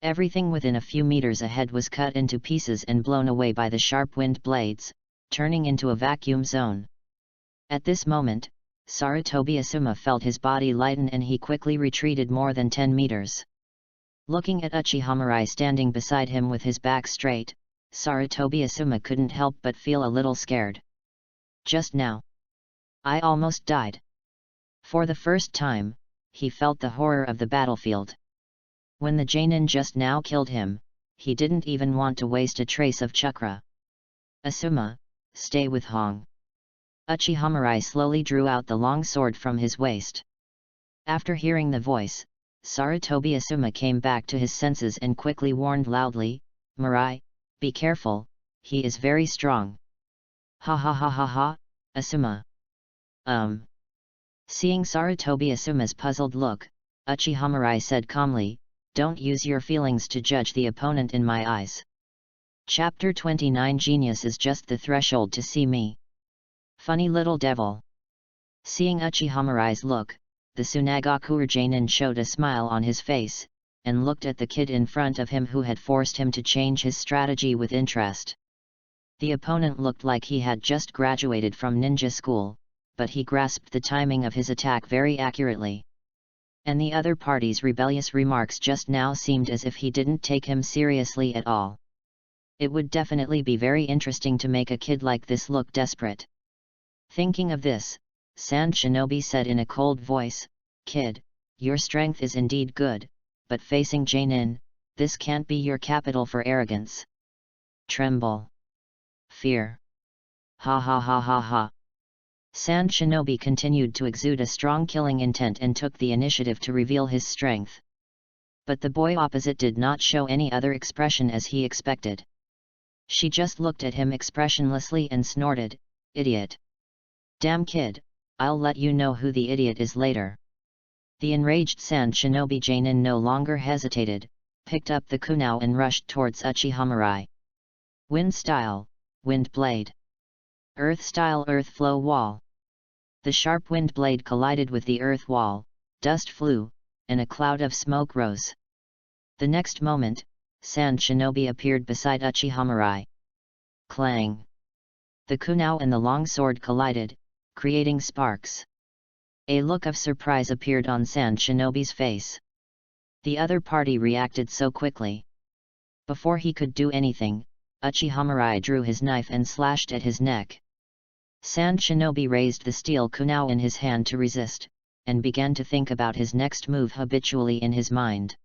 Everything within a few meters ahead was cut into pieces and blown away by the sharp wind blades, turning into a vacuum zone. At this moment, Sarutobi Asuma felt his body lighten and he quickly retreated more than 10 meters. Looking at UCHIHA standing beside him with his back straight, Sarutobi Asuma couldn't help but feel a little scared. Just now, I almost died. For the first time, he felt the horror of the battlefield. When the Jainin just now killed him, he didn't even want to waste a trace of chakra. Asuma, stay with Hong. Uchiha Mirai slowly drew out the long sword from his waist. After hearing the voice, Sarutobi Asuma came back to his senses and quickly warned loudly, Mirai, be careful, he is very strong. Ha ha ha ha ha, Asuma. Seeing Sarutobi Asuma's puzzled look, Uchiha Mirai said calmly, don't use your feelings to judge the opponent in my eyes. Chapter 29 Genius is just the threshold to see me. Funny little devil. Seeing Uchiha Mirai's look, the Tsunagakuer Jainin showed a smile on his face, and looked at the kid in front of him who had forced him to change his strategy with interest. The opponent looked like he had just graduated from ninja school, but he grasped the timing of his attack very accurately. And the other party's rebellious remarks just now seemed as if he didn't take him seriously at all. It would definitely be very interesting to make a kid like this look desperate. Thinking of this, Sand Shinobi said in a cold voice, Kid, your strength is indeed good, but facing Jainin, this can't be your capital for arrogance. Tremble. Fear. Ha ha ha ha ha. Sand Shinobi continued to exude a strong killing intent and took the initiative to reveal his strength. But the boy opposite did not show any other expression as he expected. She just looked at him expressionlessly and snorted, Idiot. Damn kid, I'll let you know who the idiot is later. The enraged Sand Shinobi Jainin no longer hesitated, picked up the kunao and rushed towards Uchiha Mirai. Wind style, wind blade. Earth style, earth flow wall. The sharp wind blade collided with the earth wall, dust flew, and a cloud of smoke rose. The next moment, Sand Shinobi appeared beside Uchiha Mirai. Clang! The kunao and the long sword collided, creating sparks. A look of surprise appeared on Sand Shinobi's face. The other party reacted so quickly. Before he could do anything, Uchiha Mirai drew his knife and slashed at his neck. Sand Shinobi raised the steel kunao in his hand to resist, and began to think about his next move habitually in his mind.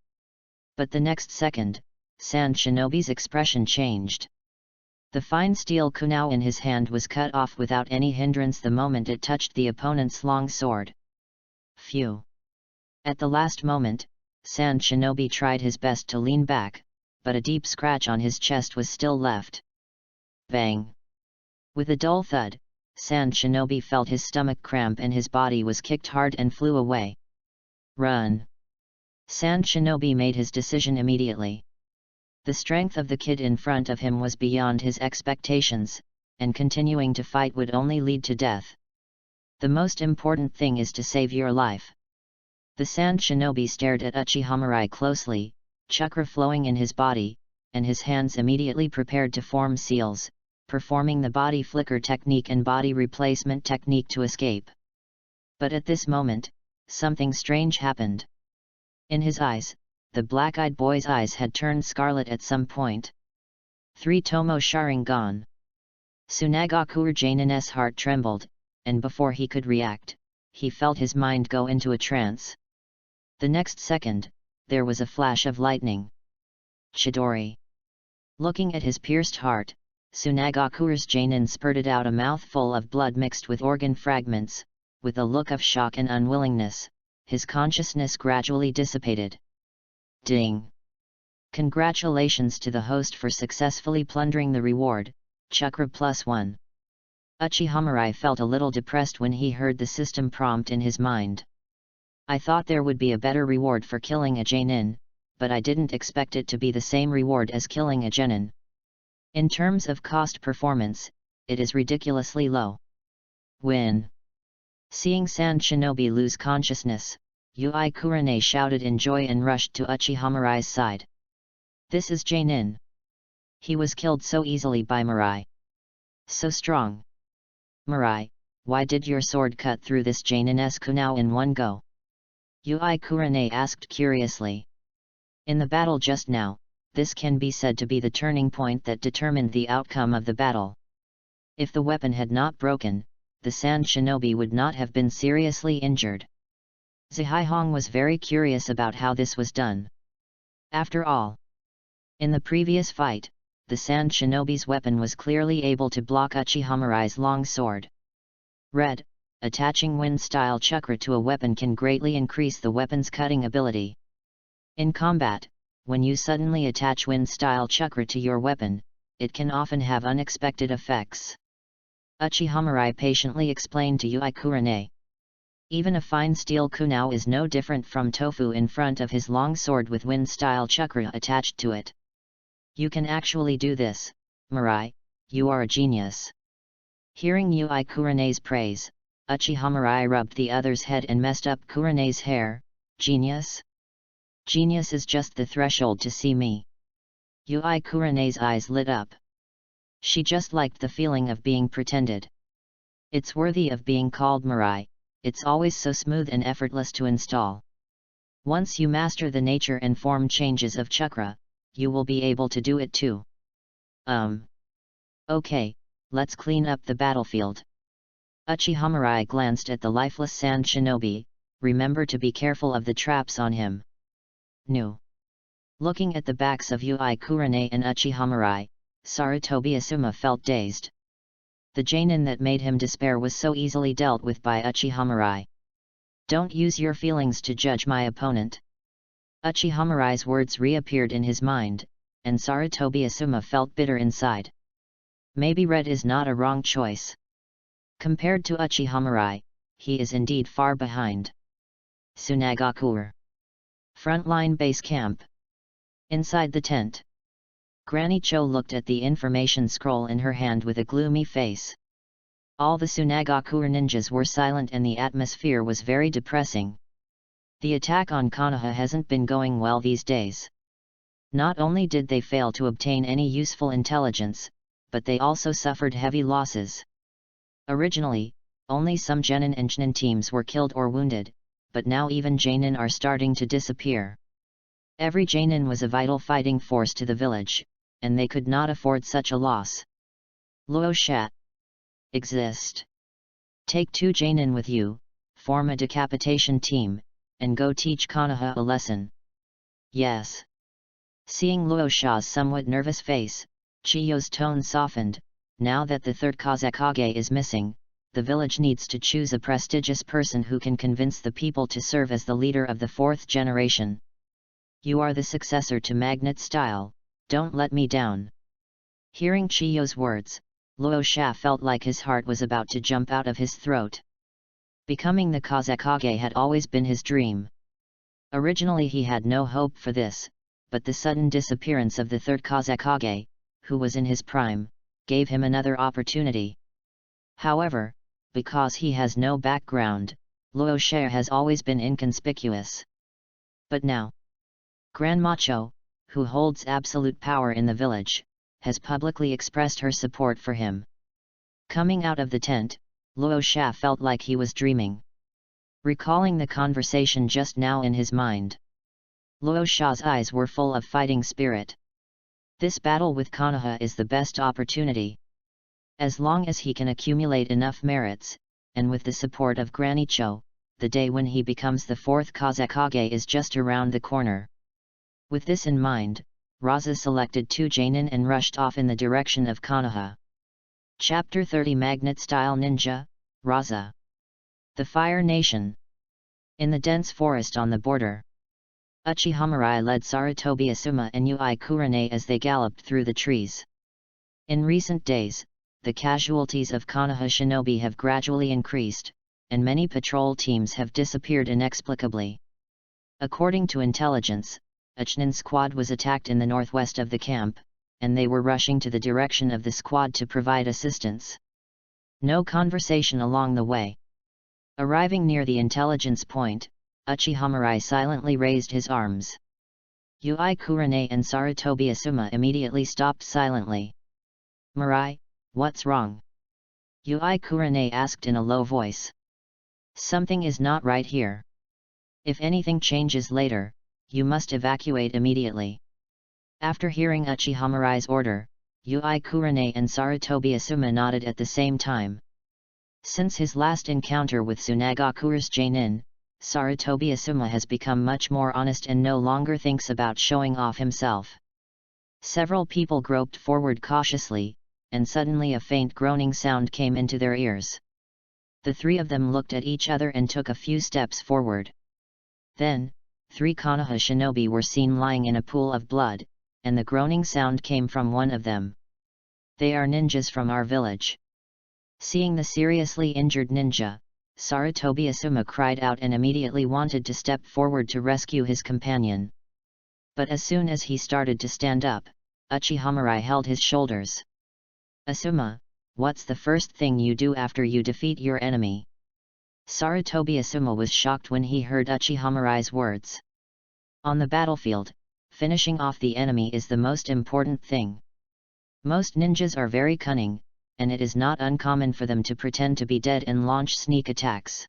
But the next second, Sand Shinobi's expression changed. The fine steel kunao in his hand was cut off without any hindrance the moment it touched the opponent's long sword. Phew! At the last moment, Sand Shinobi tried his best to lean back, but a deep scratch on his chest was still left. Bang! With a dull thud, Sand Shinobi felt his stomach cramp and his body was kicked hard and flew away. Run! Sand Shinobi made his decision immediately. The strength of the kid in front of him was beyond his expectations, and continuing to fight would only lead to death. The most important thing is to save your life. The Sand Shinobi stared at Uchiha Mirai closely, chakra flowing in his body, and his hands immediately prepared to form seals, performing the body flicker technique and body replacement technique to escape. But at this moment, something strange happened. In his eyes, the black-eyed boy's eyes had turned scarlet at some point. 3 Tomo Sharingan. Tsunagakuer Jainin's heart trembled, and before he could react, he felt his mind go into a trance. The next second, there was a flash of lightning. Chidori. Looking at his pierced heart, Tsunagakuer's Jainin spurted out a mouthful of blood mixed with organ fragments. With a look of shock and unwillingness, his consciousness gradually dissipated. Ding! Congratulations to the host for successfully plundering the reward, Chakra +1. Uchiha Mirai felt a little depressed when he heard the system prompt in his mind. I thought there would be a better reward for killing a Jainin, but I didn't expect it to be the same reward as killing a Genin. In terms of cost performance, it is ridiculously low. Win! Seeing Sand Shinobi lose consciousness, Yui Kurane shouted in joy and rushed to Uchiha Mirai's side. This is Jainin. He was killed so easily by Mirai. So strong. Mirai, why did your sword cut through this Jainin's kunao in one go? Yui Kurane asked curiously. In the battle just now, this can be said to be the turning point that determined the outcome of the battle. If the weapon had not broken, the Sand Shinobi would not have been seriously injured. Zihai was very curious about how this was done. After all, in the previous fight, the Sand Shinobi's weapon was clearly able to block Uchiha Mirai's long sword. Read, attaching wind-style chakra to a weapon can greatly increase the weapon's cutting ability. In combat, when you suddenly attach wind-style chakra to your weapon, it can often have unexpected effects. Uchiha Mirai patiently explained to Yui Kurane. Even a fine steel kunao is no different from tofu in front of his long sword with wind-style chakra attached to it. You can actually do this, Mirai, you are a genius. Hearing Yui Kurane's praise, Uchiha Mirai rubbed the other's head and messed up Kurane's hair. Genius? Genius is just the threshold to see me. Yui Kurane's eyes lit up. She just liked the feeling of being pretended. It's worthy of being called Mirai, it's always so smooth and effortless to install. Once you master the nature and form changes of chakra, you will be able to do it too. Okay, let's clean up the battlefield. Uchiha Mirai glanced at the lifeless Sand Shinobi. Remember to be careful of the traps on him. No. Looking at the backs of Yui Kurane and Uchiha Mirai, Sarutobi Asuma felt dazed. The Jainin that made him despair was so easily dealt with by Uchiha Mirai. Don't use your feelings to judge my opponent. Uchiha Mirai's words reappeared in his mind, and Sarutobi Asuma felt bitter inside. Maybe red is not a wrong choice. Compared to Uchiha Mirai, he is indeed far behind. Tsunagakuer. Frontline base camp. Inside the tent, Granny Cho looked at the information scroll in her hand with a gloomy face. All the Tsunagakuer ninjas were silent and the atmosphere was very depressing. The attack on Konoha hasn't been going well these days. Not only did they fail to obtain any useful intelligence, but they also suffered heavy losses. Originally, only some Genin and Jnin teams were killed or wounded, but now even Jainin are starting to disappear. Every Jainin was a vital fighting force to the village, and they could not afford such a loss. Luo Sha. Exist. Take 2 Jainin with you, form a decapitation team, and go teach Konoha a lesson. Yes. Seeing Luo Sha's somewhat nervous face, Chiyo's tone softened. Now that the 3rd Kazekage is missing, the village needs to choose a prestigious person who can convince the people to serve as the leader of the 4th generation. You are the successor to Magnet Style, don't let me down. Hearing Chiyo's words, Luo Sha felt like his heart was about to jump out of his throat. Becoming the Kazekage had always been his dream. Originally he had no hope for this, but the sudden disappearance of the 3rd Kazekage, who was in his prime, gave him another opportunity. However, because he has no background, Luo Sha has always been inconspicuous. But now, Grandma Cho, who holds absolute power in the village, has publicly expressed her support for him. Coming out of the tent, Luo Sha felt like he was dreaming. Recalling the conversation just now in his mind, Luo Sha's eyes were full of fighting spirit. This battle with Konoha is the best opportunity. As long as he can accumulate enough merits, and with the support of Granny Cho, the day when he becomes the 4th Kazekage is just around the corner. With this in mind, Raza selected 2 Jainin and rushed off in the direction of Konoha. Chapter 30 Magnet Style Ninja, Raza. The Fire Nation. In the dense forest on the border, Uchiha Mirai led Sarutobi Asuma and Yui Kurane as they galloped through the trees. In recent days, the casualties of Konoha shinobi have gradually increased, and many patrol teams have disappeared inexplicably. According to intelligence, a Chunin squad was attacked in the northwest of the camp, and they were rushing to the direction of the squad to provide assistance. No conversation along the way. Arriving near the intelligence point, Uchiha Mirai silently raised his arms. Yui Kurane and Sarutobi Asuma immediately stopped silently. Mirai, what's wrong? Yui Kurane asked in a low voice. Something is not right here. If anything changes later, you must evacuate immediately. After hearing Uchiha Mirai's order, Yui Kurane and Sarutobi Asuma nodded at the same time. Since his last encounter with Tsunagakure's Jainin, Sarutobi Asuma has become much more honest and no longer thinks about showing off himself. Several people groped forward cautiously, and suddenly a faint groaning sound came into their ears. The three of them looked at each other and took a few steps forward. Then, 3 Konoha shinobi were seen lying in a pool of blood, and the groaning sound came from one of them. They are ninjas from our village. Seeing the seriously injured ninja, Sarutobi Asuma cried out and immediately wanted to step forward to rescue his companion. But as soon as he started to stand up, Uchiha Mirai held his shoulders. "Asuma, what's the first thing you do after you defeat your enemy?" Sarutobi Asuma was shocked when he heard Uchiha Mirai's words. On the battlefield, finishing off the enemy is the most important thing. Most ninjas are very cunning, and it is not uncommon for them to pretend to be dead and launch sneak attacks.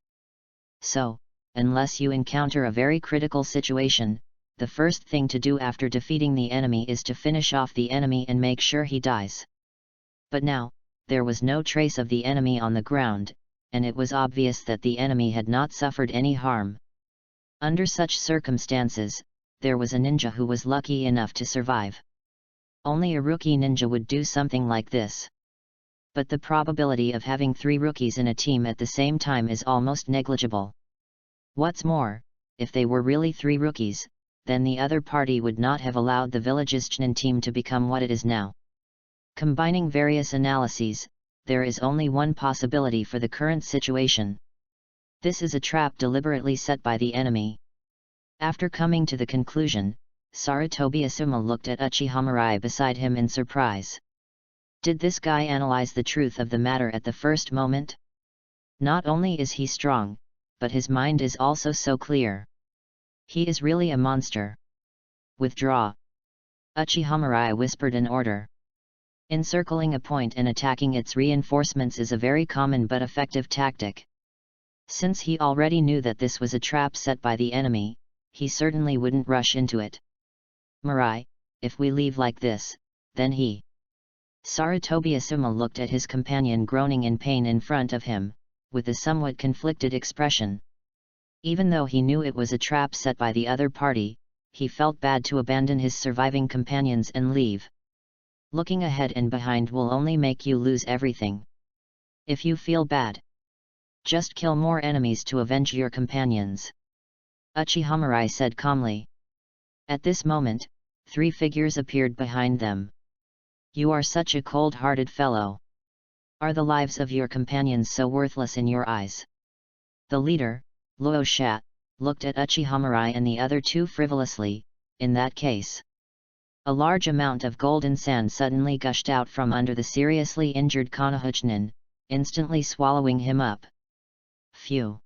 So, unless you encounter a very critical situation, the first thing to do after defeating the enemy is to finish off the enemy and make sure he dies. But now, there was no trace of the enemy on the ground, and it was obvious that the enemy had not suffered any harm. Under such circumstances, there was a ninja who was lucky enough to survive. Only a rookie ninja would do something like this. But the probability of having 3 rookies in a team at the same time is almost negligible. What's more, if they were really 3 rookies, then the other party would not have allowed the village's Chunin team to become what it is now. Combining various analyses, there is only one possibility for the current situation. This is a trap deliberately set by the enemy. After coming to the conclusion, Sarutobi Asuma looked at Uchiha Mirai beside him in surprise. Did this guy analyze the truth of the matter at the first moment? Not only is he strong, but his mind is also so clear. He is really a monster. "Withdraw!" Uchiha Mirai whispered an order. Encircling a point and attacking its reinforcements is a very common but effective tactic. Since he already knew that this was a trap set by the enemy, he certainly wouldn't rush into it. "Mirai, if we leave like this, then he..." Sarutobi Asuma looked at his companion groaning in pain in front of him, with a somewhat conflicted expression. Even though he knew it was a trap set by the other party, he felt bad to abandon his surviving companions and leave. Looking ahead and behind will only make you lose everything. If you feel bad, just kill more enemies to avenge your companions," Uchiha Mirai said calmly. At this moment, 3 figures appeared behind them. "You are such a cold-hearted fellow. Are the lives of your companions so worthless in your eyes?" The leader, Luo Sha, looked at Uchiha Mirai and the other 2 frivolously. "In that case..." A large amount of golden sand suddenly gushed out from under the seriously injured Konoha Chunin, instantly swallowing him up. Phew!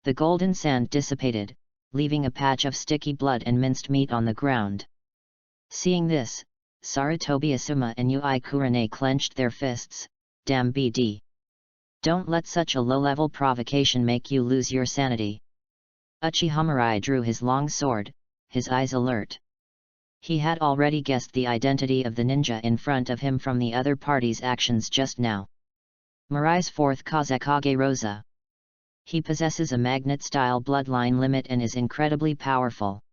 The golden sand dissipated, leaving a patch of sticky blood and minced meat on the ground. Seeing this, Sarutobi Asuma and Ui Kurane clenched their fists. "Damn BD! Don't let such a low-level provocation make you lose your sanity." Uchiha Mirai drew his long sword, his eyes alert. He had already guessed the identity of the ninja in front of him from the other party's actions just now. Mirai's 4th Kazekage Rosa. He possesses a magnet-style bloodline limit and is incredibly powerful.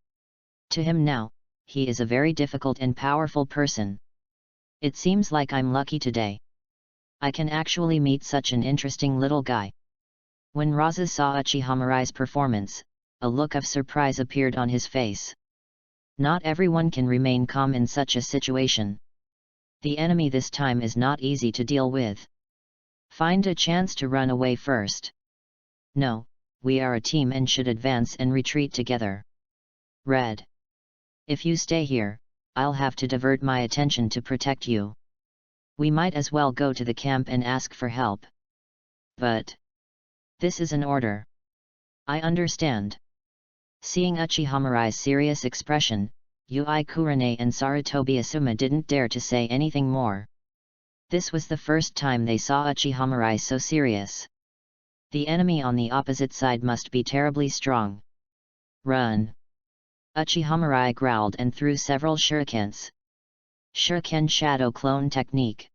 To him now, he is a very difficult and powerful person. "It seems like I'm lucky today. I can actually meet such an interesting little guy." When Raza saw Uchiha Mirai's performance, a look of surprise appeared on his face. Not everyone can remain calm in such a situation. The enemy this time is not easy to deal with. Find a chance to run away first. "No, we are a team and should advance and retreat together." "Red. If you stay here, I'll have to divert my attention to protect you. We might as well go to the camp and ask for help." "But... this is an order." "I understand." Seeing Uchiha Mirai's serious expression, Ui Kurane and Sarutobi Asuma didn't dare to say anything more. This was the first time they saw Uchiha Mirai so serious. The enemy on the opposite side must be terribly strong. "Run!" Uchiha Mirai growled and threw several shurikens. Shuriken Shadow Clone Technique.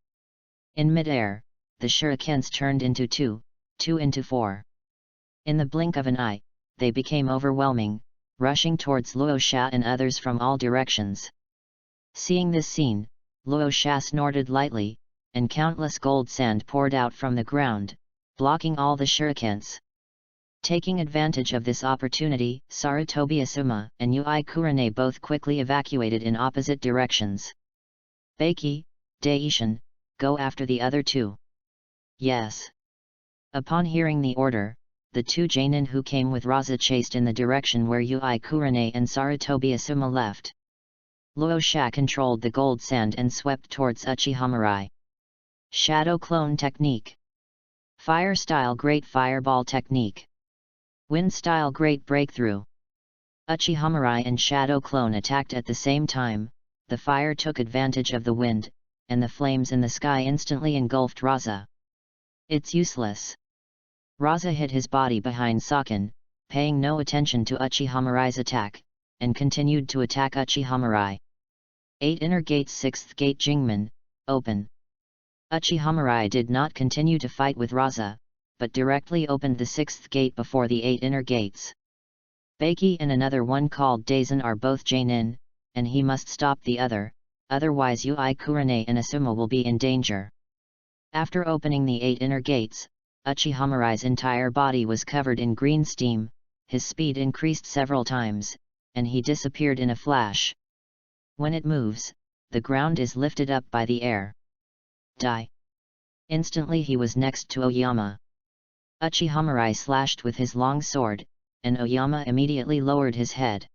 In mid-air, the shurikens turned into 2 into 4. In the blink of an eye, they became overwhelming, rushing towards Luo Xia and others from all directions. Seeing this scene, Luo Xia snorted lightly, and countless gold sand poured out from the ground, blocking all the shurikens. Taking advantage of this opportunity, Sarutobi Asuma and Ui Kurane both quickly evacuated in opposite directions. Beiki, Daishin, go after the other two. Yes. Upon hearing the order, the two Jainin who came with Raza chased in the direction where Ui Kurane and Sarutobi Asuma left. Luo Xia controlled the gold sand and swept towards Uchiha. Shadow Clone Technique. Fire Style Great Fireball Technique. Wind Style Great Breakthrough. Uchiha and Shadow Clone attacked at the same time. The fire took advantage of the wind, and the flames in the sky instantly engulfed Raza. It's useless. Raza hid his body behind Sakin, paying no attention to Uchiha attack, and continued to attack Uchiha. 8 Inner Gates 6th Gate Jingmen, open. Uchiha did not continue to fight with Raza, but directly opened the 6th gate before the 8 inner gates. Beiki and another one called Daisen are both Jainin, and he must stop the other, otherwise Ui Kurane and Asuma will be in danger. After opening the 8 inner gates, Uchiha entire body was covered in green steam, his speed increased several times, and he disappeared in a flash. When it moves, the ground is lifted up by the air. Die! Instantly he was next to Oyama. Uchiha slashed with his long sword, and Oyama immediately lowered his head.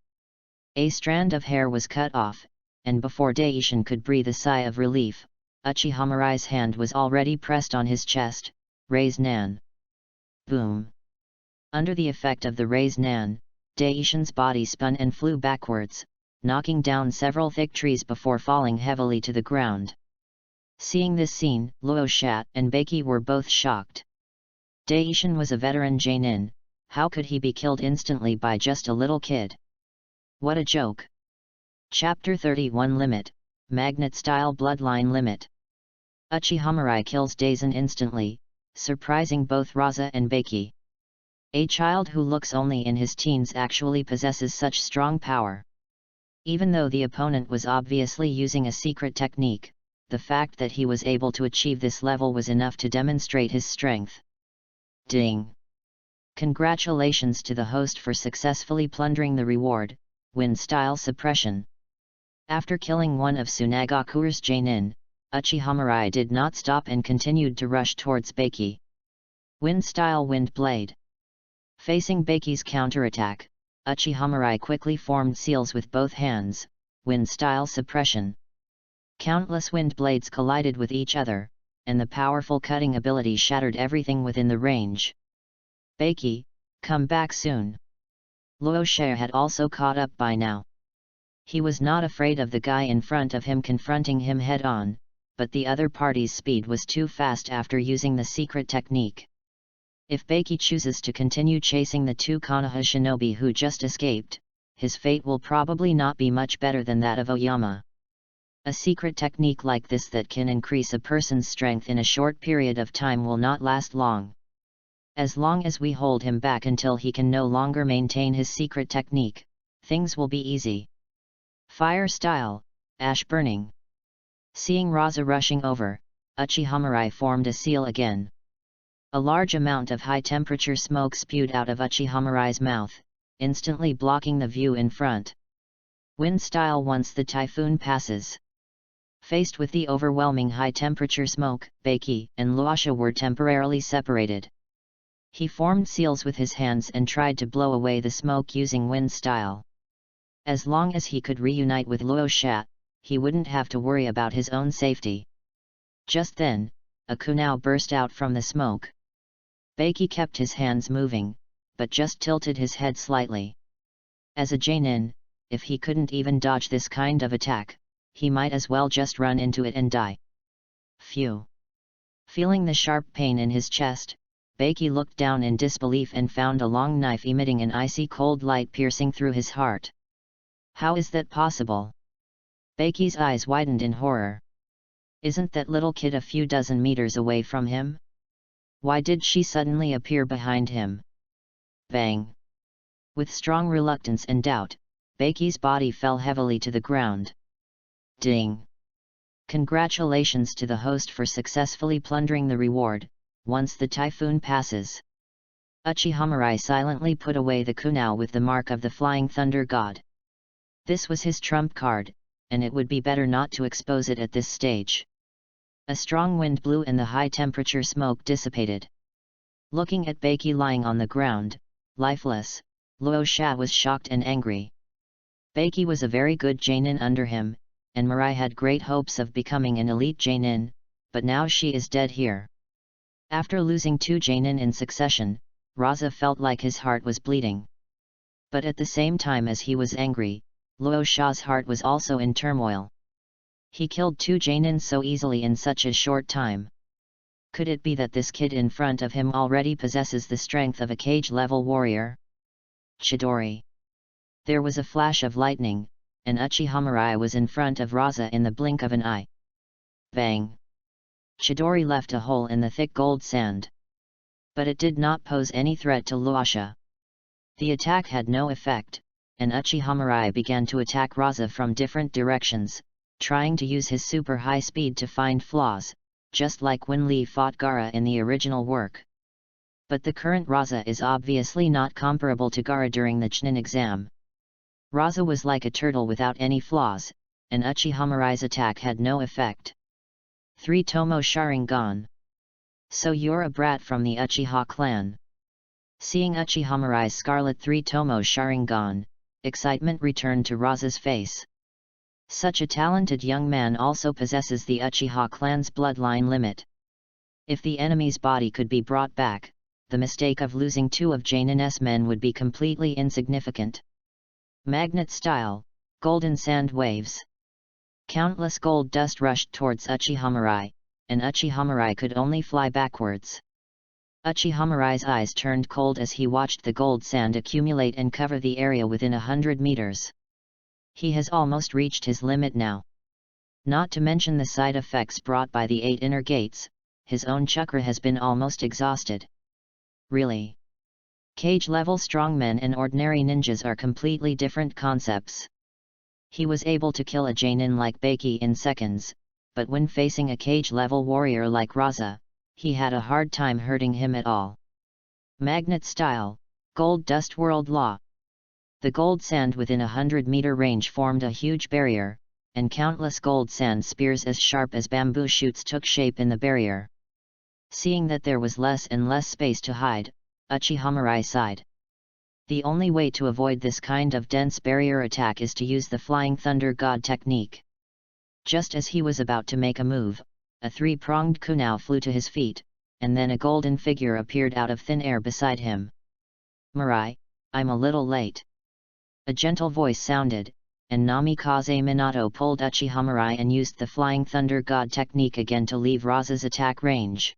A strand of hair was cut off, and before Daishin could breathe a sigh of relief, Uchiha hand was already pressed on his chest. Raise Nan. Boom! Under the effect of the Raise Nan, Daishin's body spun and flew backwards, knocking down several thick trees before falling heavily to the ground. Seeing this scene, Luo Xia and Beiki were both shocked. Daishin was a veteran Jainin, how could he be killed instantly by just a little kid? What a joke! Chapter 31 Limit, Magnet-Style Bloodline Limit. Uchiha kills Daisen instantly, surprising both Raza and Beiki. A child who looks only in his teens actually possesses such strong power. Even though the opponent was obviously using a secret technique, the fact that he was able to achieve this level was enough to demonstrate his strength. Ding! Congratulations to the host for successfully plundering the reward, Wind Style Suppression. After killing one of Tsunagakure's Jainin, Uchiha did not stop and continued to rush towards Beiki. Wind Style Wind Blade. Facing Beiki's counterattack, Uchiha quickly formed seals with both hands, Wind Style Suppression. Countless wind blades collided with each other, and the powerful cutting ability shattered everything within the range. Beiki, come back soon. Luo Xia had also caught up by now. He was not afraid of the guy in front of him confronting him head-on, but the other party's speed was too fast after using the secret technique. If Beiki chooses to continue chasing the two Konoha shinobi who just escaped, his fate will probably not be much better than that of Oyama. A secret technique like this that can increase a person's strength in a short period of time will not last long. As long as we hold him back until he can no longer maintain his secret technique, things will be easy. Fire Style, Ash Burning. Seeing Raza rushing over, Uchiha formed a seal again. A large amount of high-temperature smoke spewed out of Uchiha mouth, instantly blocking the view in front. Wind Style once the typhoon passes. Faced with the overwhelming high-temperature smoke, Beiki and Luo Xia were temporarily separated. He formed seals with his hands and tried to blow away the smoke using Wind Style. As long as he could reunite with Luo Xia, he wouldn't have to worry about his own safety. Just then, a kunao burst out from the smoke. Beiki kept his hands moving, but just tilted his head slightly. As a Jainin, if he couldn't even dodge this kind of attack, he might as well just run into it and die. Phew! Feeling the sharp pain in his chest, Beiki looked down in disbelief and found a long knife emitting an icy cold light piercing through his heart. How is that possible? Beiki's eyes widened in horror. Isn't that little kid a few dozen meters away from him? Why did she suddenly appear behind him? Bang! With strong reluctance and doubt, Baki's body fell heavily to the ground. Ding! Congratulations to the host for successfully plundering the reward. Once the typhoon passes. Uchiha Mirai silently put away the kunao with the mark of the flying thunder god. This was his trump card, and it would be better not to expose it at this stage. A strong wind blew and the high-temperature smoke dissipated. Looking at Baki lying on the ground, lifeless, Luo Sha was shocked and angry. Baki was a very good Jainin under him, and Mirai had great hopes of becoming an elite Jainin, but now she is dead here. After losing 2 Jainin in succession, Raza felt like his heart was bleeding. But at the same time as he was angry, Luo Sha's heart was also in turmoil. He killed 2 Jainin so easily in such a short time. Could it be that this kid in front of him already possesses the strength of a cage-level warrior? Chidori. There was a flash of lightning, and Uchiha Mirai was in front of Raza in the blink of an eye. Bang! Chidori left a hole in the thick gold sand. But it did not pose any threat to Luosha. The attack had no effect, and Uchiha Mirai began to attack Raza from different directions, trying to use his super high speed to find flaws, just like when Lee fought Gaara in the original work. But the current Raza is obviously not comparable to Gaara during the Chunin exam. Raza was like a turtle without any flaws, and Uchiha Mirai's attack had no effect. 3 Tomo Sharingan. So you're a brat from the Uchiha clan. Seeing Uchiha Mirai's scarlet 3 Tomo Sharingan, excitement returned to Raza's face. Such a talented young man also possesses the Uchiha clan's bloodline limit. If the enemy's body could be brought back, the mistake of losing 2 of Jainin's men would be completely insignificant. Magnet style, golden sand waves. Countless gold dust rushed towards Uchiha Mirai, and Uchiha Mirai could only fly backwards. Uchiha Mirai's eyes turned cold as he watched the gold sand accumulate and cover the area within 100 meters. He has almost reached his limit now. Not to mention the side effects brought by the 8 inner gates, his own chakra has been almost exhausted. Really? Cage-level strongmen and ordinary ninjas are completely different concepts. He was able to kill a Jainin like Baki in seconds, but when facing a cage-level warrior like Raza, he had a hard time hurting him at all. Magnet style, gold dust world law. The gold sand within 100-meter range formed a huge barrier, and countless gold sand spears as sharp as bamboo shoots took shape in the barrier. Seeing that there was less and less space to hide, Uchiha Mirai sighed. The only way to avoid this kind of dense barrier attack is to use the Flying Thunder God technique. Just as he was about to make a move, a 3-pronged kunao flew to his feet, and then a golden figure appeared out of thin air beside him. Mirai, I'm a little late. A gentle voice sounded, and Namikaze Minato pulled Uchiha Mirai and used the Flying Thunder God technique again to leave Raza's attack range.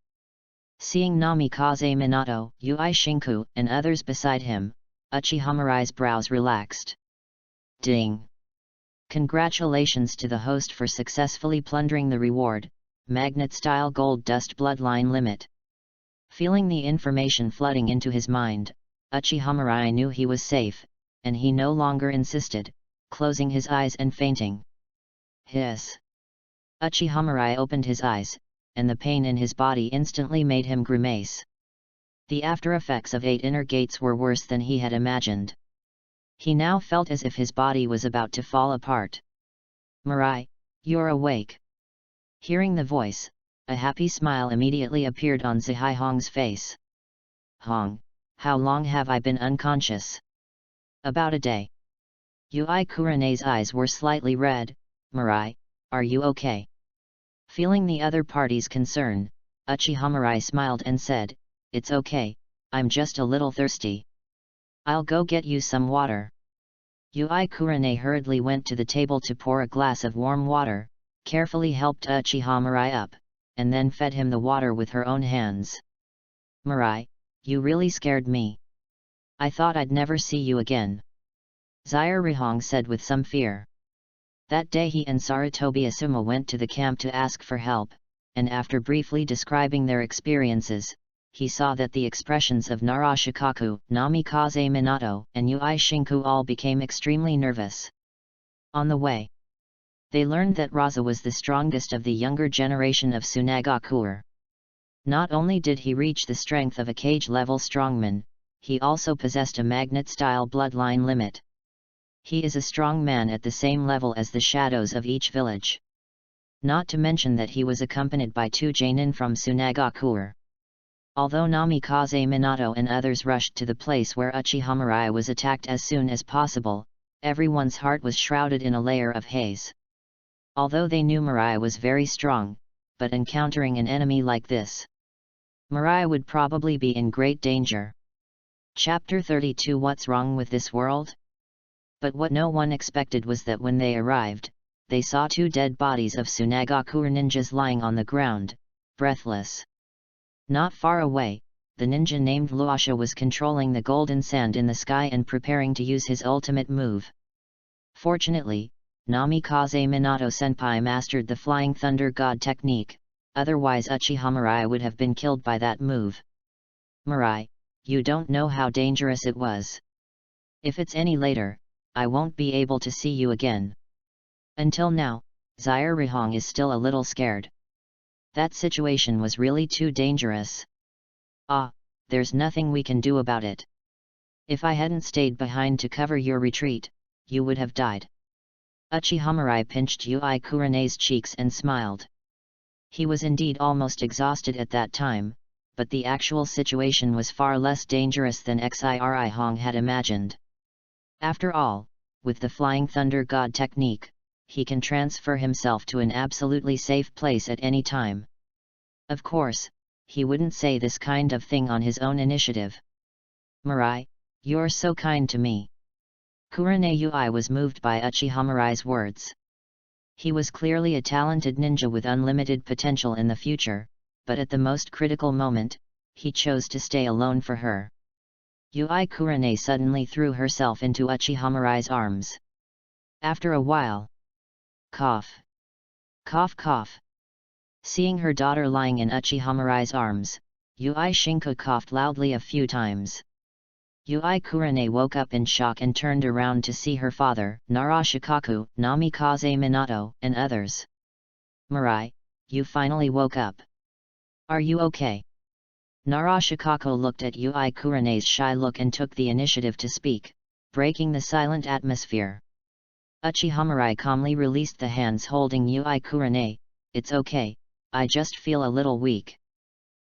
Seeing Namikaze Minato, Ui Shinku, and others beside him, Uchiha Mirai's brows relaxed. Ding! Congratulations to the host for successfully plundering the reward, magnet-style gold dust bloodline limit. Feeling the information flooding into his mind, Uchiha Mirai knew he was safe, and he no longer insisted, closing his eyes and fainting. Hiss! Uchiha Mirai opened his eyes, and the pain in his body instantly made him grimace. The after-effects of 8 inner gates were worse than he had imagined. He now felt as if his body was about to fall apart. Mirai, you're awake. Hearing the voice, a happy smile immediately appeared on Zihai Hong's face. Hong, how long have I been unconscious? About a day. Ui Kurene's eyes were slightly red. Mirai, are you okay? Feeling the other party's concern, Uchiha Mirai smiled and said, It's okay, I'm just a little thirsty. I'll go get you some water. Ui Kurene hurriedly went to the table to pour a glass of warm water, carefully helped Uchiha Mirai up, and then fed him the water with her own hands. Mirai, you really scared me. I thought I'd never see you again. Zaire Rihong said with some fear. That day he and Saratobi Asuma went to the camp to ask for help, and after briefly describing their experiences, he saw that the expressions of Narashikaku, Namikaze Minato, and Ui Shinku all became extremely nervous. On the way, they learned that Raza was the strongest of the younger generation of Tsunagakuer. Not only did he reach the strength of a cage-level strongman, he also possessed a magnet-style bloodline limit. He is a strong man at the same level as the shadows of each village. Not to mention that he was accompanied by 2 Genin from Tsunagakuer. Although Namikaze Minato and others rushed to the place where Uchiha Mirai was attacked as soon as possible, everyone's heart was shrouded in a layer of haze. Although they knew Mirai was very strong, but encountering an enemy like this, Mirai would probably be in great danger. Chapter 32 What's Wrong with This World? But what no one expected was that when they arrived, they saw 2 dead bodies of Tsunagakuer ninjas lying on the ground, breathless. Not far away, the ninja named Luasha was controlling the golden sand in the sky and preparing to use his ultimate move. Fortunately, Namikaze Minato Senpai mastered the Flying Thunder God technique, otherwise Uchiha Mirai would have been killed by that move. Mirai, you don't know how dangerous it was. If it's any later, I won't be able to see you again. Until now, Zaire Rihong is still a little scared. That situation was really too dangerous. There's nothing we can do about it. If I hadn't stayed behind to cover your retreat, you would have died. Uchiha Mirai pinched Ui Kurene's cheeks and smiled. He was indeed almost exhausted at that time, but the actual situation was far less dangerous than Xiri Hong had imagined. After all, with the Flying Thunder God technique, he can transfer himself to an absolutely safe place at any time. Of course, he wouldn't say this kind of thing on his own initiative. Mirai, you're so kind to me. Kurene Ui was moved by Uchiha Mirai's words. He was clearly a talented ninja with unlimited potential in the future, but at the most critical moment, he chose to stay alone for her. Ui Kurene suddenly threw herself into Uchiha Mirai's arms. After a while, cough. Cough cough. Seeing her daughter lying in Uchiha Mirai's arms, Ui Shinku coughed loudly a few times. Ui Kurene woke up in shock and turned around to see her father, Narashikaku, Namikaze Minato, and others. Mirai, you finally woke up. Are you okay? Narashikaku looked at Ui Kurene's shy look and took the initiative to speak, breaking the silent atmosphere. Uchiha Mirai calmly released the hands holding Ui Kurene. It's okay, I just feel a little weak.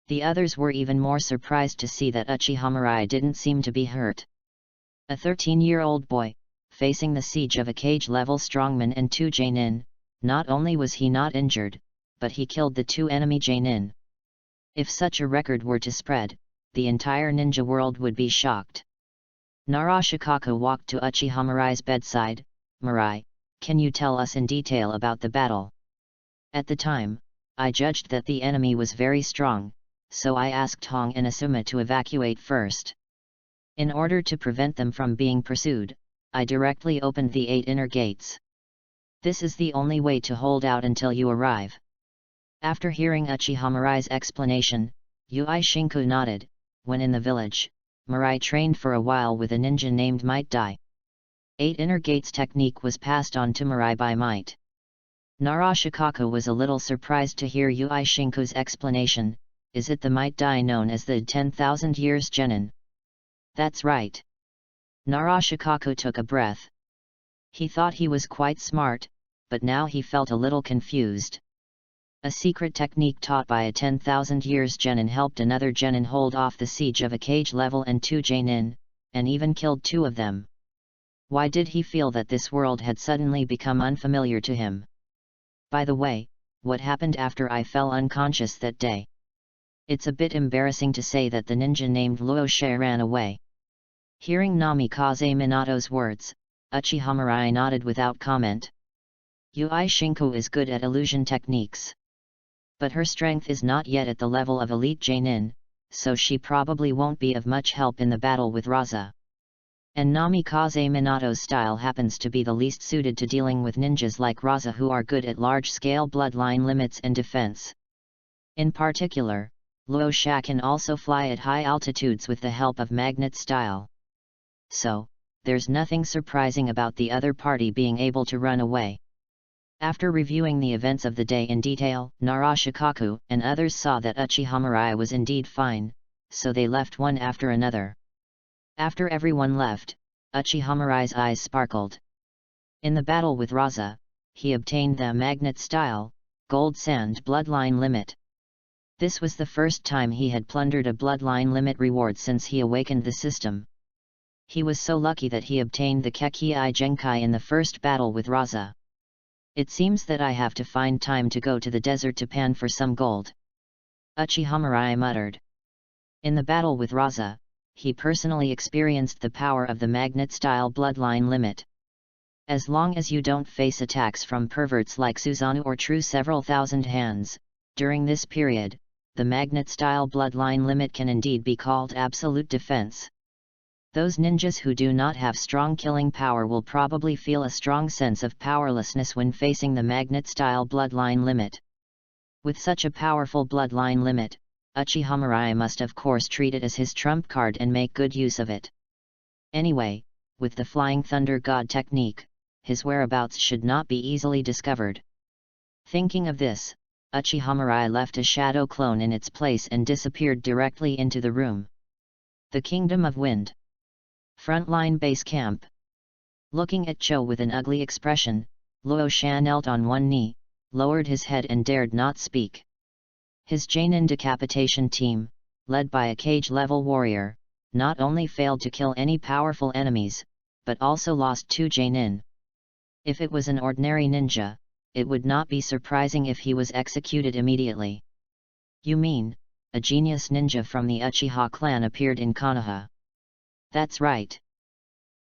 The others were even more surprised to see that Uchiha Mirai didn't seem to be hurt. A 13-year-old boy, facing the siege of a cage-level strongman and 2 Genin, not only was he not injured, but he killed the 2 enemy Genin. If such a record were to spread, the entire ninja world would be shocked. Narashikaku walked to Uchiha Mirai's bedside. Mirai, can you tell us in detail about the battle? At the time, I judged that the enemy was very strong, so I asked Hong and Asuma to evacuate first. In order to prevent them from being pursued, I directly opened the 8 inner gates. This is the only way to hold out until you arrive. After hearing Uchiha Mirai's explanation, Ui Shinku nodded. When in the village, Mirai trained for a while with a ninja named Might Dai. 8 inner gates technique was passed on to Mirai by Might. Narashikaku was a little surprised to hear Ui Shinku's explanation. Is it the Might Dai known as the 10,000 years Genin? That's right. Narashikaku took a breath. He thought he was quite smart, but now he felt a little confused. A secret technique taught by a 10,000 years Genin helped another Genin hold off the siege of a cage level and 2 Genin, and even killed 2 of them. Why did he feel that this world had suddenly become unfamiliar to him? By the way, what happened after I fell unconscious that day? It's a bit embarrassing to say that the ninja named Luoshe ran away. Hearing Namikaze Minato's words, Uchiha Mirai nodded without comment. Ui Shinku is good at illusion techniques. But her strength is not yet at the level of elite Genin, so she probably won't be of much help in the battle with Raza. And Namikaze Minato's style happens to be the least suited to dealing with ninjas like Raza who are good at large-scale bloodline limits and defense. In particular, Luosha can also fly at high altitudes with the help of magnet style. So, there's nothing surprising about the other party being able to run away. After reviewing the events of the day in detail, Narashikaku and others saw that Uchiha Mirai was indeed fine, so they left one after another. After everyone left, Uchiha Mirai's eyes sparkled. In the battle with Raza, he obtained the magnet style, gold sand bloodline limit. This was the first time he had plundered a bloodline limit reward since he awakened the system. He was so lucky that he obtained the Kekii Genkai in the first battle with Raza. It seems that I have to find time to go to the desert to pan for some gold. Uchiha Mirai muttered. In the battle with Raza, he personally experienced the power of the magnet-style bloodline limit. As long as you don't face attacks from perverts like Susanoo or True several thousand hands, during this period, the magnet-style bloodline limit can indeed be called absolute defense. Those ninjas who do not have strong killing power will probably feel a strong sense of powerlessness when facing the magnet-style bloodline limit. With such a powerful bloodline limit, Uchiha Mirai must of course treat it as his trump card and make good use of it. Anyway, with the Flying Thunder God technique, his whereabouts should not be easily discovered. Thinking of this, Uchiha Mirai left a shadow clone in its place and disappeared directly into the room. The Kingdom of Wind. Frontline Base Camp. Looking at Cho with an ugly expression, Luo Shan knelt on one knee, lowered his head and dared not speak. His Jainin decapitation team, led by a cage-level warrior, not only failed to kill any powerful enemies, but also lost 2 Jainin. If it was an ordinary ninja, it would not be surprising if he was executed immediately. You mean, a genius ninja from the Uchiha clan appeared in Konoha? That's right.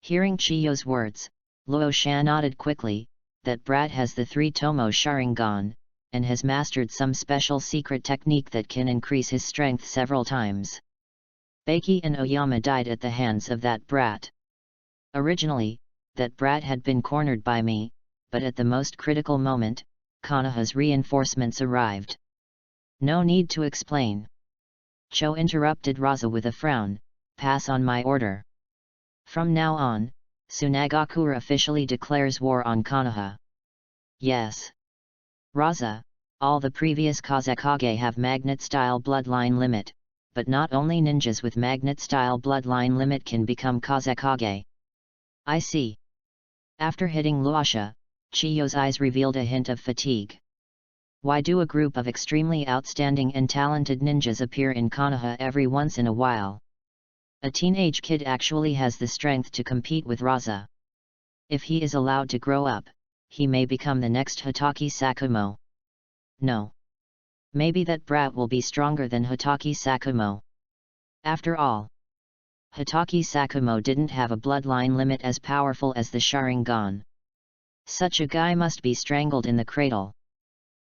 Hearing Chiyo's words, Luo Shan nodded quickly, that brat has the 3 Tomo Sharingan, and has mastered some special secret technique that can increase his strength several times. Baki and Oyama died at the hands of that brat. Originally, that brat had been cornered by me, but at the most critical moment, Konoha's reinforcements arrived. No need to explain. Cho interrupted Raza with a frown, pass on my order. From now on, Tsunagakura officially declares war on Konoha. Yes. Raza, all the previous Kazekage have magnet-style bloodline limit, but not only ninjas with magnet-style bloodline limit can become Kazekage. I see. After hitting Luosha, Chiyo's eyes revealed a hint of fatigue. Why do a group of extremely outstanding and talented ninjas appear in Konoha every once in a while? A teenage kid actually has the strength to compete with Raza. If he is allowed to grow up, he may become the next Hotaki Sakumo. No. Maybe that brat will be stronger than Hotaki Sakumo. After all, Hotaki Sakumo didn't have a bloodline limit as powerful as the Sharingan. Such a guy must be strangled in the cradle.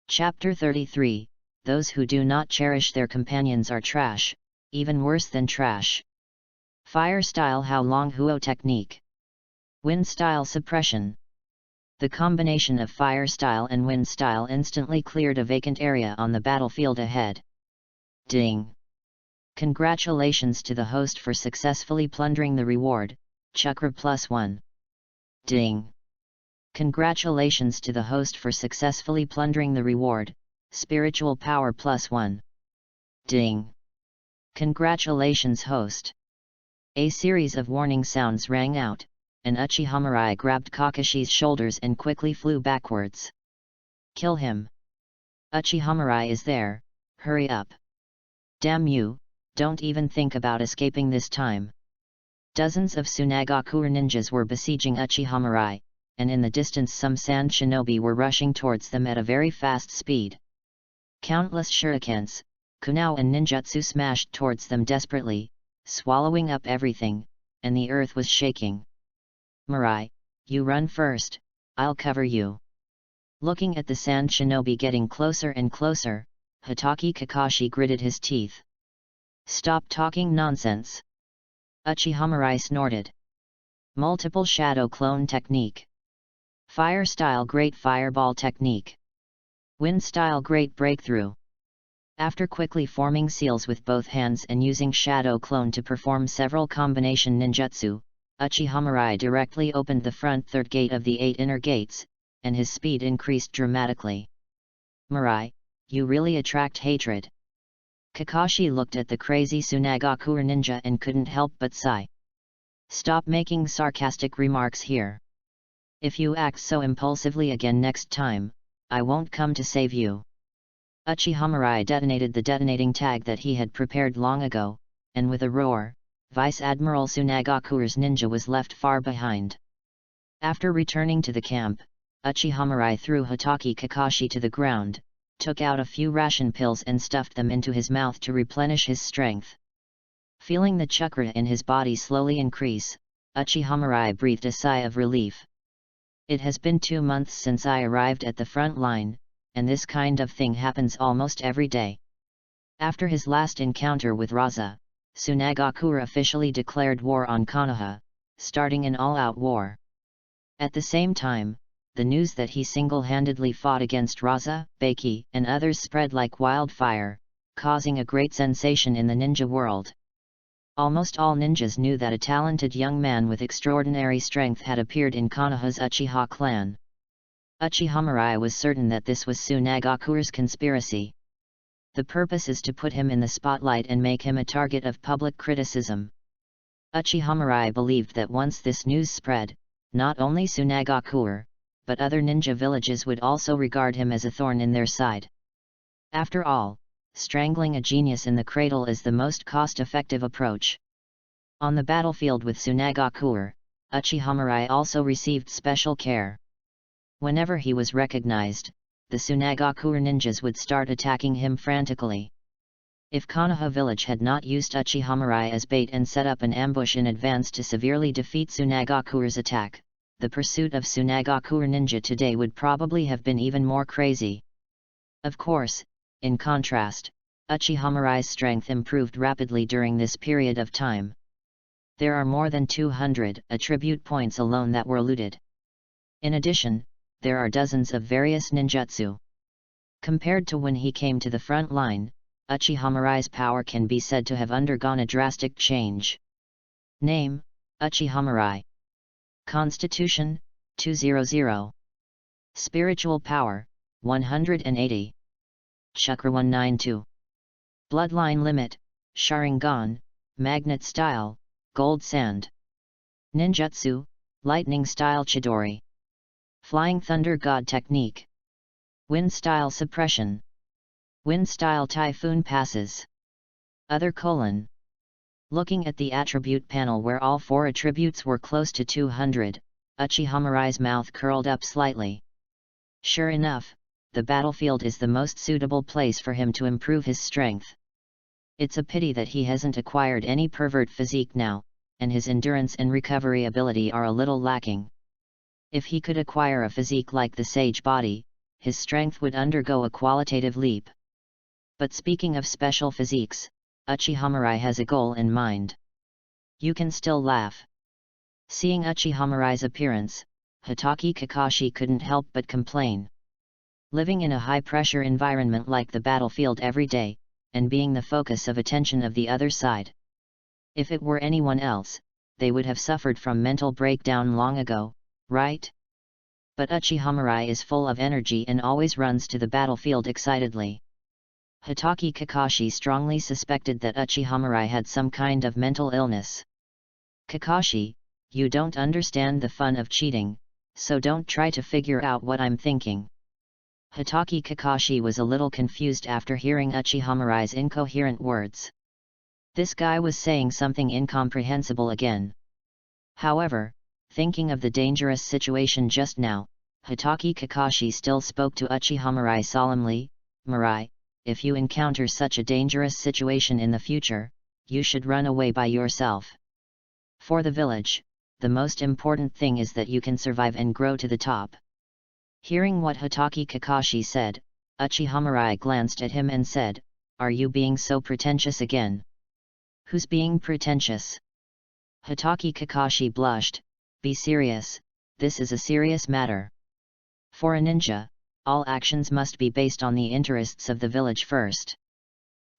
Chapter 33, Those who do not cherish their companions are trash, even worse than trash. Fire style How Long Huo technique. Wind style suppression. The combination of fire style and wind style instantly cleared a vacant area on the battlefield ahead. Ding! Congratulations to the host for successfully plundering the reward, Chakra +1. Ding! Congratulations to the host for successfully plundering the reward, Spiritual Power +1. Ding! Congratulations host! A series of warning sounds rang out, and Uchiha Mirai grabbed Kakashi's shoulders and quickly flew backwards. Kill him! Uchiha Mirai is there, hurry up! Damn you, don't even think about escaping this time. Dozens of Tsunagakura ninjas were besieging Uchiha Mirai, and in the distance some sand shinobi were rushing towards them at a very fast speed. Countless shurikens, kunao and ninjutsu smashed towards them desperately, swallowing up everything, and the earth was shaking. Mirai, you run first, I'll cover you. Looking at the sand shinobi getting closer and closer, Hotaki Kakashi gritted his teeth. Stop talking nonsense! Uchiha Mirai snorted. Multiple shadow clone technique. Fire style Great Fireball technique. Wind style Great Breakthrough. After quickly forming seals with both hands and using Shadow Clone to perform several combination ninjutsu, Uchiha Mirai directly opened the front third gate of the 8 inner gates, and his speed increased dramatically. Mirai, you really attract hatred. Kakashi looked at the crazy Tsunagakure ninja and couldn't help but sigh. Stop making sarcastic remarks here. If you act so impulsively again next time, I won't come to save you. Uchiha Mirai detonated the detonating tag that he had prepared long ago, and with a roar, Vice Admiral Tsunagakure's ninja was left far behind. After returning to the camp, Uchiha Mirai threw Hotaki Kakashi to the ground, took out a few ration pills and stuffed them into his mouth to replenish his strength. Feeling the chakra in his body slowly increase, Uchiha Mirai breathed a sigh of relief. It has been 2 months since I arrived at the front line, and this kind of thing happens almost every day. After his last encounter with Raza, Tsunagakure officially declared war on Konoha, starting an all-out war. At the same time, the news that he single-handedly fought against Raza, Baki, and others spread like wildfire, causing a great sensation in the ninja world. Almost all ninjas knew that a talented young man with extraordinary strength had appeared in Konoha's Uchiha clan. Uchiha Mirai was certain that this was Tsunagakure's conspiracy. The purpose is to put him in the spotlight and make him a target of public criticism. Uchiha Mirai believed that once this news spread, not only Tsunagakure, but other ninja villages would also regard him as a thorn in their side. After all, strangling a genius in the cradle is the most cost-effective approach. On the battlefield with Tsunagakure, Uchiha Mirai also received special care. Whenever he was recognized, the Tsunagakure ninjas would start attacking him frantically. If Konoha village had not used Uchiha Mirai as bait and set up an ambush in advance to severely defeat Tsunagakure's attack, the pursuit of Tsunagakure ninja today would probably have been even more crazy. Of course, in contrast, Uchiha Mirai's strength improved rapidly during this period of time. There are more than 200 attribute points alone that were looted. In addition, there are dozens of various ninjutsu. Compared to when he came to the front line, Uchiha Mirai's power can be said to have undergone a drastic change. Name: Uchiha Mirai. Constitution: 200. Spiritual power: 180. Chakra 192. Bloodline limit: Sharingan, Magnet style, Gold Sand. Ninjutsu: Lightning style Chidori. Flying Thunder God technique. Wind style Suppression. Wind style Typhoon Passes. Other : Looking at the attribute panel where all 4 attributes were close to 200, Uchiha Mirai's mouth curled up slightly. Sure enough, the battlefield is the most suitable place for him to improve his strength. It's a pity that he hasn't acquired any pervert physique now, and his endurance and recovery ability are a little lacking. If he could acquire a physique like the Sage body, his strength would undergo a qualitative leap. But speaking of special physiques, Uchiha Mirai has a goal in mind. You can still laugh. Seeing Uchiha Mirai's appearance, Hotaki Kakashi couldn't help but complain. Living in a high-pressure environment like the battlefield every day, and being the focus of attention of the other side. If it were anyone else, they would have suffered from mental breakdown long ago, right? But Uchiha Mirai is full of energy and always runs to the battlefield excitedly. Hotaki Kakashi strongly suspected that Uchiha Mirai had some kind of mental illness. Kakashi, you don't understand the fun of cheating, so don't try to figure out what I'm thinking. Hotaki Kakashi was a little confused after hearing Uchiha Mirai's incoherent words. This guy was saying something incomprehensible again. However, thinking of the dangerous situation just now, Hotaki Kakashi still spoke to Uchiha Mirai solemnly. Mirai, if you encounter such a dangerous situation in the future, you should run away by yourself. For the village, the most important thing is that you can survive and grow to the top. Hearing what Hotaki Kakashi said, Uchiha Mirai glanced at him and said, "Are you being so pretentious again?" "Who's being pretentious?" Hotaki Kakashi blushed. "Be serious, this is a serious matter. For a ninja, all actions must be based on the interests of the village first.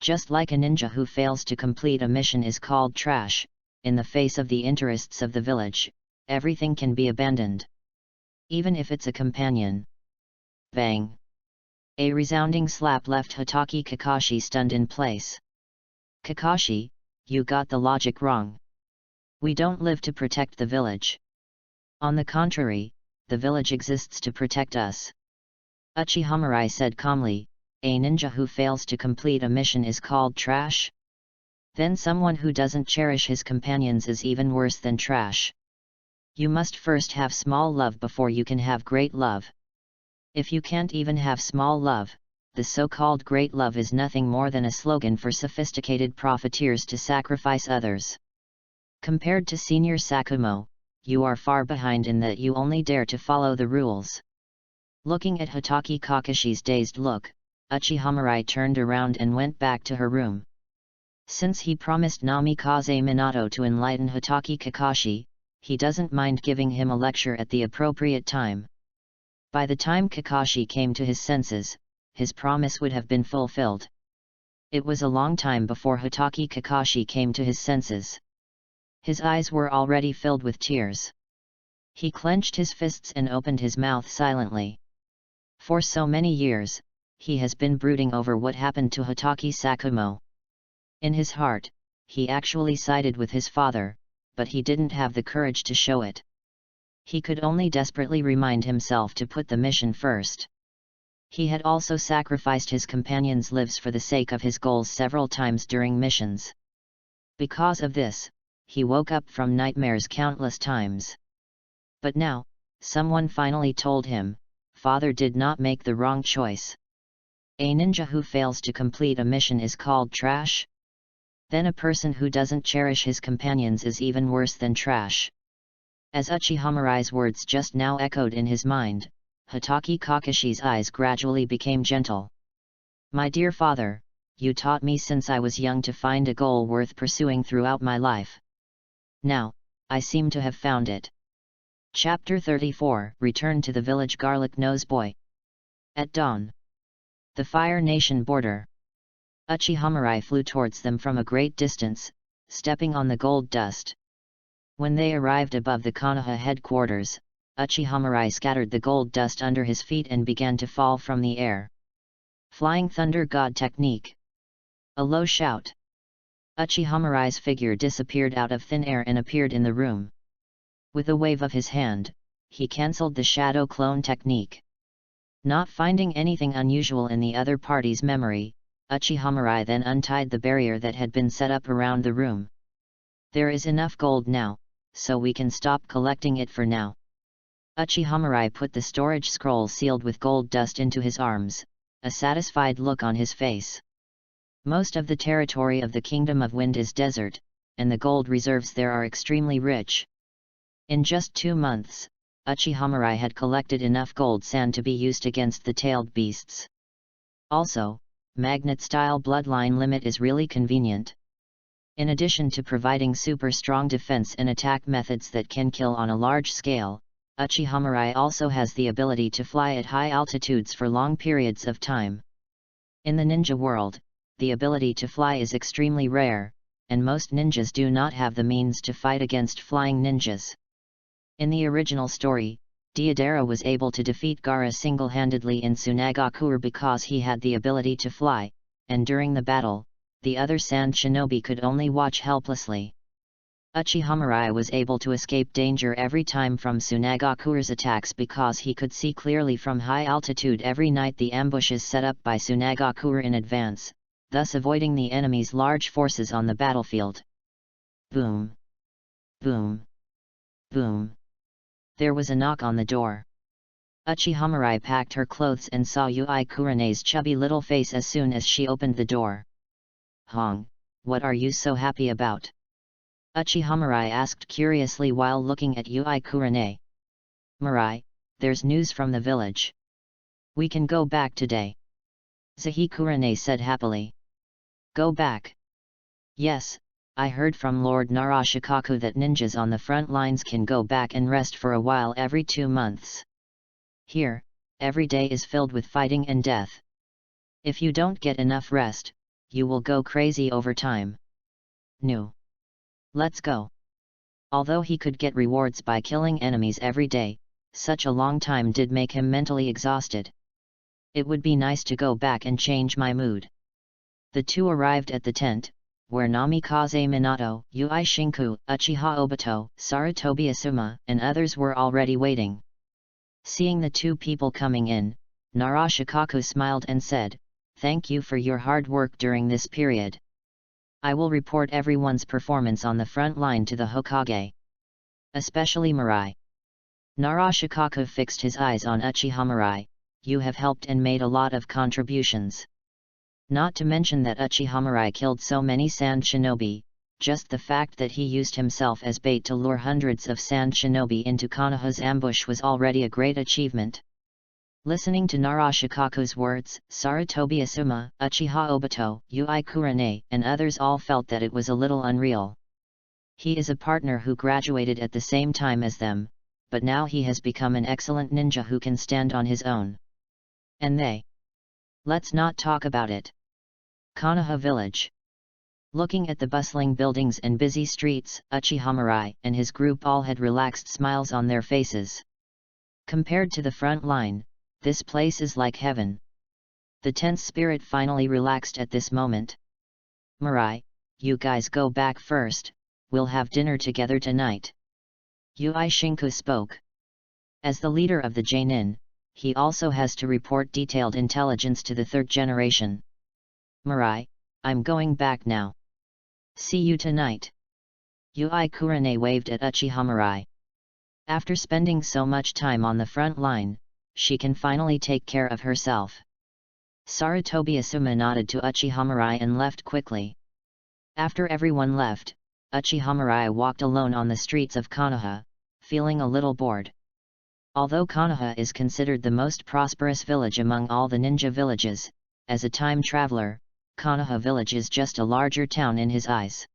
Just like a ninja who fails to complete a mission is called trash, in the face of the interests of the village, everything can be abandoned. Even if it's a companion. Bang! A resounding slap left Hotake Kakashi stunned in place. Kakashi, you got the logic wrong. We don't live to protect the village. On the contrary, the village exists to protect us. Uchiha Mirai said calmly, a ninja who fails to complete a mission is called trash? Then someone who doesn't cherish his companions is even worse than trash. You must first have small love before you can have great love. If you can't even have small love, the so-called great love is nothing more than a slogan for sophisticated profiteers to sacrifice others. Compared to Senior Sakumo, you are far behind in that you only dare to follow the rules. Looking at Hotake Kakashi's dazed look, Uchiha Mirai turned around and went back to her room. Since he promised Namikaze Minato to enlighten Hotake Kakashi, he doesn't mind giving him a lecture at the appropriate time. By the time Kakashi came to his senses, his promise would have been fulfilled. It was a long time before Hotake Kakashi came to his senses. His eyes were already filled with tears. He clenched his fists and opened his mouth silently. For so many years, he has been brooding over what happened to Hotake Sakumo. In his heart, he actually sided with his father, but he didn't have the courage to show it. He could only desperately remind himself to put the mission first. He had also sacrificed his companions' lives for the sake of his goals several times during missions. Because of this, he woke up from nightmares countless times. But now, someone finally told him, father did not make the wrong choice. A ninja who fails to complete a mission is called trash? Then a person who doesn't cherish his companions is even worse than trash. As Uchiha Mirai's words just now echoed in his mind, Hotake Kakashi's eyes gradually became gentle. My dear father, you taught me since I was young to find a goal worth pursuing throughout my life. Now, I seem to have found it. Chapter 34 Return to the Village Garlic Nose Boy. At dawn. The Fire Nation border. Uchiha Mirai flew towards them from a great distance, stepping on the gold dust. When they arrived above the Konoha headquarters, Uchiha Mirai scattered the gold dust under his feet and began to fall from the air. Flying Thunder God Technique. A low shout. Uchiha Mirai's figure disappeared out of thin air and appeared in the room. With a wave of his hand, he cancelled the Shadow Clone technique. Not finding anything unusual in the other party's memory, Uchiha Mirai then untied the barrier that had been set up around the room. There is enough gold now, so we can stop collecting it for now. Uchiha Mirai put the storage scroll sealed with gold dust into his arms, a satisfied look on his face. Most of the territory of the Kingdom of Wind is desert, and the gold reserves there are extremely rich. In just 2 months, Uchiha Mirai had collected enough gold sand to be used against the tailed beasts. Also, magnet-style bloodline limit is really convenient. In addition to providing super strong defense and attack methods that can kill on a large scale, Uchiha Mirai also has the ability to fly at high altitudes for long periods of time. In the ninja world, the ability to fly is extremely rare, and most ninjas do not have the means to fight against flying ninjas. In the original story, Deidara was able to defeat Gaara single-handedly in Tsunagakure because he had the ability to fly, and during the battle, the other sand shinobi could only watch helplessly. Uchiha Mirai was able to escape danger every time from Tsunagakure's attacks because he could see clearly from high altitude every night the ambushes set up by Tsunagakure in advance, thus avoiding the enemy's large forces on the battlefield. Boom! Boom! Boom! There was a knock on the door. Uchiha Mirai packed her clothes and saw Yui Kurene's chubby little face as soon as she opened the door. Hong, what are you so happy about? Uchiha Mirai asked curiously while looking at Yui Kurene. Mirai, there's news from the village. We can go back today. Zahi Kurene said happily. Go back? Yes, I heard from Lord Narashikaku that ninjas on the front lines can go back and rest for a while every 2 months. Here, every day is filled with fighting and death. If you don't get enough rest, you will go crazy over time. No. Let's go. Although he could get rewards by killing enemies every day, such a long time did make him mentally exhausted. It would be nice to go back and change my mood. The two arrived at the tent, where Namikaze Minato, Ui Shinku, Uchiha Obito, Sarutobi Asuma, and others were already waiting. Seeing the two people coming in, Narashikaku smiled and said, "Thank you for your hard work during this period. I will report everyone's performance on the front line to the Hokage. Especially Mirai." Narashikaku fixed his eyes on Uchiha Mirai. "You have helped and made a lot of contributions. Not to mention that Uchiha Mirai killed so many sand shinobi, just the fact that he used himself as bait to lure hundreds of sand shinobi into Konoha's ambush was already a great achievement." Listening to Narashikaku's words, Sarutobi Asuma, Uchiha Obito, Ui Kurane, and others all felt that it was a little unreal. He is a partner who graduated at the same time as them, but now he has become an excellent ninja who can stand on his own. And they? Let's not talk about it. Konoha Village. Looking at the bustling buildings and busy streets, Uchiha Mirai and his group all had relaxed smiles on their faces. Compared to the front line, this place is like heaven. The tense spirit finally relaxed at this moment. "Mirai, you guys go back first, we'll have dinner together tonight." Ui Shinku spoke. As the leader of the Jainin, he also has to report detailed intelligence to the third generation. "Mirai, I'm going back now. See you tonight." Ui Kurane waved at Uchiha Mirai. After spending so much time on the front line, she can finally take care of herself. Sarutobi Asuma nodded to Uchiha Mirai and left quickly. After everyone left, Uchiha Mirai walked alone on the streets of Konoha, feeling a little bored. Although Konoha is considered the most prosperous village among all the ninja villages, as a time traveler, Konoha village is just a larger town in his eyes.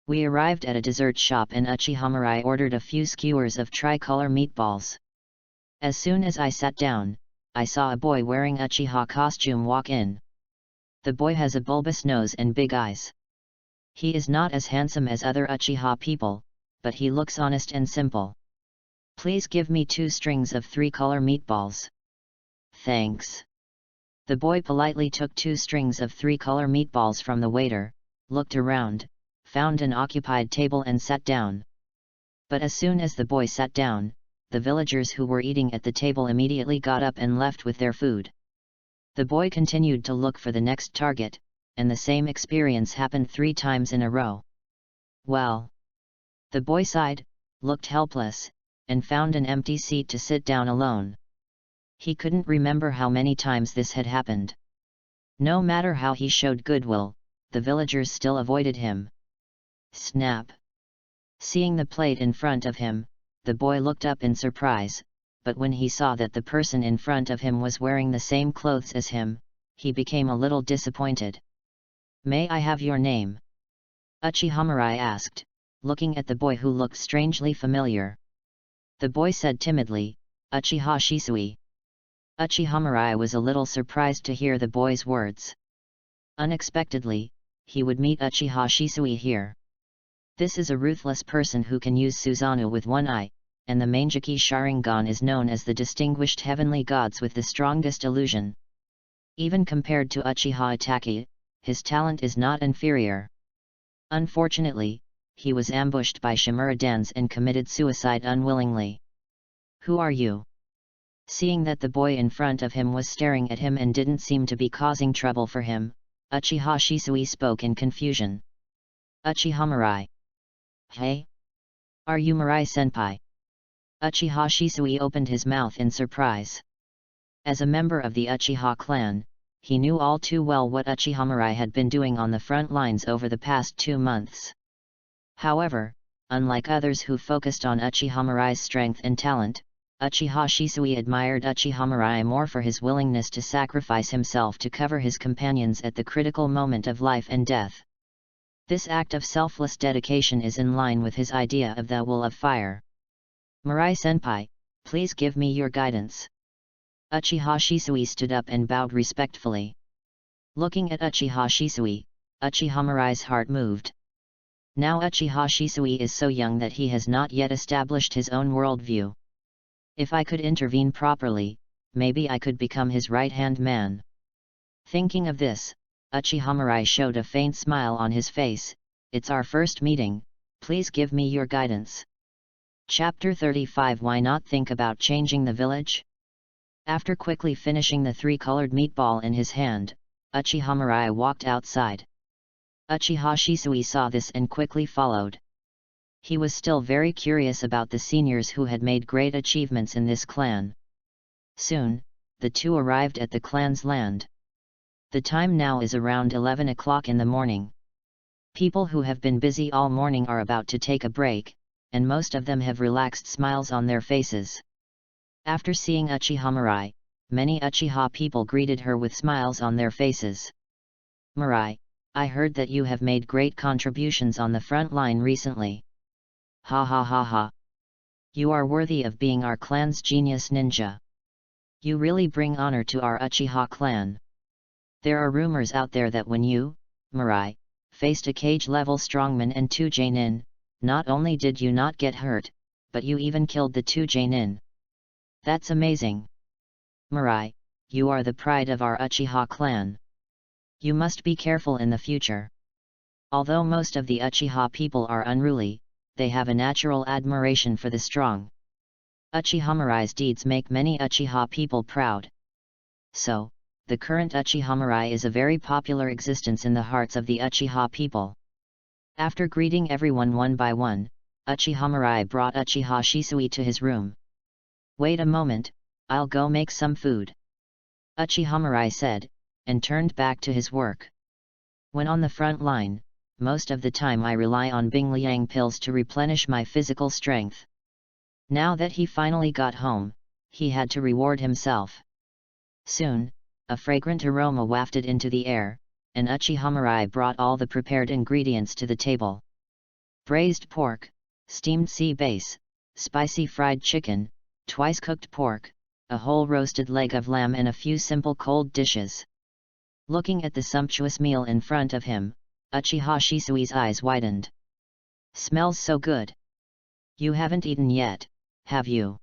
We arrived at a dessert shop and Uchiha Mirai ordered a few skewers of tricolor meatballs. As soon as I sat down, I saw a boy wearing Uchiha costume walk in. The boy has a bulbous nose and big eyes. He is not as handsome as other Uchiha people, but he looks honest and simple. "Please give me 2 strings of 3-color meatballs." "Thanks." The boy politely took 2 strings of 3-color meatballs from the waiter, looked around, found an occupied table and sat down. But as soon as the boy sat down, the villagers who were eating at the table immediately got up and left with their food. The boy continued to look for the next target, and the same experience happened 3 times in a row. "Well." The boy sighed, looked helpless, and found an empty seat to sit down alone. He couldn't remember how many times this had happened. No matter how he showed goodwill, the villagers still avoided him. Snap! Seeing the plate in front of him, the boy looked up in surprise, but when he saw that the person in front of him was wearing the same clothes as him, he became a little disappointed. "May I have your name?" Uchiha Mirai asked, looking at the boy who looked strangely familiar. The boy said timidly, "Uchiha Shisui." Uchiha Mirai was a little surprised to hear the boy's words. Unexpectedly, he would meet Uchiha Shisui here. This is a ruthless person who can use Susanoo with one eye, and the Mangeki Sharingan is known as the distinguished heavenly gods with the strongest illusion. Even compared to Uchiha Itachi, his talent is not inferior. Unfortunately, he was ambushed by Shimura-dans and committed suicide unwillingly. "Who are you?" Seeing that the boy in front of him was staring at him and didn't seem to be causing trouble for him, Uchiha Shisui spoke in confusion. "Uchiha Mirai." "Hey? Are you Mirai-senpai?" Uchiha Shisui opened his mouth in surprise. As a member of the Uchiha clan, he knew all too well what Uchiha Mirai had been doing on the front lines over the past 2 months. However, unlike others who focused on Uchiha Mirai's strength and talent, Uchiha Shisui admired Uchiha Mirai more for his willingness to sacrifice himself to cover his companions at the critical moment of life and death. This act of selfless dedication is in line with his idea of the will of fire. "Mirai-senpai, please give me your guidance." Uchiha Shisui stood up and bowed respectfully. Looking at Uchiha Shisui, Uchiha Mirai's heart moved. Now Uchiha Shisui is so young that he has not yet established his own worldview. If I could intervene properly, maybe I could become his right-hand man. Thinking of this, Uchiha Mirai showed a faint smile on his face. It's our first meeting, please give me your guidance. Chapter 35. Why not think about changing the village? After quickly finishing the 3-colored meatball in his hand, Uchiha Mirai walked outside. Uchiha Shisui saw this and quickly followed. He was still very curious about the seniors who had made great achievements in this clan. Soon, the two arrived at the clan's land. The time now is around 11 o'clock in the morning. People who have been busy all morning are about to take a break, and most of them have relaxed smiles on their faces. After seeing Uchiha Mirai, many Uchiha people greeted her with smiles on their faces. Mirai, I heard that you have made great contributions on the front line recently. Ha ha ha ha. You are worthy of being our clan's genius ninja. You really bring honor to our Uchiha clan. There are rumors out there that when you, Mirai, faced a cage-level strongman and 2 Jonin, not only did you not get hurt, but you even killed the 2 Jonin. That's amazing. Mirai, you are the pride of our Uchiha clan. You must be careful in the future. Although most of the Uchiha people are unruly, they have a natural admiration for the strong. Uchiha Mirai's deeds make many Uchiha people proud. So, the current Uchiha Mirai is a very popular existence in the hearts of the Uchiha people. After greeting everyone one by one, Uchiha Mirai brought Uchiha Shisui to his room. Wait a moment, I'll go make some food. Uchiha Mirai said, and turned back to his work. When on the front line, most of the time I rely on Bing Liang pills to replenish my physical strength. Now that he finally got home, he had to reward himself. Soon, a fragrant aroma wafted into the air, and Uchiha Mirai brought all the prepared ingredients to the table. Braised pork, steamed sea bass, spicy fried chicken, twice-cooked pork, a whole roasted leg of lamb and a few simple cold dishes. Looking at the sumptuous meal in front of him, Uchiha Shisui's eyes widened. Smells so good. You haven't eaten yet, have you?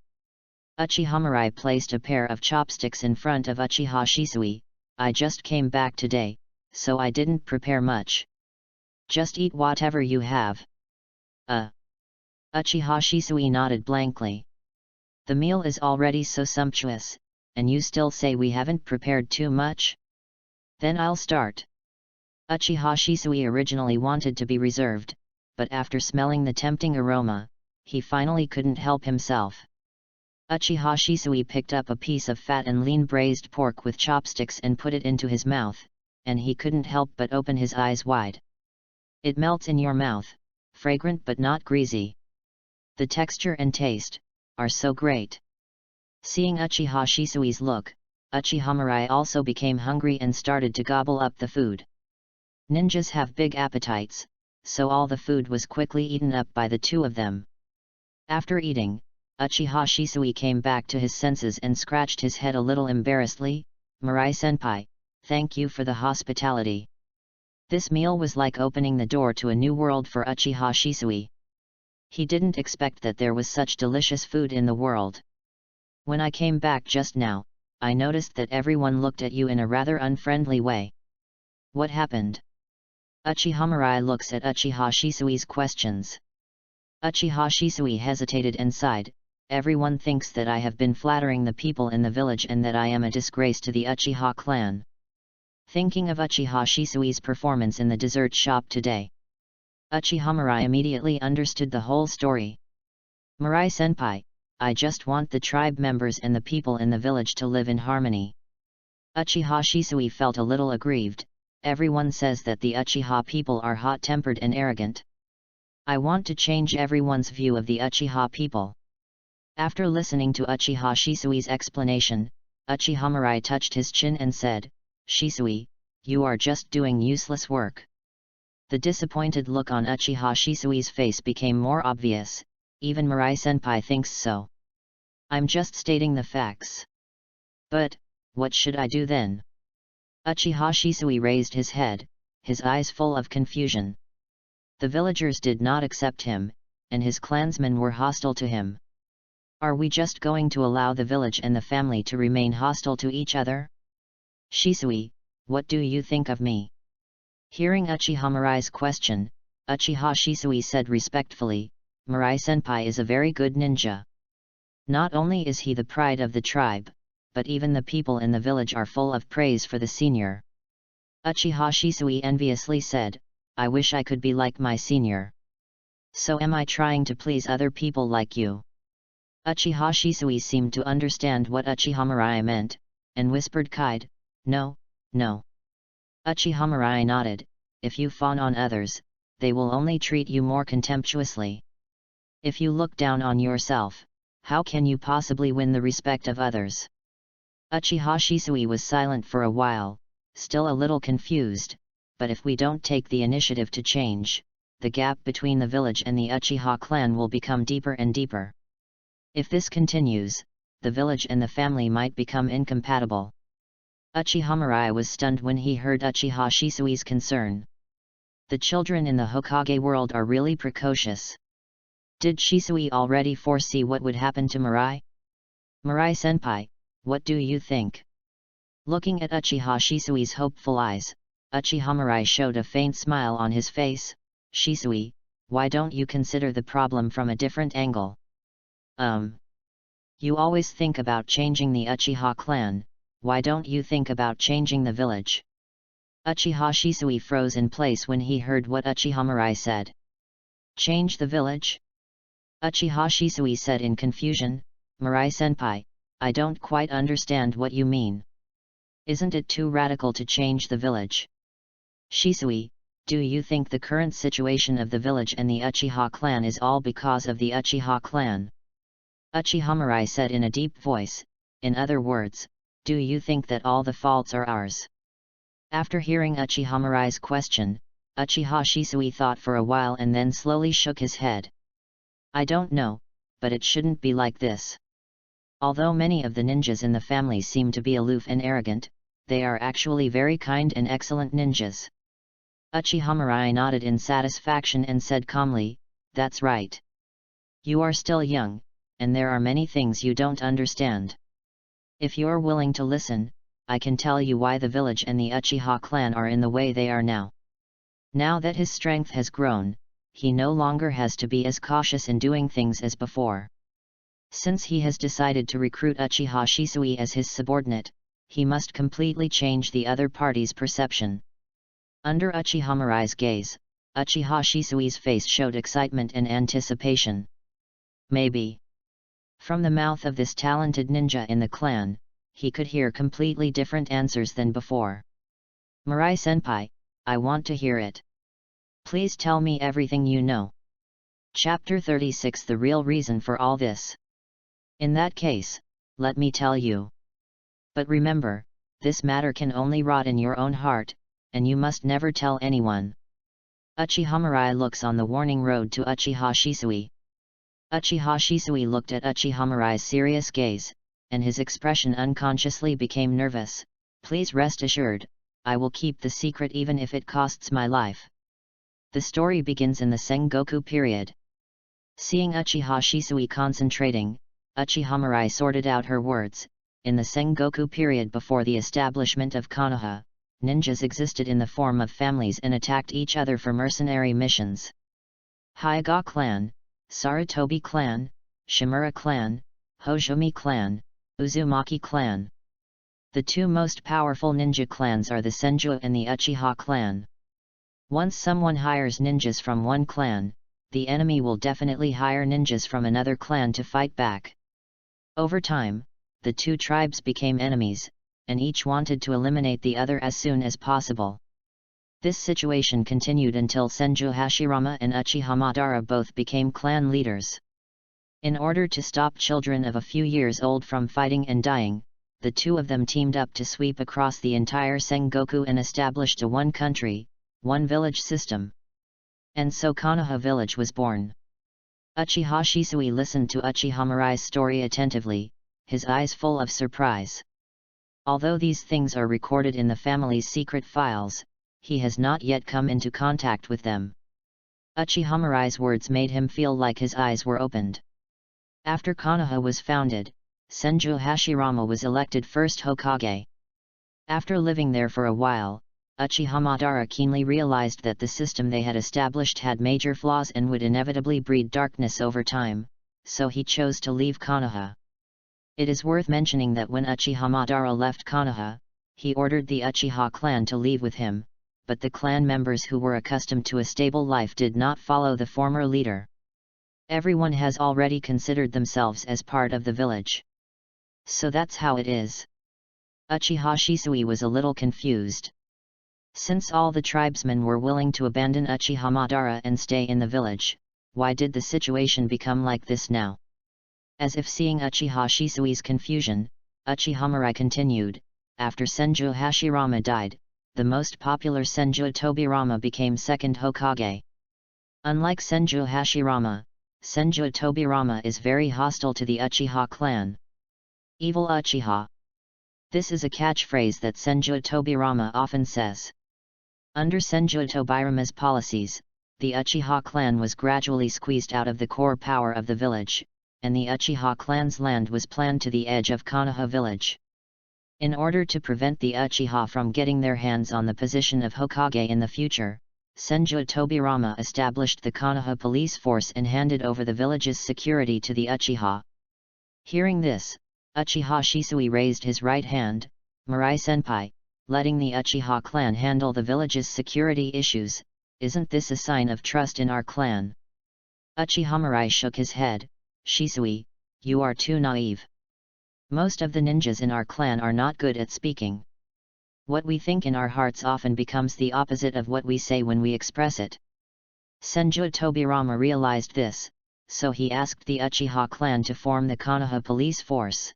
Uchiha Mirai placed a pair of chopsticks in front of Uchiha Shisui. I just came back today, so I didn't prepare much. Just eat whatever you have. Uchiha Shisui nodded blankly. The meal is already so sumptuous, and you still say we haven't prepared too much? Then I'll start. Uchiha Shisui originally wanted to be reserved, but after smelling the tempting aroma, he finally couldn't help himself. Uchiha Shisui picked up a piece of fat and lean braised pork with chopsticks and put it into his mouth, and he couldn't help but open his eyes wide. It melts in your mouth, fragrant but not greasy. The texture and taste are so great. Seeing Uchiha Shisui's look, Uchiha Mirai also became hungry and started to gobble up the food. Ninjas have big appetites, so all the food was quickly eaten up by the two of them. After eating, Uchiha Shisui came back to his senses and scratched his head a little embarrassedly. Mirai-senpai, thank you for the hospitality. This meal was like opening the door to a new world for Uchiha Shisui. He didn't expect that there was such delicious food in the world. When I came back just now, I noticed that everyone looked at you in a rather unfriendly way. What happened? Uchiha Mirai looks at Uchiha Shisui's questions. Uchiha Shisui hesitated and sighed. Everyone thinks that I have been flattering the people in the village and that I am a disgrace to the Uchiha clan. Thinking of Uchiha Shisui's performance in the dessert shop today, Uchiha Mirai immediately understood the whole story. Mirai-senpai, I just want the tribe members and the people in the village to live in harmony. Uchiha Shisui felt a little aggrieved. Everyone says that the Uchiha people are hot-tempered and arrogant. I want to change everyone's view of the Uchiha people. After listening to Uchiha Shisui's explanation, Uchiha Mirai touched his chin and said, Shisui, you are just doing useless work. The disappointed look on Uchiha Shisui's face became more obvious. Even Mirai-senpai thinks so. I'm just stating the facts. But, what should I do then? Uchiha Shisui raised his head, his eyes full of confusion. The villagers did not accept him, and his clansmen were hostile to him. Are we just going to allow the village and the family to remain hostile to each other? Shisui, what do you think of me? Hearing Uchiha Mirai's question, Uchiha Shisui said respectfully, Mirai-senpai is a very good ninja. Not only is he the pride of the tribe, but even the people in the village are full of praise for the senior. Uchiha Shisui enviously said, I wish I could be like my senior. So am I trying to please other people like you? Uchiha Shisui seemed to understand what Uchiha Mirai meant, and whispered Kide, no, no. Uchiha Mirai nodded, if you fawn on others, they will only treat you more contemptuously. If you look down on yourself, how can you possibly win the respect of others? Uchiha Shisui was silent for a while, still a little confused, but if we don't take the initiative to change, the gap between the village and the Uchiha clan will become deeper and deeper. If this continues, the village and the family might become incompatible. Uchiha Mirai was stunned when he heard Uchiha Shisui's concern. The children in the Hokage world are really precocious. Did Shisui already foresee what would happen to Mirai? Mirai-senpai, what do you think? Looking at Uchiha Shisui's hopeful eyes, Uchiha Mirai showed a faint smile on his face. Shisui, why don't you consider the problem from a different angle? You always think about changing the Uchiha clan, why don't you think about changing the village? Uchiha Shisui froze in place when he heard what Uchiha Mirai said. Change the village? Uchiha Shisui said in confusion, Mirai-senpai, I don't quite understand what you mean. Isn't it too radical to change the village? Shisui, do you think the current situation of the village and the Uchiha clan is all because of the Uchiha clan? Uchiha Mirai said in a deep voice, in other words, do you think that all the faults are ours? After hearing Uchiha Mirai's question, Uchiha Shisui thought for a while and then slowly shook his head. I don't know, but it shouldn't be like this. Although many of the ninjas in the family seem to be aloof and arrogant, they are actually very kind and excellent ninjas. Uchiha Mirai nodded in satisfaction and said calmly, that's right. You are still young, and there are many things you don't understand. If you're willing to listen, I can tell you why the village and the Uchiha clan are in the way they are now. Now that his strength has grown, he no longer has to be as cautious in doing things as before. Since he has decided to recruit Uchiha Shisui as his subordinate, he must completely change the other party's perception. Under Uchiha Mirai's gaze, Uchiha Shisui's face showed excitement and anticipation. Maybe. From the mouth of this talented ninja in the clan, he could hear completely different answers than before. Mirai-senpai, I want to hear it. Please tell me everything you know. Chapter 36 The real reason for all this. In that case, let me tell you. But remember, this matter can only rot in your own heart, and you must never tell anyone. Uchiha Mirai looks on the warning road to Uchiha Shisui. Uchiha Shisui looked at Uchiha Mirai's serious gaze, and his expression unconsciously became nervous. Please rest assured, I will keep the secret even if it costs my life. The story begins in the Sengoku period. Seeing Uchiha Shisui concentrating, Uchiha Mirai sorted out her words. In the Sengoku period before the establishment of Konoha, ninjas existed in the form of families and attacked each other for mercenary missions. Hyuga clan, Sarutobi clan, Shimura clan, Hojumi clan, Uzumaki clan. The two most powerful ninja clans are the Senju and the Uchiha clan. Once someone hires ninjas from one clan, the enemy will definitely hire ninjas from another clan to fight back. Over time, the two tribes became enemies, and each wanted to eliminate the other as soon as possible. This situation continued until Senju Hashirama and Uchiha Madara both became clan leaders. In order to stop children of a few years old from fighting and dying, the two of them teamed up to sweep across the entire Sengoku and established a one country, one village system. And so Konoha village was born. Uchiha Shisui listened to Uchiha Mirai's story attentively, his eyes full of surprise. Although these things are recorded in the family's secret files, he has not yet come into contact with them. Uchiha Mirai's words made him feel like his eyes were opened. After Konoha was founded, Senju Hashirama was elected first Hokage. After living there for a while, Uchiha Madara keenly realized that the system they had established had major flaws and would inevitably breed darkness over time, so he chose to leave Konoha. It is worth mentioning that when Uchiha Madara left Konoha, he ordered the Uchiha clan to leave with him, but the clan members who were accustomed to a stable life did not follow the former leader. Everyone has already considered themselves as part of the village. So that's how it is. Uchiha Shisui was a little confused. Since all the tribesmen were willing to abandon Uchiha Madara and stay in the village, why did the situation become like this now? As if seeing Uchiha Shisui's confusion, Uchiha Mirai continued, after Senju Hashirama died, the most popular Senju Tobirama became second Hokage. Unlike Senju Hashirama, Senju Tobirama is very hostile to the Uchiha clan. Evil Uchiha. This is a catchphrase that Senju Tobirama often says. Under Senju Tobirama's policies, the Uchiha clan was gradually squeezed out of the core power of the village, and the Uchiha clan's land was planned to the edge of Konoha village. In order to prevent the Uchiha from getting their hands on the position of Hokage in the future, Senju Tobirama established the Konoha police force and handed over the village's security to the Uchiha. Hearing this, Uchiha Shisui raised his right hand, Mirai-senpai, letting the Uchiha clan handle the village's security issues. Isn't this a sign of trust in our clan? Uchiha Mirai shook his head. Shisui, you are too naive. Most of the ninjas in our clan are not good at speaking. What we think in our hearts often becomes the opposite of what we say when we express it. Senju Tobirama realized this, so he asked the Uchiha clan to form the Konoha police force.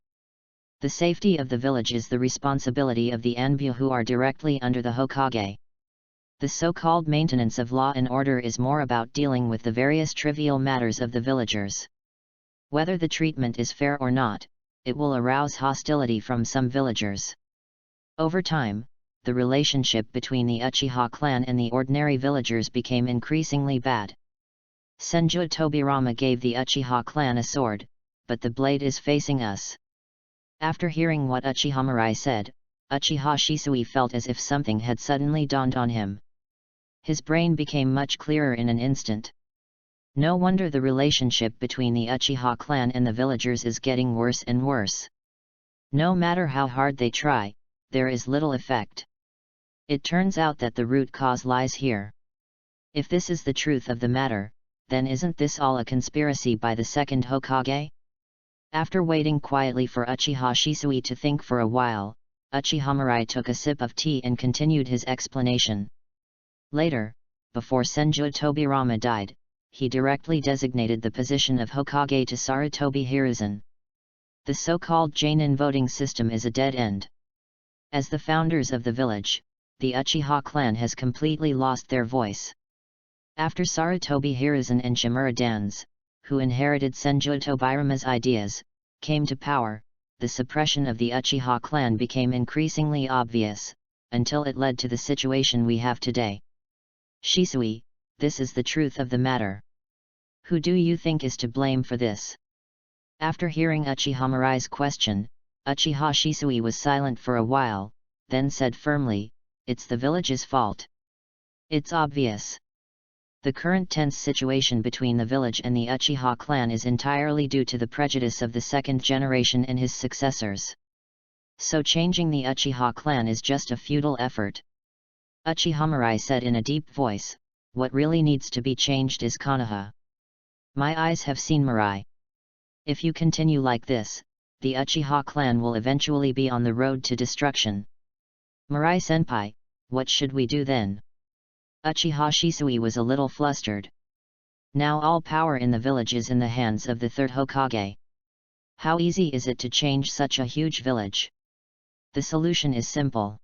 The safety of the village is the responsibility of the Anbu who are directly under the Hokage. The so-called maintenance of law and order is more about dealing with the various trivial matters of the villagers. Whether the treatment is fair or not, it will arouse hostility from some villagers. Over time, the relationship between the Uchiha clan and the ordinary villagers became increasingly bad. Senju Tobirama gave the Uchiha clan a sword, but the blade is facing us. After hearing what Uchiha Mirai said, Uchiha Shisui felt as if something had suddenly dawned on him. His brain became much clearer in an instant. No wonder the relationship between the Uchiha clan and the villagers is getting worse and worse. No matter how hard they try, there is little effect. It turns out that the root cause lies here. If this is the truth of the matter, then isn't this all a conspiracy by the second Hokage? After waiting quietly for Uchiha Shisui to think for a while, Uchiha Mirai took a sip of tea and continued his explanation. Later, before Senju Tobirama died, he directly designated the position of Hokage to Sarutobi Hiruzen. The so-called Jainin voting system is a dead end. As the founders of the village, the Uchiha clan has completely lost their voice. After Sarutobi Hiruzen and Shimura Dans, who inherited Senju Tobirama's ideas, came to power, the suppression of the Uchiha clan became increasingly obvious, until it led to the situation we have today. Shisui, this is the truth of the matter. Who do you think is to blame for this? After hearing Uchiha Mirai's question, Uchiha Shisui was silent for a while, then said firmly, "It's the village's fault. It's obvious. The current tense situation between the village and the Uchiha clan is entirely due to the prejudice of the second generation and his successors. So changing the Uchiha clan is just a futile effort." Uchiha Mirai said in a deep voice, "What really needs to be changed is Konoha. My eyes have seen Mirai. If you continue like this, the Uchiha clan will eventually be on the road to destruction. Mirai-senpai, what should we do then?" Uchiha Shisui was a little flustered. Now all power in the village is in the hands of the third Hokage. How easy is it to change such a huge village? The solution is simple.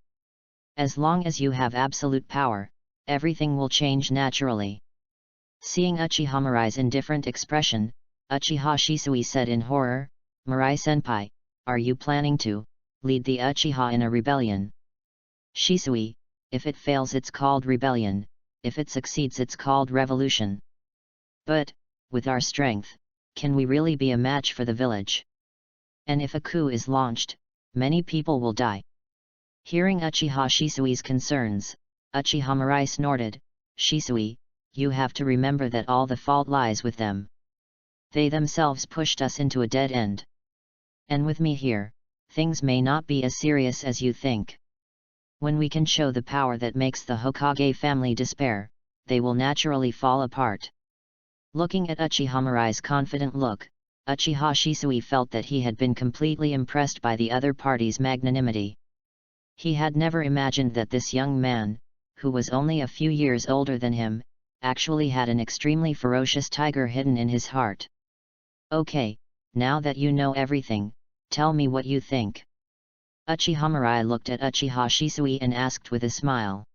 As long as you have absolute power, everything will change naturally. Seeing Uchiha Mirai's indifferent expression, Uchiha Shisui said in horror, "Mirai-senpai, are you planning to lead the Uchiha in a rebellion. Shisui, if it fails it's called rebellion, if it succeeds it's called revolution. But, with our strength, can we really be a match for the village? And if a coup is launched, many people will die. Hearing Uchiha Shisui's concerns, Uchiha Mirai snorted, Shisui, you have to remember that all the fault lies with them. They themselves pushed us into a dead end. And with me here, things may not be as serious as you think. When we can show the power that makes the Hokage family despair, they will naturally fall apart. Looking at Uchiha Mirai's confident look, Uchiha Shisui felt that he had been completely impressed by the other party's magnanimity. He had never imagined that this young man, who was only a few years older than him, actually had an extremely ferocious tiger hidden in his heart. Okay, now that you know everything, tell me what you think. Uchiha Mirai looked at Uchiha Shisui and asked with a smile.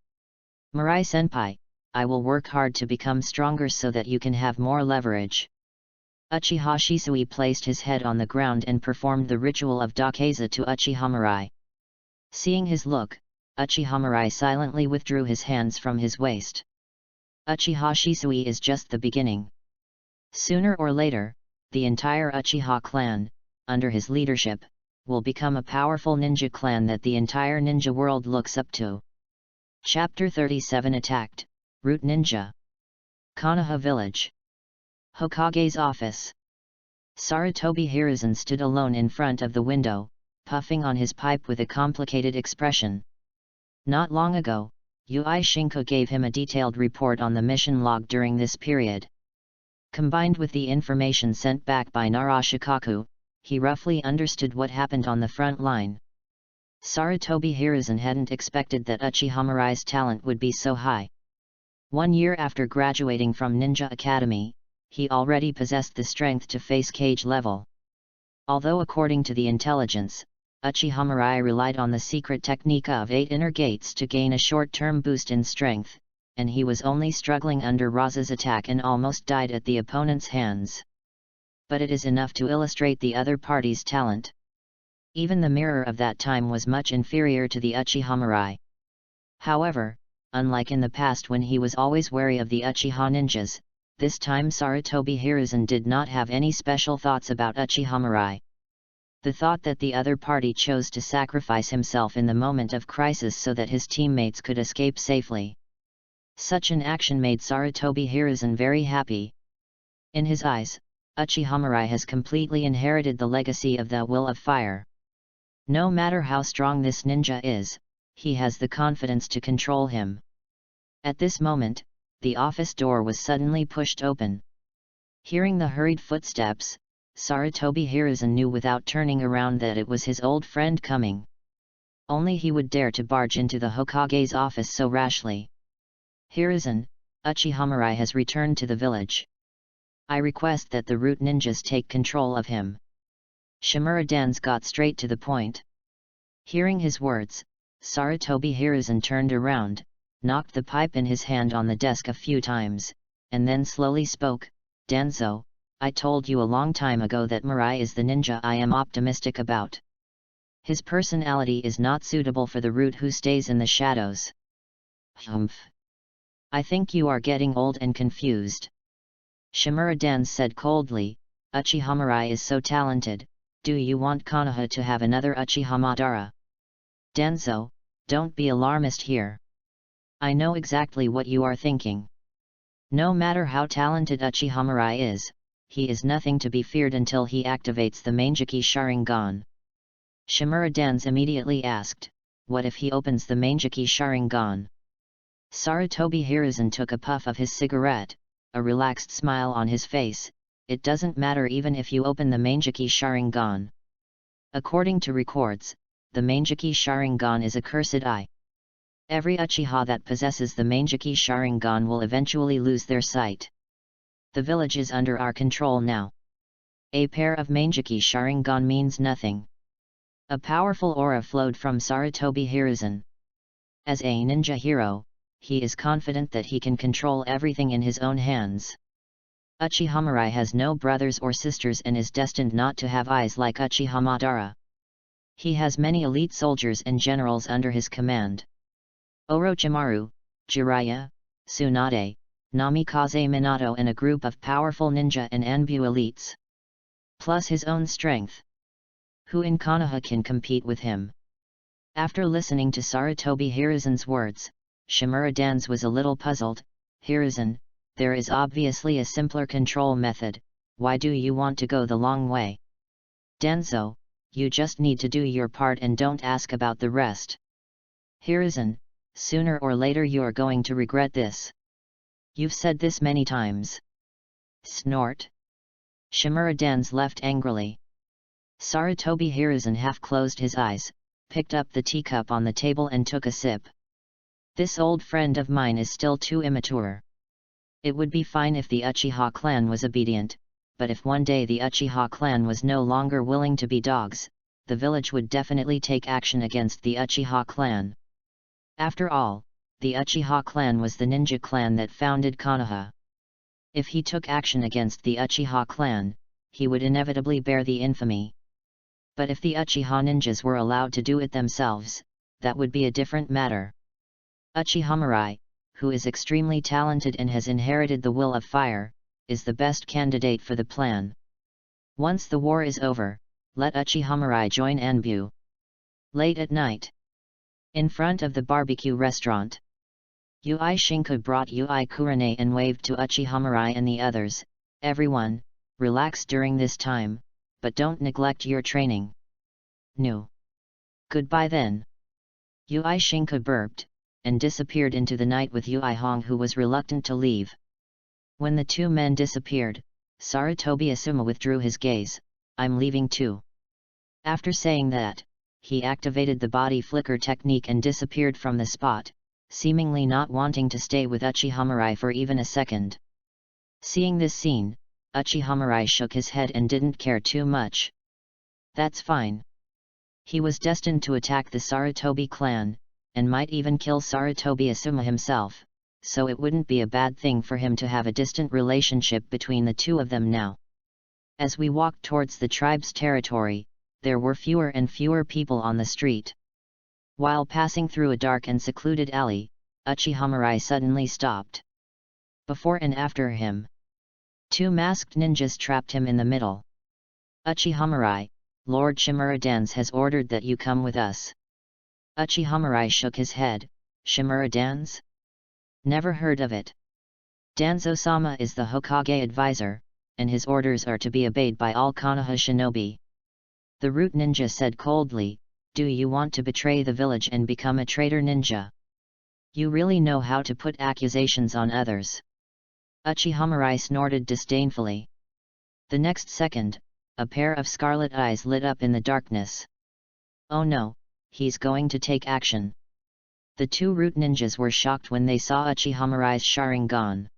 Mirai-senpai, I will work hard to become stronger so that you can have more leverage. Uchiha Shisui placed his head on the ground and performed the ritual of Dakeza to Uchiha Mirai. Seeing his look, Uchiha Mirai silently withdrew his hands from his waist. Uchiha Shisui is just the beginning. Sooner or later, the entire Uchiha clan, under his leadership, will become a powerful ninja clan that the entire ninja world looks up to. Chapter 37 Attacked, Root Ninja. Konoha Village. Hokage's office. Sarutobi Hiruzen stood alone in front of the window, puffing on his pipe with a complicated expression. Not long ago, UCHIHA gave him a detailed report on the mission log during this period. Combined with the information sent back by Narashikaku, he roughly understood what happened on the front line. Sarutobi Hiruzen hadn't expected that Uchiha Mirai's talent would be so high. 1 year after graduating from Ninja Academy, he already possessed the strength to face Kage level. Although according to the intelligence, Uchiha Mirai relied on the secret technique of 8 inner gates to gain a short-term boost in strength, and he was only struggling under Raza's attack and almost died at the opponent's hands. But it is enough to illustrate the other party's talent. Even the mirror of that time was much inferior to the Uchiha Mirai. However, unlike in the past when he was always wary of the Uchiha ninjas, this time Sarutobi Hiruzen did not have any special thoughts about Uchiha Mirai. The thought that the other party chose to sacrifice himself in the moment of crisis so that his teammates could escape safely. Such an action made Sarutobi Hiruzen very happy. In his eyes, Uchiha Mirai has completely inherited the legacy of the Will of Fire. No matter how strong this ninja is, he has the confidence to control him. At this moment, the office door was suddenly pushed open. Hearing the hurried footsteps, Sarutobi Hiruzen knew without turning around that it was his old friend coming. Only he would dare to barge into the Hokage's office so rashly. Hiruzen, Uchiha Mirai has returned to the village. I request that the root ninjas take control of him. Shimura Dans got straight to the point. Hearing his words, Sarutobi Hiruzen turned around, knocked the pipe in his hand on the desk a few times, and then slowly spoke, Danzo, I told you a long time ago that Mirai is the ninja I am optimistic about. His personality is not suitable for the root who stays in the shadows. Humph. I think you are getting old and confused. Shimura Dans said coldly, Uchiha Mirai is so talented, do you want Konoha to have another Uchiha Madara? Danzo, don't be alarmist here. I know exactly what you are thinking. No matter how talented Uchiha Mirai is, he is nothing to be feared until he activates the Manjiki Sharingan. Shimura Dans immediately asked, what if he opens the Manjiki Sharingan? Sarutobi Hiruzen took a puff of his cigarette, a relaxed smile on his face, it doesn't matter even if you open the Manjiki Sharingan. According to records, the Manjiki Sharingan is a cursed eye. Every Uchiha that possesses the Manjiki Sharingan will eventually lose their sight. The village is under our control now. A pair of Manjiki Sharingan means nothing. A powerful aura flowed from Sarutobi Hiruzen. As a ninja hero, he is confident that he can control everything in his own hands. Uchiha Mirai has no brothers or sisters and is destined not to have eyes like Uchiha Madara. He has many elite soldiers and generals under his command. Orochimaru, Jiraiya, Tsunade, Namikaze Minato and a group of powerful ninja and Anbu elites. Plus his own strength. Who in Konoha can compete with him? After listening to Sarutobi Hiruzen's words, Shimura Danzo was a little puzzled. Hiruzen, there is obviously a simpler control method, why do you want to go the long way? Danzo, you just need to do your part and don't ask about the rest. Hiruzen, sooner or later you're going to regret this. You've said this many times. Snort. Shimura Danzo left angrily. Sarutobi Hiruzen half closed his eyes, picked up the teacup on the table and took a sip. This old friend of mine is still too immature. It would be fine if the Uchiha clan was obedient, but if one day the Uchiha clan was no longer willing to be dogs, the village would definitely take action against the Uchiha clan. After all, the Uchiha clan was the ninja clan that founded Konoha. If he took action against the Uchiha clan, he would inevitably bear the infamy. But if the Uchiha ninjas were allowed to do it themselves, that would be a different matter. Uchiha Mirai, who is extremely talented and has inherited the will of fire, is the best candidate for the plan. Once the war is over, let Uchiha Mirai join Anbu. Late at night. In front of the barbecue restaurant. UCHIHA brought Kurane and waved to Uchiha Mirai and the others. Everyone, relax during this time, but don't neglect your training. No. Goodbye then. UCHIHA burped, and disappeared into the night with Hong, who was reluctant to leave. When the two men disappeared, Sarutobi Asuma withdrew his gaze. I'm leaving too. After saying that, he activated the body flicker technique and disappeared from the spot, seemingly not wanting to stay with Uchiha Mirai for even a second. Seeing this scene, Uchiha Mirai shook his head and didn't care too much. That's fine. He was destined to attack the Sarutobi clan, and might even kill Sarutobi Asuma himself, so it wouldn't be a bad thing for him to have a distant relationship between the two of them now. As we walked towards the tribe's territory, there were fewer and fewer people on the street. While passing through a dark and secluded alley, Uchiha Mirai suddenly stopped. Before and after him, two masked ninjas trapped him in the middle. Uchiha Mirai, Lord Shimura Danzo has ordered that you come with us. Uchiha Mirai shook his head. Shimura Danzo? Never heard of it. Danzo-sama is the Hokage advisor, and his orders are to be obeyed by all Konoha shinobi. The root ninja said coldly, do you want to betray the village and become a traitor ninja? You really know how to put accusations on others. Uchiha Mirai snorted disdainfully. The next second, a pair of scarlet eyes lit up in the darkness. Oh no, he's going to take action. The two root ninjas were shocked when they saw Uchiha Mirai's Sharingan.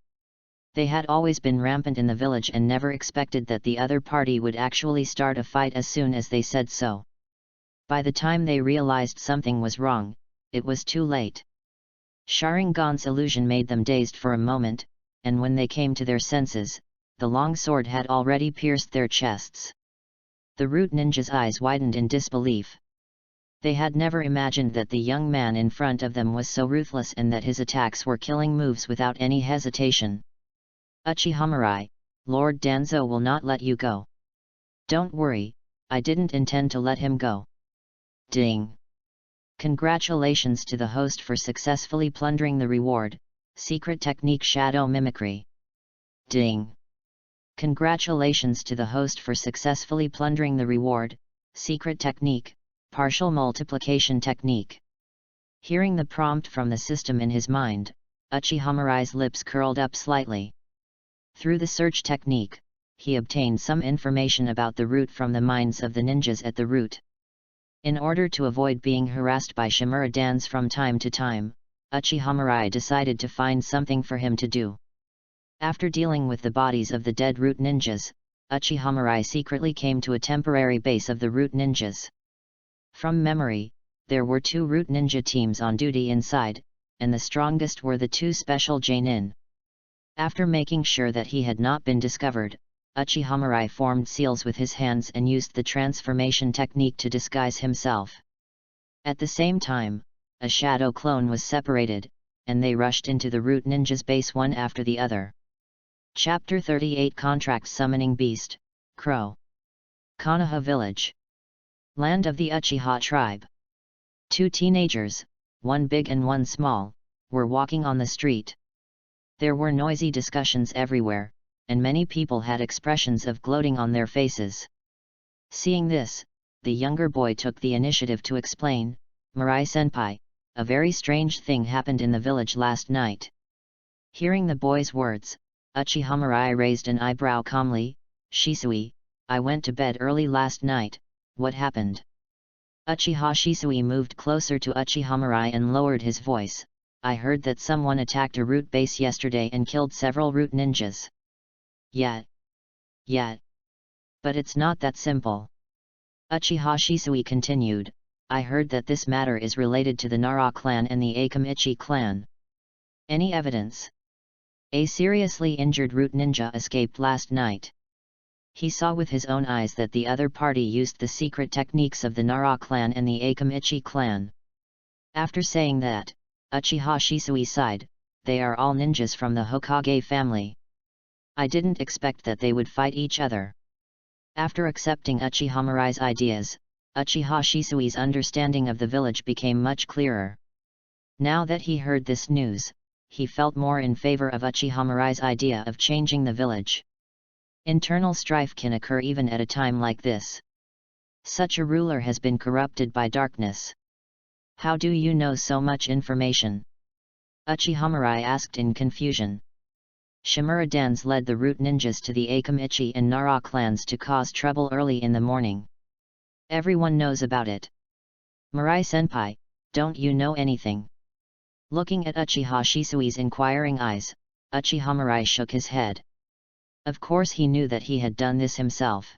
They had always been rampant in the village and never expected that the other party would actually start a fight as soon as they said so. By the time they realized something was wrong, it was too late. Sharingan's illusion made them dazed for a moment, and when they came to their senses, the long sword had already pierced their chests. The root ninja's eyes widened in disbelief. They had never imagined that the young man in front of them was so ruthless and that his attacks were killing moves without any hesitation. Uchiha Mirai, Lord Danzo will not let you go. Don't worry, I didn't intend to let him go. Ding! Congratulations to the host for successfully plundering the reward, secret technique shadow mimicry. Ding! Congratulations to the host for successfully plundering the reward, secret technique, partial multiplication technique. Hearing the prompt from the system in his mind, Uchiha Mirai's lips curled up slightly. Through the search technique, he obtained some information about the route from the minds of the ninjas at the route. In order to avoid being harassed by Shimura Danzo from time to time, Uchiha Mirai decided to find something for him to do. After dealing with the bodies of the dead root ninjas, Uchiha Mirai secretly came to a temporary base of the root ninjas. From memory, there were 2 root ninja teams on duty inside, and the strongest were the 2 special Jainin. After making sure that he had not been discovered, Uchiha Mirai formed seals with his hands and used the transformation technique to disguise himself. At the same time, a shadow clone was separated, and they rushed into the root ninja's base one after the other. Chapter 38 Contract Summoning Beast, Crow. Konoha Village. Land of the Uchiha tribe. Two teenagers, one big and one small, were walking on the street. There were noisy discussions everywhere, and many people had expressions of gloating on their faces. Seeing this, the younger boy took the initiative to explain, "Mirai-senpai, a very strange thing happened in the village last night." Hearing the boy's words, Uchiha Mirai raised an eyebrow calmly. "Shisui, I went to bed early last night, what happened?" Uchiha Shisui moved closer to Uchiha Mirai and lowered his voice. "I heard that someone attacked a root base yesterday and killed several root ninjas." Yet. But it's not that simple. Uchiha Shisui continued, "I heard that this matter is related to the Nara clan and the Akamichi clan." "Any evidence?" "A seriously injured root ninja escaped last night. He saw with his own eyes that the other party used the secret techniques of the Nara clan and the Akamichi clan." After saying that, Uchiha Shisui sighed, "They are all ninjas from the Hokage family. I didn't expect that they would fight each other." After accepting Uchiha Mirai's ideas, Uchiha Shisui's understanding of the village became much clearer. Now that he heard this news, he felt more in favor of Uchiha Mirai's idea of changing the village. Internal strife can occur even at a time like this. Such a ruler has been corrupted by darkness. "How do you know so much information?" Uchiha Mirai asked in confusion. "Shimura Dans led the root ninjas to the Akamichi and Nara clans to cause trouble early in the morning. Everyone knows about it." "Mirai-senpai, don't you know anything?" Looking at Uchiha Shisui's inquiring eyes, Uchiha Mirai shook his head. Of course he knew that he had done this himself.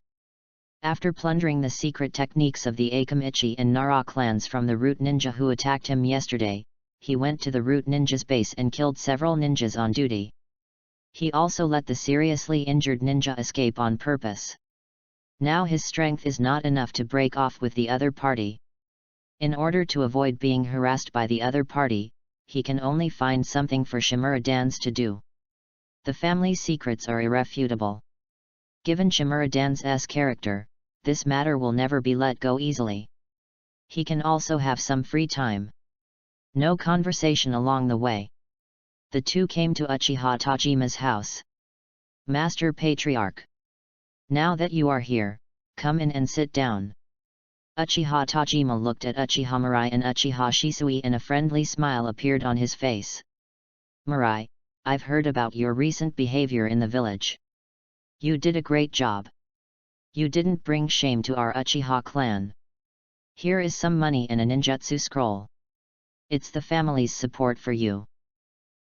After plundering the secret techniques of the Akamichi and Nara clans from the root ninja who attacked him yesterday, he went to the root ninja's base and killed several ninjas on duty. He also let the seriously injured ninja escape on purpose. Now his strength is not enough to break off with the other party. In order to avoid being harassed by the other party, he can only find something for Shimura Dans to do. The family's secrets are irrefutable. Given Shimura Dan's character, this matter will never be let go easily. He can also have some free time. No conversation along the way. The two came to Uchiha Tajima's house. "Master Patriarch. Now that you are here, come in and sit down." Uchiha Tajima looked at Uchiha Mirai and Uchiha Shisui and a friendly smile appeared on his face. "Mirai, I've heard about your recent behavior in the village. You did a great job. You didn't bring shame to our Uchiha clan. Here is some money and a ninjutsu scroll. It's the family's support for you."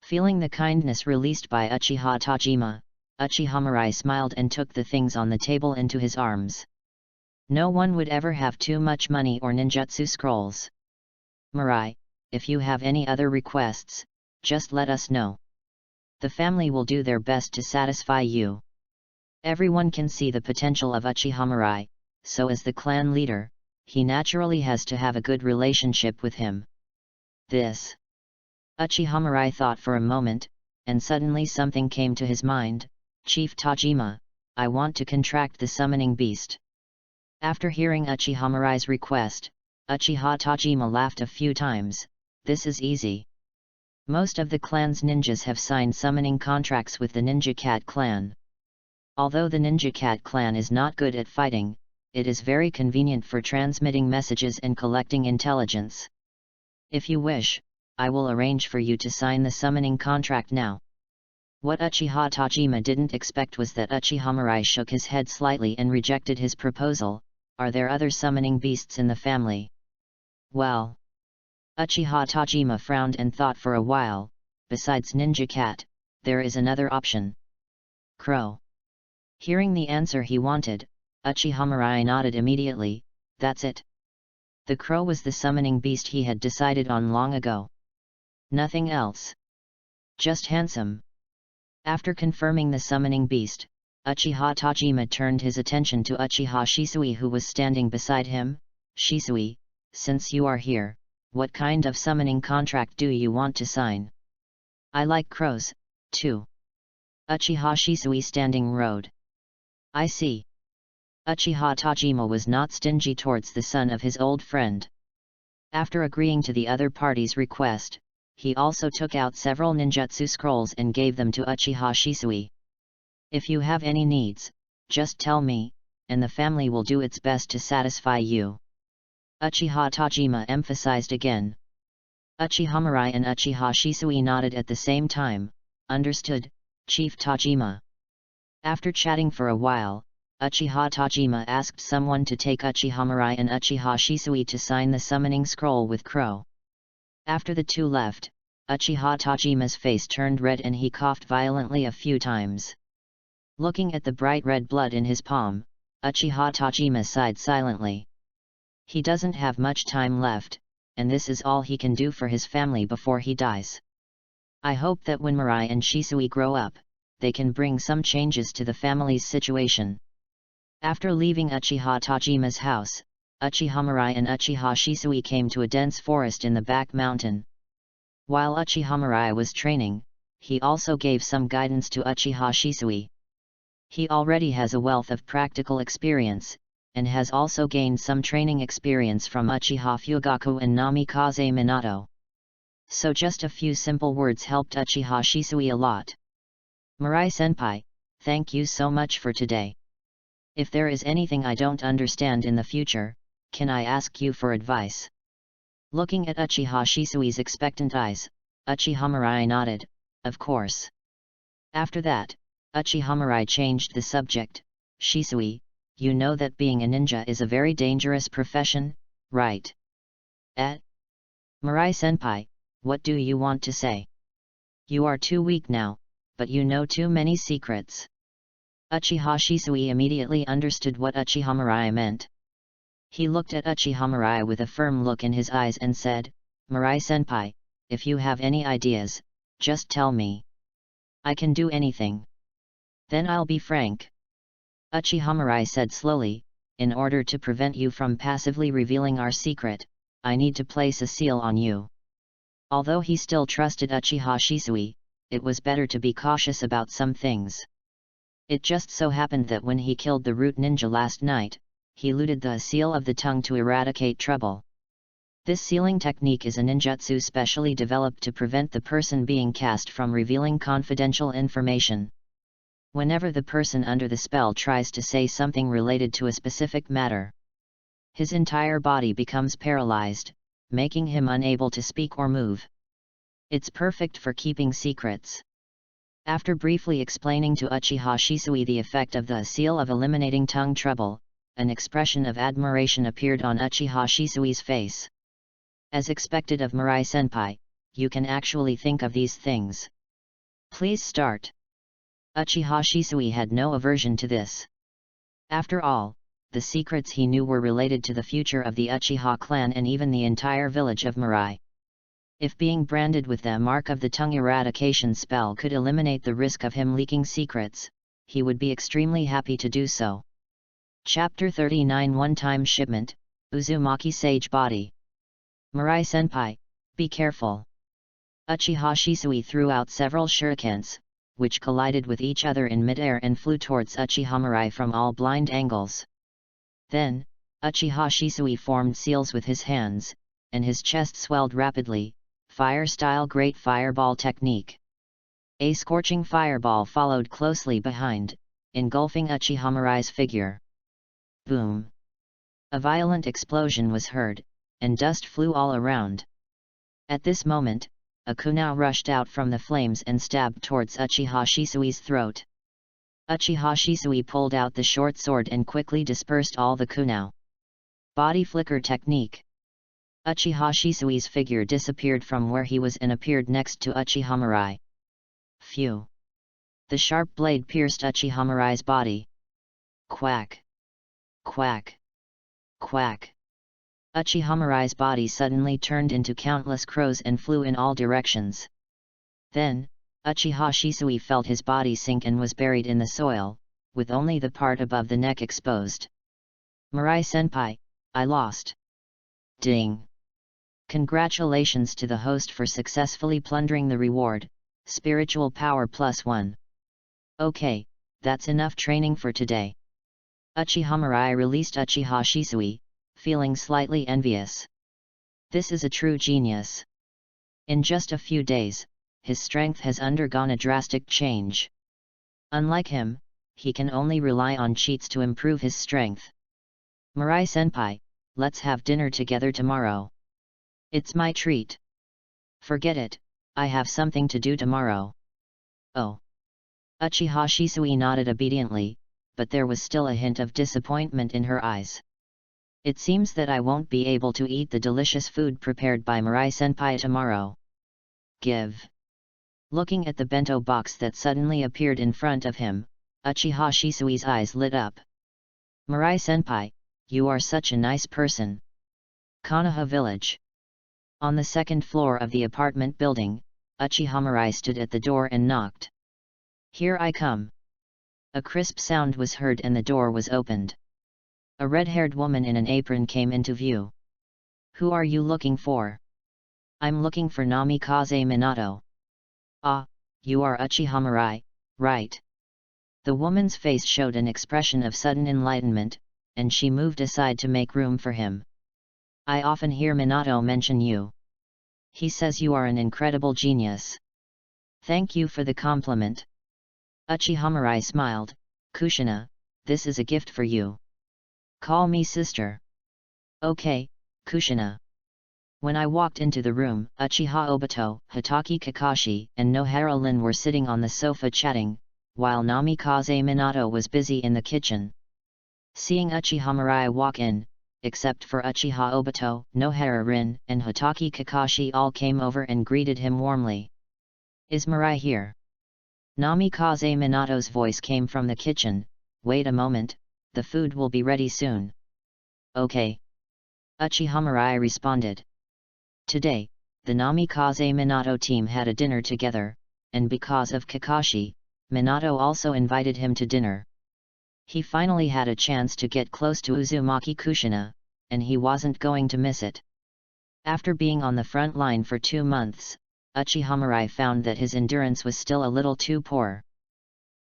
Feeling the kindness released by Uchiha Tajima, Uchiha Mirai smiled and took the things on the table into his arms. No one would ever have too much money or ninjutsu scrolls. "Mirai, if you have any other requests, just let us know. The family will do their best to satisfy you." Everyone can see the potential of Uchiha Mirai, so as the clan leader, he naturally has to have a good relationship with him. Uchiha Mirai thought for a moment, and suddenly something came to his mind. "Chief Tajima, I want to contract the summoning beast." After hearing Uchiha Mirai's request, Uchiha Tajima laughed a few times. "This is easy. Most of the clan's ninjas have signed summoning contracts with the Ninja Cat clan. Although the Ninja Cat clan is not good at fighting, it is very convenient for transmitting messages and collecting intelligence. If you wish, I will arrange for you to sign the summoning contract now." What Uchiha Tajima didn't expect was that Uchiha Mirai shook his head slightly and rejected his proposal. "Are there other summoning beasts in the family?" "Well..." Uchiha Tajima frowned and thought for a while. "Besides Ninja Cat, there is another option. Crow." Hearing the answer he wanted, Uchiha Mirai nodded immediately. "That's it." The crow was the summoning beast he had decided on long ago. Nothing else. Just handsome. After confirming the summoning beast, Uchiha Tajima turned his attention to Uchiha Shisui, who was standing beside him. "Shisui, since you are here, what kind of summoning contract do you want to sign?" "I like crows, too." Uchiha Shisui standing road. "I see." Uchiha Tajima was not stingy towards the son of his old friend. After agreeing to the other party's request, he also took out several ninjutsu scrolls and gave them to Uchiha Shisui. "If you have any needs, just tell me, and the family will do its best to satisfy you." Uchiha Tajima emphasized again. Uchiha Mirai and Uchiha Shisui nodded at the same time. "Understood, Chief Tajima." After chatting for a while, Uchiha Tajima asked someone to take Uchiha Mirai and Uchiha Shisui to sign the summoning scroll with Crow. After the two left, Uchiha Tajima's face turned red and he coughed violently a few times. Looking at the bright red blood in his palm, Uchiha Tajima sighed silently. He doesn't have much time left, and this is all he can do for his family before he dies. I hope that when Mirai and Shisui grow up, they can bring some changes to the family's situation. After leaving Uchiha Tajima's house, Uchiha Mirai and Uchiha Shisui came to a dense forest in the back mountain. While Uchiha Mirai was training, he also gave some guidance to Uchiha Shisui. He already has a wealth of practical experience, and has also gained some training experience from Uchiha Fugaku and Namikaze Minato. So just a few simple words helped Uchiha Shisui a lot. "Mirai-senpai, thank you so much for today. If there is anything I don't understand in the future, can I ask you for advice?" Looking at Uchiha Shisui's expectant eyes, Uchiha Mirai nodded, "Of course." After that, Uchiha Mirai changed the subject. "Shisui, you know that being a ninja is a very dangerous profession, right?" Mirai-senpai, what do you want to say? You are too weak now, but you know too many secrets." Uchiha Shisui immediately understood what Uchiha Mirai meant. He looked at Uchiha Mirai with a firm look in his eyes and said, "Mirai-senpai, if you have any ideas, just tell me. I can do anything. Then I'll be frank." Uchiha Mirai said slowly, "In order to prevent you from passively revealing our secret, I need to place a seal on you." Although he still trusted Uchiha Shisui, it was better to be cautious about some things. It just so happened that when he killed the root ninja last night, he looted the seal of the tongue to eradicate trouble. This sealing technique is a ninjutsu specially developed to prevent the person being cast from revealing confidential information. Whenever the person under the spell tries to say something related to a specific matter, his entire body becomes paralyzed, making him unable to speak or move. It's perfect for keeping secrets. After briefly explaining to Uchiha Shisui the effect of the seal of eliminating tongue trouble, an expression of admiration appeared on Uchiha Shisui's face. As expected of Mirai-senpai, you can actually think of these things. Please start. Uchiha Shisui had no aversion to this. After all, the secrets he knew were related to the future of the Uchiha clan and even the entire village of Mirai. If being branded with the mark of the tongue eradication spell could eliminate the risk of him leaking secrets, he would be extremely happy to do so. Chapter 39 One-Time Shipment, Uzumaki Sage Body. Mirai-senpai, be careful. Uchiha Shisui threw out several shurikens, which collided with each other in midair and flew towards Uchiha Mirai from all blind angles. Then, Uchiha Shisui formed seals with his hands, and his chest swelled rapidly. Fire-style Great Fireball Technique. A scorching fireball followed closely behind, engulfing Uchiha Mirai's figure. Boom! A violent explosion was heard, and dust flew all around. At this moment, a kunai rushed out from the flames and stabbed towards Uchiha Shisui's throat. Uchiha Shisui pulled out the short sword and quickly dispersed all the kunai. Body Flicker Technique. Uchiha Shisui's figure disappeared from where he was and appeared next to Uchiha Mirai. Phew! The sharp blade pierced Uchiha Mirai's body. Quack! Quack! Quack! Uchiha Mirai's body suddenly turned into countless crows and flew in all directions. Then, Uchiha Shisui felt his body sink and was buried in the soil, with only the part above the neck exposed. Mirai-senpai, I lost. Ding! Congratulations to the host for successfully plundering the reward, spiritual power +1. Okay, that's enough training for today. Uchiha Mirai released Uchiha Shisui, feeling slightly envious. This is a true genius. In just a few days, his strength has undergone a drastic change. Unlike him, he can only rely on cheats to improve his strength. Mirai-senpai, let's have dinner together tomorrow. It's my treat. Forget it, I have something to do tomorrow. Oh. Uchiha Shisui nodded obediently, but there was still a hint of disappointment in her eyes. It seems that I won't be able to eat the delicious food prepared by Mirai-senpai tomorrow. Give. Looking at the bento box that suddenly appeared in front of him, Uchiha Shisui's eyes lit up. Mirai-senpai, you are such a nice person. Konoha Village. On the second floor of the apartment building, Uchiha Mirai stood at the door and knocked. Here I come. A crisp sound was heard and the door was opened. A red-haired woman in an apron came into view. Who are you looking for? I'm looking for Namikaze Minato. Ah, you are Uchiha Mirai, right? The woman's face showed an expression of sudden enlightenment, and she moved aside to make room for him. I often hear Minato mention you. He says you are an incredible genius. Thank you for the compliment. Uchiha Mirai smiled. Kushina, this is a gift for you. Call me sister. Okay, Kushina. When I walked into the room, Uchiha Obito, Hitaki Kakashi, and Nohara Lin were sitting on the sofa chatting, while Namikaze Minato was busy in the kitchen. Seeing Uchiha Mirai walk in, except for Uchiha Obito, Nohara Rin, and Hitaki Kakashi all came over and greeted him warmly. Is Mirai here? Namikaze Minato's voice came from the kitchen. Wait a moment, the food will be ready soon. Okay. Uchiha Mirai responded. Today, the Namikaze Minato team had a dinner together, and because of Kakashi, Minato also invited him to dinner. He finally had a chance to get close to Uzumaki Kushina, and he wasn't going to miss it. After being on the front line for 2 months, Uchiha Mirai found that his endurance was still a little too poor.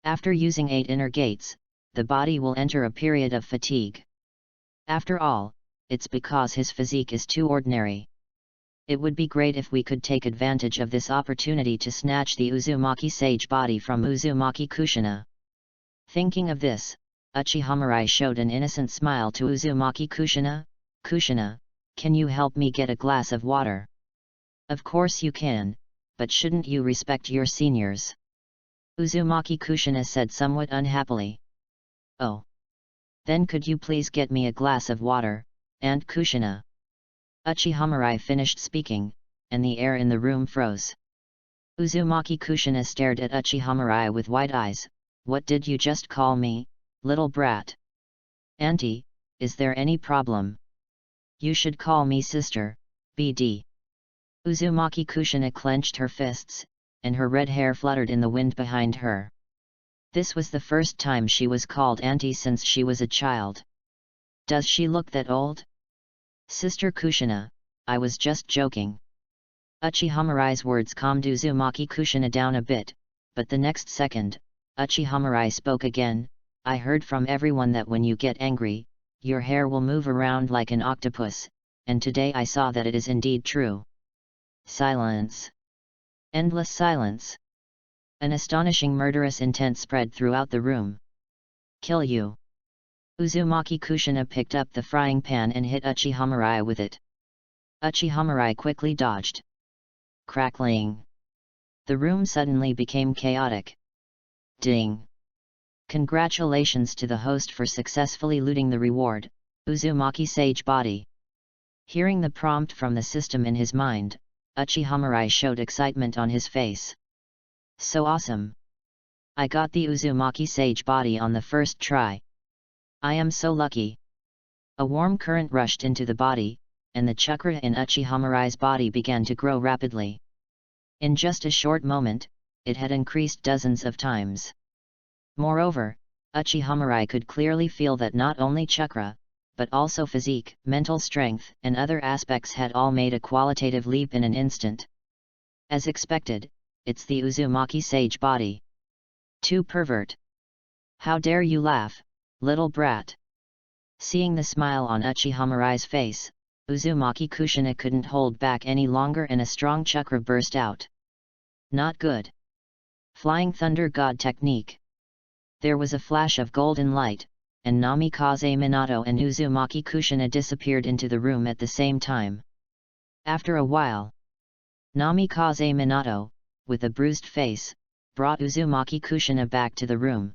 After using 8 inner gates, the body will enter a period of fatigue. After all, it's because his physique is too ordinary. It would be great if we could take advantage of this opportunity to snatch the Uzumaki sage body from Uzumaki Kushina. Thinking of this, Uchiha Mirai showed an innocent smile to Uzumaki Kushina. Kushina, can you help me get a glass of water? Of course you can, but shouldn't you respect your seniors? Uzumaki Kushina said somewhat unhappily. Oh. Then could you please get me a glass of water, Aunt Kushina? Uchiha Mirai finished speaking, and the air in the room froze. Uzumaki Kushina stared at Uchiha Mirai with wide eyes. What did you just call me, little brat? Auntie, is there any problem? You should call me sister, BD. Uzumaki Kushina clenched her fists, and her red hair fluttered in the wind behind her. This was the first time she was called auntie since she was a child. Does she look that old? Sister Kushina, I was just joking. Uchiha Mirai's words calmed Uzumaki Kushina down a bit, but the next second, Uchiha Mirai spoke again. I heard from everyone that when you get angry, your hair will move around like an octopus, and today I saw that it is indeed true. Silence. Endless silence. An astonishing murderous intent spread throughout the room. Kill you. Uzumaki Kushina picked up the frying pan and hit Uchiha Mirai with it. Uchiha Mirai quickly dodged. Crackling. The room suddenly became chaotic. Ding. Congratulations to the host for successfully looting the reward, Uzumaki Sage Body. Hearing the prompt from the system in his mind, Uchiha Mirai showed excitement on his face. So awesome! I got the Uzumaki Sage Body on the first try. I am so lucky. A warm current rushed into the body, and the chakra in Uchiha Mirai's body began to grow rapidly. In just a short moment, it had increased dozens of times. Moreover, Uchiha Mirai could clearly feel that not only chakra, but also physique, mental strength, and other aspects had all made a qualitative leap in an instant. As expected, it's the Uzumaki sage body. Too pervert. How dare you laugh, little brat? Seeing the smile on Uchiha Mirai's face, Uzumaki Kushina couldn't hold back any longer and a strong chakra burst out. Not good. Flying Thunder God technique. There was a flash of golden light, and Namikaze Minato and Uzumaki Kushina disappeared into the room at the same time. After a while, Namikaze Minato, with a bruised face, brought Uzumaki Kushina back to the room.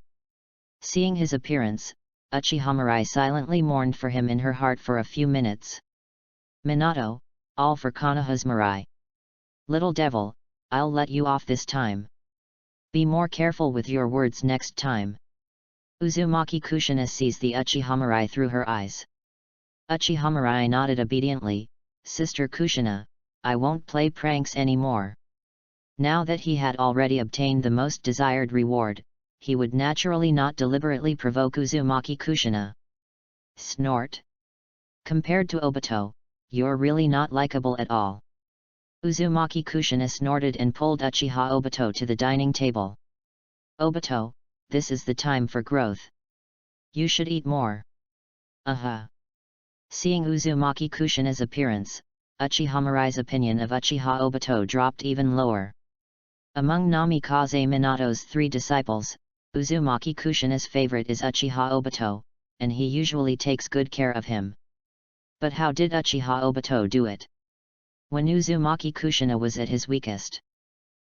Seeing his appearance, Uchiha Mirai silently mourned for him in her heart for a few minutes. Minato, all for Konoha's Mirai. Little devil, I'll let you off this time. Be more careful with your words next time. Uzumaki Kushina sees the Uchiha Mirai through her eyes. Uchiha Mirai nodded obediently. Sister Kushina, I won't play pranks anymore. Now that he had already obtained the most desired reward, he would naturally not deliberately provoke Uzumaki Kushina. Snort. Compared to Obito, you're really not likable at all. Uzumaki Kushina snorted and pulled Uchiha Obito to the dining table. Obito, this is the time for growth. You should eat more. Seeing Uzumaki Kushina's appearance, Uchiha Mirai's opinion of Uchiha Obito dropped even lower. Among Namikaze Minato's 3 disciples, Uzumaki Kushina's favorite is Uchiha Obito, and he usually takes good care of him. But how did Uchiha Obito do it? When Uzumaki Kushina was at his weakest,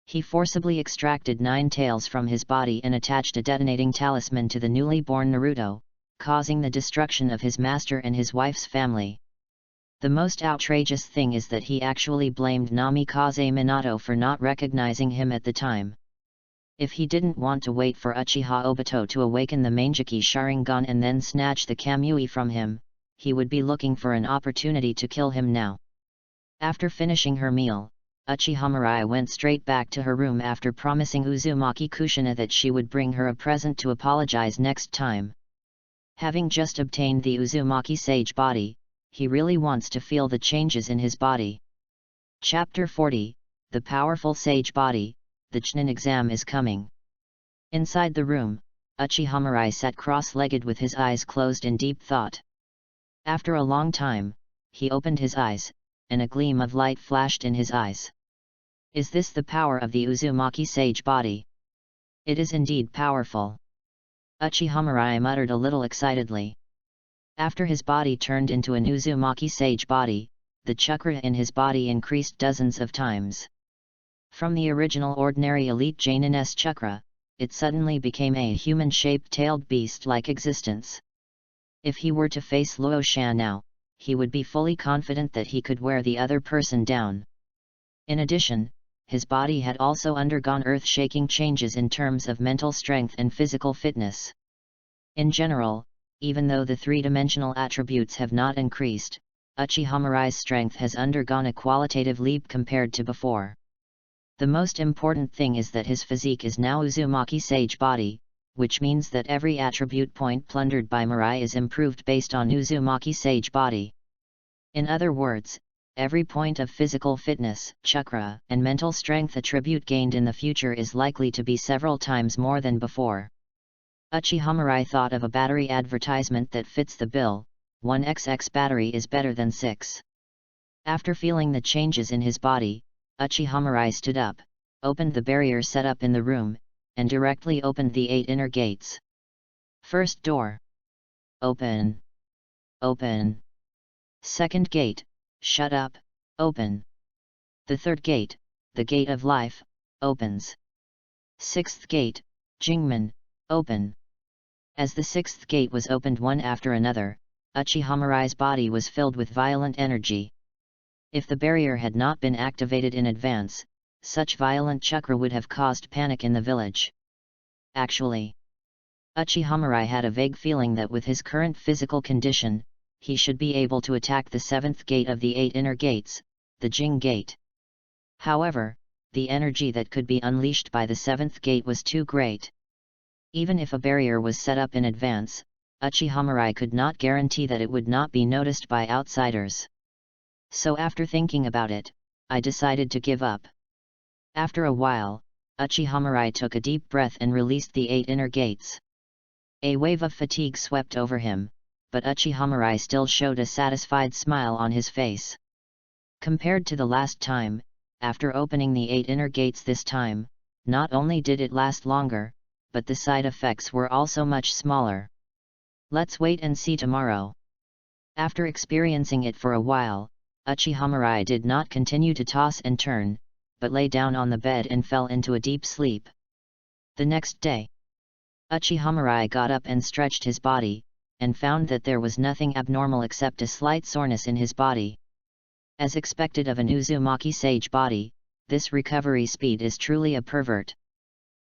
he forcibly extracted 9 tails from his body and attached a detonating talisman to the newly born Naruto, causing the destruction of his master and his wife's family. The most outrageous thing is that he actually blamed Namikaze Minato for not recognizing him at the time. If he didn't want to wait for Uchiha Obito to awaken the Mangeki Sharingan and then snatch the Kamui from him, he would be looking for an opportunity to kill him now. After finishing her meal, Uchiha Mirai went straight back to her room after promising Uzumaki Kushina that she would bring her a present to apologize next time. Having just obtained the Uzumaki sage body, he really wants to feel the changes in his body. Chapter 40, The Powerful Sage Body, the Chunin exam is coming. Inside the room, Uchiha Mirai sat cross-legged with his eyes closed in deep thought. After a long time, he opened his eyes, and a gleam of light flashed in his eyes. Is this the power of the Uzumaki sage body? It is indeed powerful. Uchiha Mirai muttered a little excitedly. After his body turned into an Uzumaki sage body, the chakra in his body increased dozens of times. From the original ordinary elite Jainin's chakra, it suddenly became a human-shaped tailed beast-like existence. If he were to face Luo Shan now, he would be fully confident that he could wear the other person down. In addition, his body had also undergone earth-shaking changes in terms of mental strength and physical fitness. In general, even though the three-dimensional attributes have not increased, Uchiha Mirai's strength has undergone a qualitative leap compared to before. The most important thing is that his physique is now Uzumaki sage body, which means that every attribute point plundered by Mirai is improved based on Uzumaki sage body. In other words, every point of physical fitness, chakra, and mental strength attribute gained in the future is likely to be several times more than before. Uchiha Mirai thought of a battery advertisement that fits the bill: 1XX battery is better than 6. After feeling the changes in his body, Uchiha Mirai stood up, opened the barrier set up in the room, and directly opened the 8 inner gates. First door. Open. Open. Second gate, shut up, open. The third gate, the gate of life, opens. Sixth gate, Jingmen, open. As the sixth gate was opened one after another, Uchiha Mirai's body was filled with violent energy. If the barrier had not been activated in advance, such violent chakra would have caused panic in the village. Actually, Uchiha Mirai had a vague feeling that with his current physical condition, he should be able to attack the 7th gate of the 8 inner gates, the Jing gate. However, the energy that could be unleashed by the 7th gate was too great. Even if a barrier was set up in advance, UCHIHA Mirai could not guarantee that it would not be noticed by outsiders. So after thinking about it, I decided to give up. After a while, UCHIHA Mirai took a deep breath and released the 8 inner gates. A wave of fatigue swept over him, but UCHIHA Mirai still showed a satisfied smile on his face. Compared to the last time, after opening the 8 inner gates this time, not only did it last longer, but the side effects were also much smaller. Let's wait and see tomorrow. After experiencing it for a while, UCHIHA Mirai did not continue to toss and turn, but lay down on the bed and fell into a deep sleep. The next day, UCHIHA Mirai got up and stretched his body, and found that there was nothing abnormal except a slight soreness in his body. As expected of an Uzumaki sage body, this recovery speed is truly a pervert.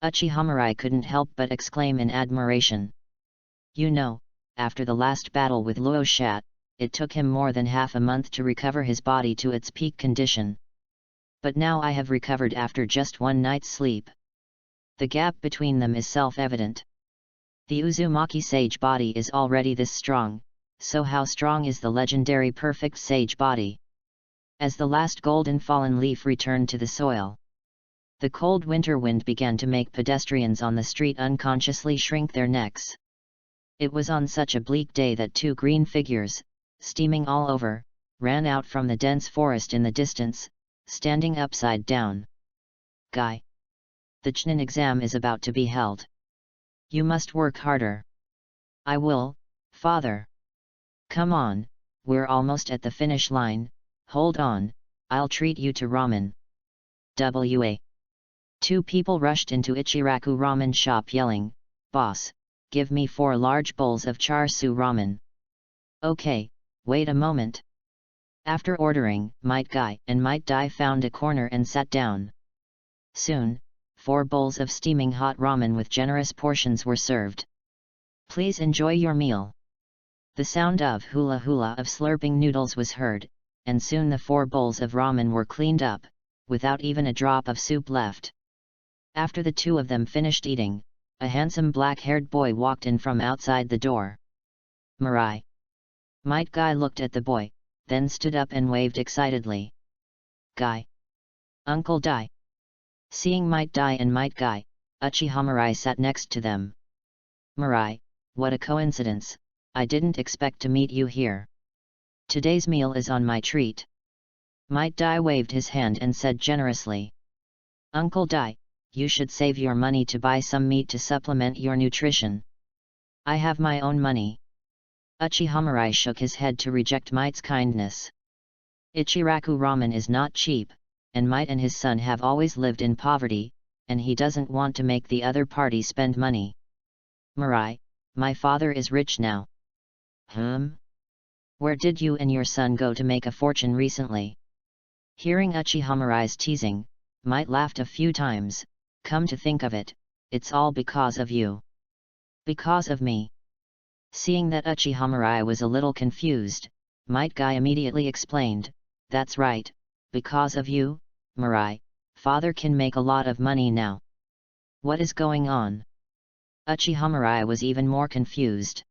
UCHIHA Mirai couldn't help but exclaim in admiration. You know, after the last battle with Luoshat, it took him more than half a month to recover his body to its peak condition. But now I have recovered after just one night's sleep. The gap between them is self-evident. The Uzumaki sage body is already this strong, so how strong is the legendary perfect sage body? As the last golden fallen leaf returned to the soil, the cold winter wind began to make pedestrians on the street unconsciously shrink their necks. It was on such a bleak day that 2 green figures, steaming all over, ran out from the dense forest in the distance, standing upside down. Guy, the Chunin exam is about to be held. You must work harder. I will, father. Come on, we're almost at the finish line, hold on, I'll treat you to ramen. WA. 2 people rushed into Ichiraku ramen shop yelling, Boss, give me 4 large bowls of char siu ramen. Okay, wait a moment. After ordering, Might Guy and Might Dai found a corner and sat down. Soon, 4 bowls of steaming hot ramen with generous portions were served. Please enjoy your meal. The sound of hula hula of slurping noodles was heard, and soon the 4 bowls of ramen were cleaned up, without even a drop of soup left. After the 2 of them finished eating, a handsome black-haired boy walked in from outside the door. Mirai. Might Guy looked at the boy, then stood up and waved excitedly. Guy. Uncle Dai. Seeing Might Dai and Might Guy, UCHIHA Mirai sat next to them. Mirai, what a coincidence, I didn't expect to meet you here. Today's meal is on my treat. Might Dai waved his hand and said generously. Uncle Dai, you should save your money to buy some meat to supplement your nutrition. I have my own money. UCHIHA Mirai shook his head to reject Might's kindness. Ichiraku ramen is not cheap, and Might and his son have always lived in poverty, and he doesn't want to make the other party spend money. Mirai, my father is rich now. Where did you and your son go to make a fortune recently? Hearing UCHIHA Mirai's teasing, Might laughed a few times. Come to think of it, it's all because of you. Because of me. Seeing that UCHIHA Mirai was a little confused, Might Guy immediately explained, that's right, because of you, Mirai, father can make a lot of money now. What is going on? UCHIHA Mirai was even more confused.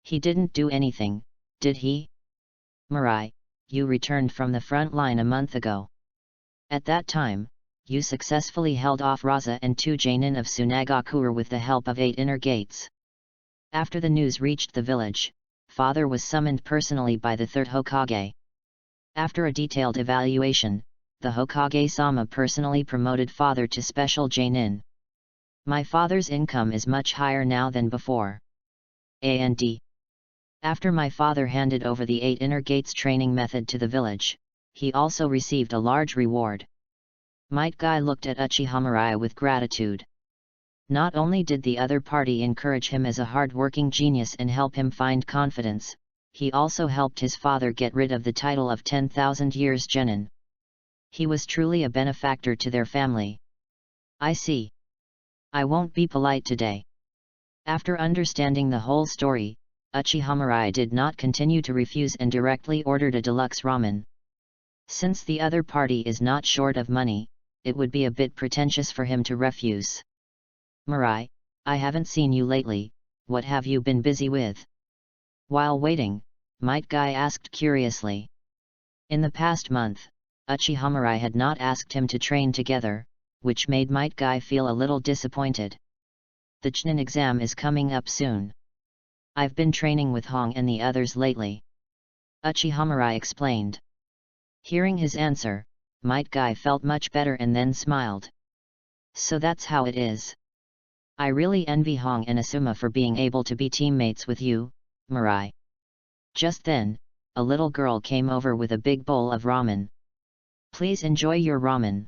He didn't do anything, did he? Mirai, you returned from the front line a month ago. At that time, you successfully held off Raza and 2 Genin of Sunagakure with the help of 8 inner gates. After the news reached the village, father was summoned personally by the 3rd Hokage. After a detailed evaluation, the Hokage-sama personally promoted father to special Genin. My father's income is much higher now than before. And after my father handed over the 8 inner gates training method to the village, he also received a large reward. Might Guy looked at UCHIHA Mirai with gratitude. Not only did the other party encourage him as a hard-working genius and help him find confidence, he also helped his father get rid of the title of 10,000 years Genin. He was truly a benefactor to their family. I see. I won't be polite today. After understanding the whole story, UCHIHA Mirai did not continue to refuse and directly ordered a deluxe ramen. Since the other party is not short of money, it would be a bit pretentious for him to refuse. Mirai, I haven't seen you lately, what have you been busy with? While waiting, Might Guy asked curiously. In the past month, UCHIHA Mirai had not asked him to train together, which made Might Guy feel a little disappointed. The Chunin exam is coming up soon. I've been training with Hong and the others lately. UCHIHA Mirai explained. Hearing his answer, Might Guy felt much better and then smiled. So that's how it is. I really envy Hong and Asuma for being able to be teammates with you, Mirai. Just then, a little girl came over with a big bowl of ramen. Please enjoy your ramen.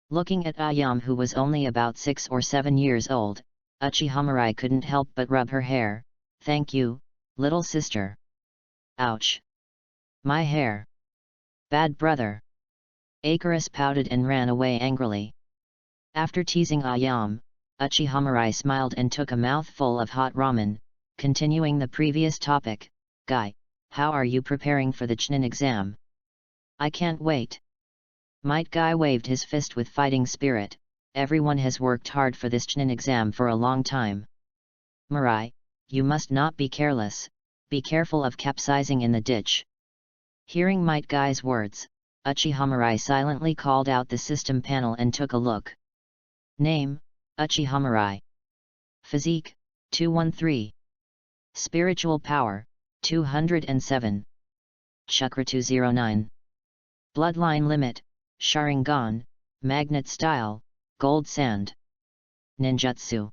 Looking at Ayam, who was only about 6 or 7 years old, UCHIHA Mirai couldn't help but rub her hair. Thank you, little sister. Ouch. My hair. Bad brother. Icarus pouted and ran away angrily. After teasing Ayam, UCHIHA Mirai smiled and took a mouthful of hot ramen, continuing the previous topic. Guy, how are you preparing for the Chunin exam? I can't wait. Might Guy waved his fist with fighting spirit. Everyone has worked hard for this Chunin exam for a long time. Mirai, you must not be careless, be careful of capsizing in the ditch. Hearing Might Guy's words, UCHIHA Mirai silently called out the system panel and took a look. Name, UCHIHA Mirai. Physique, 213. Spiritual power, 207. Chakra 209. Bloodline limit, Sharingan, Magnet style, Gold Sand. Ninjutsu.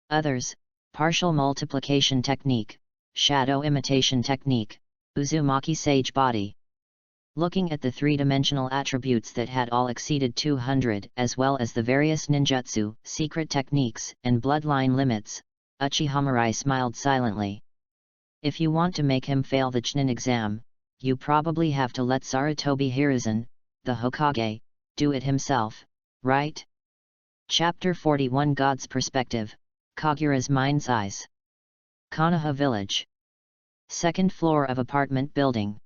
Others, Partial multiplication technique, Shadow imitation technique, Uzumaki Sage body. Looking at the three-dimensional attributes that had all exceeded 200, as well as the various ninjutsu, secret techniques, and bloodline limits, UCHIHA Mirai smiled silently. If you want to make him fail the Chunin exam, you probably have to let Sarutobi Hiruzen, the Hokage, do it himself, right? Chapter 41 God's Perspective, Kagura's Mind's Eyes. Konoha Village. Second floor of apartment building.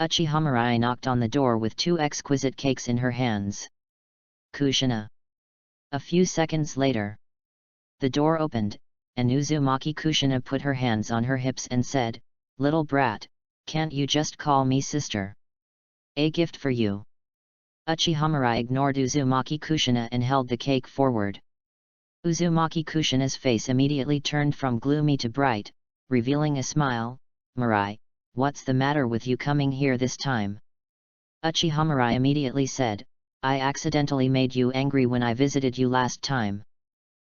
UCHIHA Mirai knocked on the door with 2 exquisite cakes in her hands. Kushina. A few seconds later, the door opened, and Uzumaki Kushina put her hands on her hips and said, "Little brat, can't you just call me sister? A gift for you." UCHIHA Mirai ignored Uzumaki Kushina and held the cake forward. Uzumaki Kushina's face immediately turned from gloomy to bright, revealing a smile. "Mirai, what's the matter with you coming here this time?" UCHIHA Mirai immediately said, "I accidentally made you angry when I visited you last time.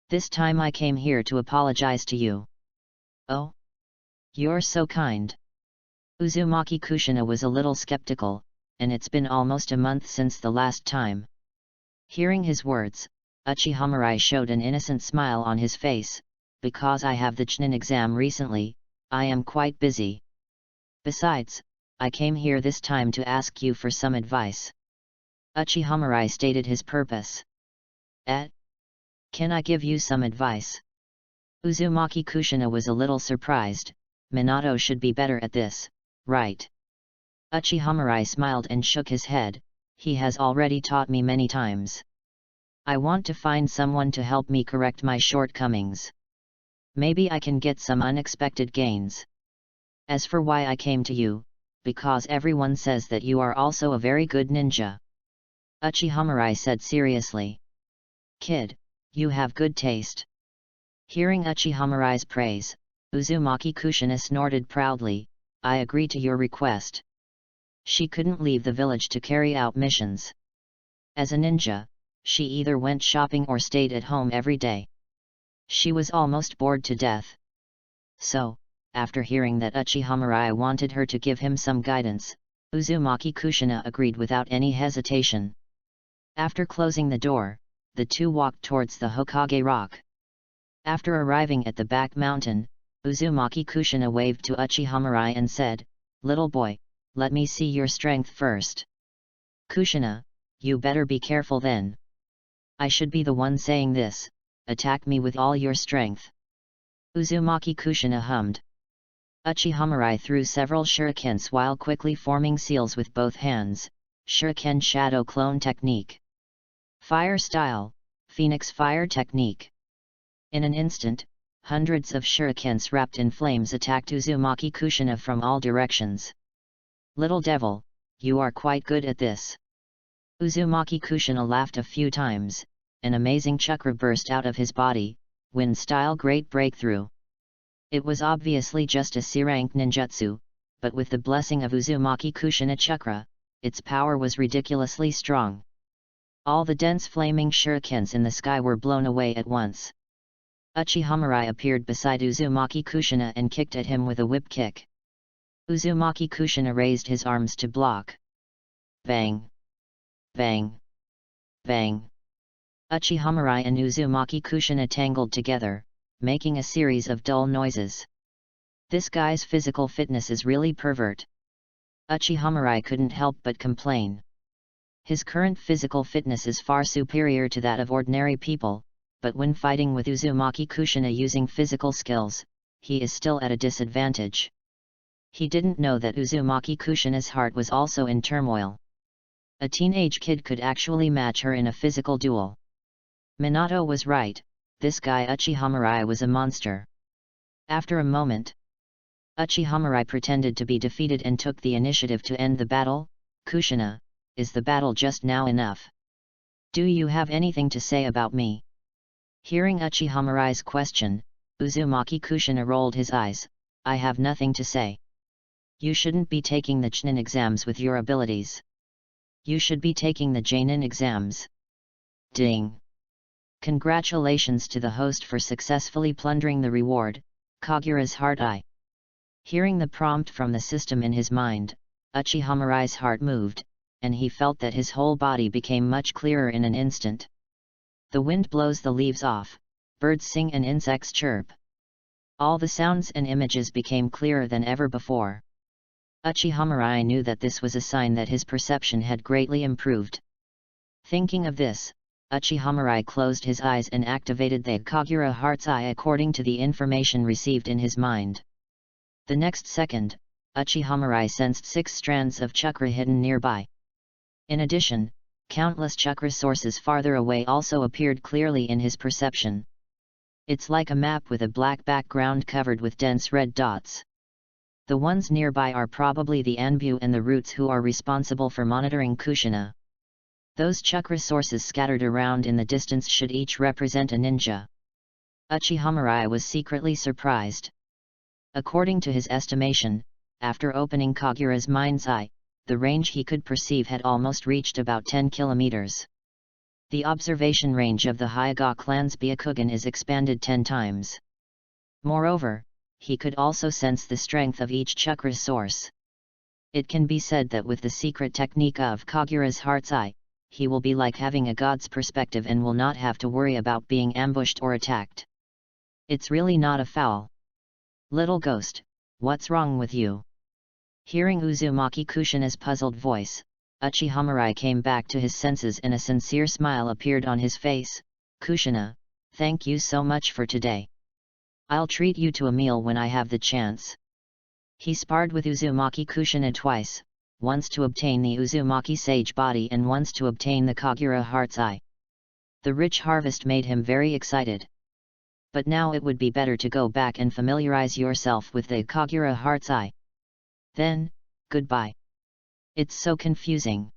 This time I came here to apologize to you." "Oh? You're so kind." Uzumaki Kushina was a little skeptical, and it's been almost a month since the last time. Hearing his words, UCHIHA Mirai showed an innocent smile on his face. "Because I have the Chunin exam recently, I am quite busy. Besides, I came here this time to ask you for some advice." UCHIHA Mirai stated his purpose. Can I give you some advice?" Uzumaki Kushina was a little surprised. Minato should be better at this, right? UCHIHA Mirai smiled and shook his head. "He has already taught me many times. I want to find someone to help me correct my shortcomings. Maybe I can get some unexpected gains. As for why I came to you, because everyone says that you are also a very good ninja." UCHIHA Mirai said seriously. "Kid, you have good taste." Hearing UCHIHA Mirai's praise, Uzumaki Kushina snorted proudly. "I agree to your request." She couldn't leave the village to carry out missions. As a ninja, she either went shopping or stayed at home every day. She was almost bored to death. So, after hearing that UCHIHA Mirai wanted her to give him some guidance, Uzumaki Kushina agreed without any hesitation. After closing the door, the two walked towards the Hokage Rock. After arriving at the back mountain, Uzumaki Kushina waved to UCHIHA Mirai and said, "Little boy, let me see your strength first." "Kushina, you better be careful then. I should be the one saying this. Attack me with all your strength." Uzumaki Kushina hummed. UCHIHA Mirai threw several shurikens while quickly forming seals with both hands. Shuriken Shadow Clone Technique. Fire Style, Phoenix Fire Technique. In an instant, hundreds of shurikens wrapped in flames attacked Uzumaki Kushina from all directions. "Little devil, you are quite good at this." Uzumaki Kushina laughed a few times. An amazing chakra burst out of his body, wind-style great breakthrough. It was obviously just a C-rank ninjutsu, but with the blessing of Uzumaki Kushina chakra, its power was ridiculously strong. All the dense flaming shurikens in the sky were blown away at once. Uchiha appeared beside Uzumaki Kushina and kicked at him with a whip kick. Uzumaki Kushina raised his arms to block. Bang! Bang! Bang! Uchiha and Uzumaki Kushina tangled together, making a series of dull noises. "This guy's physical fitness is really pervert." Uchiha couldn't help but complain. His current physical fitness is far superior to that of ordinary people, but when fighting with Uzumaki Kushina using physical skills, he is still at a disadvantage. He didn't know that Uzumaki Kushina's heart was also in turmoil. A teenage kid could actually match her in a physical duel. Minato was right, this guy Uchiha was a monster. After a moment, Uchiha pretended to be defeated and took the initiative to end the battle. "Kushina, is the battle just now enough? Do you have anything to say about me?" Hearing Uchiha question, Uzumaki Kushina rolled his eyes. "I have nothing to say. You shouldn't be taking the Chunin exams with your abilities. You should be taking the Jonin exams." Ding! Congratulations to the host for successfully plundering the reward, Kagura's Heart Eye. Hearing the prompt from the system in his mind, Uchiha heart moved, and he felt that his whole body became much clearer in an instant. The wind blows the leaves off, birds sing and insects chirp. All the sounds and images became clearer than ever before. Uchiha knew that this was a sign that his perception had greatly improved. Thinking of this, Uchiha closed his eyes and activated the Kagura Heart's Eye according to the information received in his mind. The next second, Uchiha sensed 6 strands of chakra hidden nearby. In addition, countless chakra sources farther away also appeared clearly in his perception. It's like a map with a black background covered with dense red dots. The ones nearby are probably the Anbu and the roots who are responsible for monitoring Kushina. Those chakra sources scattered around in the distance should each represent a ninja. Uchiha was secretly surprised. According to his estimation, after opening Kagura's mind's eye, the range he could perceive had almost reached about 10 kilometers. The observation range of the Hyuga clan's Byakugan is expanded 10 times. Moreover, he could also sense the strength of each chakra source. It can be said that with the secret technique of Kagura's Heart's Eye, he will be like having a god's perspective and will not have to worry about being ambushed or attacked. It's really not a foul. "Little ghost, what's wrong with you?" Hearing Uzumaki Kushina's puzzled voice, Uchiha came back to his senses and a sincere smile appeared on his face. "Kushina, thank you so much for today. I'll treat you to a meal when I have the chance." He sparred with Uzumaki Kushina twice, once to obtain the Uzumaki Sage Body and once to obtain the Kagura Heart's Eye. The rich harvest made him very excited. But now it would be better to go back and familiarize yourself with the Kagura Heart's Eye. Then, goodbye. It's so confusing.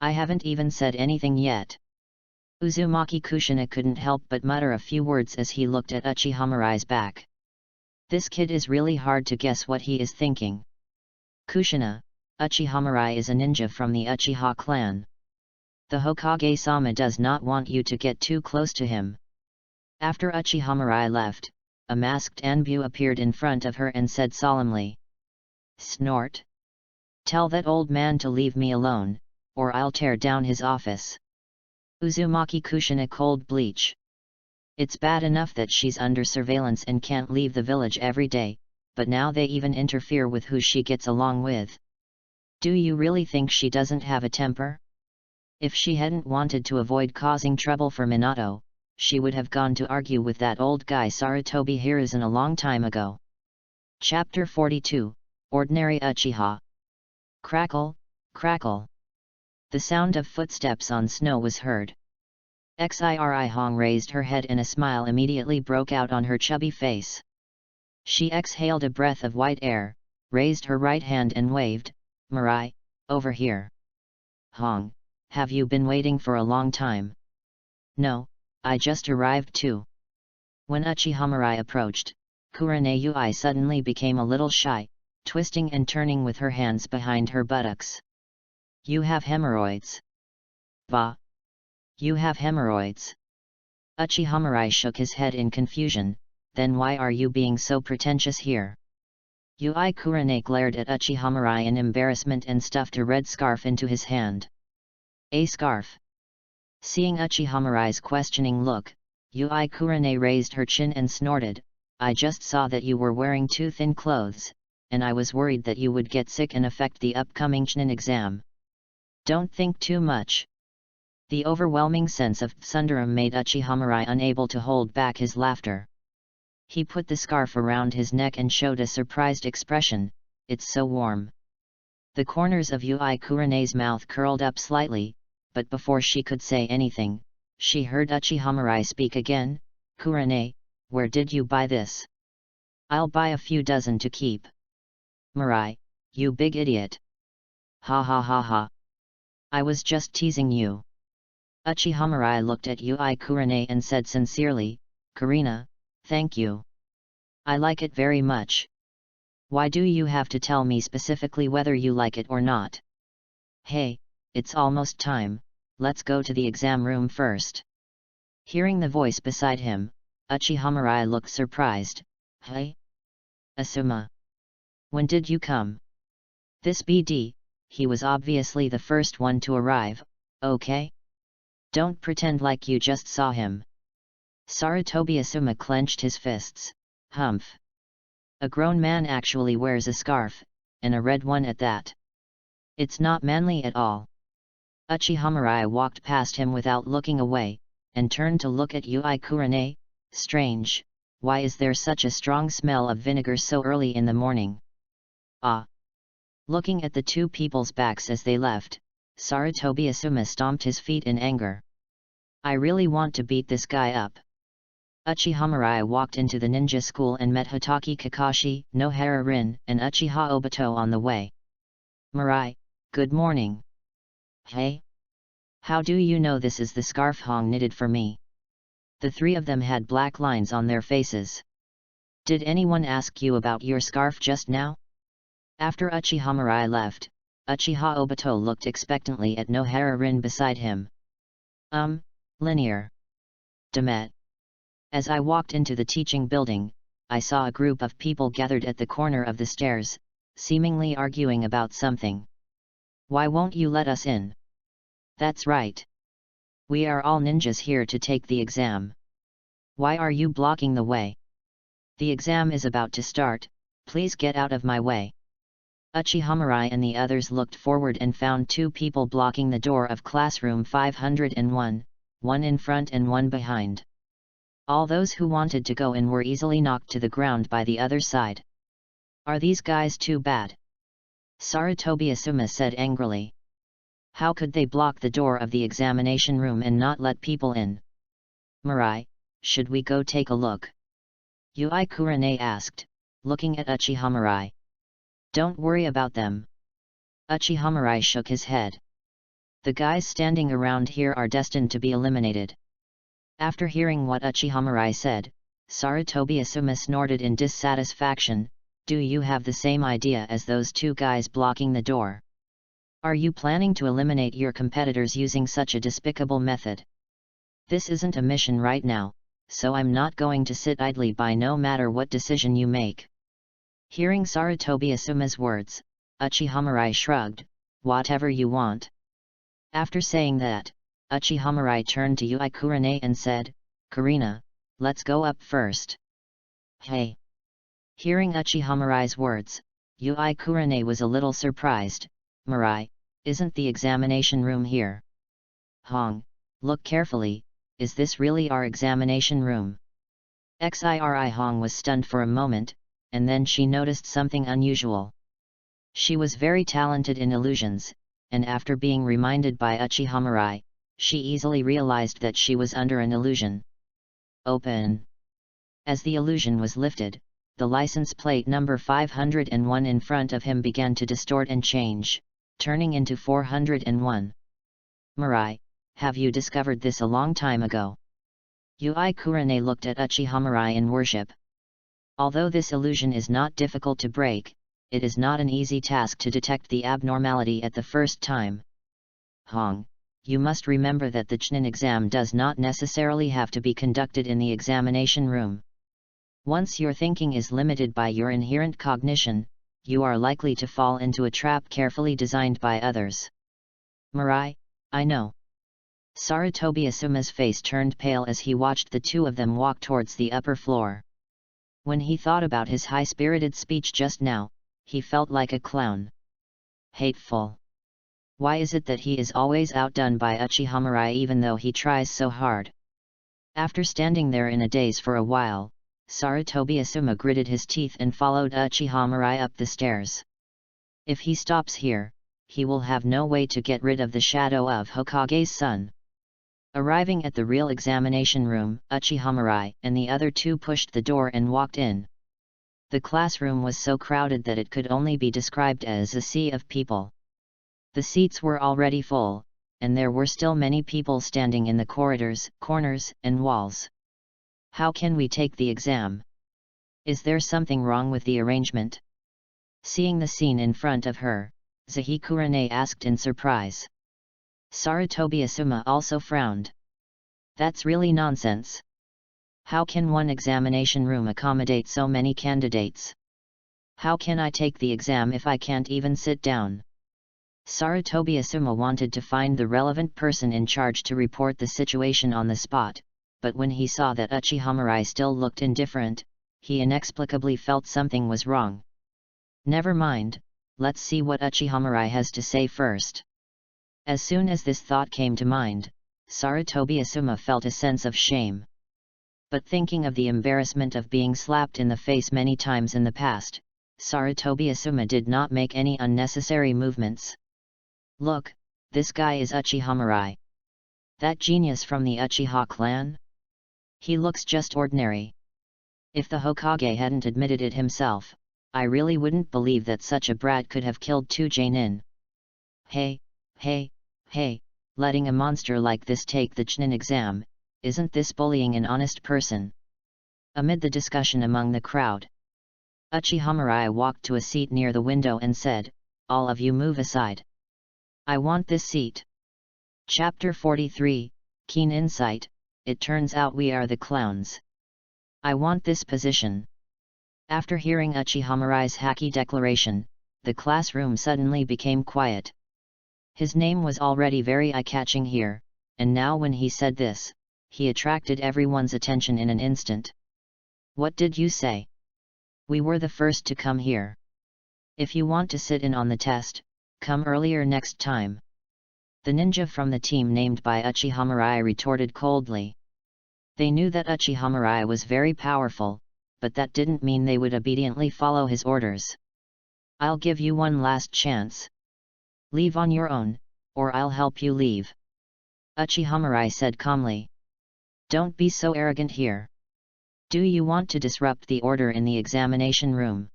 I haven't even said anything yet. Uzumaki Kushina couldn't help but mutter a few words as he looked at Uchiha back. This kid is really hard to guess what he is thinking. "Kushina, Uchiha is a ninja from the Uchiha clan. The Hokage-sama does not want you to get too close to him." After Uchiha left, a masked Anbu appeared in front of her and said solemnly. "Snort. Tell that old man to leave me alone, or I'll tear down his office." Uzumaki Kushina cold bleach. It's bad enough that she's under surveillance and can't leave the village every day, but now they even interfere with who she gets along with. Do you really think she doesn't have a temper? If she hadn't wanted to avoid causing trouble for Minato, she would have gone to argue with that old guy Sarutobi Hiruzen a long time ago. Chapter 42, Ordinary Uchiha. Crackle, crackle. The sound of footsteps on snow was heard. Xiri Hong raised her head and a smile immediately broke out on her chubby face. She exhaled a breath of white air, raised her right hand and waved, "Mirai, over here." "Hong, have you been waiting for a long time?" "No, I just arrived too." When Uchiha Mirai approached, Kurane Yui suddenly became a little shy, twisting and turning with her hands behind her buttocks. "You have hemorrhoids." "Va? You have hemorrhoids?" Uchiha Mirai shook his head in confusion. "Then why are you being so pretentious here?" Yui Kurane glared at Uchiha Mirai in embarrassment and stuffed a red scarf into his hand. "A scarf?" Seeing Uchiha Mirai's questioning look, Yui Kurane raised her chin and snorted, "I just saw that you were wearing too thin clothes, and I was worried that you would get sick and affect the upcoming Chunin exam. Don't think too much." The overwhelming sense of Sundaram made Uchiha Mirai unable to hold back his laughter. He put the scarf around his neck and showed a surprised expression, "It's so warm." The corners of Yui Kurane's mouth curled up slightly, but before she could say anything, she heard Uchiha Mirai speak again, "Kurane, where did you buy this? I'll buy a few dozen to keep." "Mirai, you big idiot." "Ha ha ha ha. I was just teasing you." Uchiha Mirai looked at Yui Kurane and said sincerely, "Karina, thank you. I like it very much." "Why do you have to tell me specifically whether you like it or not?" "Hey, it's almost time, let's go to the exam room first." Hearing the voice beside him, Uchiha Mirai looked surprised. "Hey? Asuma. When did you come?" This BD, he was obviously the first one to arrive, okay? Don't pretend like you just saw him. Sarutobi Asuma clenched his fists. "Humph. A grown man actually wears a scarf, and a red one at that. It's not manly at all." Uchiha Mirai walked past him without looking away, and turned to look at Yui Kurane. "Strange, why is there such a strong smell of vinegar so early in the morning?" "Ah." Looking at the two people's backs as they left, Sarutobi Asuma stomped his feet in anger. "I really want to beat this guy up." Uchiha Mirai walked into the ninja school and met Hitaki Kakashi, Nohara Rin, and Uchiha Obito on the way. "Mirai, good morning." "Hey? How do you know this is the scarf Hong knitted for me?" The three of them had black lines on their faces. "Did anyone ask you about your scarf just now?" After Uchiha Mirai left, Uchiha Obito looked expectantly at Nohara Rin beside him. Linear. Demet. As I walked into the teaching building, I saw a group of people gathered at the corner of the stairs, seemingly arguing about something. Why won't you let us in? That's right. We are all ninjas here to take the exam. Why are you blocking the way? The exam is about to start, please get out of my way. Uchiha Mirai and the others looked forward and found two people blocking the door of classroom 501, one in front and one behind. All those who wanted to go in were easily knocked to the ground by the other side. Are these guys too bad? Sarutobi Asuma said angrily. How could they block the door of the examination room and not let people in? Mirai, should we go take a look? Yui Kurane asked, looking at Uchiha Mirai. Don't worry about them. Uchiha Mirai shook his head. The guys standing around here are destined to be eliminated. After hearing what Uchiha Mirai said, Sarutobi Asuma snorted in dissatisfaction. Do you have the same idea as those two guys blocking the door? Are you planning to eliminate your competitors using such a despicable method? This isn't a mission right now, so I'm not going to sit idly by no matter what decision you make. Hearing Sarutobi Asuma's words, Uchiha Mirai shrugged, whatever you want. After saying that, Uchiha Mirai turned to Yui Kurane and said, Karina, let's go up first. Hey! Hearing Uchiha Mirai's words, Yui Kurane was a little surprised. Mirai, isn't the examination room here? Hong, look carefully, is this really our examination room? Xiri Hong was stunned for a moment, and then she noticed something unusual. She was very talented in illusions, and after being reminded by Uchiha Mirai, she easily realized that she was under an illusion. Open. As the illusion was lifted, the license plate number 501 in front of him began to distort and change, turning into 401. Mirai, have you discovered this a long time ago? UCHIHA looked at Uchiha Mirai in worship. Although this illusion is not difficult to break, it is not an easy task to detect the abnormality at the first time. Hong, you must remember that the Chunin exam does not necessarily have to be conducted in the examination room. Once your thinking is limited by your inherent cognition, you are likely to fall into a trap carefully designed by others. Mirai, I know. Sarutobi Asuma's face turned pale as he watched the two of them walk towards the upper floor. When he thought about his high-spirited speech just now, he felt like a clown. Hateful. Why is it that he is always outdone by Uchiha Mirai even though he tries so hard? After standing there in a daze for a while, Sarutobi Asuma gritted his teeth and followed Uchiha Mirai up the stairs. If he stops here, he will have no way to get rid of the shadow of Hokage's son. Arriving at the real examination room, Uchiha Mirai and the other two pushed the door and walked in. The classroom was so crowded that it could only be described as a sea of people. The seats were already full, and there were still many people standing in the corridors, corners, and walls. How can we take the exam? Is there something wrong with the arrangement? Seeing the scene in front of her, Zahikura asked in surprise. Sarutobi Asuma also frowned. That's really nonsense. How can one examination room accommodate so many candidates? How can I take the exam if I can't even sit down? Sarutobi Asuma wanted to find the relevant person in charge to report the situation on the spot, but when he saw that Uchiha Mirai still looked indifferent, he inexplicably felt something was wrong. Never mind, let's see what Uchiha Mirai has to say first. As soon as this thought came to mind, Sarutobi Asuma felt a sense of shame. But thinking of the embarrassment of being slapped in the face many times in the past, Sarutobi Asuma did not make any unnecessary movements. Look, this guy is Uchiha Mirai. That genius from the Uchiha clan? He looks just ordinary. If the Hokage hadn't admitted it himself, I really wouldn't believe that such a brat could have killed two Jonin. Hey, letting a monster like this take the Chunin exam, isn't this bullying an honest person? Amid the discussion among the crowd, Uchiha Mirai walked to a seat near the window and said, "All of you move aside. I want this seat." Chapter 43, Keen Insight, It turns out we are the clowns. I want this position. After hearing Uchiha Mirai's hacky declaration, the classroom suddenly became quiet. His name was already very eye-catching here, and now when he said this, he attracted everyone's attention in an instant. What did you say? We were the first to come here. If you want to sit in on the test, come earlier next time. The ninja from the team named by Uchiha Mirai retorted coldly. They knew that Uchiha Mirai was very powerful, but that didn't mean they would obediently follow his orders. I'll give you one last chance. Leave on your own, or I'll help you leave. Uchiha Mirai said calmly. Don't be so arrogant here. Do you want to disrupt the order in the examination room?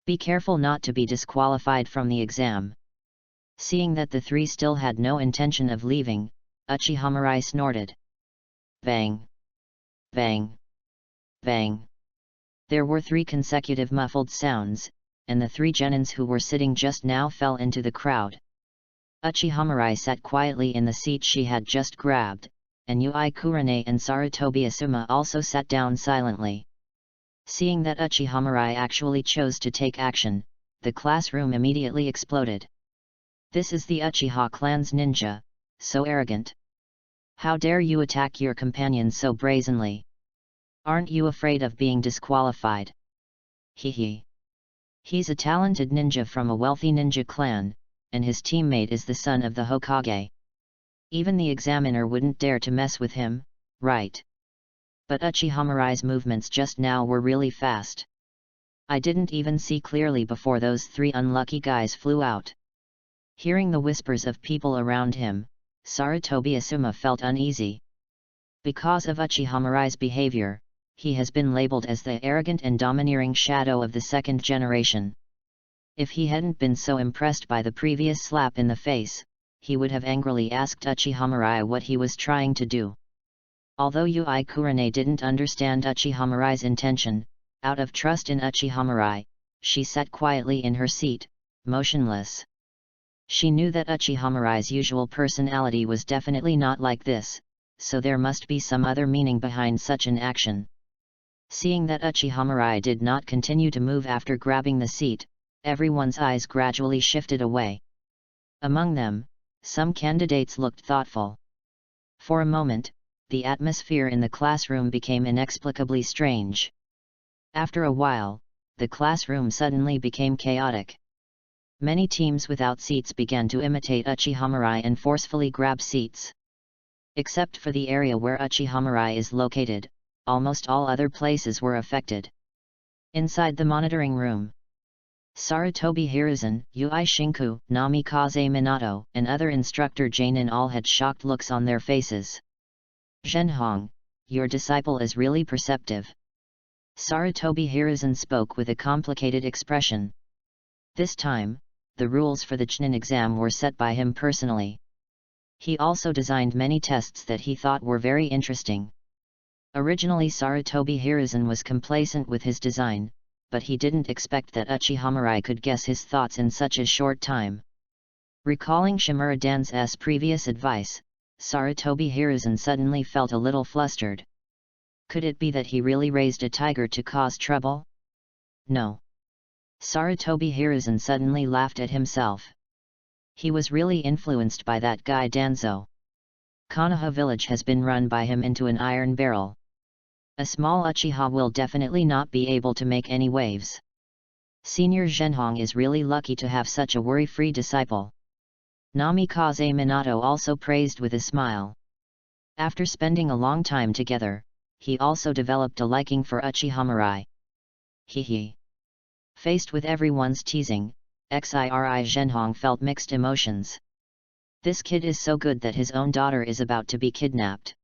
Be careful not to be disqualified from the exam. Seeing that the three still had no intention of leaving, Uchiha Mirai snorted. Bang! Bang! Bang! There were 3 consecutive muffled sounds, and the 3 genins who were sitting just now fell into the crowd. Uchiha Mirai sat quietly in the seat she had just grabbed, and UCHIHA and Sarutobi Asuma also sat down silently. Seeing that Uchiha Mirai actually chose to take action, the classroom immediately exploded. This is the Uchiha clan's ninja, so arrogant. How dare you attack your companion so brazenly? Aren't you afraid of being disqualified? Hehe. He's a talented ninja from a wealthy ninja clan, and his teammate is the son of the Hokage. Even the examiner wouldn't dare to mess with him, right? But Uchiha Mirai's movements just now were really fast. I didn't even see clearly before those 3 unlucky guys flew out. Hearing the whispers of people around him, Sarutobi Asuma felt uneasy. Because of Uchiha behavior, he has been labeled as the arrogant and domineering shadow of the second generation. If he hadn't been so impressed by the previous slap in the face, he would have angrily asked Uchiha what he was trying to do. Although Yui Kurane didn't understand Uchiha intention, out of trust in Uchiha, she sat quietly in her seat, motionless. She knew that Uchiha usual personality was definitely not like this, so there must be some other meaning behind such an action. Seeing that Uchiha did not continue to move after grabbing the seat, everyone's eyes gradually shifted away. Among them, some candidates looked thoughtful. For a moment, the atmosphere in the classroom became inexplicably strange. After a while, the classroom suddenly became chaotic. Many teams without seats began to imitate Uchiha and forcefully grab seats. Except for the area where Uchiha is located, almost all other places were affected. Inside the monitoring room, Sarutobi Hiruzen, Yui Shinku, Namikaze Minato, and other instructor Jainin all had shocked looks on their faces. Zhenhong, your disciple is really perceptive. Sarutobi Hiruzen spoke with a complicated expression. This time, the rules for the Chunin exam were set by him personally. He also designed many tests that he thought were very interesting. Originally Sarutobi Hiruzen was complacent with his design, but he didn't expect that Uchiha could guess his thoughts in such a short time. Recalling Shimura Dan's previous advice, Sarutobi Hiruzen suddenly felt a little flustered. Could it be that he really raised a tiger to cause trouble? No. Sarutobi Hiruzen suddenly laughed at himself. He was really influenced by that guy Danzo. Konoha village has been run by him into an iron barrel. A small Uchiha will definitely not be able to make any waves. Senior Zhenhong is really lucky to have such a worry-free disciple. Namikaze Minato also praised with a smile. After spending a long time together, he also developed a liking for Uchiha. Hehe. Faced with everyone's teasing, Xiri Zhenhong felt mixed emotions. This kid is so good that his own daughter is about to be kidnapped.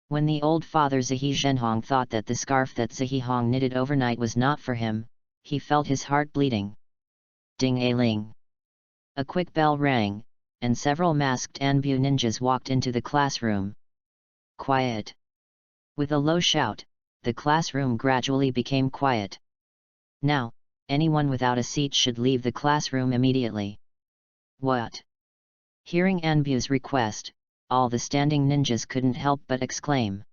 When the old father Zihi Zhenhong thought that the scarf that Zihi Hong knitted overnight was not for him, he felt his heart bleeding. Ding-a-ling. A quick bell rang, and several masked Anbu ninjas walked into the classroom. Quiet. With a low shout, the classroom gradually became quiet. Now, anyone without a seat should leave the classroom immediately. What? Hearing Anbu's request, all the standing ninjas couldn't help but exclaim.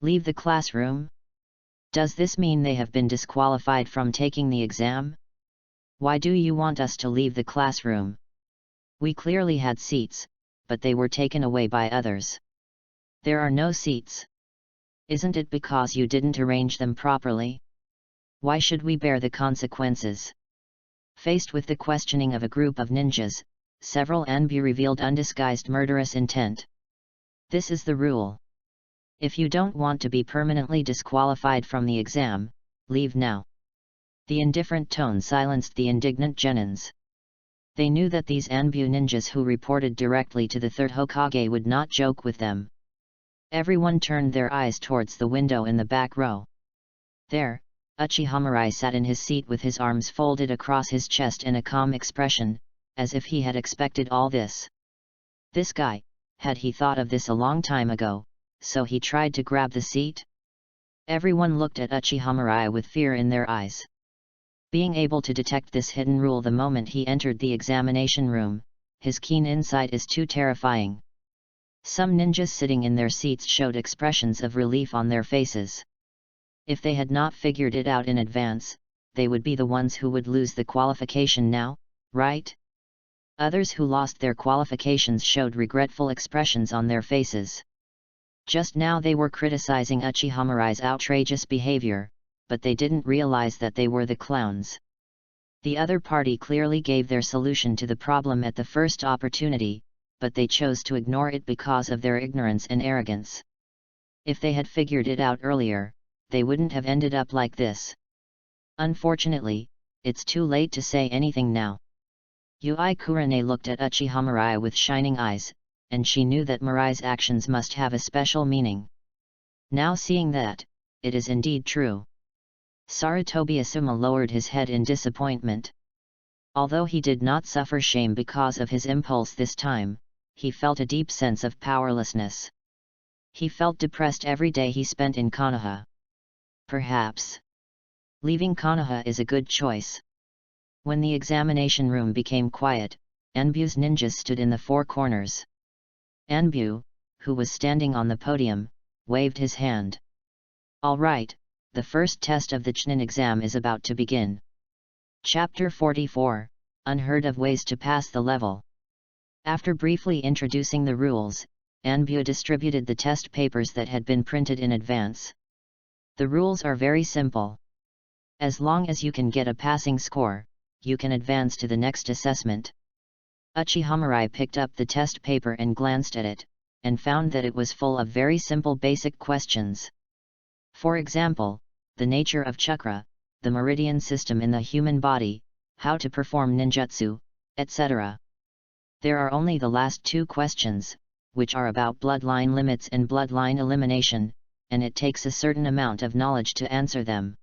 Leave the classroom? Does this mean they have been disqualified from taking the exam? Why do you want us to leave the classroom? We clearly had seats, but they were taken away by others. There are no seats. Isn't it because you didn't arrange them properly? Why should we bear the consequences? Faced with the questioning of a group of ninjas, several Anbu revealed undisguised murderous intent. This is the rule. If you don't want to be permanently disqualified from the exam, leave now. The indifferent tone silenced the indignant genins. They knew that these Anbu ninjas who reported directly to the third Hokage would not joke with them. Everyone turned their eyes towards the window in the back row. There, Uchiha sat in his seat with his arms folded across his chest and a calm expression, as if he had expected all this. This guy, had he thought of this a long time ago, so he tried to grab the seat? Everyone looked at Uchiha with fear in their eyes. Being able to detect this hidden rule the moment he entered the examination room, his keen insight is too terrifying. Some ninjas sitting in their seats showed expressions of relief on their faces. If they had not figured it out in advance, they would be the ones who would lose the qualification now, right? Others who lost their qualifications showed regretful expressions on their faces. Just now they were criticizing Uchiha outrageous behavior, but they didn't realize that they were the clowns. The other party clearly gave their solution to the problem at the first opportunity, but they chose to ignore it because of their ignorance and arrogance. If they had figured it out earlier, they wouldn't have ended up like this. Unfortunately, it's too late to say anything now. Yui Kurane looked at Uchiha with shining eyes, and she knew that Mirai's actions must have a special meaning. Now seeing that, it is indeed true. Sarutobi Asuma lowered his head in disappointment. Although he did not suffer shame because of his impulse this time, he felt a deep sense of powerlessness. He felt depressed every day he spent in Konoha. Perhaps leaving Konoha is a good choice. When the examination room became quiet, Anbu's ninjas stood in the four corners. Anbu, who was standing on the podium, waved his hand. All right, the first test of the Chunin exam is about to begin. Chapter 44, Unheard of Ways to Pass the Level. After briefly introducing the rules, Anbu distributed the test papers that had been printed in advance. The rules are very simple. As long as you can get a passing score, you can advance to the next assessment. Uchiha Mirai picked up the test paper and glanced at it, and found that it was full of very simple basic questions. For example, the nature of chakra, the meridian system in the human body, how to perform ninjutsu, etc. There are only the last two questions, which are about bloodline limits and bloodline elimination, and it takes a certain amount of knowledge to answer them.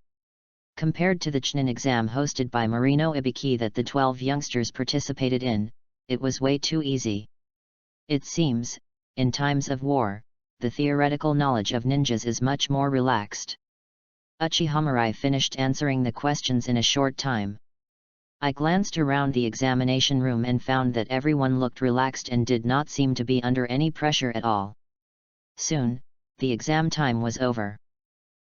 Compared to the Chunin exam hosted by Marino Ibiki that the 12 youngsters participated in, it was way too easy. It seems, in times of war, the theoretical knowledge of ninjas is much more relaxed. Uchiha Mirai finished answering the questions in a short time. I glanced around the examination room and found that everyone looked relaxed and did not seem to be under any pressure at all. Soon, the exam time was over.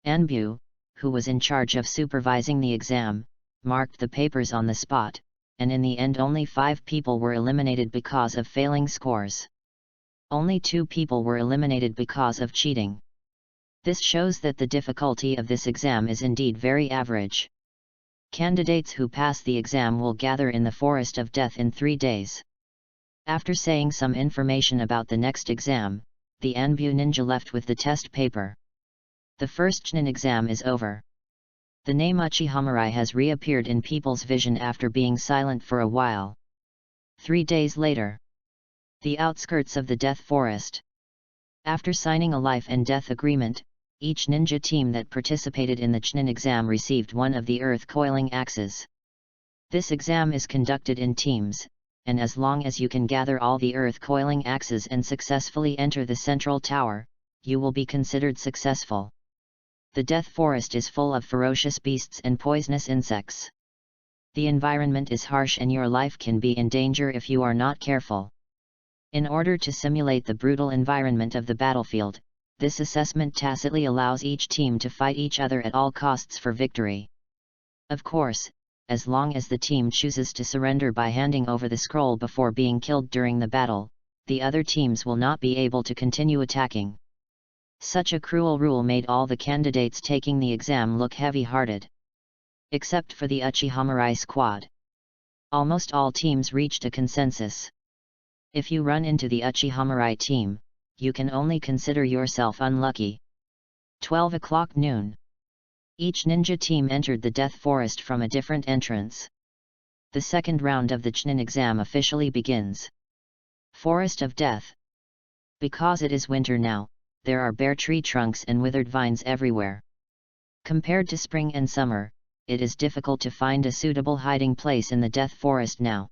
Anbu, who was in charge of supervising the exam, marked the papers on the spot, and in the end only 5 people were eliminated because of failing scores. Only 2 people were eliminated because of cheating. This shows that the difficulty of this exam is indeed very average. Candidates who pass the exam will gather in the Forest of Death in 3 days. After saying some information about the next exam, the Anbu ninja left with the test paper. The first Chunin exam is over. The name Uchiha Mirai has reappeared in people's vision after being silent for a while. 3 days later. The outskirts of the Death Forest. After signing a life and death agreement, each ninja team that participated in the Chunin exam received one of the earth coiling axes. This exam is conducted in teams, and as long as you can gather all the earth coiling axes and successfully enter the central tower, you will be considered successful. The Death Forest is full of ferocious beasts and poisonous insects. The environment is harsh and your life can be in danger if you are not careful. In order to simulate the brutal environment of the battlefield, this assessment tacitly allows each team to fight each other at all costs for victory. Of course, as long as the team chooses to surrender by handing over the scroll before being killed during the battle, the other teams will not be able to continue attacking. Such a cruel rule made all the candidates taking the exam look heavy-hearted. Except for the Uchiha Mirai squad. Almost all teams reached a consensus. If you run into the Uchiha Mirai team, you can only consider yourself unlucky. 12 o'clock noon. Each ninja team entered the Death Forest from a different entrance. The second round of the Chunin exam officially begins. Forest of Death. Because it is winter now, there are bare tree trunks and withered vines everywhere. Compared to spring and summer, it is difficult to find a suitable hiding place in the Death Forest now.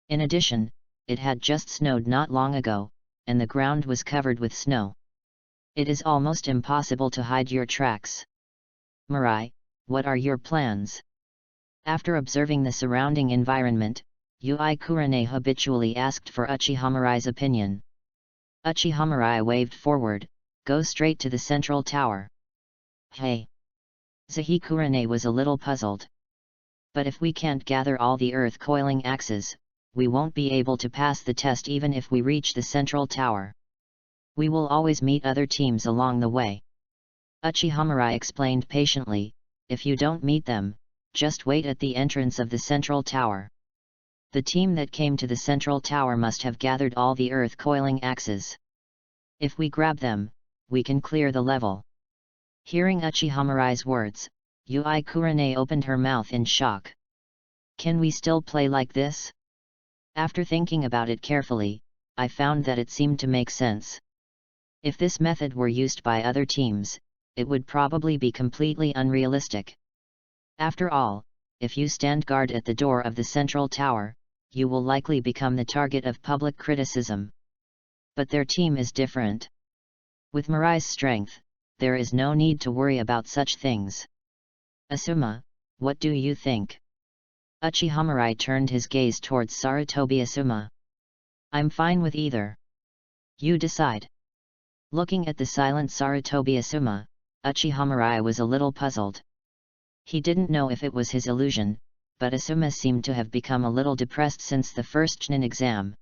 In addition, it had just snowed not long ago, and the ground was covered with snow. It is almost impossible to hide your tracks. Mirai, what are your plans? After observing the surrounding environment, Yui Kurane habitually asked for Uchiha Mirai's opinion. Uchiha Mirai waved forward, go straight to the central tower. Hey! Zahi Kurane was a little puzzled. But if we can't gather all the earth coiling axes, we won't be able to pass the test even if we reach the central tower. We will always meet other teams along the way. Uchiha Mirai explained patiently, if you don't meet them, just wait at the entrance of the central tower. The team that came to the central tower must have gathered all the earth coiling axes. If we grab them, we can clear the level. Hearing Uchiha Mirai's words, Yui Kurane opened her mouth in shock. Can we still play like this? After thinking about it carefully, I found that it seemed to make sense. If this method were used by other teams, it would probably be completely unrealistic. After all, if you stand guard at the door of the central tower, you will likely become the target of public criticism. But their team is different. With Mirai's strength, there is no need to worry about such things. Asuma, what do you think? Uchiha Mirai turned his gaze towards Sarutobi Asuma. I'm fine with either. You decide. Looking at the silent Sarutobi Asuma, Uchiha Mirai was a little puzzled. He didn't know if it was his illusion, but Asuma seemed to have become a little depressed since the first Chunin exam.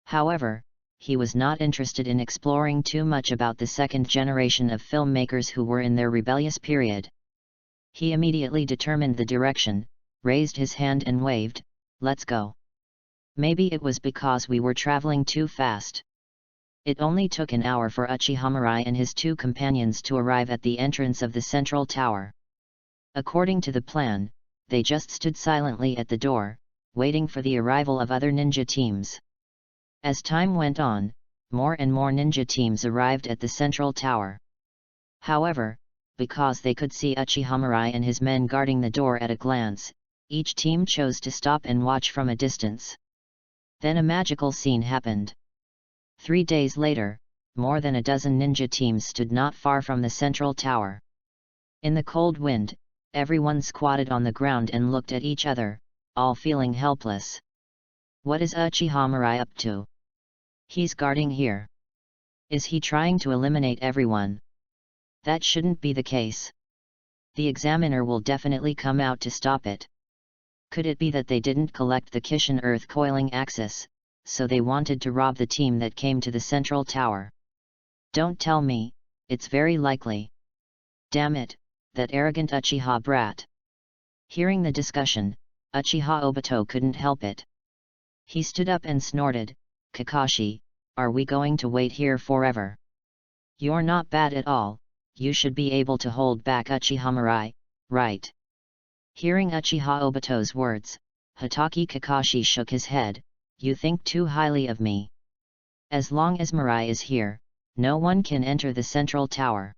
However, he was not interested in exploring too much about the second generation of filmmakers who were in their rebellious period. He immediately determined the direction, raised his hand and waved, "Let's go." Maybe it was because we were traveling too fast. It only took an hour for Uchiha Mirai and his two companions to arrive at the entrance of the central tower. According to the plan, they just stood silently at the door, waiting for the arrival of other ninja teams. As time went on, more and more ninja teams arrived at the central tower. However, because they could see Uchiha Mirai and his men guarding the door at a glance, each team chose to stop and watch from a distance. Then a magical scene happened. 3 days later, more than a dozen ninja teams stood not far from the central tower. In the cold wind, everyone squatted on the ground and looked at each other, all feeling helpless. What is Uchiha Mirai up to? He's guarding here. Is he trying to eliminate everyone? That shouldn't be the case. The examiner will definitely come out to stop it. Could it be that they didn't collect the Kishin Earth coiling axis, so they wanted to rob the team that came to the central tower? Don't tell me, it's very likely. Damn it, that arrogant Uchiha brat. Hearing the discussion, Uchiha Obito couldn't help it. He stood up and snorted, "Kakashi, are we going to wait here forever? You're not bad at all, you should be able to hold back Uchiha Mirai, right?" Hearing Uchiha Obito's words, Hatake Kakashi shook his head, "You think too highly of me. As long as Mirai is here, no one can enter the central tower."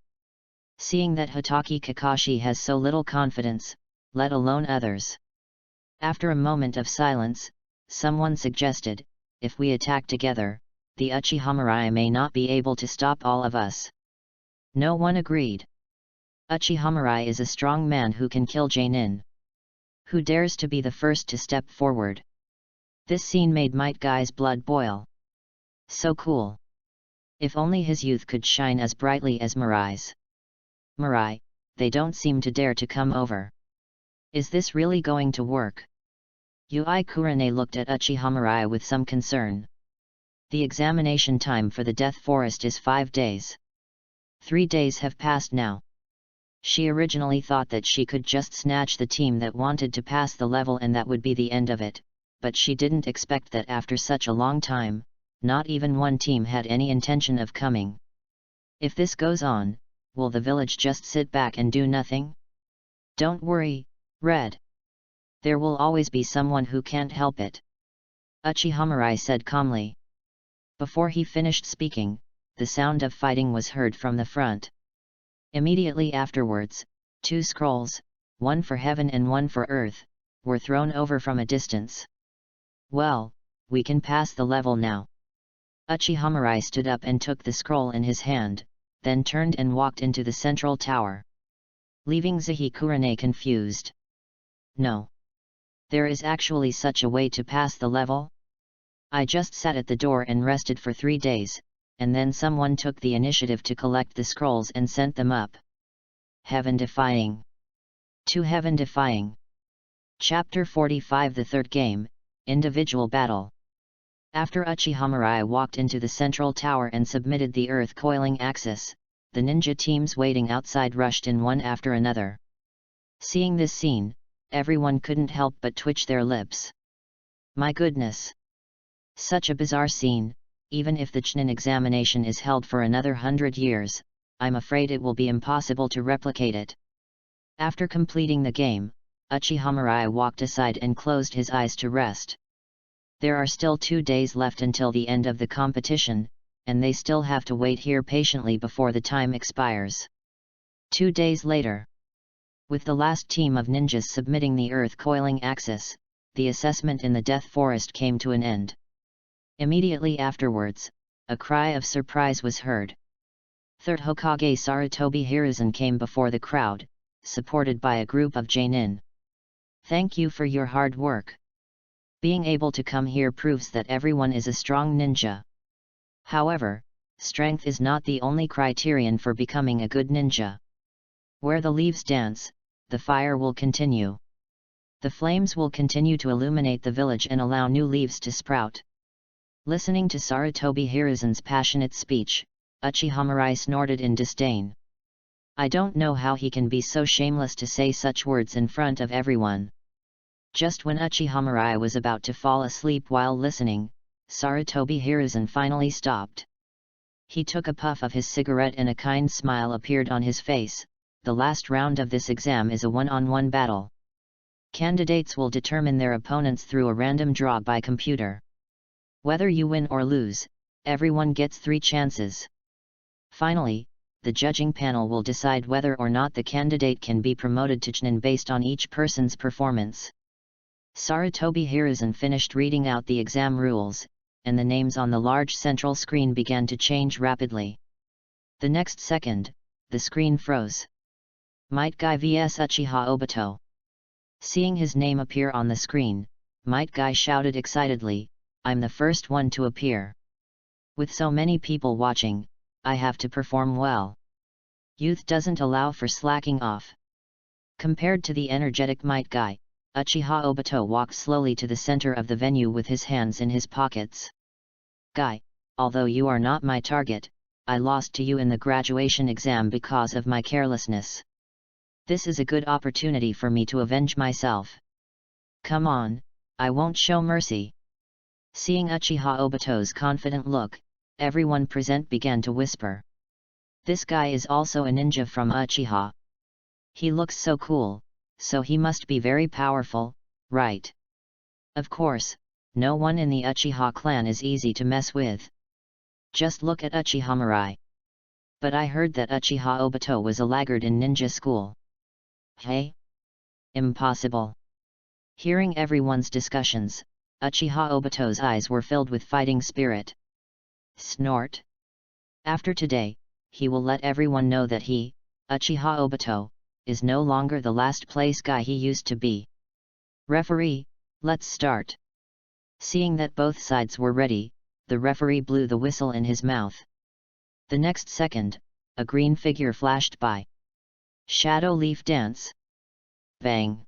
Seeing that Hatake Kakashi has so little confidence, let alone others. After a moment of silence, someone suggested, "If we attack together, the Uchiha Mirai may not be able to stop all of us." No one agreed. Uchiha Mirai is a strong man who can kill Jainin. Who dares to be the first to step forward? This scene made Might Guy's blood boil. So cool. If only his youth could shine as brightly as Mirai's. Mirai, they don't seem to dare to come over. Is this really going to work? Yui Kurane looked at Uchiha Mirai with some concern. The examination time for the Death Forest is 5 days. 3 days have passed now. She originally thought that she could just snatch the team that wanted to pass the level and that would be the end of it, but she didn't expect that after such a long time, not even one team had any intention of coming. If this goes on, will the village just sit back and do nothing? Don't worry, Red. There will always be someone who can't help it. Uchiha Mirai said calmly. Before he finished speaking, the sound of fighting was heard from the front. Immediately afterwards, 2 scrolls, one for heaven and one for earth, were thrown over from a distance. Well, we can pass the level now. Uchiha Mirai stood up and took the scroll in his hand, then turned and walked into the central tower, leaving Zahi Kurane confused. No. There is actually such a way to pass the level? I just sat at the door and rested for 3 days, and then someone took the initiative to collect the scrolls and sent them up. Heaven-defying. To heaven-defying. Chapter 45 The Third Game, Individual Battle. After Uchiha Mirai walked into the central tower and submitted the earth coiling axis, the ninja teams waiting outside rushed in one after another. Seeing this scene, everyone couldn't help but twitch their lips. My goodness! Such a bizarre scene. Even if the Chunin examination is held for another 100 years, I'm afraid it will be impossible to replicate it. After completing the game, Uchiha Mirai walked aside and closed his eyes to rest. There are still 2 days left until the end of the competition, and they still have to wait here patiently before the time expires. 2 days later. With the last team of ninjas submitting the earth coiling axis, the assessment in the Death Forest came to an end. Immediately afterwards, a cry of surprise was heard. Third Hokage Sarutobi Hiruzen came before the crowd, supported by a group of Jonin. Thank you for your hard work. Being able to come here proves that everyone is a strong ninja. However, strength is not the only criterion for becoming a good ninja. Where the leaves dance, the fire will continue. The flames will continue to illuminate the village and allow new leaves to sprout. Listening to Sarutobi Hiruzen's passionate speech, Uchiha Mirai snorted in disdain. I don't know how he can be so shameless to say such words in front of everyone. Just when Uchiha Mirai was about to fall asleep while listening, Sarutobi Hiruzen finally stopped. He took a puff of his cigarette and a kind smile appeared on his face. The last round of this exam is a one-on-one battle. Candidates will determine their opponents through a random draw by computer. Whether you win or lose, everyone gets 3 chances. Finally, the judging panel will decide whether or not the candidate can be promoted to Chunin based on each person's performance. Sarutobi Hiruzen finished reading out the exam rules, and the names on the large central screen began to change rapidly. The next second, the screen froze. Might Guy vs Uchiha Obito. Seeing his name appear on the screen, Might Guy shouted excitedly, I'm the first one to appear. With so many people watching, I have to perform well. Youth doesn't allow for slacking off. Compared to the energetic Might Guy, Uchiha Obito walked slowly to the center of the venue with his hands in his pockets. Guy, although you are not my target, I lost to you in the graduation exam because of my carelessness. This is a good opportunity for me to avenge myself. Come on, I won't show mercy. Seeing Uchiha Obito's confident look, everyone present began to whisper. This guy is also a ninja from Uchiha. He looks so cool, so he must be very powerful, right? Of course, no one in the Uchiha clan is easy to mess with. Just look at Uchiha Mirai. But I heard that Uchiha Obito was a laggard in ninja school. Hey? Impossible. Hearing everyone's discussions, Uchiha Obito's eyes were filled with fighting spirit. Snort. After today, he will let everyone know that he, Uchiha Obito, is no longer the last place guy he used to be. Referee, let's start. Seeing that both sides were ready, the referee blew the whistle in his mouth. The next second, a green figure flashed by. Shadow Leaf Dance. Bang.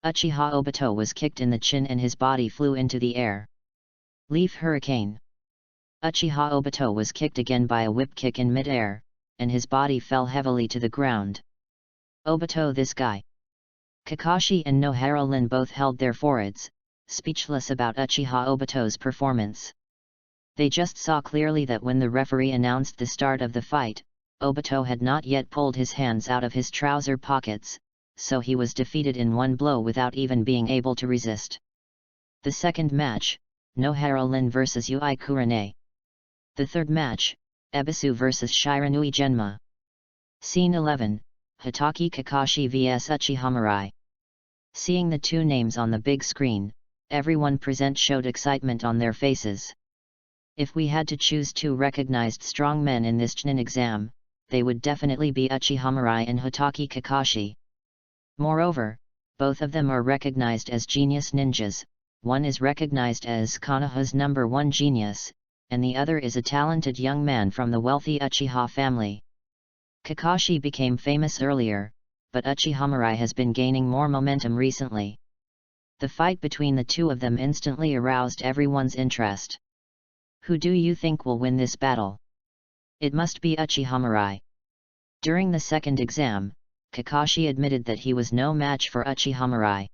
Uchiha Obito was kicked in the chin and his body flew into the air. Leaf Hurricane. Uchiha Obito was kicked again by a whip kick in mid-air, and his body fell heavily to the ground. Obito, this guy. Kakashi and Nohara Lin both held their foreheads, speechless about Uchiha Obito's performance. They just saw clearly that when the referee announced the start of the fight, Obito had not yet pulled his hands out of his trouser pockets, so he was defeated in one blow without even being able to resist. The second match, Nohara Lin vs Yui Kurane. The third match, Ebisu vs Shiranui Genma. Scene 11, Hitaki Kakashi vs Uchiha Mirai. Seeing the 2 names on the big screen, everyone present showed excitement on their faces. If we had to choose 2 recognized strong men in this Chunin exam, they would definitely be Uchiha Mirai and Hitaki Kakashi. Moreover, both of them are recognized as genius ninjas. One is recognized as Konoha's #1 genius, and the other is a talented young man from the wealthy Uchiha family. Kakashi became famous earlier, but Uchiha Mirai has been gaining more momentum recently. The fight between the 2 of them instantly aroused everyone's interest. Who do you think will win this battle? It must be Uchiha Mirai. During the second exam, Kakashi admitted that he was no match for Uchiha Mirai.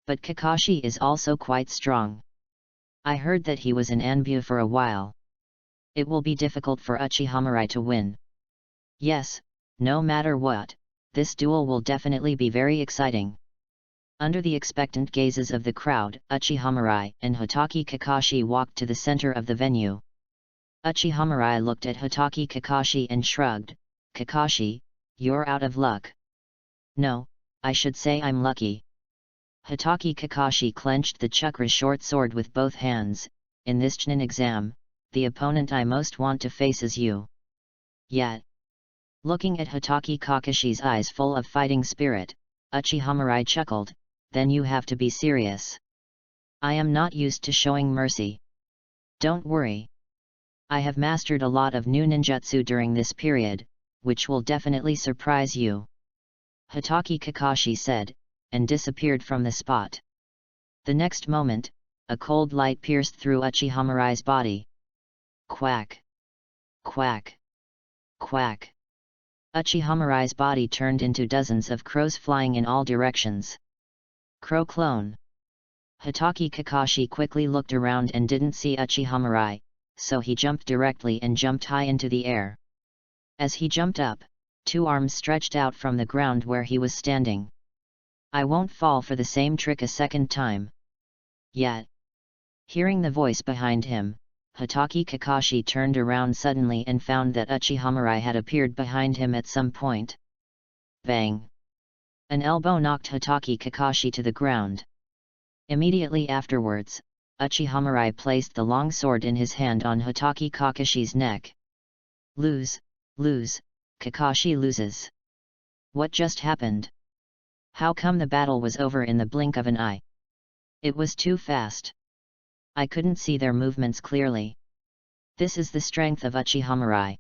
But Kakashi is also quite strong. I heard that he was in Anbu for a while. It will be difficult for Uchiha Mirai to win. Yes, no matter what, this duel will definitely be very exciting. Under the expectant gazes of the crowd, Uchiha and Hotaki Kakashi walked to the center of the venue. Uchiha looked at Hotaki Kakashi and shrugged. "Kakashi, you're out of luck." "No, I should say I'm lucky." Hotaki Kakashi clenched the chakra short sword with both hands. "In this Chunin exam, the opponent I most want to face is you." Yet, looking at Hotaki Kakashi's eyes full of fighting spirit, Uchiha chuckled, "Then you have to be serious. I am not used to showing mercy. Don't worry. I have mastered a lot of new ninjutsu during this period, which will definitely surprise you." Hotaki Kakashi said, and disappeared from the spot. The next moment, a cold light pierced through Uchiha body. Quack! Quack! Quack! Uchiha body turned into dozens of crows flying in all directions. "Crow clone!" Hotaki Kakashi quickly looked around and didn't see Uchiha, so he jumped directly and jumped high into the air. As he jumped up, 2 arms stretched out from the ground where he was standing. "I won't fall for the same trick a second time." Yet, hearing the voice behind him, Hotaki Kakashi turned around suddenly and found that Uchiha had appeared behind him at some point. Bang! An elbow knocked Hotaki Kakashi to the ground. Immediately afterwards, Uchiha placed the long sword in his hand on Hotaki Kakashi's neck. "Lose, lose, Kakashi loses." What just happened? How come the battle was over in the blink of an eye? It was too fast. I couldn't see their movements clearly. This is the strength of Uchiha.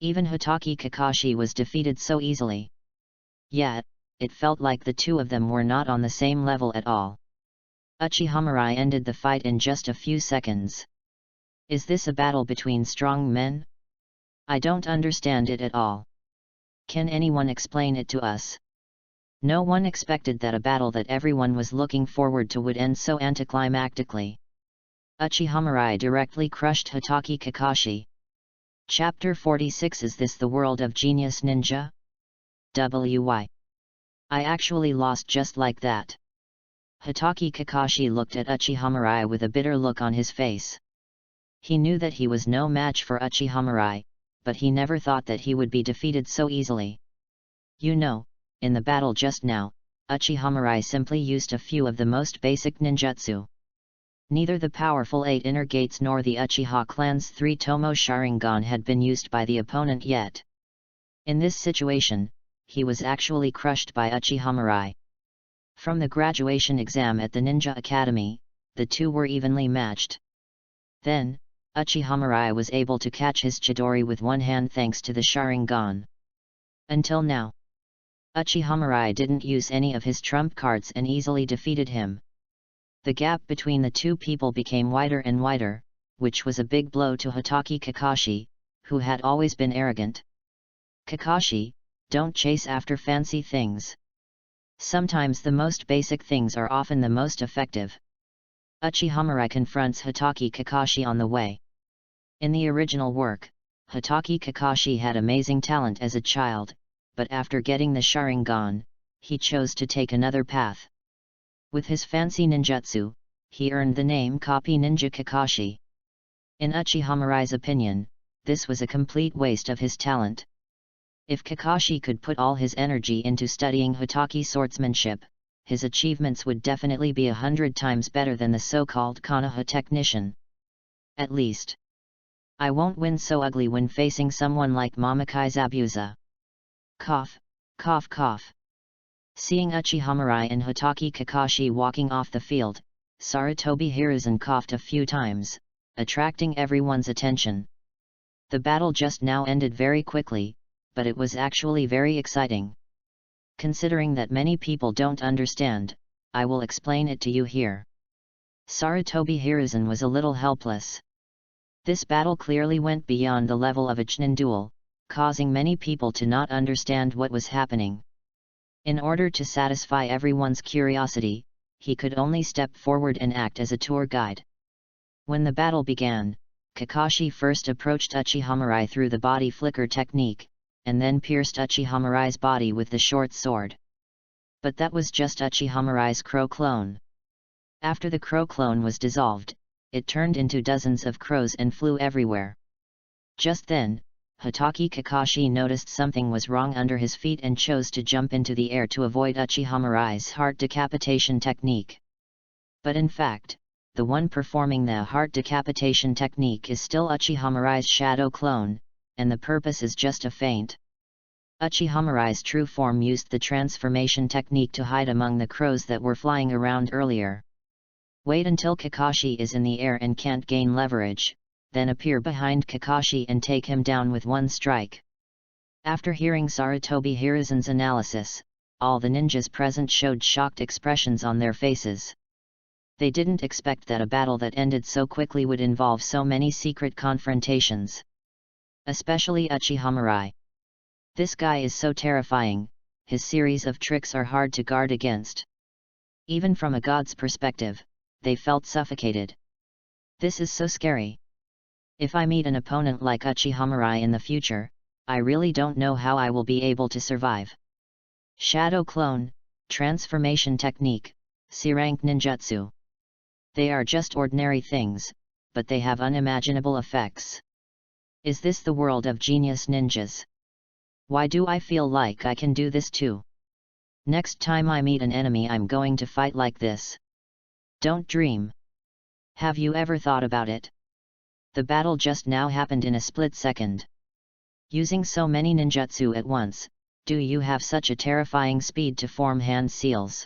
Even Hotaki Kakashi was defeated so easily. Yet, it felt like the two of them were not on the same level at all. Uchiha ended the fight in just a few seconds. Is this a battle between strong men? I don't understand it at all. Can anyone explain it to us? No one expected that a battle that everyone was looking forward to would end so anticlimactically. Uchiha directly crushed Hotaki Kakashi. Chapter 46. Is this the world of genius ninja? WY. I actually lost just like that. Hotaki Kakashi looked at Uchiha with a bitter look on his face. He knew that he was no match for Uchiha, but he never thought that he would be defeated so easily. You know, in the battle just now, Uchiha simply used a few of the most basic ninjutsu. Neither the powerful 8 inner gates nor the Uchiha clan's 3 Tomo Sharingan had been used by the opponent yet. In this situation, he was actually crushed by Uchiha. From the graduation exam at the Ninja Academy, the two were evenly matched. Then, Uchiha was able to catch his Chidori with one hand thanks to the Sharingan. Until now, Uchiha didn't use any of his trump cards and easily defeated him. The gap between the two people became wider and wider, which was a big blow to Hotaki Kakashi, who had always been arrogant. "Kakashi, don't chase after fancy things. Sometimes the most basic things are often the most effective." Uchiha confronts Hotaki Kakashi on the way. In the original work, Hotaki Kakashi had amazing talent as a child, but after getting the Sharingan, he chose to take another path. With his fancy ninjutsu, he earned the name Copy Ninja Kakashi. In Uchiha opinion, this was a complete waste of his talent. If Kakashi could put all his energy into studying Hotaki swordsmanship, his achievements would definitely be 100 times better than the so-called Konoha technician. At least, I won't win so ugly when facing someone like Mamakai Zabuza. Cough, cough, cough. Seeing Uchiha and Hotaki Kakashi walking off the field, Sarutobi Hiruzen coughed a few times, attracting everyone's attention. The battle just now ended very quickly, but it was actually very exciting. Considering that many people don't understand, I will explain it to you here. Sarutobi Hiruzen was a little helpless. This battle clearly went beyond the level of a Chunin duel, causing many people to not understand what was happening. In order to satisfy everyone's curiosity, he could only step forward and act as a tour guide. When the battle began, Kakashi first approached Uchiha through the body flicker technique, and then pierced Uchiha body with the short sword. But that was just Uchihamarai's crow clone. After the crow clone was dissolved, it turned into dozens of crows and flew everywhere. Just then, Hotake Kakashi noticed something was wrong under his feet and chose to jump into the air to avoid Uchihamarai's heart decapitation technique. But in fact, the one performing the heart decapitation technique is still Uchihamarai's shadow clone, and the purpose is just a feint. Uchihamarai's true form used the transformation technique to hide among the crows that were flying around earlier. Wait until Kakashi is in the air and can't gain leverage, then appear behind Kakashi and take him down with one strike. After hearing Sarutobi Hiruzen's analysis, all the ninjas present showed shocked expressions on their faces. They didn't expect that a battle that ended so quickly would involve so many secret confrontations. Especially Uchihamarai. This guy is so terrifying, his series of tricks are hard to guard against. Even from a god's perspective, they felt suffocated. This is so scary. If I meet an opponent like Uchihamarai in the future, I really don't know how I will be able to survive. Shadow clone, transformation technique, C-rank ninjutsu. They are just ordinary things, but they have unimaginable effects. Is this the world of genius ninjas? Why do I feel like I can do this too? Next time I meet an enemy I'm going to fight like this. Don't dream. Have you ever thought about it? The battle just now happened in a split second. Using so many ninjutsu at once, do you have such a terrifying speed to form hand seals?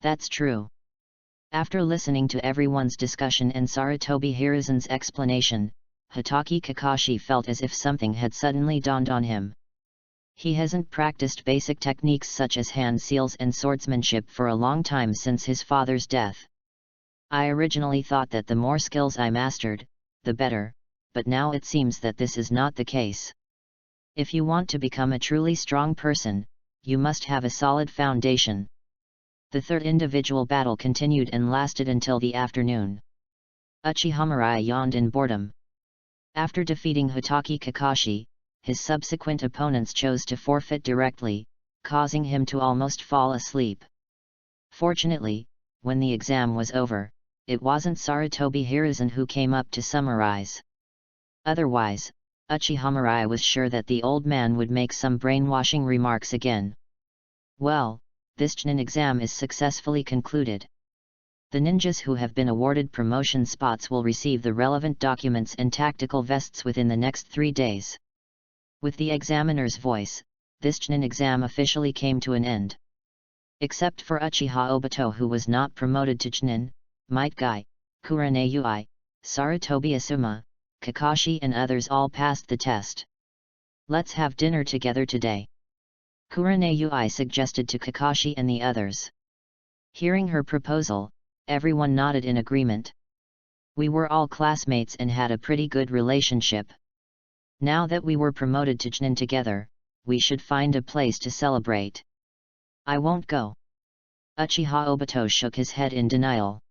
That's true. After listening to everyone's discussion and Sarutobi Hiruzen's explanation, Hotake Kakashi felt as if something had suddenly dawned on him. He hasn't practiced basic techniques such as hand seals and swordsmanship for a long time since his father's death. I originally thought that the more skills I mastered, the better, but now it seems that this is not the case. If you want to become a truly strong person, you must have a solid foundation. The third individual battle continued and lasted until the afternoon. Uchihamarai yawned in boredom. After defeating Hotake Kakashi, his subsequent opponents chose to forfeit directly, causing him to almost fall asleep. Fortunately, when the exam was over, it wasn't Sarutobi Hiruzen who came up to summarize. Otherwise, Uchihamarai was sure that the old man would make some brainwashing remarks again. Well, this Chunin exam is successfully concluded. The ninjas who have been awarded promotion spots will receive the relevant documents and tactical vests within the next 3 days. With the examiner's voice, this Chunin exam officially came to an end. Except for Uchiha Obito, who was not promoted to Chunin, Might Guy, Kurane Yui, Sarutobi Asuma, Kakashi and others all passed the test. Let's have dinner together today, Kurane Yui suggested to Kakashi and the others. Hearing her proposal, everyone nodded in agreement. We were all classmates and had a pretty good relationship. Now that we were promoted to Chunin together, we should find a place to celebrate. I won't go. Uchiha Obito shook his head in denial.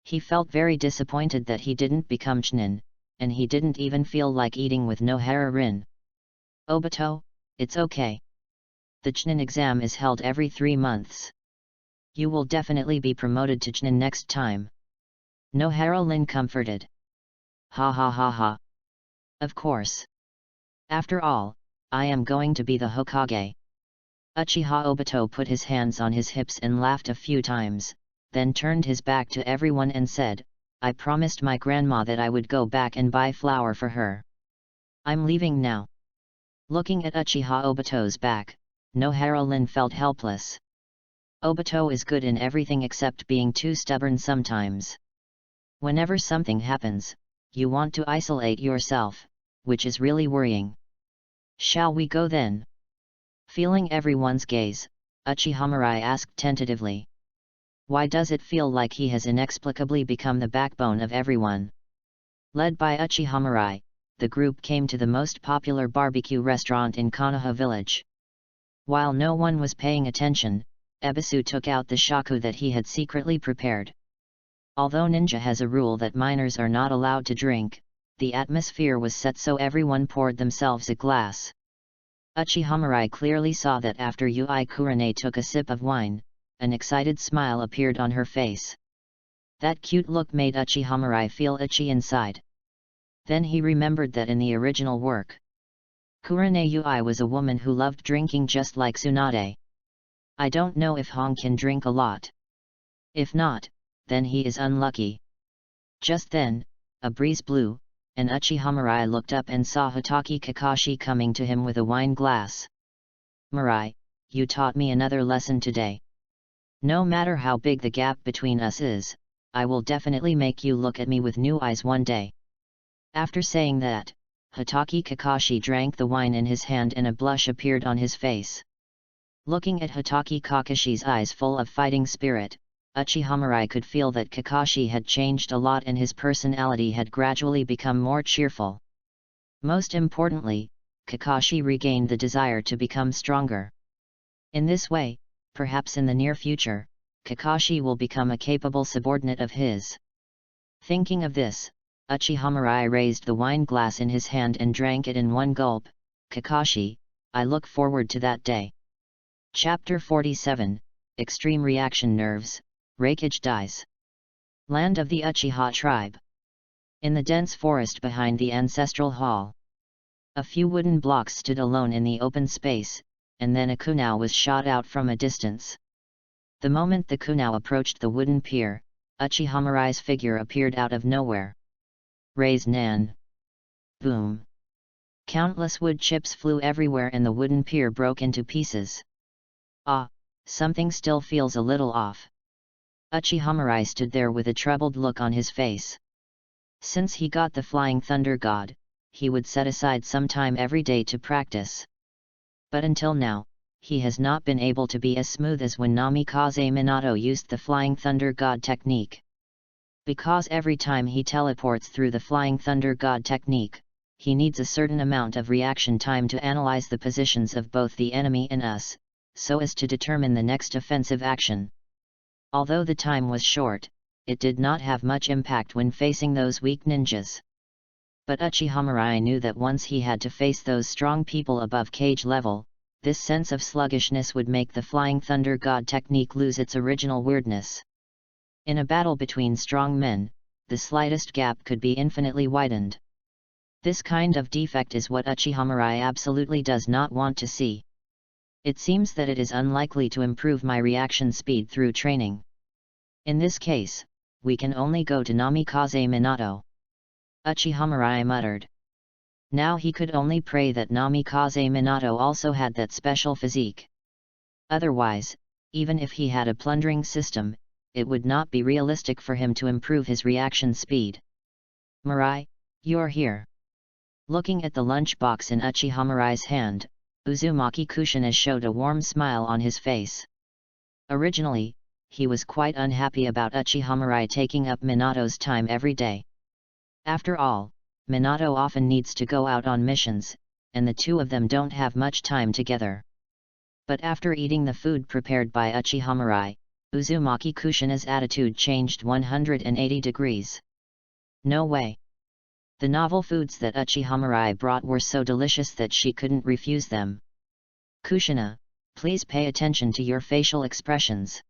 He felt very disappointed that he didn't become Chunin, and he didn't even feel like eating with Nohara Rin. Obito, it's okay. The Chunin exam is held every 3 months. You will definitely be promoted to Chunin next time. Nohara Rin comforted. Ha ha ha ha. Of course. After all, I am going to be the Hokage. Uchiha Obito put his hands on his hips and laughed a few times, then turned his back to everyone and said, I promised my grandma that I would go back and buy flour for her. I'm leaving now. Looking at Uchiha Obito's back, Nohara Rin felt helpless. Obito is good in everything except being too stubborn sometimes. Whenever something happens, you want to isolate yourself, which is really worrying. Shall we go then? Feeling everyone's gaze, Uchihamarai asked tentatively. Why does it feel like he has inexplicably become the backbone of everyone? Led by Uchihamarai, the group came to the most popular barbecue restaurant in Konoha village. While no one was paying attention, Ebisu took out the shaku that he had secretly prepared. Although ninja has a rule that minors are not allowed to drink, the atmosphere was set so everyone poured themselves a glass. Uchiha Mirai clearly saw that after Yui Kurane took a sip of wine, an excited smile appeared on her face. That cute look made Uchiha Mirai feel itchy inside. Then he remembered that in the original work, Kurane Yui was a woman who loved drinking just like Tsunade. I don't know if Hong can drink a lot. If not, then he is unlucky. Just then, a breeze blew, and Uchiha Mirai looked up and saw Hotake Kakashi coming to him with a wine glass. Mirai, you taught me another lesson today. No matter how big the gap between us is, I will definitely make you look at me with new eyes one day. After saying that, Hotake Kakashi drank the wine in his hand and a blush appeared on his face. Looking at Hotake Kakashi's eyes full of fighting spirit, Uchiha Mirai could feel that Kakashi had changed a lot and his personality had gradually become more cheerful. Most importantly, Kakashi regained the desire to become stronger. In this way, perhaps in the near future, Kakashi will become a capable subordinate of his. Thinking of this, Uchiha Mirai raised the wine glass in his hand and drank it in one gulp. Kakashi, I look forward to that day. Chapter 47, Extreme Reaction Nerves, Reikage dies. Land of the Uchiha tribe. In the dense forest behind the ancestral hall, a few wooden blocks stood alone in the open space, and then a kunao was shot out from a distance. The moment the kunao approached the wooden pier, Uchiha Mirai's figure appeared out of nowhere. Raise Nan. Boom. Countless wood chips flew everywhere and the wooden pier broke into pieces. Ah, something still feels a little off. Uchiha Mirai stood there with a troubled look on his face. Since he got the Flying Thunder God, he would set aside some time every day to practice. But until now, he has not been able to be as smooth as when Namikaze Minato used the Flying Thunder God technique. Because every time he teleports through the Flying Thunder God technique, he needs a certain amount of reaction time to analyze the positions of both the enemy and us, so as to determine the next offensive action. Although the time was short, it did not have much impact when facing those weak ninjas. But Uchiha Mirai knew that once he had to face those strong people above cage level, this sense of sluggishness would make the Flying Thunder God technique lose its original weirdness. In a battle between strong men, the slightest gap could be infinitely widened. This kind of defect is what Uchiha Mirai absolutely does not want to see. It seems that it is unlikely to improve my reaction speed through training. In this case, we can only go to Namikaze Minato. Uchiha Mirai muttered. Now he could only pray that Namikaze Minato also had that special physique. Otherwise, even if he had a plundering system, it would not be realistic for him to improve his reaction speed. Mirai, you're here. Looking at the lunchbox in Uchiha Mirai's hand, Uzumaki Kushina showed a warm smile on his face. Originally, he was quite unhappy about Uchiha Mirai taking up Minato's time every day. After all, Minato often needs to go out on missions, and the two of them don't have much time together. But after eating the food prepared by Uchiha Mirai, Uzumaki Kushina's attitude changed 180 degrees. No way. The novel foods that Uchiha Mirai brought were so delicious that she couldn't refuse them. Kushina, please pay attention to your facial expressions.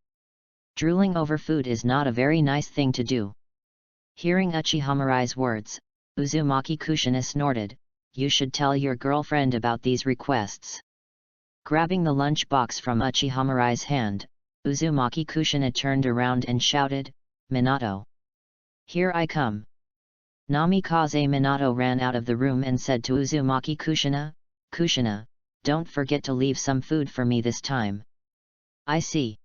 Drooling over food is not a very nice thing to do. Hearing Uchiha Mirai's words, Uzumaki Kushina snorted, you should tell your girlfriend about these requests. Grabbing the lunchbox from Uchiha Mirai's hand, Uzumaki Kushina turned around and shouted, Minato. Here I come. Namikaze Minato ran out of the room and said to Uzumaki Kushina, Kushina, don't forget to leave some food for me this time. I see.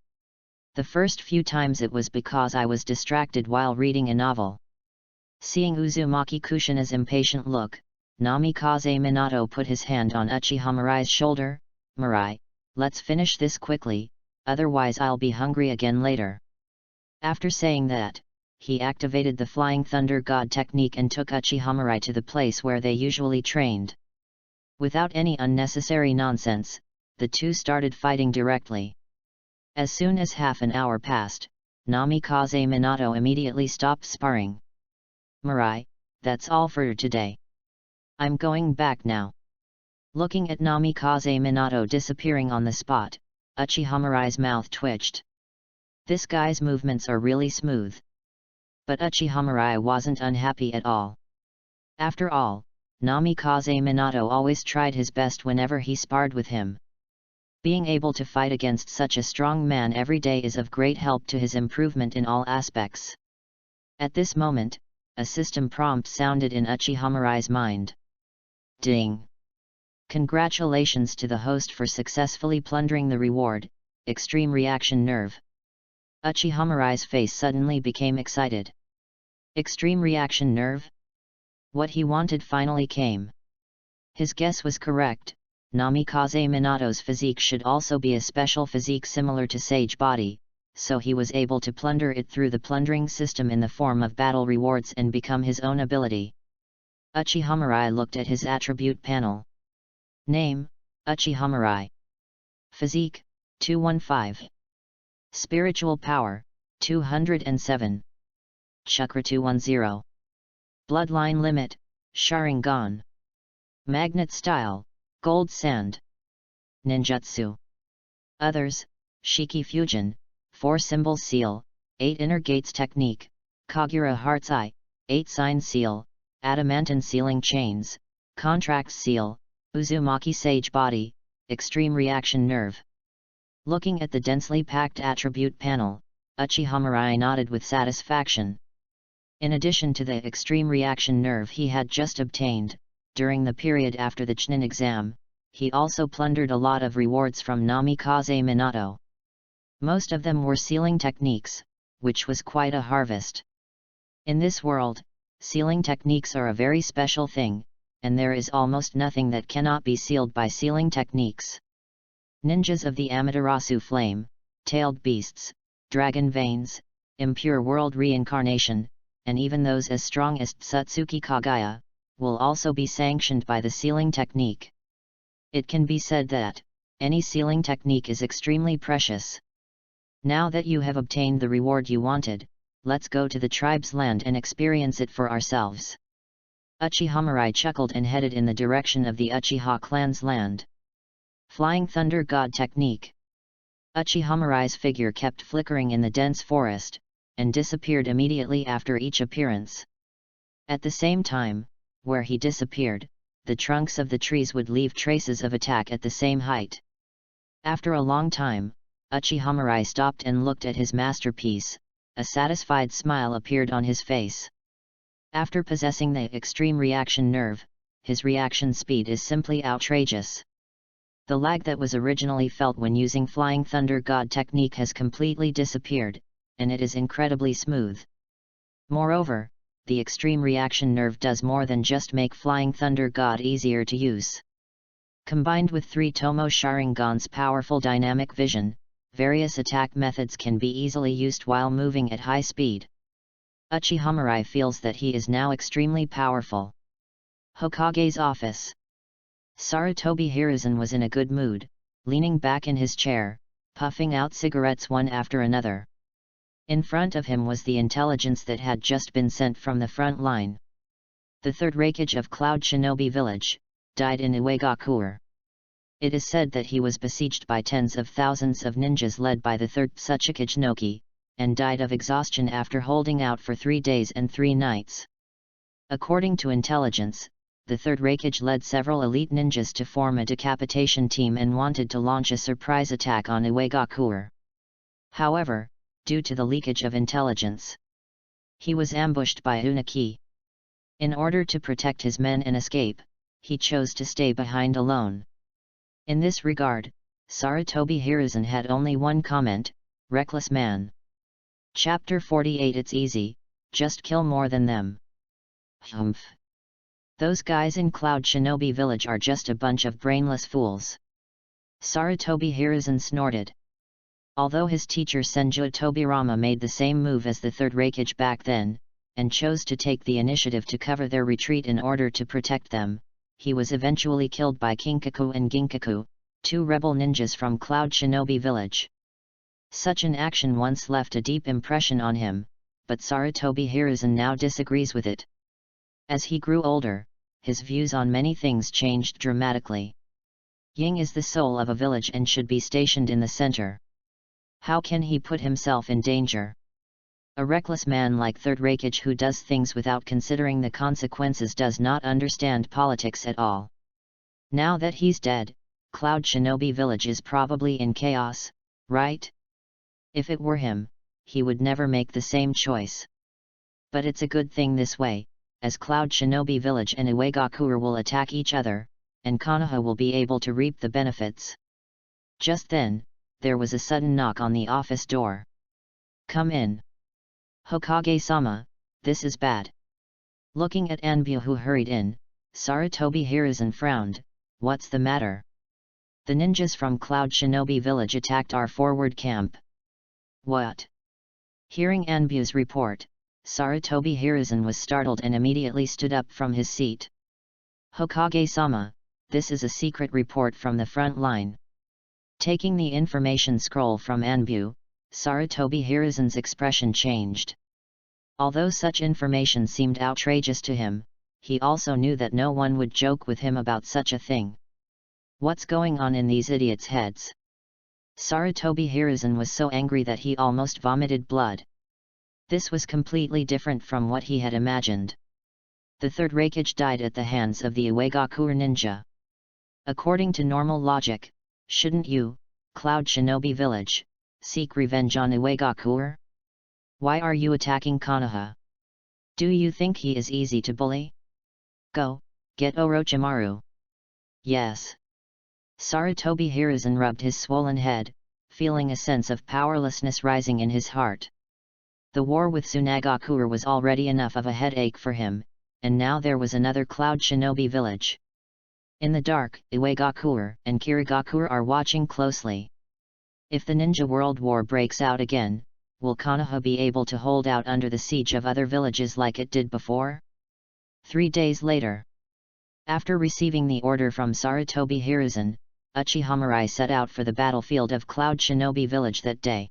The first few times it was because I was distracted while reading a novel. Seeing Uzumaki Kushina's impatient look, Namikaze Minato put his hand on Uchiha Mirai's shoulder. Mirai, let's finish this quickly, otherwise I'll be hungry again later. After saying that, he activated the Flying Thunder God technique and took Uchiha Mirai to the place where they usually trained. Without any unnecessary nonsense, the two started fighting directly. As soon as half an hour passed, Namikaze Minato immediately stopped sparring. Mirai, that's all for today. I'm going back now. Looking at Namikaze Minato disappearing on the spot, Uchiha Mirai's mouth twitched. This guy's movements are really smooth. But Uchiha Mirai wasn't unhappy at all. After all, Namikaze Minato always tried his best whenever he sparred with him. Being able to fight against such a strong man every day is of great help to his improvement in all aspects. At this moment, a system prompt sounded in Uchiha Mirai's mind. Ding! Congratulations to the host for successfully plundering the reward, Extreme Reaction Nerve. Uchiha Mirai's face suddenly became excited. Extreme Reaction Nerve? What he wanted finally came. His guess was correct. Namikaze Minato's physique should also be a special physique similar to Sage Body, so he was able to plunder it through the plundering system in the form of battle rewards and become his own ability. Uchiha Mirai looked at his attribute panel. Name, Uchiha Mirai. Physique, 215. Spiritual power, 207. Chakra 210. Bloodline limit, Sharingan. Magnet style, Gold Sand. Ninjutsu. Others, Shiki Fusion, 4-symbol seal, 8 inner gates technique, Kagura Heart's Eye, 8 sign seal, adamantine sealing chains, contracts seal, Uzumaki Sage Body, extreme reaction nerve. Looking at the densely packed attribute panel, Uchiha Mirai nodded with satisfaction. In addition to the extreme reaction nerve he had just obtained, during the period after the Chunin exam, he also plundered a lot of rewards from Namikaze Minato. Most of them were sealing techniques, which was quite a harvest. In this world, sealing techniques are a very special thing, and there is almost nothing that cannot be sealed by sealing techniques. Ninjas of the Amaterasu Flame, Tailed Beasts, Dragon Veins, Impure World Reincarnation, and even those as strong as Tsutsuki Kagaya, will also be sanctioned by the sealing technique. It can be said that any sealing technique is extremely precious. Now that you have obtained the reward you wanted, let's go to the tribe's land and experience it for ourselves. Uchiha Mirai chuckled and headed in the direction of the Uchiha clan's land. Flying Thunder God Technique. Uchiha Mirai's figure kept flickering in the dense forest, and disappeared immediately after each appearance. At the same time, where he disappeared, the trunks of the trees would leave traces of attack at the same height. After a long time, Uchiha Mirai stopped and looked at his masterpiece. A satisfied smile appeared on his face. After possessing the extreme reaction nerve, his reaction speed is simply outrageous. The lag that was originally felt when using Flying Thunder God technique has completely disappeared, and it is incredibly smooth. Moreover, the extreme reaction nerve does more than just make Flying Thunder God easier to use. Combined with 3 Tomo Sharingan's powerful dynamic vision, various attack methods can be easily used while moving at high speed. Uchiha Mirai feels that he is now extremely powerful. Hokage's office. Sarutobi Hiruzen was in a good mood, leaning back in his chair, puffing out cigarettes one after another. In front of him was the intelligence that had just been sent from the front line. The 3rd Raikage of Cloud Shinobi Village, died in Uegakuer. It is said that he was besieged by tens of thousands of ninjas led by the 3rd Tsuchikage Noki, and died of exhaustion after holding out for 3 days and 3 nights. According to intelligence, the 3rd Raikage led several elite ninjas to form a decapitation team and wanted to launch a surprise attack on Uegakuer. However, due to the leakage of intelligence, he was ambushed by Unaki. In order to protect his men and escape, he chose to stay behind alone. In this regard, Sarutobi Hiruzen had only one comment: reckless man. Chapter 48. It's easy, just kill more than them. Humph. Those guys in Cloud Shinobi Village are just a bunch of brainless fools. Sarutobi Hiruzen snorted. Although his teacher Senju Tobirama made the same move as the 3rd Raikage back then, and chose to take the initiative to cover their retreat in order to protect them, he was eventually killed by Kinkaku and Ginkaku, 2 rebel ninjas from Cloud Shinobi Village. Such an action once left a deep impression on him, but Sarutobi Hiruzen now disagrees with it. As he grew older, his views on many things changed dramatically. Ying is the soul of a village and should be stationed in the center. How can he put himself in danger? A reckless man like Third Hokage who does things without considering the consequences does not understand politics at all. Now that he's dead, Cloud Shinobi Village is probably in chaos, right? If it were him, he would never make the same choice. But it's a good thing this way, as Cloud Shinobi Village and Uegakure will attack each other, and Konoha will be able to reap the benefits. Just then, there was a sudden knock on the office door. Come in. Hokage-sama, this is bad. Looking at Anbu who hurried in, Sarutobi Hiruzen frowned. What's the matter? The ninjas from Cloud Shinobi Village attacked our forward camp. What? Hearing Anbu's report, Sarutobi Hiruzen was startled and immediately stood up from his seat. Hokage-sama, this is a secret report from the front line. Taking the information scroll from Anbu, Sarutobi Hiruzen's expression changed. Although such information seemed outrageous to him, he also knew that no one would joke with him about such a thing. What's going on in these idiots' heads? Sarutobi Hiruzen was so angry that he almost vomited blood. This was completely different from what he had imagined. The Third Hokage died at the hands of the Uegakure ninja. According to normal logic, shouldn't you, Cloud Shinobi Village, seek revenge on Uegakure? Why are you attacking Konoha? Do you think he is easy to bully? Go, get Orochimaru. Yes. Sarutobi Hiruzen rubbed his swollen head, feeling a sense of powerlessness rising in his heart. The war with Tsunagakure was already enough of a headache for him, and now there was another Cloud Shinobi Village. In the dark, Uegakure and Kirigakure are watching closely. If the Ninja World War breaks out again, will Konoha be able to hold out under the siege of other villages like it did before? 3 days later. After receiving the order from Sarutobi Hiruzen, Uchiha Mirai set out for the battlefield of Cloud Shinobi Village that day.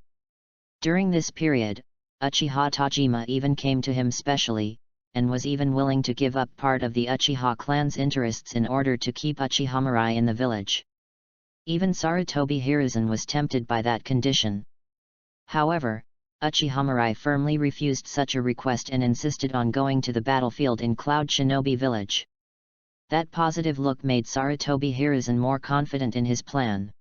During this period, Uchiha Tajima even came to him specially, and was even willing to give up part of the Uchiha clan's interests in order to keep Uchiha Mirai in the village. Even Sarutobi Hiruzen was tempted by that condition. However, Uchiha Mirai firmly refused such a request and insisted on going to the battlefield in Cloud Shinobi Village. That positive look made Sarutobi Hiruzen more confident in his plan.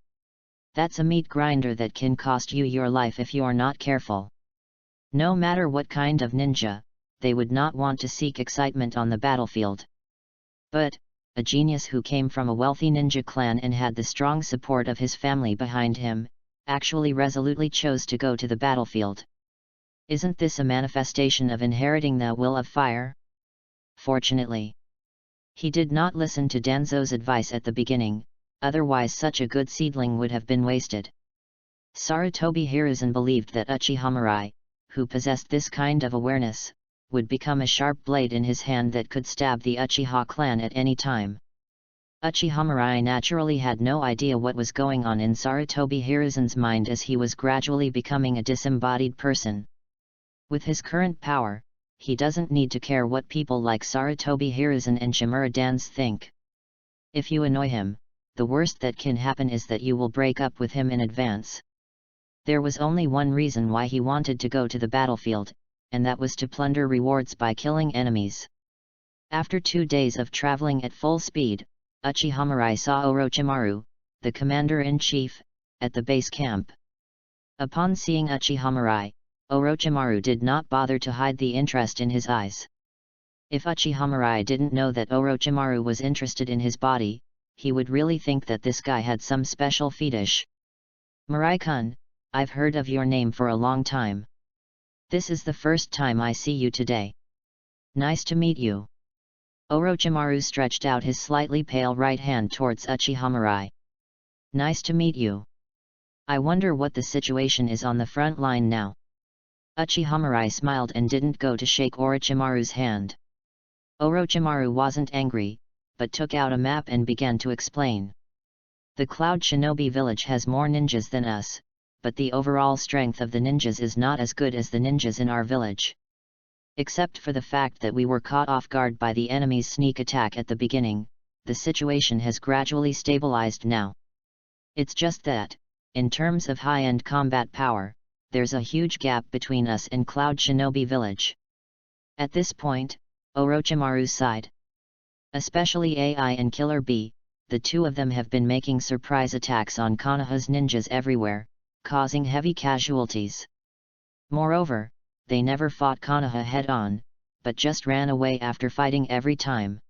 That's a meat grinder that can cost you your life if you're not careful. No matter what kind of ninja, they would not want to seek excitement on the battlefield. But, a genius who came from a wealthy ninja clan and had the strong support of his family behind him, actually resolutely chose to go to the battlefield. Isn't this a manifestation of inheriting the will of fire? Fortunately, he did not listen to Danzo's advice at the beginning, otherwise such a good seedling would have been wasted. Sarutobi Hiruzen believed that Uchiha Mirai, who possessed this kind of awareness, would become a sharp blade in his hand that could stab the Uchiha clan at any time. Uchiha Mirai naturally had no idea what was going on in Sarutobi Hiruzen's mind as he was gradually becoming a disembodied person. With his current power, he doesn't need to care what people like Sarutobi Hiruzen and Shimura Danz think. If you annoy him, the worst that can happen is that you will break up with him in advance. There was only one reason why he wanted to go to the battlefield, and that was to plunder rewards by killing enemies. After 2 days of traveling at full speed, Uchiha Mirai saw Orochimaru, the commander-in-chief, at the base camp. Upon seeing Uchiha Mirai, Orochimaru did not bother to hide the interest in his eyes. If Uchiha Mirai didn't know that Orochimaru was interested in his body, he would really think that this guy had some special fetish. Mirai-kun, I've heard of your name for a long time. This is the first time I see you today. Nice to meet you. Orochimaru stretched out his slightly pale right hand towards Uchiha Mirai. Nice to meet you. I wonder what the situation is on the front line now. Uchiha Mirai smiled and didn't go to shake Orochimaru's hand. Orochimaru wasn't angry, but took out a map and began to explain. The Cloud Shinobi village has more ninjas than us, but the overall strength of the ninjas is not as good as the ninjas in our village. Except for the fact that we were caught off guard by the enemy's sneak attack at the beginning, the situation has gradually stabilized now. It's just that, in terms of high-end combat power, there's a huge gap between us and Cloud Shinobi Village. At this point, Orochimaru sighed. Especially AI and Killer Bee, the two of them have been making surprise attacks on Konoha's ninjas everywhere, causing heavy casualties. Moreover, they never fought Konoha head-on, but just ran away after fighting every time.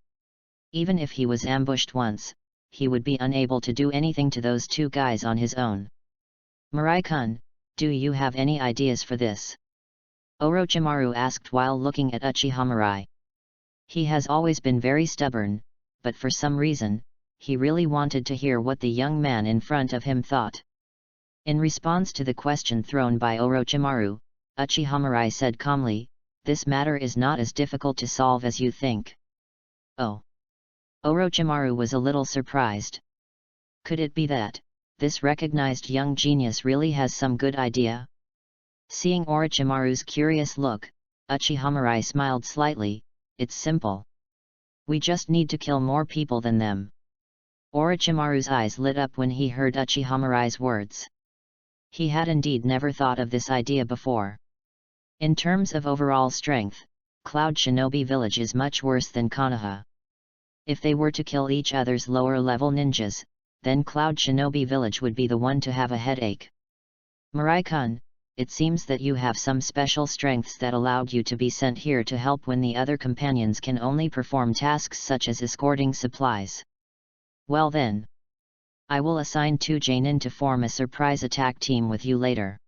Even if he was ambushed once, he would be unable to do anything to those two guys on his own. Mirai-kun, do you have any ideas for this? Orochimaru asked while looking at Uchiha Mirai. He has always been very stubborn, but for some reason, he really wanted to hear what the young man in front of him thought. In response to the question thrown by Orochimaru, Uchiha Mirai said calmly, "This matter is not as difficult to solve as you think." Oh! Orochimaru was a little surprised. Could it be that this recognized young genius really has some good idea? Seeing Orochimaru's curious look, Uchiha Mirai smiled slightly. "It's simple. We just need to kill more people than them." Orochimaru's eyes lit up when he heard Uchiha Mirai's words. He had indeed never thought of this idea before. In terms of overall strength, Cloud Shinobi Village is much worse than Konoha. If they were to kill each other's lower-level ninjas, then Cloud Shinobi Village would be the one to have a headache. Mirai-kun, it seems that you have some special strengths that allowed you to be sent here to help when the other companions can only perform tasks such as escorting supplies. Well then, I will assign 2 Jonin to form a surprise attack team with you later.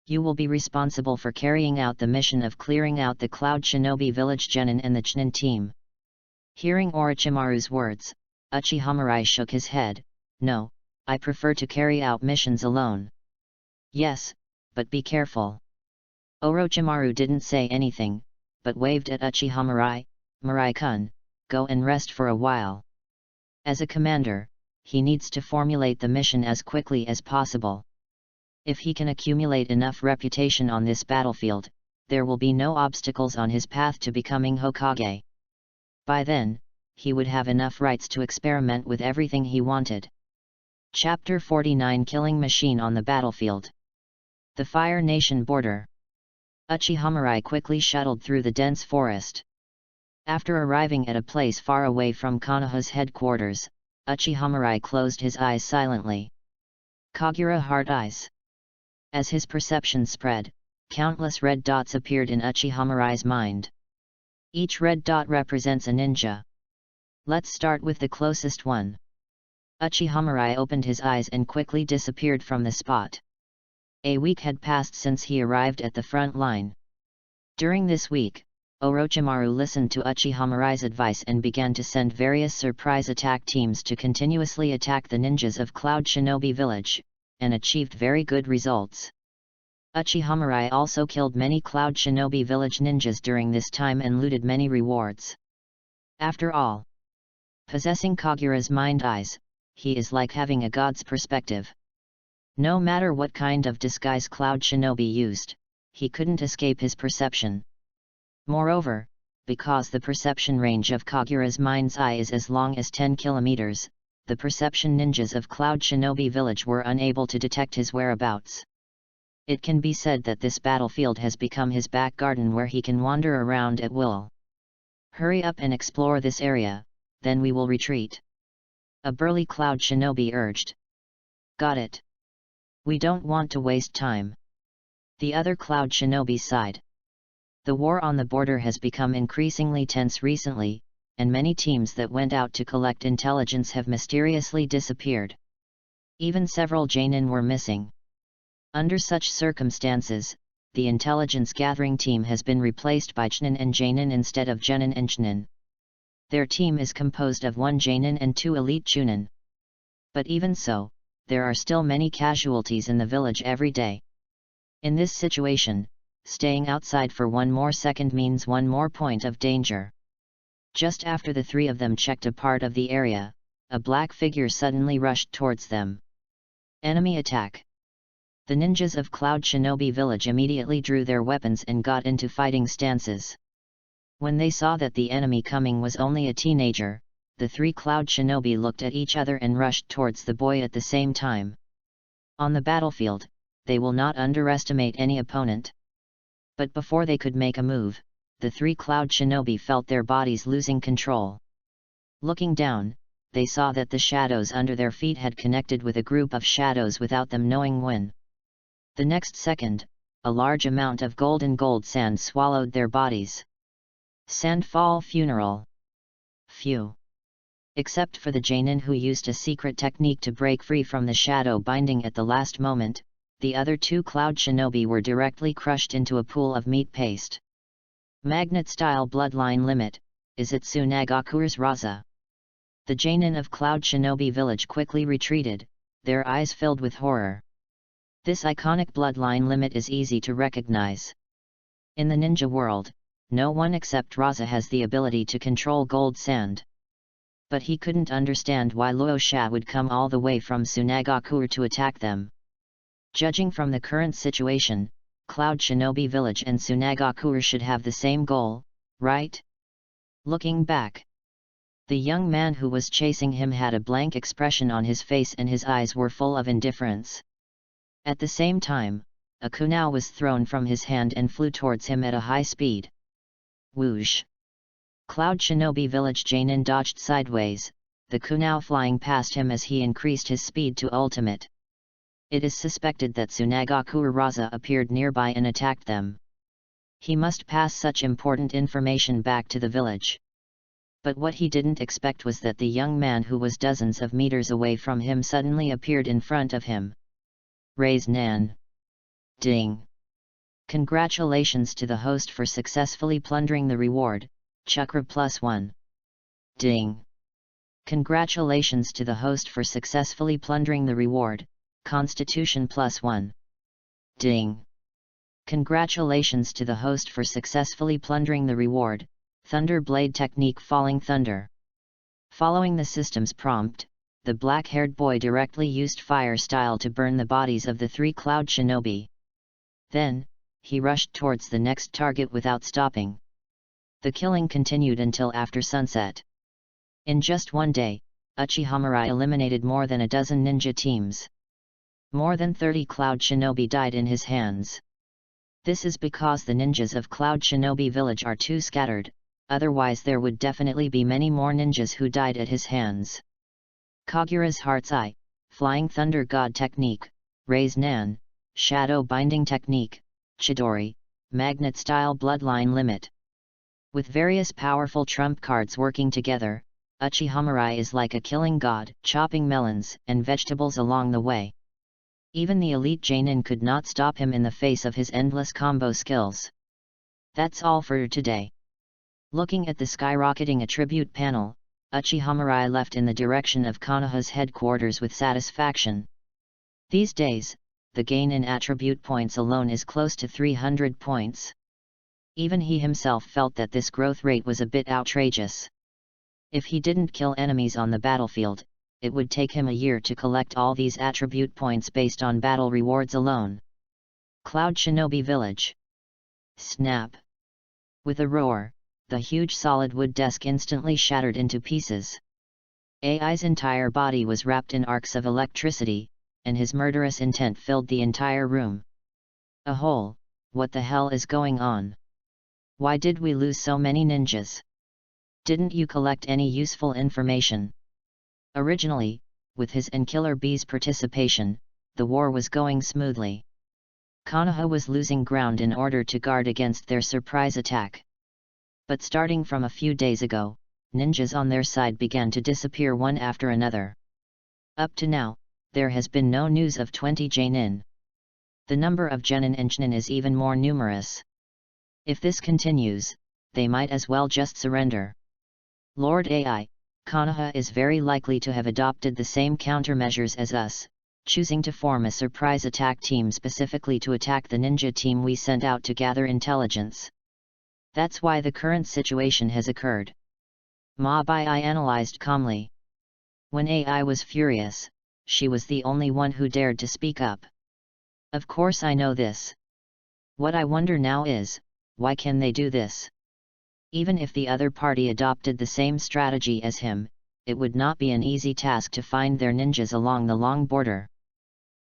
You will be responsible for carrying out the mission of clearing out the Cloud Shinobi Village Genin and the Chunin team. Hearing Orochimaru's words, Uchiha Mirai shook his head. "No, I prefer to carry out missions alone." "Yes, but be careful." Orochimaru didn't say anything, but waved at Uchiha Mirai. "Mirai-kun, go and rest for a while." As a commander, he needs to formulate the mission as quickly as possible. If he can accumulate enough reputation on this battlefield, there will be no obstacles on his path to becoming Hokage. By then, he would have enough rights to experiment with everything he wanted. Chapter 49 Killing Machine on the Battlefield. The Fire Nation Border. Uchiha Mirai quickly shuttled through the dense forest. After arriving at a place far away from Konoha's headquarters, Uchiha Mirai closed his eyes silently. Kagura Heart Eyes. As his perception spread, countless red dots appeared in Uchiha Mirai's mind. Each red dot represents a ninja. Let's start with the closest one. Uchiha Mirai opened his eyes and quickly disappeared from the spot. A week had passed since he arrived at the front line. During this week, Orochimaru listened to Uchiha Mirai's advice and began to send various surprise attack teams to continuously attack the ninjas of Cloud Shinobi Village, and achieved very good results. Uchiha Mirai also killed many Cloud Shinobi Village ninjas during this time and looted many rewards. After all, possessing Kagura's mind eyes, he is like having a god's perspective. No matter what kind of disguise Cloud Shinobi used, he couldn't escape his perception. Moreover, because the perception range of Kagura's mind's eye is as long as 10 kilometers, the perception ninjas of Cloud Shinobi Village were unable to detect his whereabouts. It can be said that this battlefield has become his back garden where he can wander around at will. Hurry up and explore this area, then we will retreat. A burly Cloud Shinobi urged. Got it. We don't want to waste time. The other Cloud Shinobi sighed. The war on the border has become increasingly tense recently, and many teams that went out to collect intelligence have mysteriously disappeared. Even several Jonin were missing. Under such circumstances, the intelligence gathering team has been replaced by Chunin and Jonin instead of Genin and Chunin. Their team is composed of 1 Jonin and 2 elite Chunin. But even so, there are still many casualties in the village every day. In this situation, staying outside for 1 more second means 1 more point of danger. Just after the 3 of them checked a part of the area, a black figure suddenly rushed towards them. Enemy attack. The ninjas of Cloud Shinobi Village immediately drew their weapons and got into fighting stances. When they saw that the enemy coming was only a teenager, the three cloud shinobi looked at each other and rushed towards the boy at the same time. On the battlefield, they will not underestimate any opponent. But before they could make a move, the three cloud shinobi felt their bodies losing control. Looking down, they saw that the shadows under their feet had connected with a group of shadows without them knowing when. The next second, a large amount of golden gold sand swallowed their bodies. Sandfall funeral. Phew. Except for the Jainin who used a secret technique to break free from the shadow binding at the last moment, the other two cloud shinobi were directly crushed into a pool of meat paste. Magnet-style bloodline limit, is it Tsunagakure's Raza? The Jainin of Cloud Shinobi Village quickly retreated, their eyes filled with horror. This iconic bloodline limit is easy to recognize. In the ninja world, no one except Raza has the ability to control gold sand. But he couldn't understand why Luo Sha would come all the way from Tsunagakure to attack them. Judging from the current situation, Cloud Shinobi Village and Tsunagakure should have the same goal, right? Looking back, the young man who was chasing him had a blank expression on his face and his eyes were full of indifference. At the same time, a kunai was thrown from his hand and flew towards him at a high speed. Whoosh! Cloud Shinobi Village Jainin dodged sideways, the kunai flying past him as he increased his speed to ultimate. It is suspected that Tsunagakure Raza appeared nearby and attacked them. He must pass such important information back to the village. But what he didn't expect was that the young man who was dozens of meters away from him suddenly appeared in front of him. Raise Nan. Ding! Congratulations to the host for successfully plundering the reward, Chakra +1. Ding! Congratulations to the host for successfully plundering the reward, Constitution +1. Ding! Congratulations to the host for successfully plundering the reward, Thunder Blade Technique Falling Thunder. Following the system's prompt, the black-haired boy directly used fire style to burn the bodies of the three cloud shinobi. Then, he rushed towards the next target without stopping. The killing continued until after sunset. In just one day, Uchiha eliminated more than a dozen ninja teams. More than 30 cloud shinobi died in his hands. This is because the ninjas of Cloud Shinobi Village are too scattered, otherwise there would definitely be many more ninjas who died at his hands. Kagura's Heart's Eye, Flying Thunder God Technique, Raise Nan, Shadow Binding Technique, Chidori, Magnet-style Bloodline Limit. With various powerful trump cards working together, Uchiha is like a killing god, chopping melons and vegetables along the way. Even the elite Jainin could not stop him in the face of his endless combo skills. That's all for today. Looking at the skyrocketing attribute panel, Uchiha left in the direction of Konoha's headquarters with satisfaction. These days, the gain in attribute points alone is close to 300 points. Even he himself felt that this growth rate was a bit outrageous. If he didn't kill enemies on the battlefield, it would take him a year to collect all these attribute points based on battle rewards alone. Cloud Shinobi Village. Snap! With a roar, the huge solid wood desk instantly shattered into pieces. AI's entire body was wrapped in arcs of electricity, and his murderous intent filled the entire room. A hole, what the hell is going on? Why did we lose so many ninjas? Didn't you collect any useful information? Originally, with his and Killer Bee's participation, the war was going smoothly. Konoha was losing ground in order to guard against their surprise attack. But starting from a few days ago, ninjas on their side began to disappear one after another. Up to now, there has been no news of 20 Jainin. The number of Genin and Chunin is even more numerous. If this continues, they might as well just surrender. Lord AI, Konoha is very likely to have adopted the same countermeasures as us, choosing to form a surprise attack team specifically to attack the ninja team we sent out to gather intelligence. That's why the current situation has occurred. Mabai analyzed calmly. When AI was furious, she was the only one who dared to speak up. Of course I know this. What I wonder now is, why can they do this? Even if the other party adopted the same strategy as him, it would not be an easy task to find their ninjas along the long border.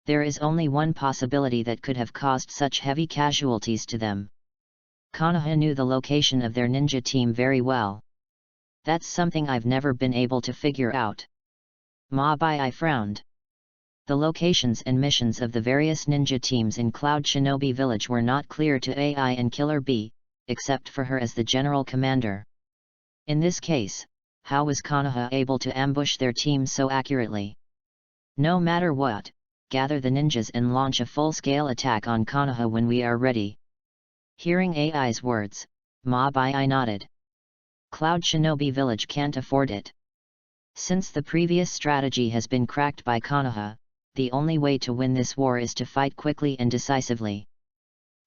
There is only one possibility that could have caused such heavy casualties to them. Konoha knew the location of their ninja team very well. That's something I've never been able to figure out. I frowned. The locations and missions of the various ninja teams in Cloud Shinobi Village were not clear to AI and Killer Bee, except for her as the general commander. In this case, how was Konoha able to ambush their team so accurately? No matter what, gather the ninjas and launch a full-scale attack on Konoha when we are ready. Hearing AI's words, I nodded. Cloud Shinobi Village can't afford it. Since the previous strategy has been cracked by Konoha, the only way to win this war is to fight quickly and decisively.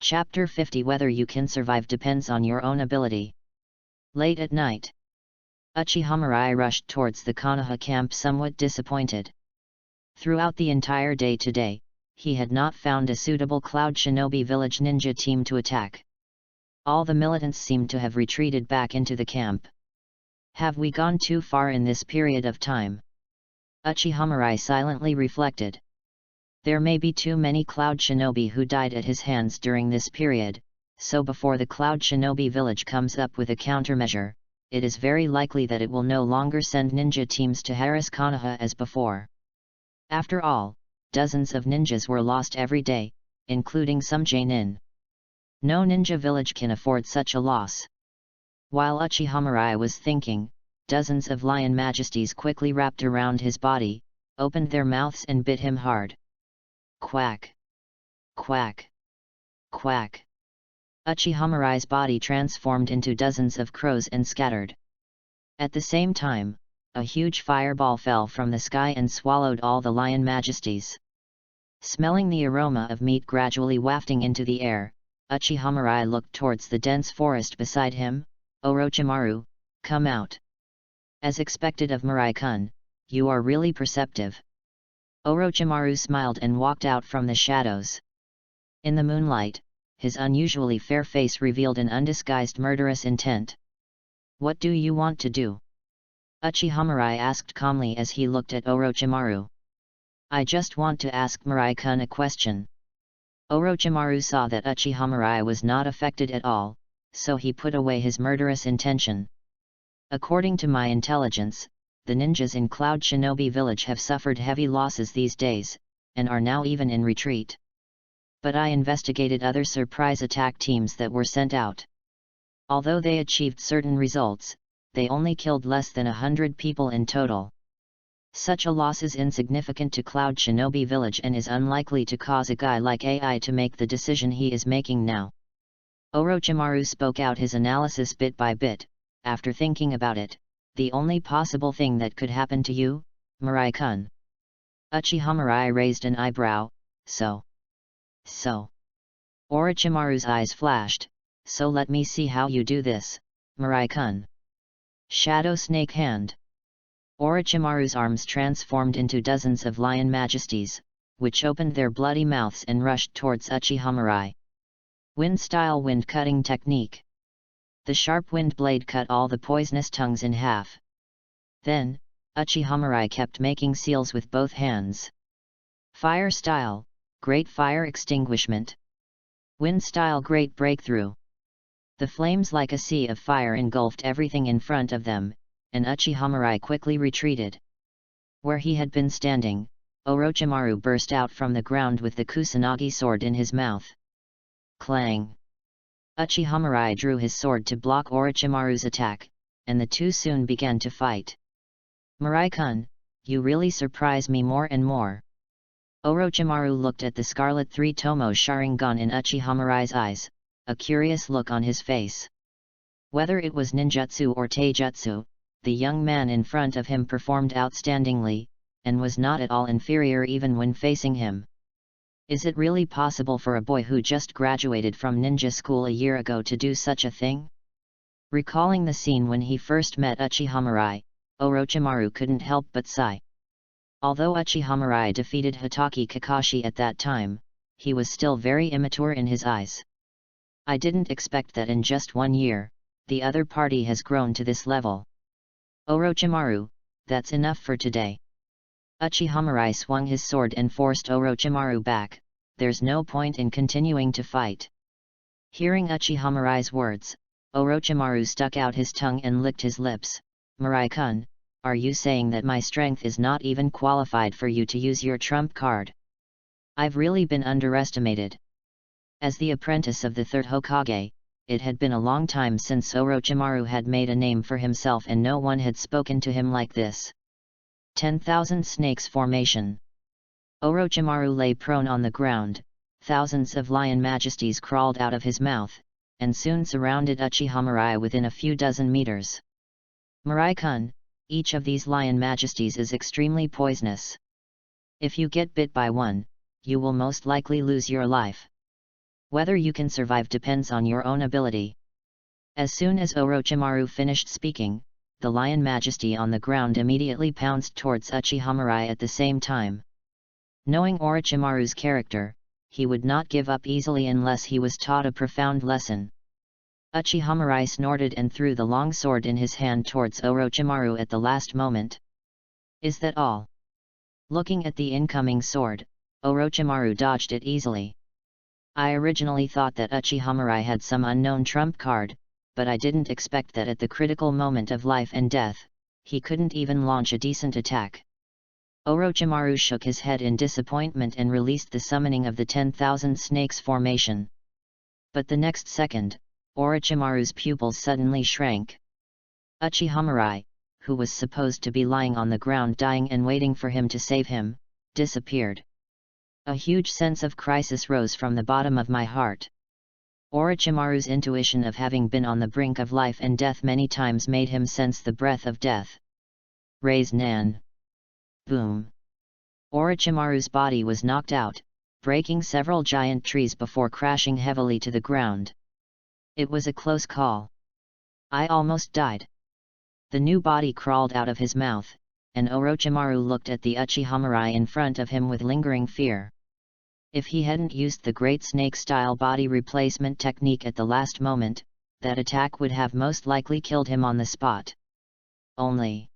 Chapter 50. Whether you can survive depends on your own ability. Late at night, Uchiha Mirai rushed towards the Konoha camp somewhat disappointed. Throughout the entire day today, he had not found a suitable Cloud Shinobi Village ninja team to attack. All the militants seemed to have retreated back into the camp. Have we gone too far in this period of time? Uchiha Mirai silently reflected. There may be too many Cloud Shinobi who died at his hands during this period, so before the Cloud Shinobi Village comes up with a countermeasure, it is very likely that it will no longer send ninja teams to harass Konoha as before. After all, dozens of ninjas were lost every day, including some Jonin. No ninja village can afford such a loss. While Uchiha Mirai was thinking, dozens of lion majesties quickly wrapped around his body, opened their mouths and bit him hard. Quack! Quack! Quack! Uchiha Mirai's body transformed into dozens of crows and scattered. At the same time, a huge fireball fell from the sky and swallowed all the lion majesties. Smelling the aroma of meat gradually wafting into the air, Uchiha Mirai looked towards the dense forest beside him. Orochimaru, come out. As expected of Mirai-kun, you are really perceptive. Orochimaru smiled and walked out from the shadows. In the moonlight, his unusually fair face revealed an undisguised murderous intent. What do you want to do? Uchiha Mirai asked calmly as he looked at Orochimaru. I just want to ask Mirai-kun a question. Orochimaru saw that Uchiha Mirai was not affected at all, so he put away his murderous intention. According to my intelligence, the ninjas in Cloud Shinobi Village have suffered heavy losses these days, and are now even in retreat. But I investigated other surprise attack teams that were sent out. Although they achieved certain results, they only killed less than 100 people in total. Such a loss is insignificant to Cloud Shinobi Village and is unlikely to cause a guy like AI to make the decision he is making now. Orochimaru spoke out his analysis bit by bit. After thinking about it, the only possible thing that could happen to you, Mirai-kun. Uchiha Mirai raised an eyebrow. So. Orochimaru's eyes flashed. So let me see how you do this, Mirai-kun. Shadow Snake Hand. Orochimaru's arms transformed into dozens of lion majesties, which opened their bloody mouths and rushed towards Uchiha Mirai. Wind-style wind-cutting technique. The sharp wind blade cut all the poisonous tongues in half. Then, Uchiha Mirai kept making seals with both hands. Fire style, great fire extinguishment. Wind style, great breakthrough. The flames like a sea of fire engulfed everything in front of them, and Uchiha Mirai quickly retreated. Where he had been standing, Orochimaru burst out from the ground with the Kusanagi sword in his mouth. Clang! Uchiha Mirai drew his sword to block Orochimaru's attack, and the two soon began to fight. Mirai-kun, you really surprise me more and more. Orochimaru looked at the Scarlet Three-Tomo Sharingan in Uchiha Mirai's eyes, a curious look on his face. Whether it was ninjutsu or taijutsu, the young man in front of him performed outstandingly, and was not at all inferior even when facing him. Is it really possible for a boy who just graduated from ninja school a year ago to do such a thing? Recalling the scene when he first met Uchiha Mirai, Orochimaru couldn't help but sigh. Although Uchiha Mirai defeated Hitaki Kakashi at that time, he was still very immature in his eyes. I didn't expect that in just 1 year, the other party has grown to this level. Orochimaru, that's enough for today. Uchiha swung his sword and forced Orochimaru back. There's no point in continuing to fight. Hearing Uchiha words, Orochimaru stuck out his tongue and licked his lips. Mirai-kun, are you saying that my strength is not even qualified for you to use your trump card? I've really been underestimated. As the apprentice of the third Hokage, it had been a long time since Orochimaru had made a name for himself and no one had spoken to him like this. 10,000 Snakes Formation. Orochimaru lay prone on the ground, thousands of lion majesties crawled out of his mouth, and soon surrounded Uchiha within a few dozen meters. Mirai-kun, each of these lion majesties is extremely poisonous. If you get bit by one, you will most likely lose your life. Whether you can survive depends on your own ability. As soon as Orochimaru finished speaking, the lion majesty on the ground immediately pounced towards Uchiha at the same time. Knowing Orochimaru's character, he would not give up easily unless he was taught a profound lesson. Uchiha snorted and threw the long sword in his hand towards Orochimaru at the last moment. Is that all? Looking at the incoming sword, Orochimaru dodged it easily. I originally thought that Uchiha had some unknown trump card, but I didn't expect that at the critical moment of life and death, he couldn't even launch a decent attack. Orochimaru shook his head in disappointment and released the summoning of the 10,000 Snakes Formation. But the next second, Orochimaru's pupils suddenly shrank. Uchiha, who was supposed to be lying on the ground dying and waiting for him to save him, disappeared. A huge sense of crisis rose from the bottom of my heart. Orochimaru's intuition of having been on the brink of life and death many times made him sense the breath of death. Raise Nan. Boom. Orochimaru's body was knocked out, breaking several giant trees before crashing heavily to the ground. It was a close call. I almost died. The new body crawled out of his mouth, and Orochimaru looked at the Uchiha in front of him with lingering fear. If he hadn't used the Great Snake-style body replacement technique at the last moment, that attack would have most likely killed him on the spot. Only,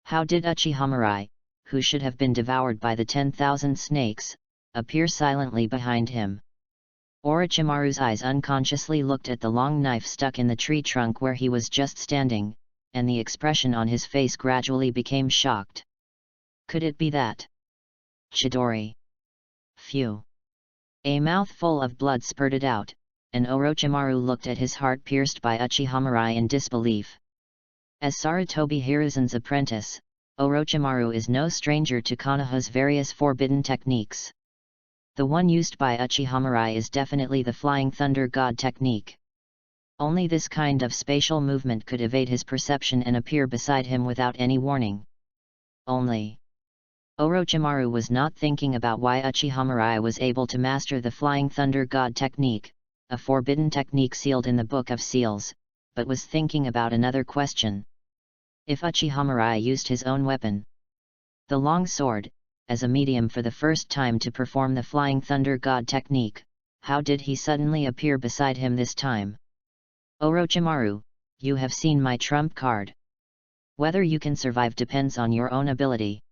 how did Uchiha, who should have been devoured by the 10,000 snakes, appear silently behind him? Orochimaru's eyes unconsciously looked at the long knife stuck in the tree trunk where he was just standing, and the expression on his face gradually became shocked. Could it be that? Chidori. Phew. A mouthful of blood spurted out, and Orochimaru looked at his heart pierced by Uchiha in disbelief. As Sarutobi Hiruzen's apprentice, Orochimaru is no stranger to Konoha's various forbidden techniques. The one used by Uchiha is definitely the Flying Thunder God technique. Only this kind of spatial movement could evade his perception and appear beside him without any warning. Only, Orochimaru was not thinking about why Uchiha was able to master the Flying Thunder God technique, a forbidden technique sealed in the Book of Seals, but was thinking about another question. If Uchiha used his own weapon, the long sword, as a medium for the first time to perform the Flying Thunder God technique, how did he suddenly appear beside him this time? Orochimaru, you have seen my trump card. Whether you can survive depends on your own ability.